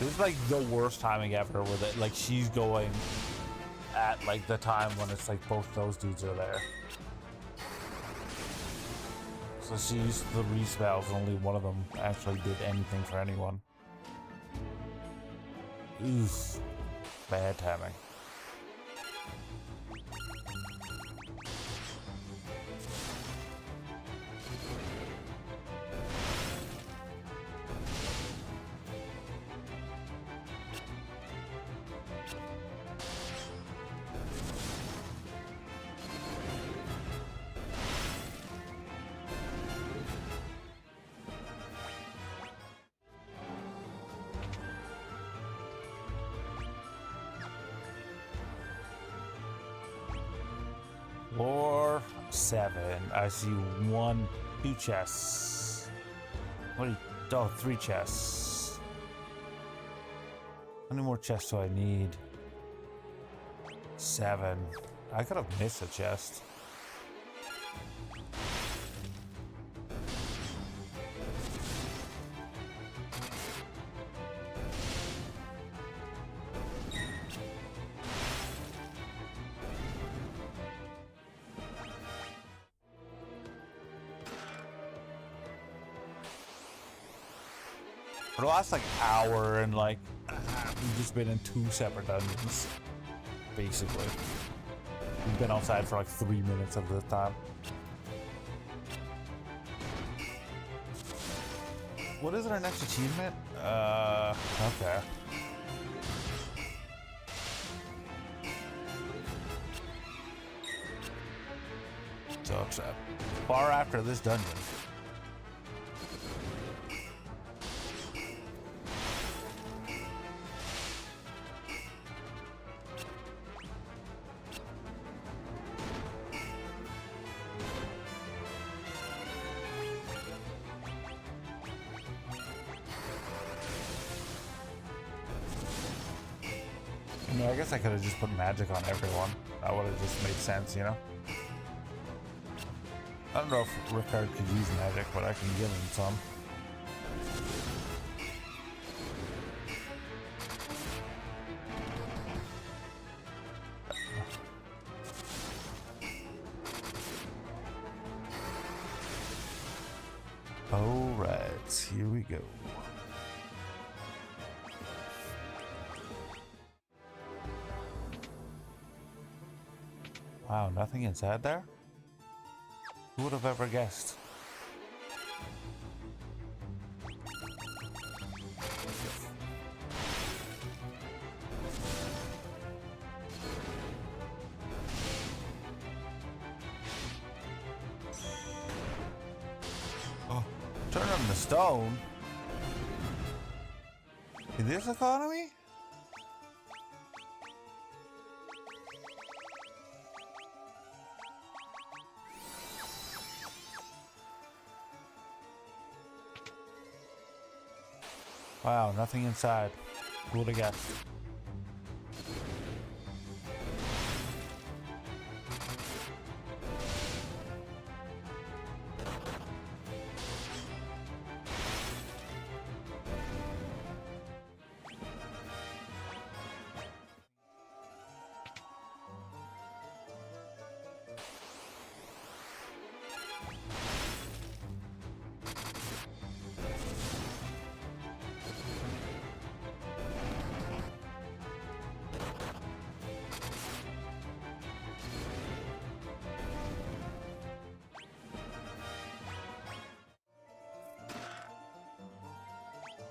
This is like the worst timing ever with it. Like she's going at like the time when it's like both those dudes are there. So she used the respells, only one of them actually did anything for anyone. Oof. Bad timing. Floor 7. I see 2 chests. What do you, oh, 3 chests. How many more chests do I need? 7. I could have missed a chest. For the last like hour and like we've just been in 2 separate dungeons, basically. We've been outside for like 3 minutes of the time. What is our next achievement? Okay. So it's far after this dungeon. I mean, I guess I could have just put magic on everyone. That would have just made sense, you know? I don't know if Rickard could use magic, but I can give him some. Alright, here we go. Wow, nothing inside there? Who would have ever guessed? Oh, turn on the stone. In this economy? Wow, nothing inside. Who would have guessed?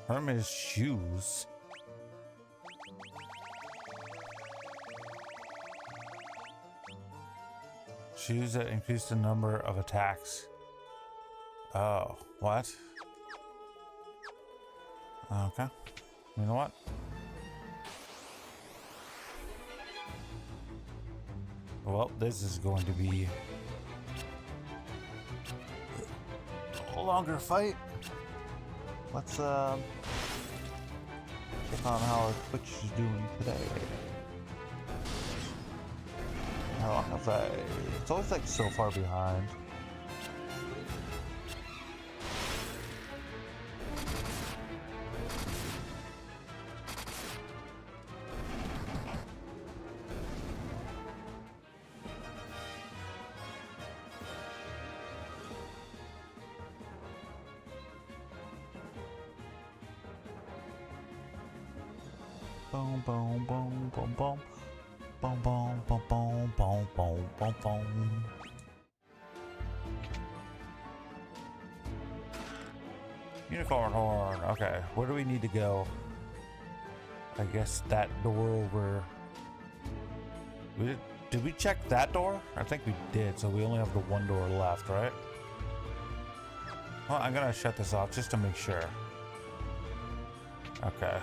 Hermes shoes. Shoes that increase the number of attacks. Oh, what? Okay. You know what? Well, this is going to be a longer fight. Let's check on how our Twitch is doing today. How long have I? It's always like so far behind. Boom, boom, boom, boom, boom. Boom, boom, boom, boom, boom, boom, boom, boom. Unicorn horn. Okay, where do we need to go? I guess that door over. Did we check that door? I think we did, so we only have the one door left, right? Well, I'm gonna shut this off just to make sure. Okay.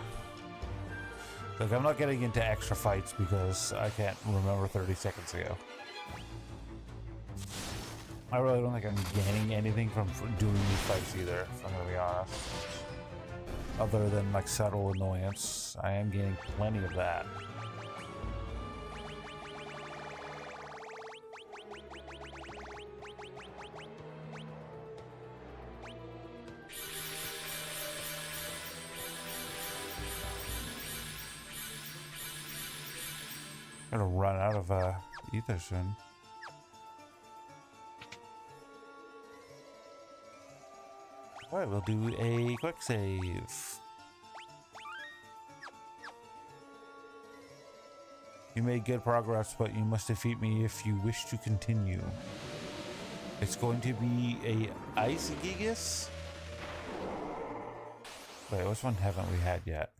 Look, I'm not getting into extra fights because I can't remember 30 seconds ago. I really don't think I'm gaining anything from doing these fights either, if I'm gonna be honest. Other than like subtle annoyance, I am gaining plenty of that. Gonna run out of ether soon. Alright, we'll do a quick save. You made good progress, but you must defeat me if you wish to continue. It's going to be a Ice Gigas? Wait, which one haven't we had yet?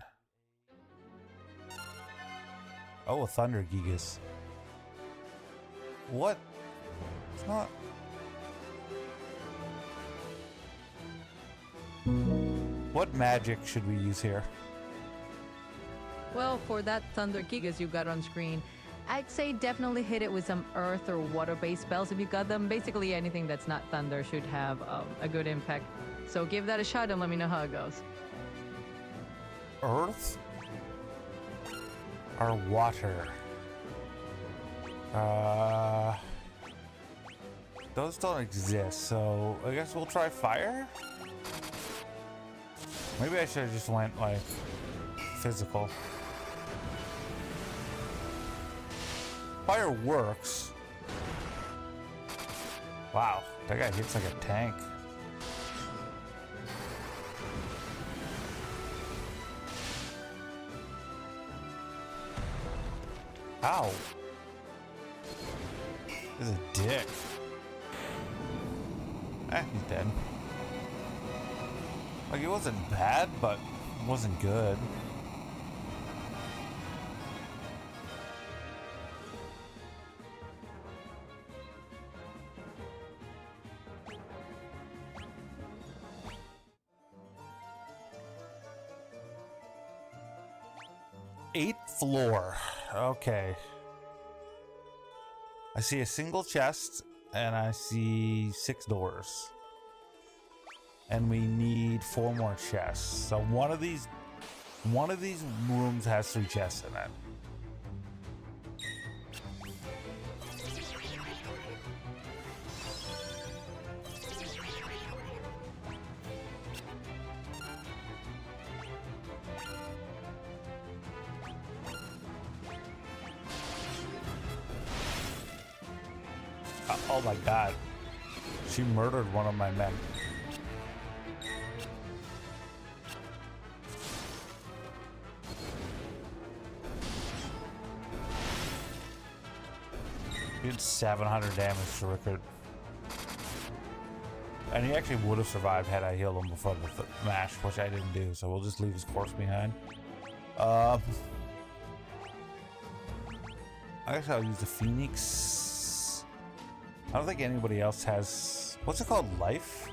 Oh, a Thunder Gigas. What? It's not. What magic should we use here? Well, for that Thunder Gigas you got on screen, I'd say definitely hit it with some earth or water-based spells if you got them. Basically anything that's not thunder should have a good impact. So give that a shot and let me know how it goes. Earth or water? Those don't exist, so I guess we'll try fire? Maybe I should have just went like physical. Fire works. Wow, that guy hits like a tank. Ow. This is a dick. He's dead. Like, it wasn't bad, but it wasn't good. Eighth floor. Okay. I see a single chest and I see 6 doors. And we need 4 more chests. So one of these rooms has 3 chests in it. Oh my god. She murdered one of my men. He did 700 damage to Rickard. And he actually would have survived had I healed him before the mash, which I didn't do, so we'll just leave his corpse behind. I guess I'll use the Phoenix. I don't think anybody else has... What's it called? Life?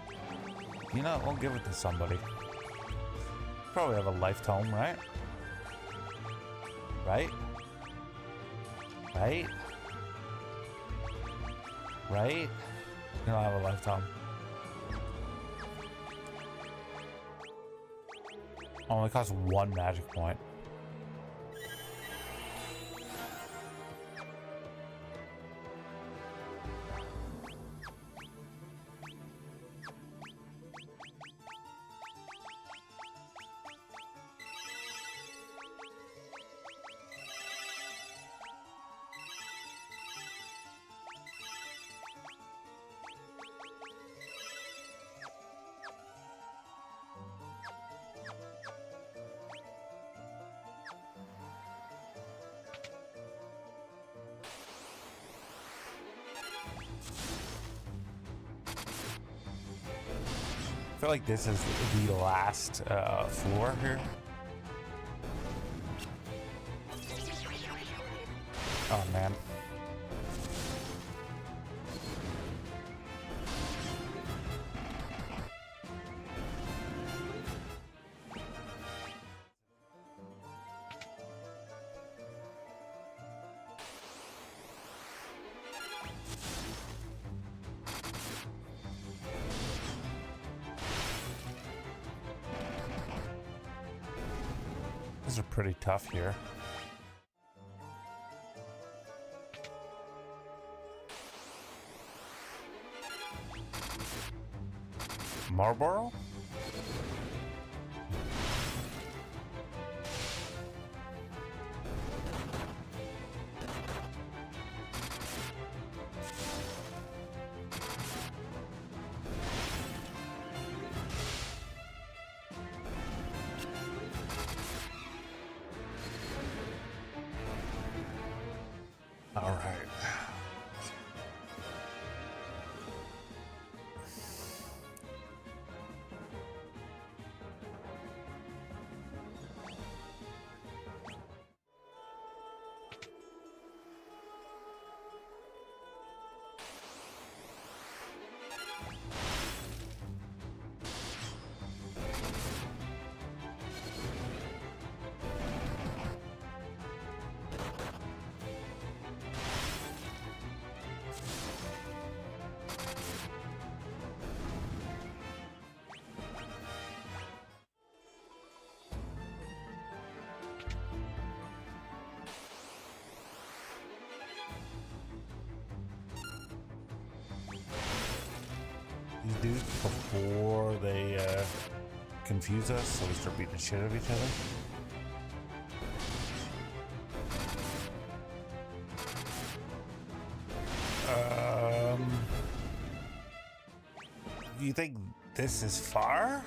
You know, we'll give it to somebody. Probably have a life tome, right? Right? Right? Right? You don't have a life tome. Only costs 1 magic point. I feel like this is the last floor here. Oh man. These are pretty tough here. Marlboro? All right. These dudes before they confuse us, so we start beating the shit out of each other. Do you think this is far?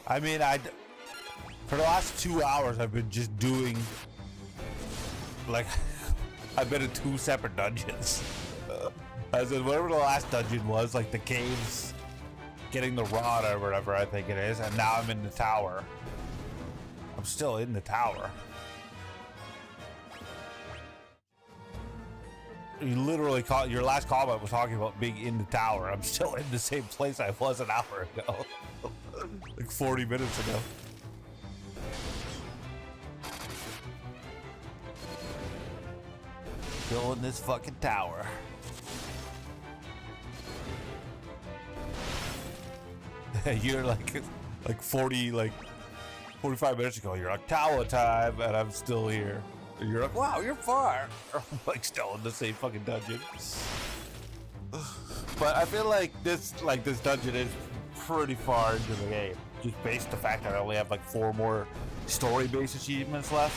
I mean, for the last 2 hours, I've been just doing, like, I've been in 2 separate dungeons. As in whatever the last dungeon was, like the caves, getting the rod or whatever I think it is, and now I'm in the tower. I'm still in the tower. You literally your last comment was talking about being in the tower. I'm still in the same place I was an hour ago. Like 40 minutes ago. Still in this fucking tower. You're like 45 minutes ago, you're like, tower time, and I'm still here. And you're like, wow, you're far. I'm like still in the same fucking dungeon. But I feel like this dungeon is pretty far into the game, just based on the fact that I only have like 4 more story-based achievements left.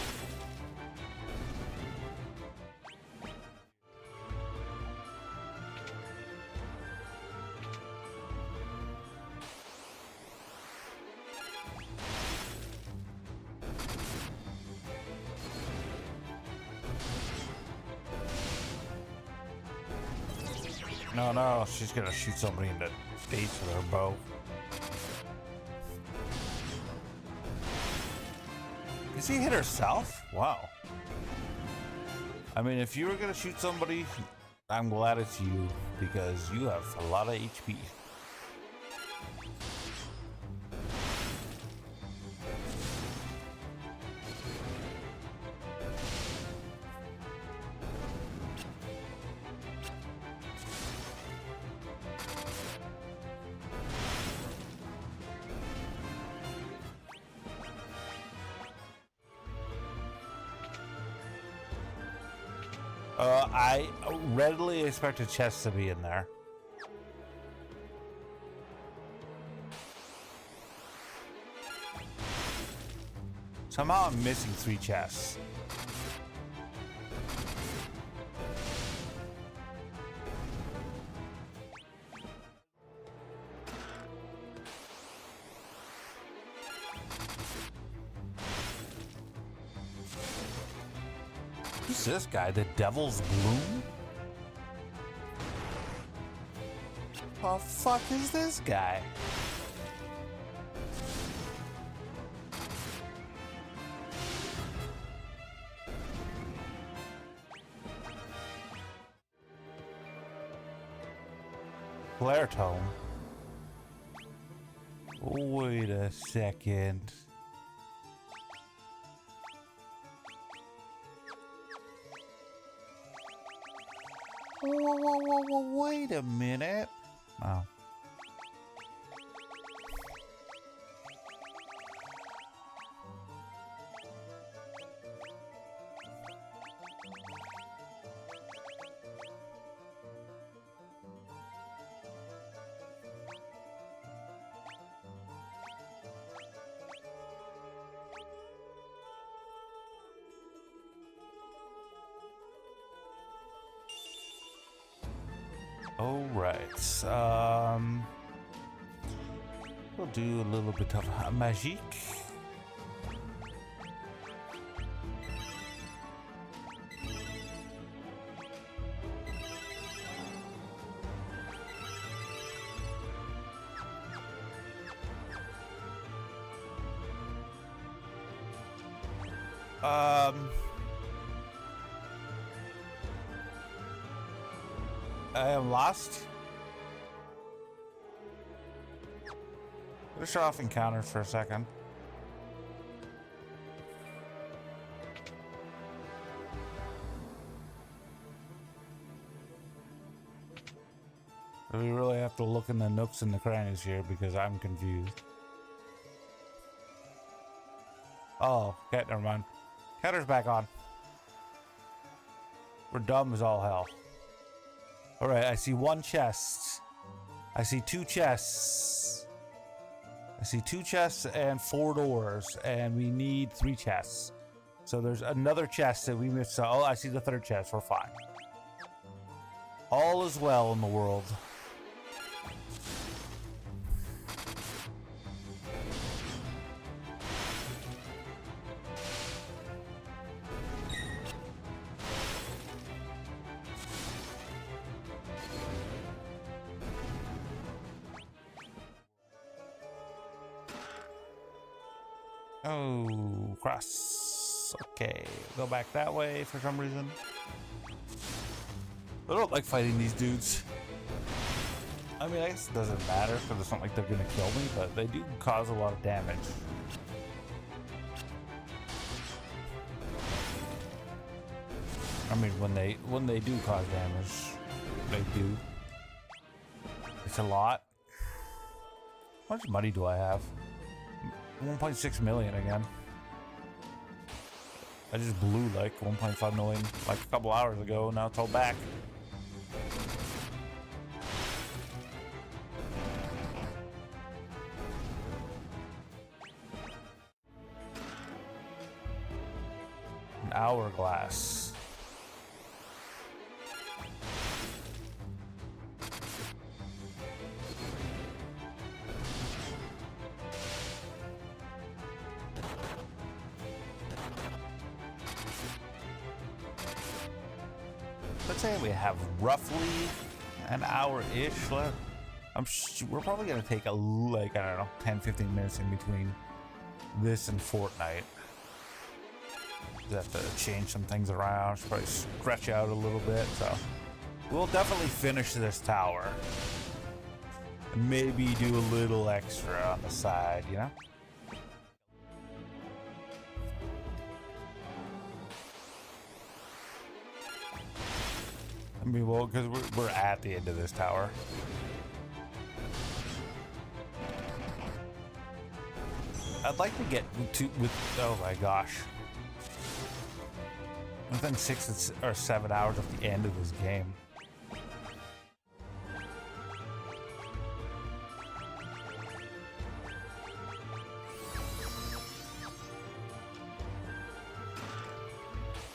No, she's gonna shoot somebody in the face with her bow. Did she hit herself? Wow. I mean, if you were gonna shoot somebody, I'm glad it's you, because you have a lot of HP. I readily expect a chest to be in there. Somehow I'm missing 3 chests. Who's this guy? The Devil's Bloom? The fuck is this guy? Flare tone. Wait a second. Whoa, wait a minute. Wow. All right. We'll do a little bit of magic. I am lost. Let's show off encounters for a second. We really have to look in the nooks and the crannies here because I'm confused. Oh, okay, never mind. Counter's back on. We're dumb as all hell. Alright, I see one chest. I see two chests. I see two chests and 4 doors, and we need 3 chests. So there's another chest that we missed. Oh, I see the 3rd chest. We're fine. All is well in the world. Oh, cross. Okay, go back that way for some reason. I don't like fighting these dudes. I mean, I guess it doesn't matter because it's not like they're gonna kill me, but they do cause a lot of damage. I mean, when they do cause damage, they do. It's a lot. How much money do I have? 1.6 million again. I just blew like 1.5 million like a couple hours ago. Now it's all back. An hourglass. Let's say we have roughly an hour-ish left. We're probably gonna take a like, I don't know, 10-15 minutes in between this and Fortnite. We have to change some things around, should probably stretch out a little bit, so we'll definitely finish this tower. And maybe do a little extra on the side, you know? I mean, well, because we're at the end of this tower. I'd like to get to oh my gosh, within 6 or 7 hours of the end of this game.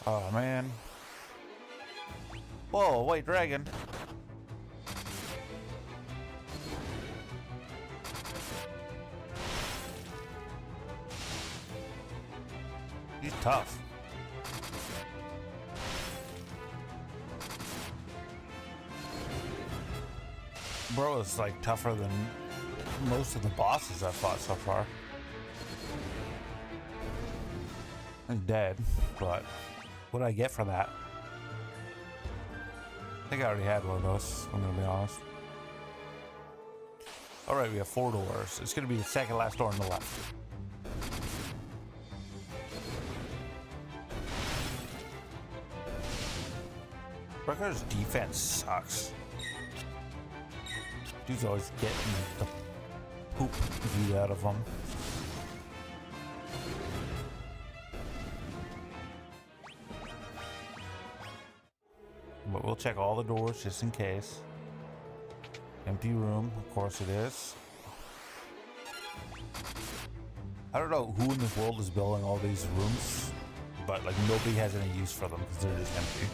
Oh man. Whoa, white dragon. He's tough. Bro is like tougher than most of the bosses I've fought so far. He's dead, but what do I get for that? I think I already had one of those, I'm gonna be honest. Alright, we have 4 doors. It's gonna be the second last door on the left. Brooker's defense sucks. Dude's always getting the poop beat out of him. But we'll check all the doors just in case. Empty room, of course it is. I don't know who in this world is building all these rooms, but like nobody has any use for them because they're just empty.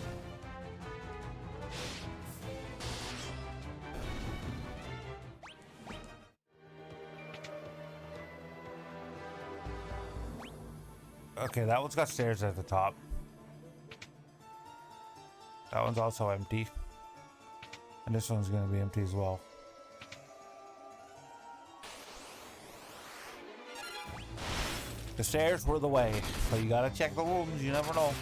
Okay, that one's got stairs at the top. That one's also empty. And this one's going to be empty as well. The stairs were the way, but you gotta check the rooms, you never know.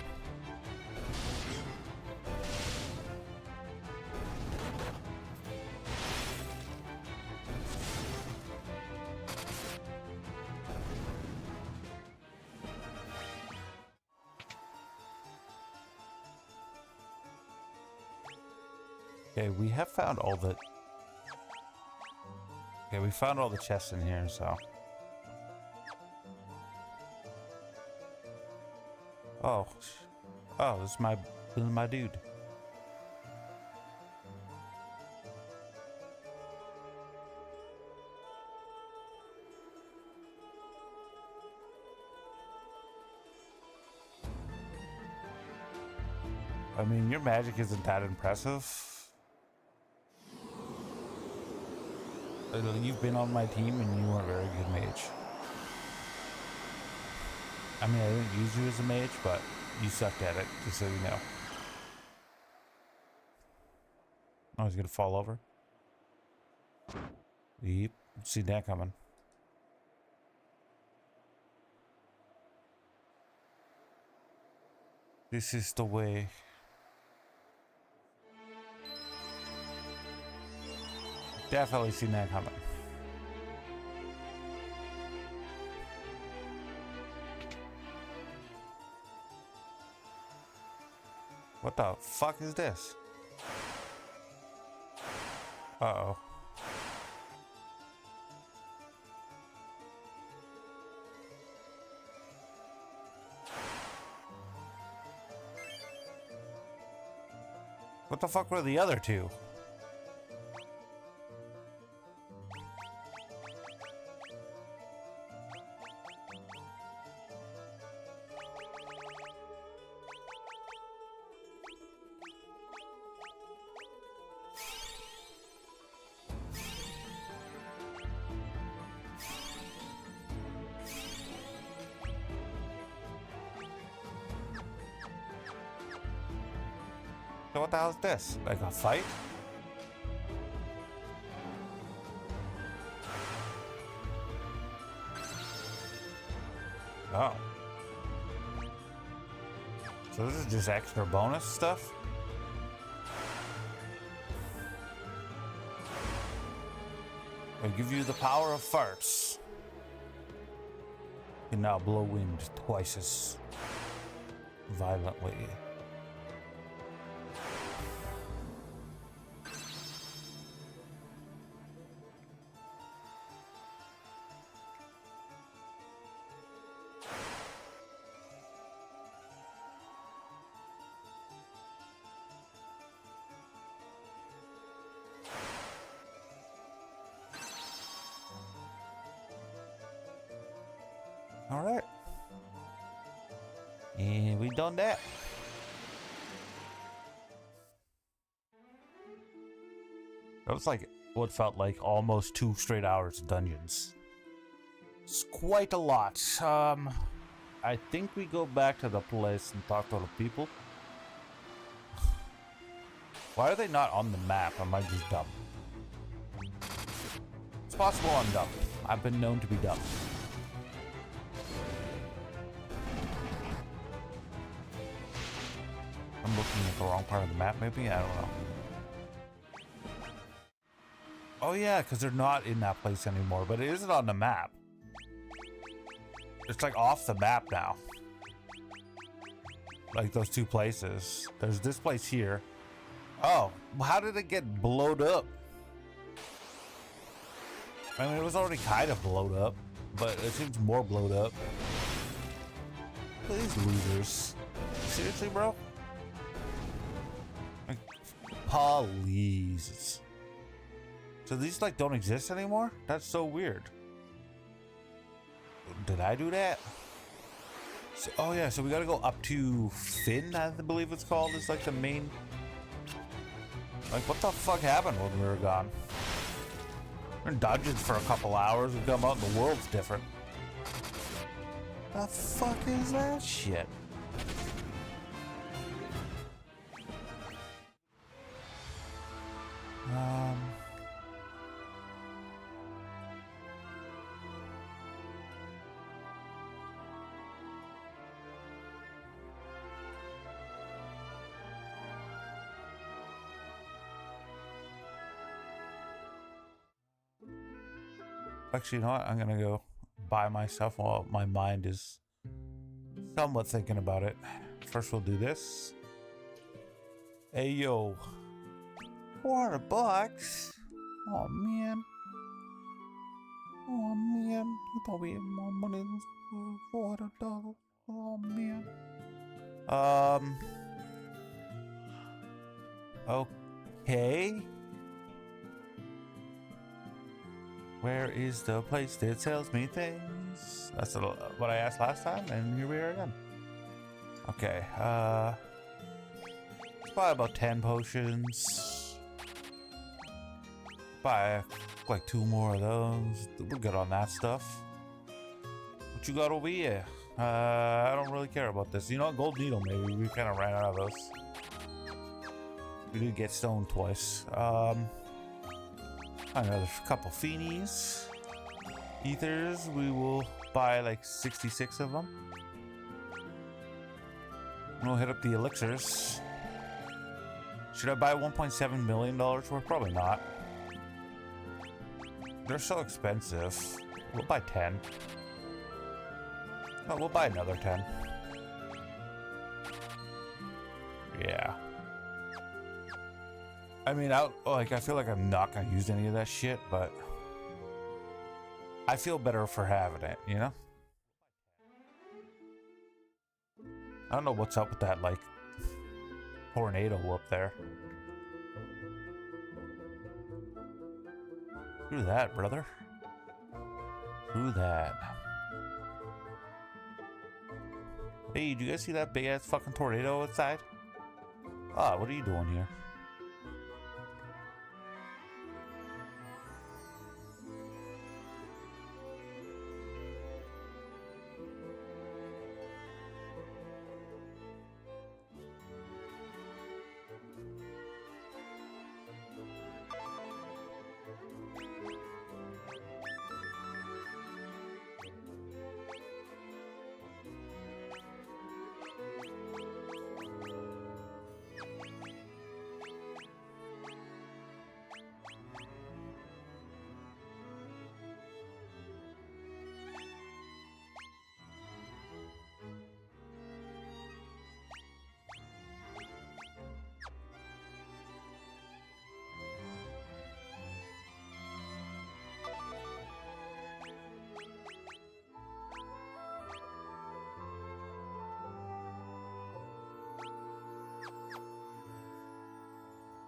Okay, we have found all the... Okay, we found all the chests in here, so... Oh. Oh, this is my dude. I mean, your magic isn't that impressive. You've been on my team and you weren't a very good mage. I mean, I didn't use you as a mage, but you sucked at it, just so you know. Oh, he's gonna fall over. Yep, see that coming. This is the way. Definitely seen that coming. What the fuck is this? Uh-oh. What the fuck were the other two? So what the hell is this? Like a fight? Oh. So this is just extra bonus stuff? I give you the power of farts. You can now blow wind twice as violently. All right. And we done that. That was like what felt like almost 2 straight hours of dungeons. It's quite a lot. I think we go back to the place and talk to the people. Why are they not on the map? Am I just dumb? It's possible I'm dumb. I've been known to be dumb. I'm looking at the wrong part of the map, maybe? I don't know. Oh yeah, because they're not in that place anymore, but it isn't on the map. It's like off the map now. Like those 2 places. There's this place here. Oh, how did it get blowed up? I mean, it was already kind of blowed up, but it seems more blowed up. These losers. Seriously, bro? Please. So these like don't exist anymore? That's so weird. Did I do that? So, oh yeah, so we gotta go up to Finn, I believe it's called. It's like the main... Like what the fuck happened when we were gone? We're in dungeons for a couple hours, we come out and the world's different. The fuck is that shit? Actually, you know what? I'm gonna go buy myself while my mind is somewhat thinking about it. First, we'll do this. Hey, yo. $400? Oh, man. Oh, man. You thought we had more money than $400. Oh, man. Okay. Where is the place that sells me things? That's what I asked last time, and here we are again. Okay, let's buy about 10 potions. Buy like 2 more of those. We're good on that stuff. What you got over here? I don't really care about this. You know what? Gold needle, maybe. We kind of ran out of those. We did get stoned twice. Another couple Feenies. Ethers, we will buy like 66 of them. And we'll hit up the elixirs. Should I buy $1.7 million worth? Probably not. They're so expensive. We'll buy 10. No, we'll buy another 10. Yeah. I mean, I feel like I'm not gonna use any of that shit, but I feel better for having it, you know? I don't know what's up with that, like, tornado up there. Who that, brother? Who that? Hey, do you guys see that big ass fucking tornado outside? Ah, what are you doing here?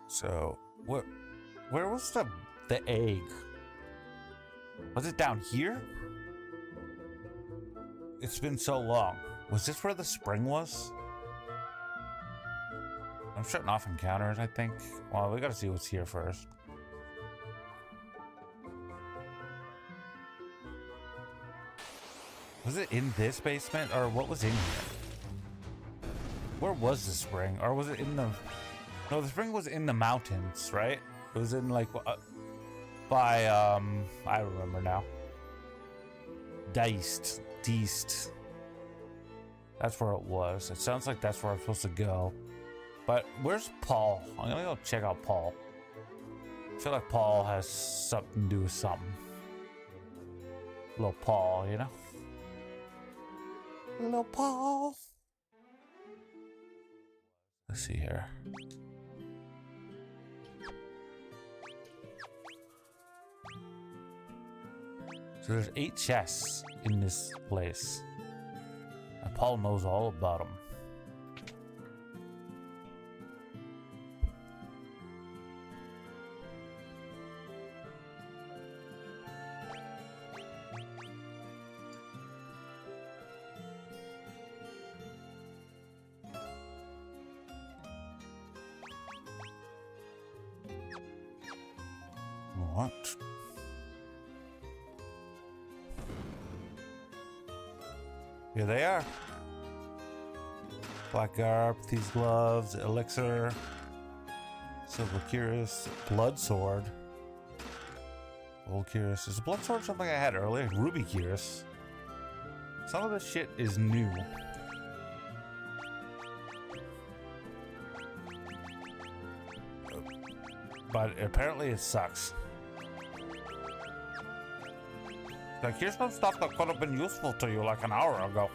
So, where was the egg? Was it down here? It's been so long. Was this where the spring was? I'm shutting off encounters, I think. Well, we gotta see what's here first. Was it in this basement, or what was in here? Where was the spring? Or was it in the... No, the spring was in the mountains, right? It was in like by I remember now. Deist. That's where it was. It sounds like that's where I'm supposed to go. But where's Paul? I'm gonna go check out Paul. I feel like Paul has something to do with something. Little Paul, you know? Little Paul. Let's see here. So there's 8 chests in this place. And Paul knows all about them. What? Here they are. Black garb, these gloves, elixir, silver cuirass, blood sword. Gold cuirass. Is a blood sword something I had earlier? Ruby cuirass. Some of this shit is new. But apparently it sucks. Like, here's some stuff that could have been useful to you like an hour ago.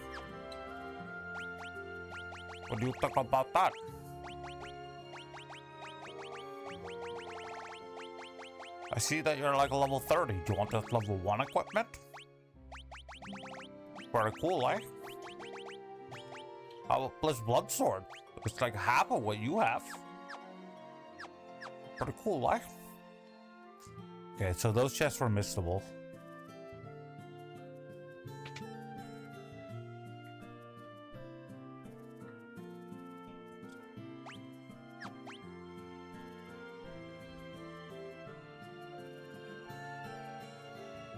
What do you think about that? I see that you're like level 30. Do you want this level 1 equipment? Very cool, eh? How about Bliss Blood Sword? It's like half of what you have. Pretty cool, eh? Okay, so those chests were missable.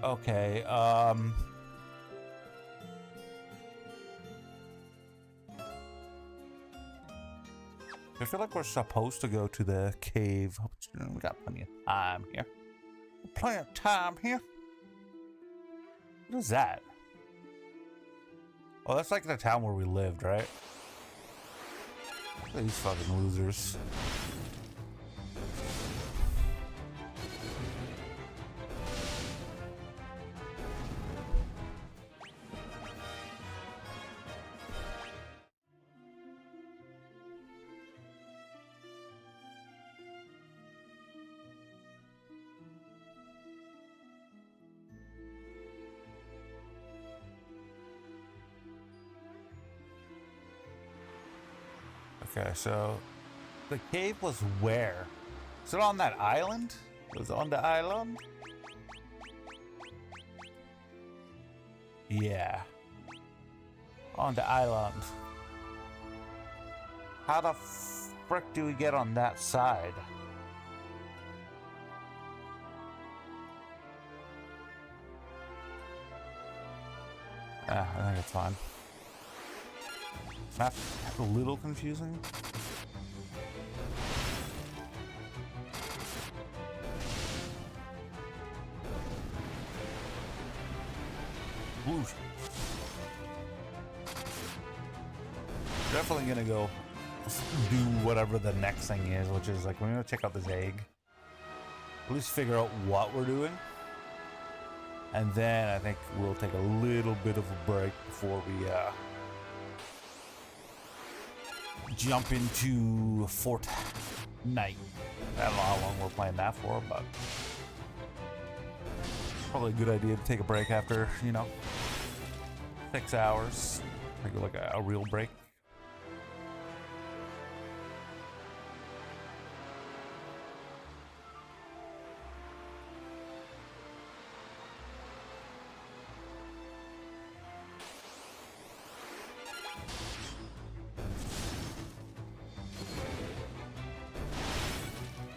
Okay, I feel like we're supposed to go to the cave. We got plenty of time here. Plenty of time here. What is that? Oh, that's like the town where we lived, right? Look at these fucking losers. Okay, so the cave was where? Is it on that island? Was it on the island? Yeah. On the island. How the frick do we get on that side? I think it's fine. That's a little confusing. Ooh. Definitely gonna go do whatever the next thing is, which is like we're gonna check out this egg. At least figure out what we're doing. And then I think we'll take a little bit of a break before we jump into Fortnite. I don't know how long we're playing that for, but probably a good idea to take a break after, you know, 6 hours. Take like a real break.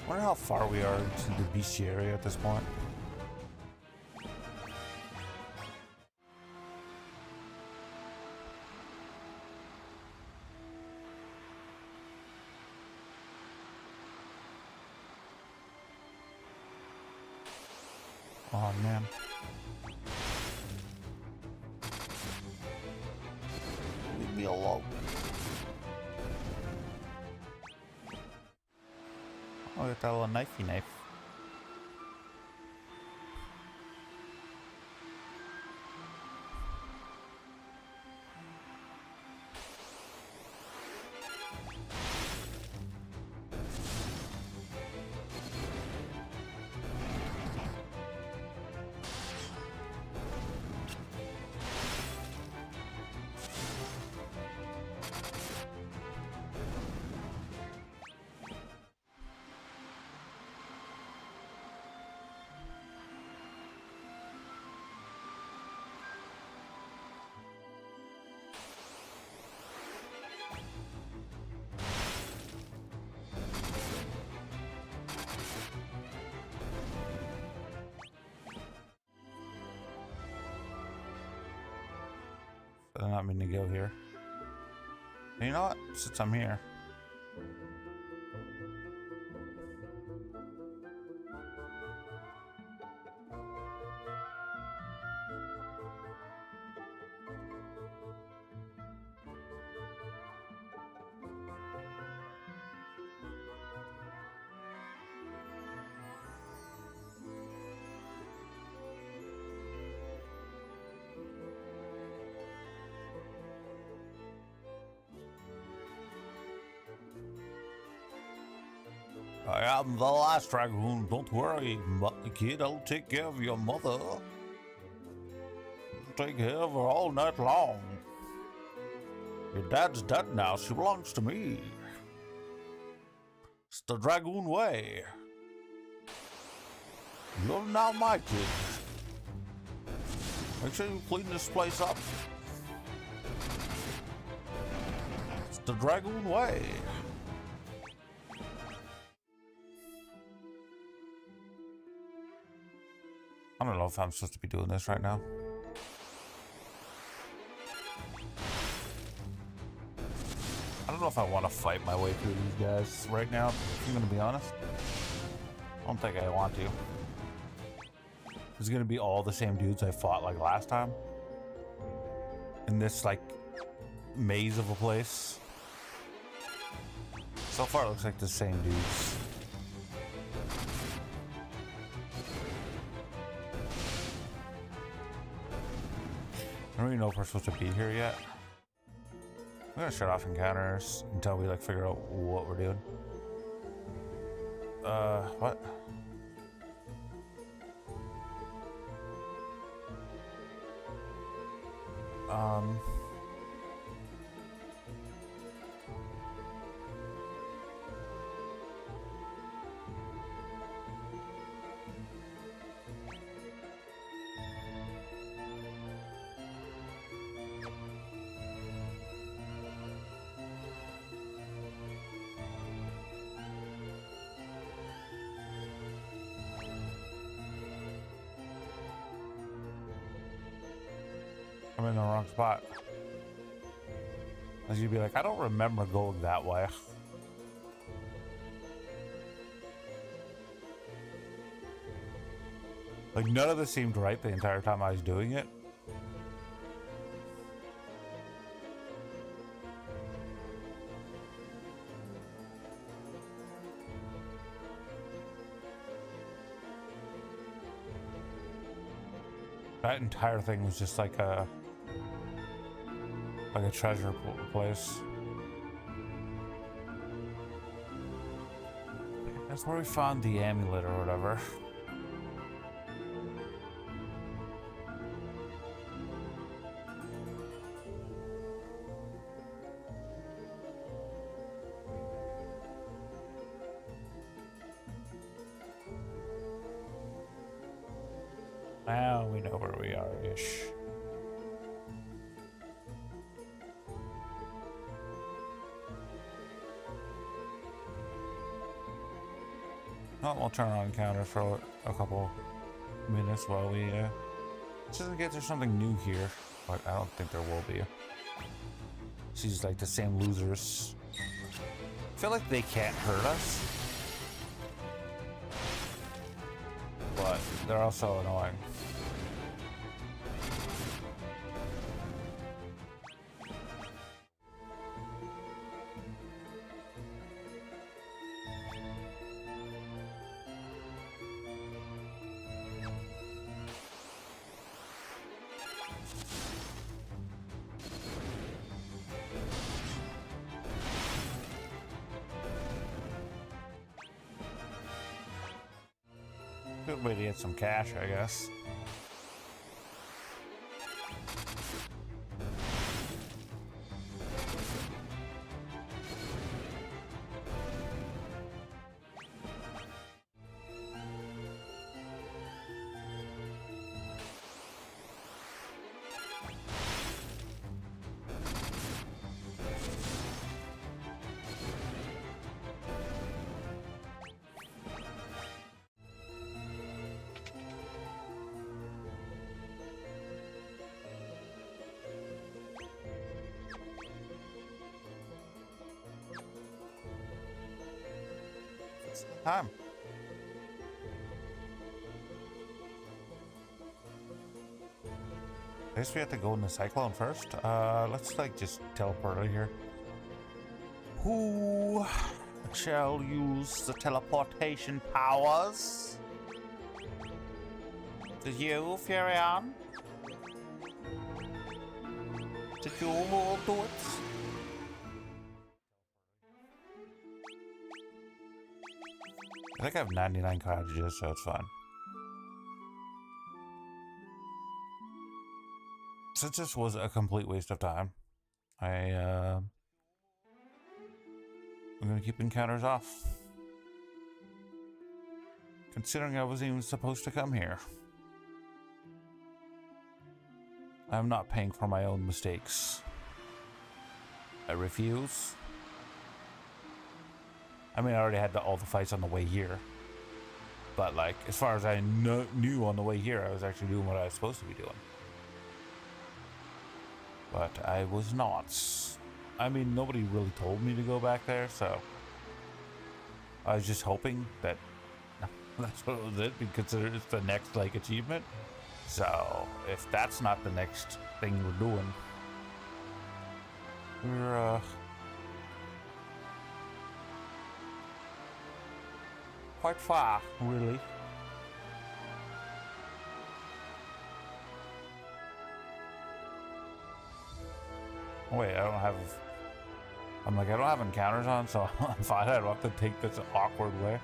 I wonder how far we are into the beachy area at this point. Oh man. Leave me alone. Oh, got that little knifey knife. I did not mean to go here. You know what? Since I'm here. I am the last dragoon. Don't worry, kid. I'll take care of your mother. Take care of her all night long. Your dad's dead now. She belongs to me. It's the dragoon way. You're now my kid. Make sure you clean this place up. It's the dragoon way. I don't know if I'm supposed to be doing this right now. I don't know if I want to fight my way through these guys right now, if I'm gonna be honest. I don't think I want to. It's gonna be all the same dudes I fought like last time. In this like maze of a place. So far it looks like the same dudes. I don't even know if we're supposed to be here yet. I'm gonna shut off encounters until we like figure out what we're doing. What? I'm in the wrong spot. As you'd be like, I don't remember going that way. Like, none of this seemed right the entire time I was doing it. That entire thing was just like a treasure place. That's where we found the amulet or whatever. Now we know where we are-ish. Oh, we'll turn on counter for a couple minutes while we just in case there's something new here, but I don't think there will be. She's like the same losers. I feel like they can't hurt us, but they're also annoying. Good way to get some cash, I guess. Time. I guess we have to go in the cyclone first. Let's like just teleport out of here. Who shall use the teleportation powers? Did you, Furion? Did you all do it? I think I have 99 cartridges, so it's fine. Since this was a complete waste of time, I'm gonna keep encounters off. Considering I wasn't even supposed to come here. I'm not paying for my own mistakes. I refuse. I mean, I already had all the fights on the way here. But, like, as far as I knew on the way here, I was actually doing what I was supposed to be doing. But I was not. I mean, nobody really told me to go back there, so I was just hoping that that's what it was. It because it's the next, like, achievement. So if that's not the next thing we're doing, we're quite far, really. Wait, I don't have. I'm like, I don't have encounters on, so I'm fine. I don't have to take this awkward way.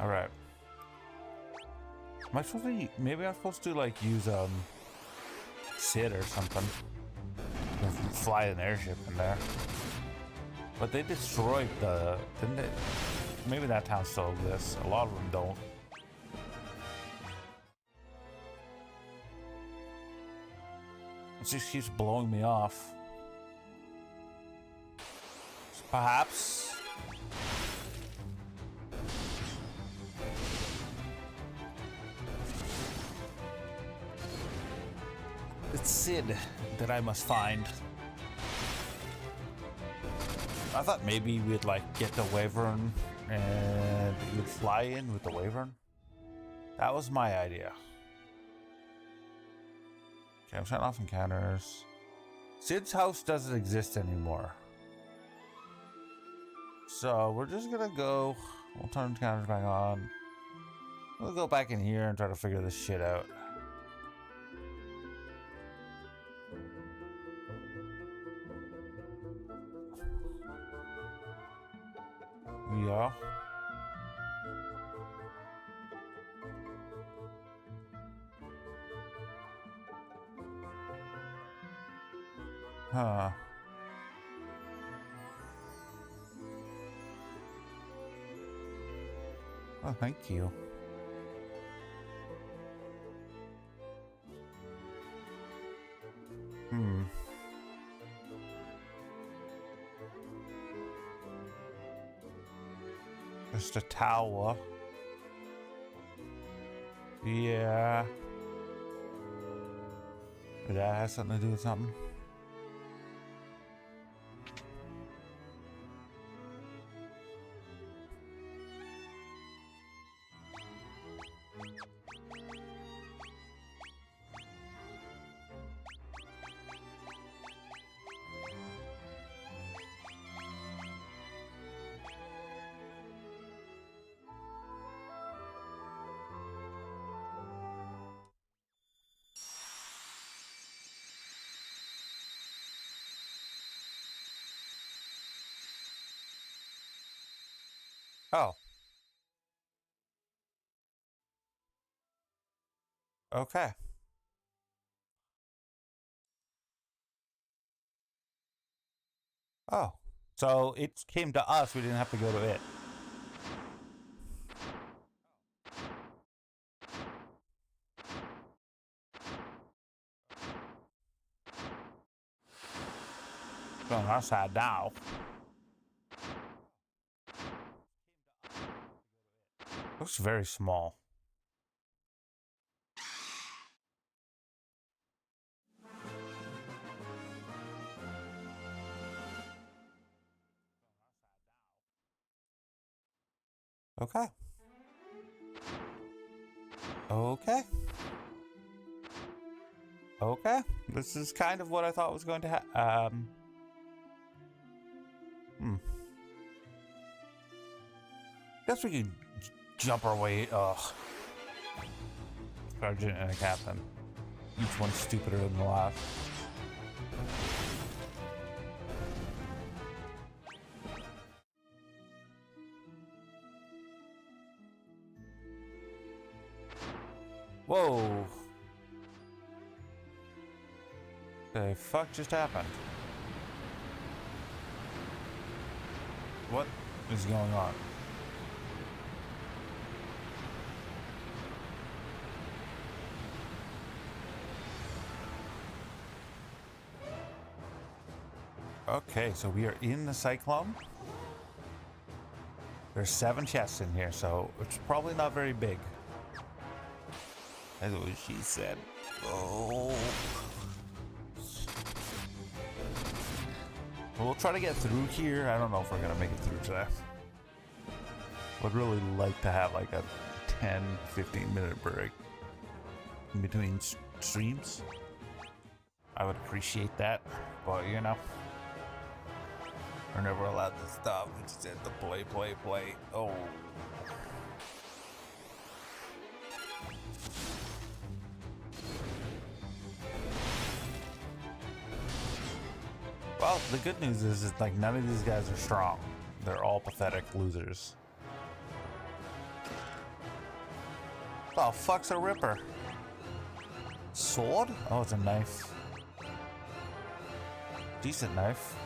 All right. Am I supposed to? Maybe I'm supposed to like use Sid or something. Fly an airship in there. But they destroyed the. Didn't they? Maybe that town still exists. A lot of them don't. It just keeps blowing me off. So perhaps. It's Sid that I must find. I thought maybe we'd like get the Wyvern and you'd fly in with the Wyvern. That was my idea. Okay, I'm shutting off encounters. Sid's house doesn't exist anymore. So we're just gonna go. We'll turn encounters back on. We'll go back in here and try to figure this shit out. Yeah. Huh. Oh, thank you. Just a tower. Yeah. But that has something to do with something. Oh. Okay. Oh. So it came to us, we didn't have to go to it. It's on our side now. Looks very small. Okay. Okay. Okay. This is kind of what I thought was going to happen. Guess we can jump our way. Ugh. Sergeant and a captain. Each one stupider than the last. Whoa. The fuck just happened? What is going on? Okay, so we are in the Cyclone. There's 7 chests in here, so it's probably not very big. That's what she said. Oh. We'll try to get through here. I don't know if we're gonna make it through today. Would really like to have like a 10-15 minute break in between streams. I would appreciate that, but you know, we're never allowed to stop. We just have to play. Oh. Well, the good news is like none of these guys are strong. They're all pathetic losers. Oh, fuck's a ripper? Sword? Oh, it's a knife. Decent knife.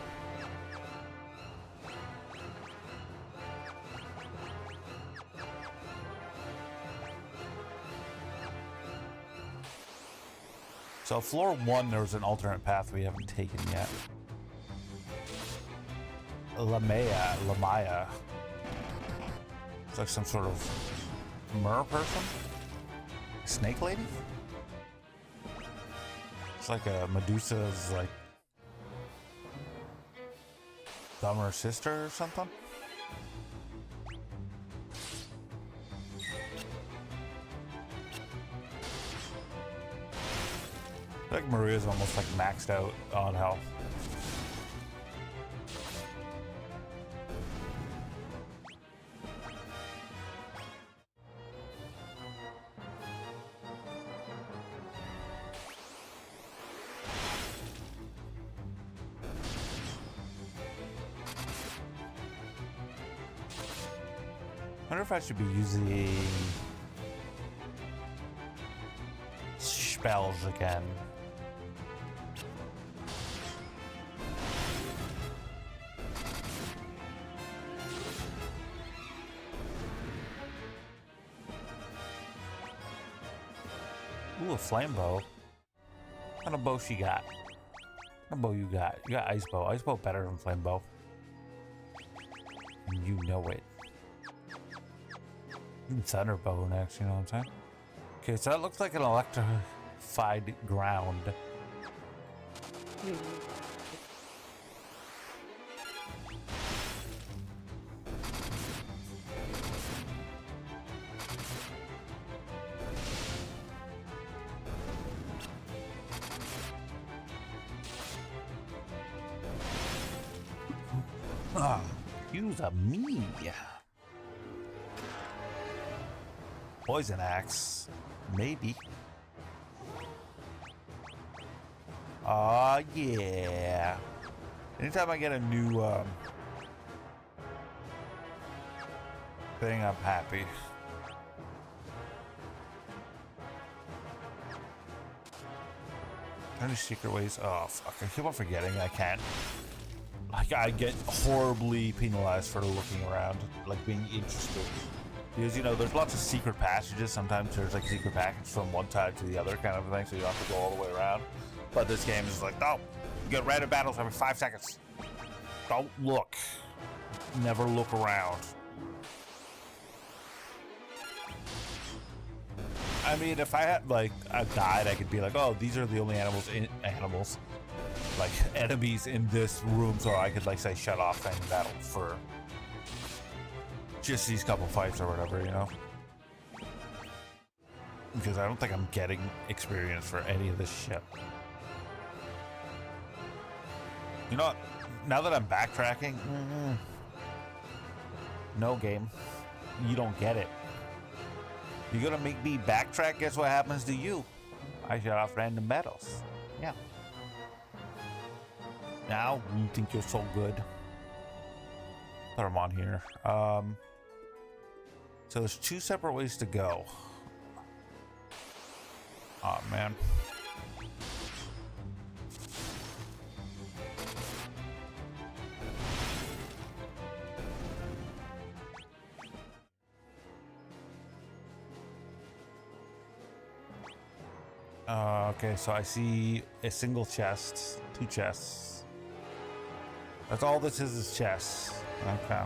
So floor 1, there was an alternate path we haven't taken yet. Lamaya. It's like some sort of mer person? Snake lady? It's like a Medusa's like dumber sister or something. I think Maria's almost like maxed out on health. I wonder if I should be using spells again. Ooh, a flame bow. What kind of bow she got? What kind of bow you got? You got ice bow. Ice bow better than flame bow. You know it. Thunder bow next, you know what I'm saying? Okay, so that looks like an electrified ground. Ah, use a me. Poison axe, maybe. Yeah. Anytime I get a new thing, I'm happy. Any secret ways? Oh fuck! I keep on forgetting I can't. Like I get horribly penalized for looking around, like being interested. Because, you know, there's lots of secret passages. Sometimes there's like secret passage from one side to the other kind of thing, so you don't have to go all the way around. But this game is like, no, you get random battles every 5 seconds. Don't look. Never look around. I mean, if I had like a guide, I could be like, oh, these are the only like enemies in this room, so I could like say shut off any battle for just these couple fights or whatever, you know? Because I don't think I'm getting experience for any of this shit. You know what? Now that I'm backtracking, no game. You don't get it. You're gonna make me backtrack, guess what happens to you? I shut off random battles. Yeah. Now you think you're so good. Put them on here. So there's 2 separate ways to go. Oh man. Okay, so I see a single chest, 2 chests. That's all this is chests. Okay.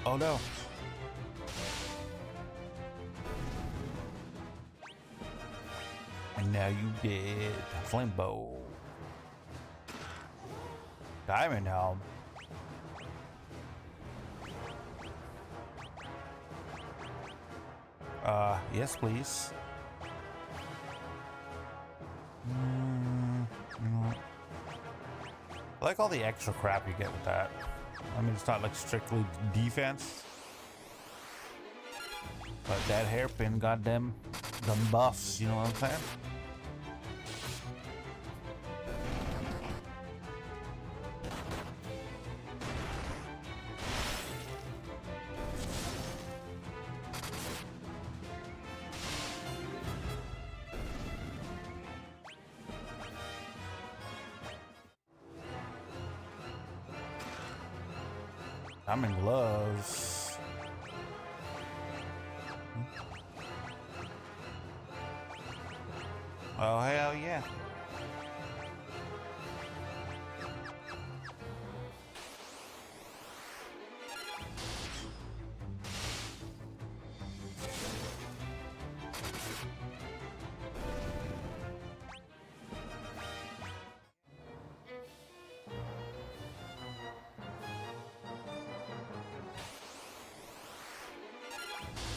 Oh no. And now you did. Flame bow. Diamond helm. Yes, please. I like all the extra crap you get with that. I mean, it's not like strictly defense. But that hairpin got them buffs, you know what I'm saying? I'm in gloves. Oh, hell yeah.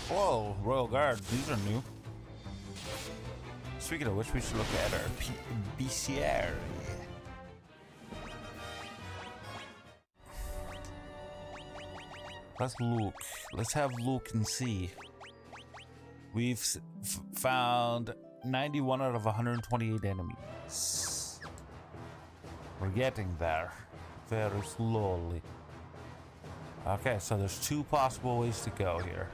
Whoa, Royal Guard, these are new. Speaking of which, we should look at our BCR. Let's look. Let's have a look and see. We've found 91 out of 128 enemies. We're getting there very slowly. Okay, so there's 2 possible ways to go here.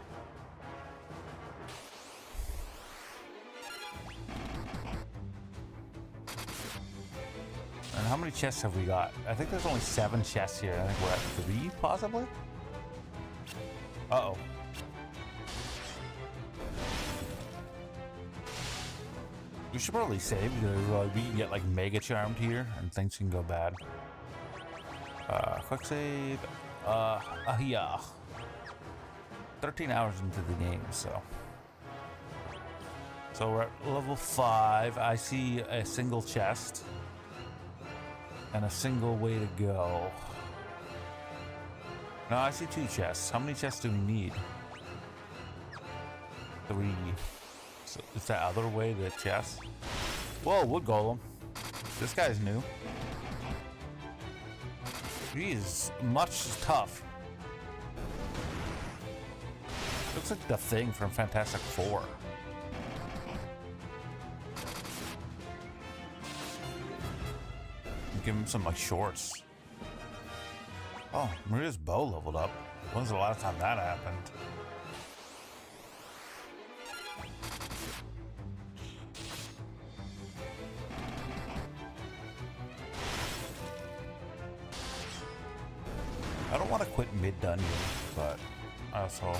And how many chests have we got? I think there's only 7 chests here. I think we're at 3, possibly? Uh-oh. We should probably save because we can get like mega charmed here and things can go bad. Quick save. Yeah. 13 hours into the game, so we're at level 5. I see a single chest and a single way to go. No, I see 2 chests. How many chests do we need? 3. So is that other way the chest? Whoa, wood golem. This guy's new. He is much tough. Looks like the Thing from Fantastic 4. Give him some like shorts. Oh, Maria's bow leveled up. When's the last time that happened? I don't want to quit mid-dungeon, but asshole.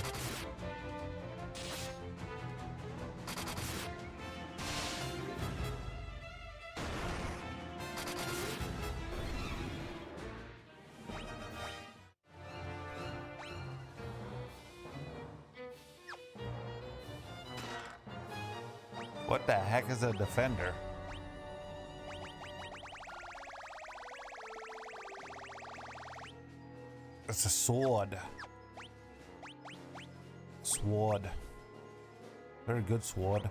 What the heck is a defender? It's a sword. Sword. Very good sword.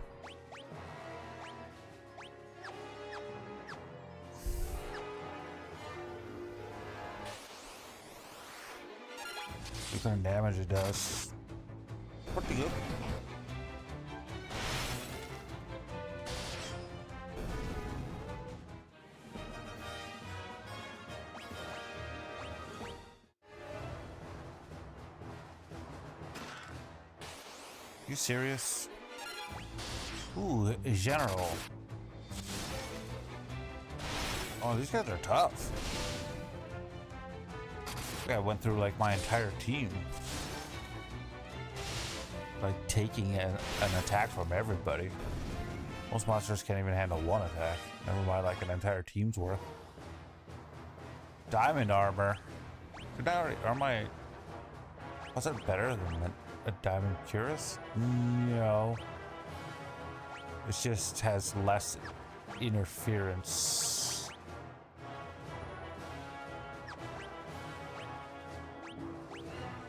Look at the damage it does. Pretty good. You serious? Ooh, a general. Oh, these guys are tough. I went through like my entire team. Like taking an attack from everybody. Most monsters can't even handle one attack. Never mind like an entire team's worth. Diamond armor. Are my... Was it better than a diamond cuirass? No. It just has less interference.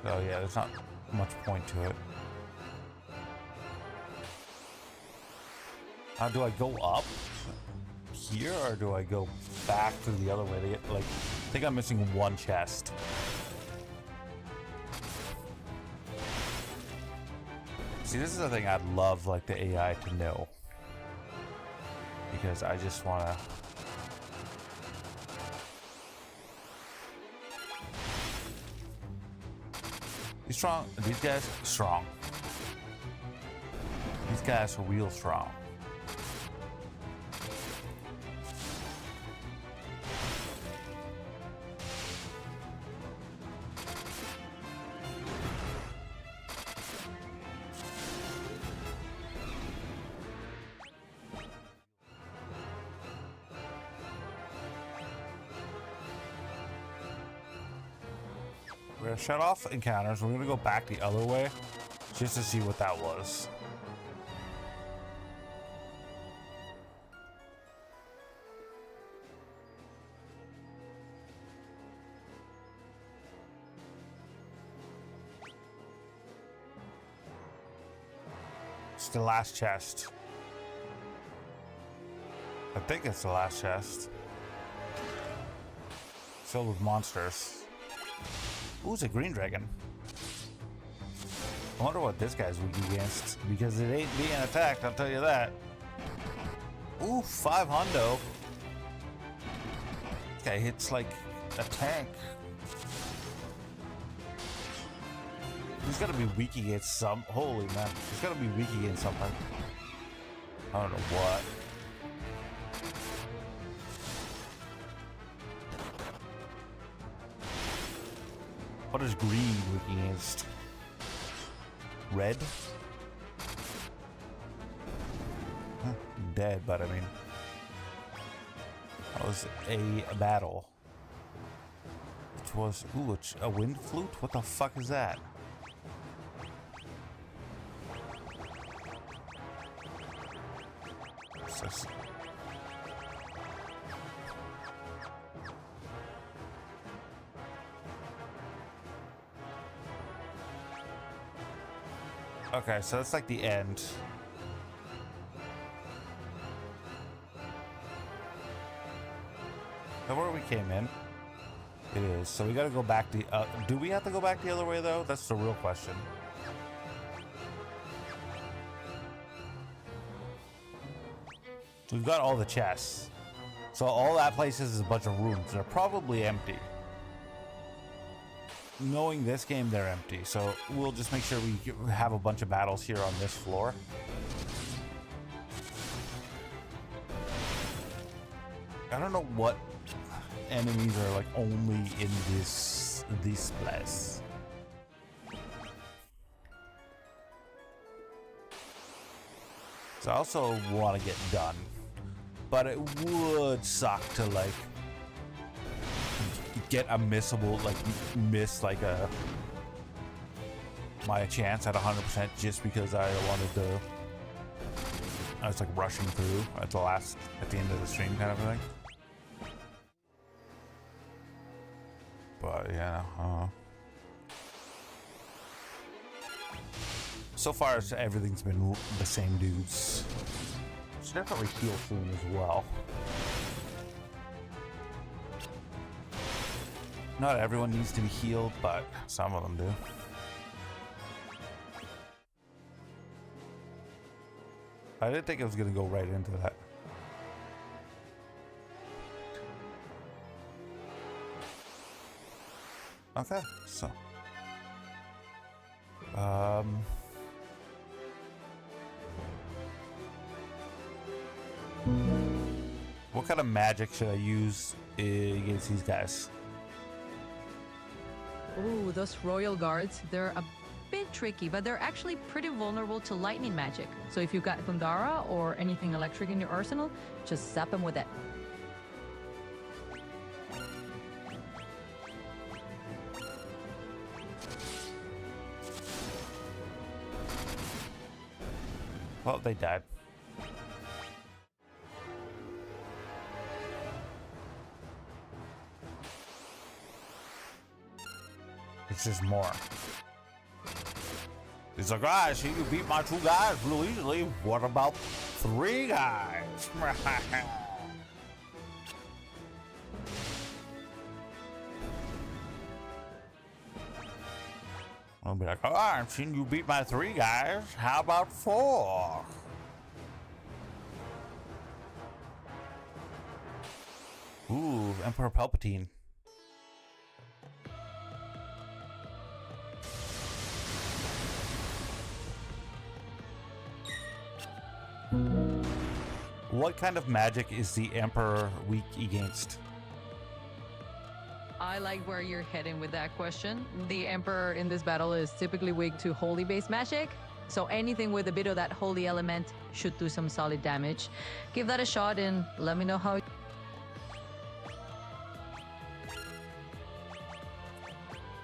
Oh yeah, there's not much point to it. Do I go up here or do I go back to the other way to get, like, I think I'm missing one chest. See, this is the thing I'd love, like, the AI to know. Because I just want to... He's strong. These guys, strong. These guys are real strong. We're gonna shut off encounters. We're gonna go back the other way just to see what that was. It's the last chest. I think it's the last chest. Filled with monsters. Ooh, it's a green dragon. I wonder what this guy's weak against, because it ain't being attacked, I'll tell you that. Ooh, 5 hundo. This guy hits like a tank. He's gotta be weak against some. Holy man, he's gotta be weak against something. I don't know what. What is green weak against? Red? Huh, dead, but I mean, that was a battle. Which was, ooh, it's a wind flute? What the fuck is that? What's this? Okay, so that's like the end. Is that where we came in? It is. So we gotta go back the... do we have to go back the other way, though? That's the real question. We've got all the chests. So all that place is a bunch of rooms. They're probably empty. Knowing this game, they're empty, so we'll just make sure we have a bunch of battles here on this floor. I don't know what enemies are like only in this place. So I also want to get done, but it would suck to like get a missable, like miss like a my chance at 100% just because I wanted to. I was like rushing through at the end of the stream kind of thing. But yeah, so far everything's been the same dudes. Should definitely heal soon as well. Not everyone needs to be healed, but some of them do. I didn't think it was going to go right into that. Okay, so. What kind of magic should I use against these guys? Ooh, those royal guards, they're a bit tricky, but they're actually pretty vulnerable to lightning magic. So if you've got Thundara or anything electric in your arsenal, just zap them with it. Well, they died. It's just more. He's like, I see you beat my 2 guys real easily. What about 3 guys? I'll be like, oh, I've seen you beat my 3 guys. How about 4? Ooh, Emperor Palpatine. What kind of magic is the Emperor weak against? I like where you're heading with that question. The Emperor in this battle is typically weak to holy-based magic, so anything with a bit of that holy element should do some solid damage. Give that a shot and let me know how.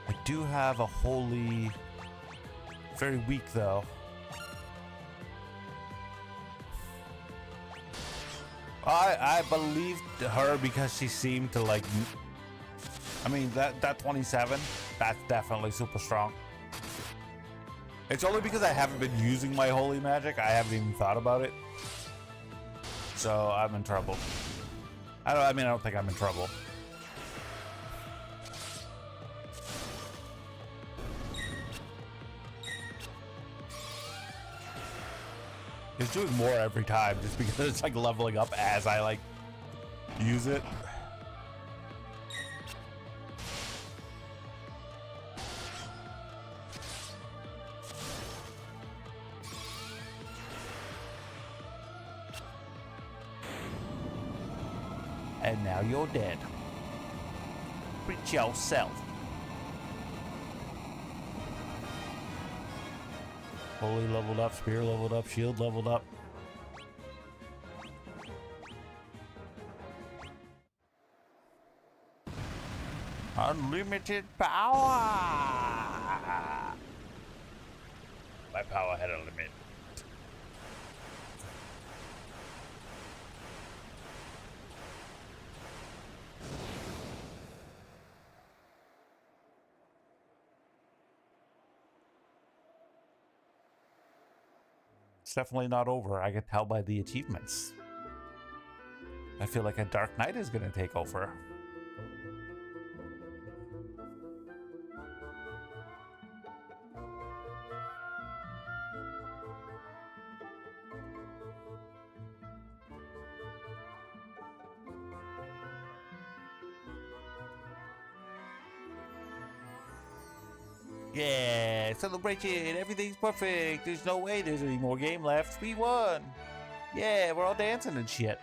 I do have a holy... Very weak, though. I believed her because she seemed to like... I mean, that 27, that's definitely super strong. It's only because I haven't been using my holy magic, I haven't even thought about it. So I'm in trouble. I don't think I'm in trouble. It's doing more every time just because it's like leveling up as I like use it. And now you're dead. Preach yourself. Holy leveled up, spear leveled up, shield leveled up. Unlimited power! My power had a limit. It's definitely not over. I can tell by the achievements. I feel like a Dark Knight is going to take over. Yeah, celebration, everything's perfect. There's no way there's any more game left. We won. Yeah, we're all dancing and shit.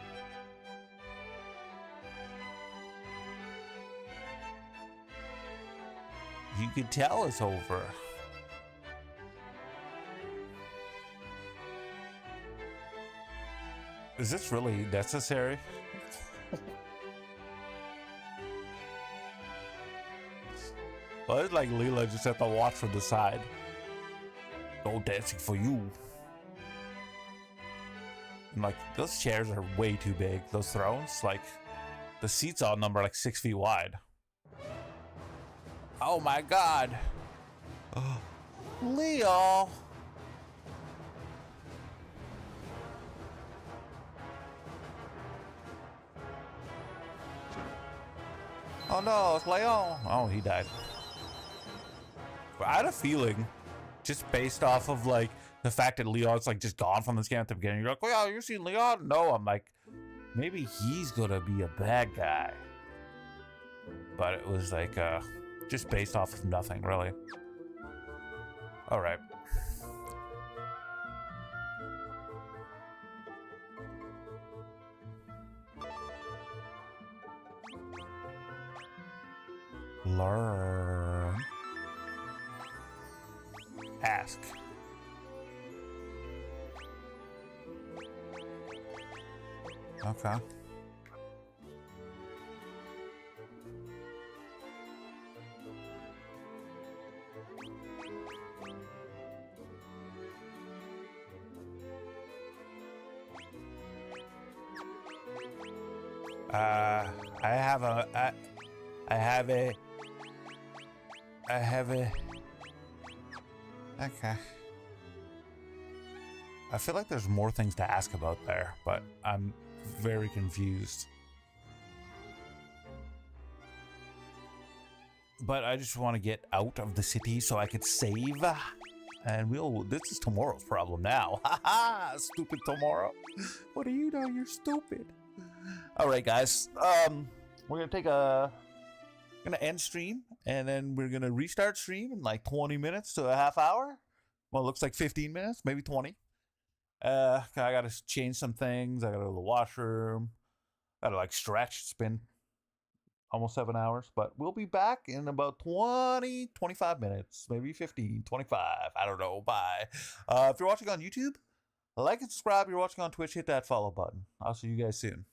You can tell it's over. Is this really necessary? Well, it's like Leela just have to watch from the side. No dancing for you. And like, those chairs are way too big. Those thrones, like, the seats on them are like 6 feet wide. Oh my god. Leo. Oh no, it's Leon. Oh, he died. But I had a feeling, just based off of like the fact that Leon's like just gone from this game at the beginning. You're like, oh yeah, you seen Leon? No, I'm like, maybe he's gonna be a bad guy. But it was like just based off of nothing, really. All right. Learn. Ask. Okay. I have a. Okay. I feel like there's more things to ask about there, but I'm very confused. But I just want to get out of the city so I could save. And this is tomorrow's problem now. Haha, stupid tomorrow. What do you know? You're stupid. All right, guys. We're gonna end stream, and then we're gonna restart stream in like 20 minutes to a half hour. Well, it looks like 15 minutes, maybe 20. I gotta change some things. I gotta go to the washroom. I gotta like stretch. It's been almost 7 hours, but we'll be back in about 20, 25 minutes, maybe 15, 25. I don't know. Bye. If you're watching on YouTube, like and subscribe. If you're watching on Twitch, hit that follow button. I'll see you guys soon.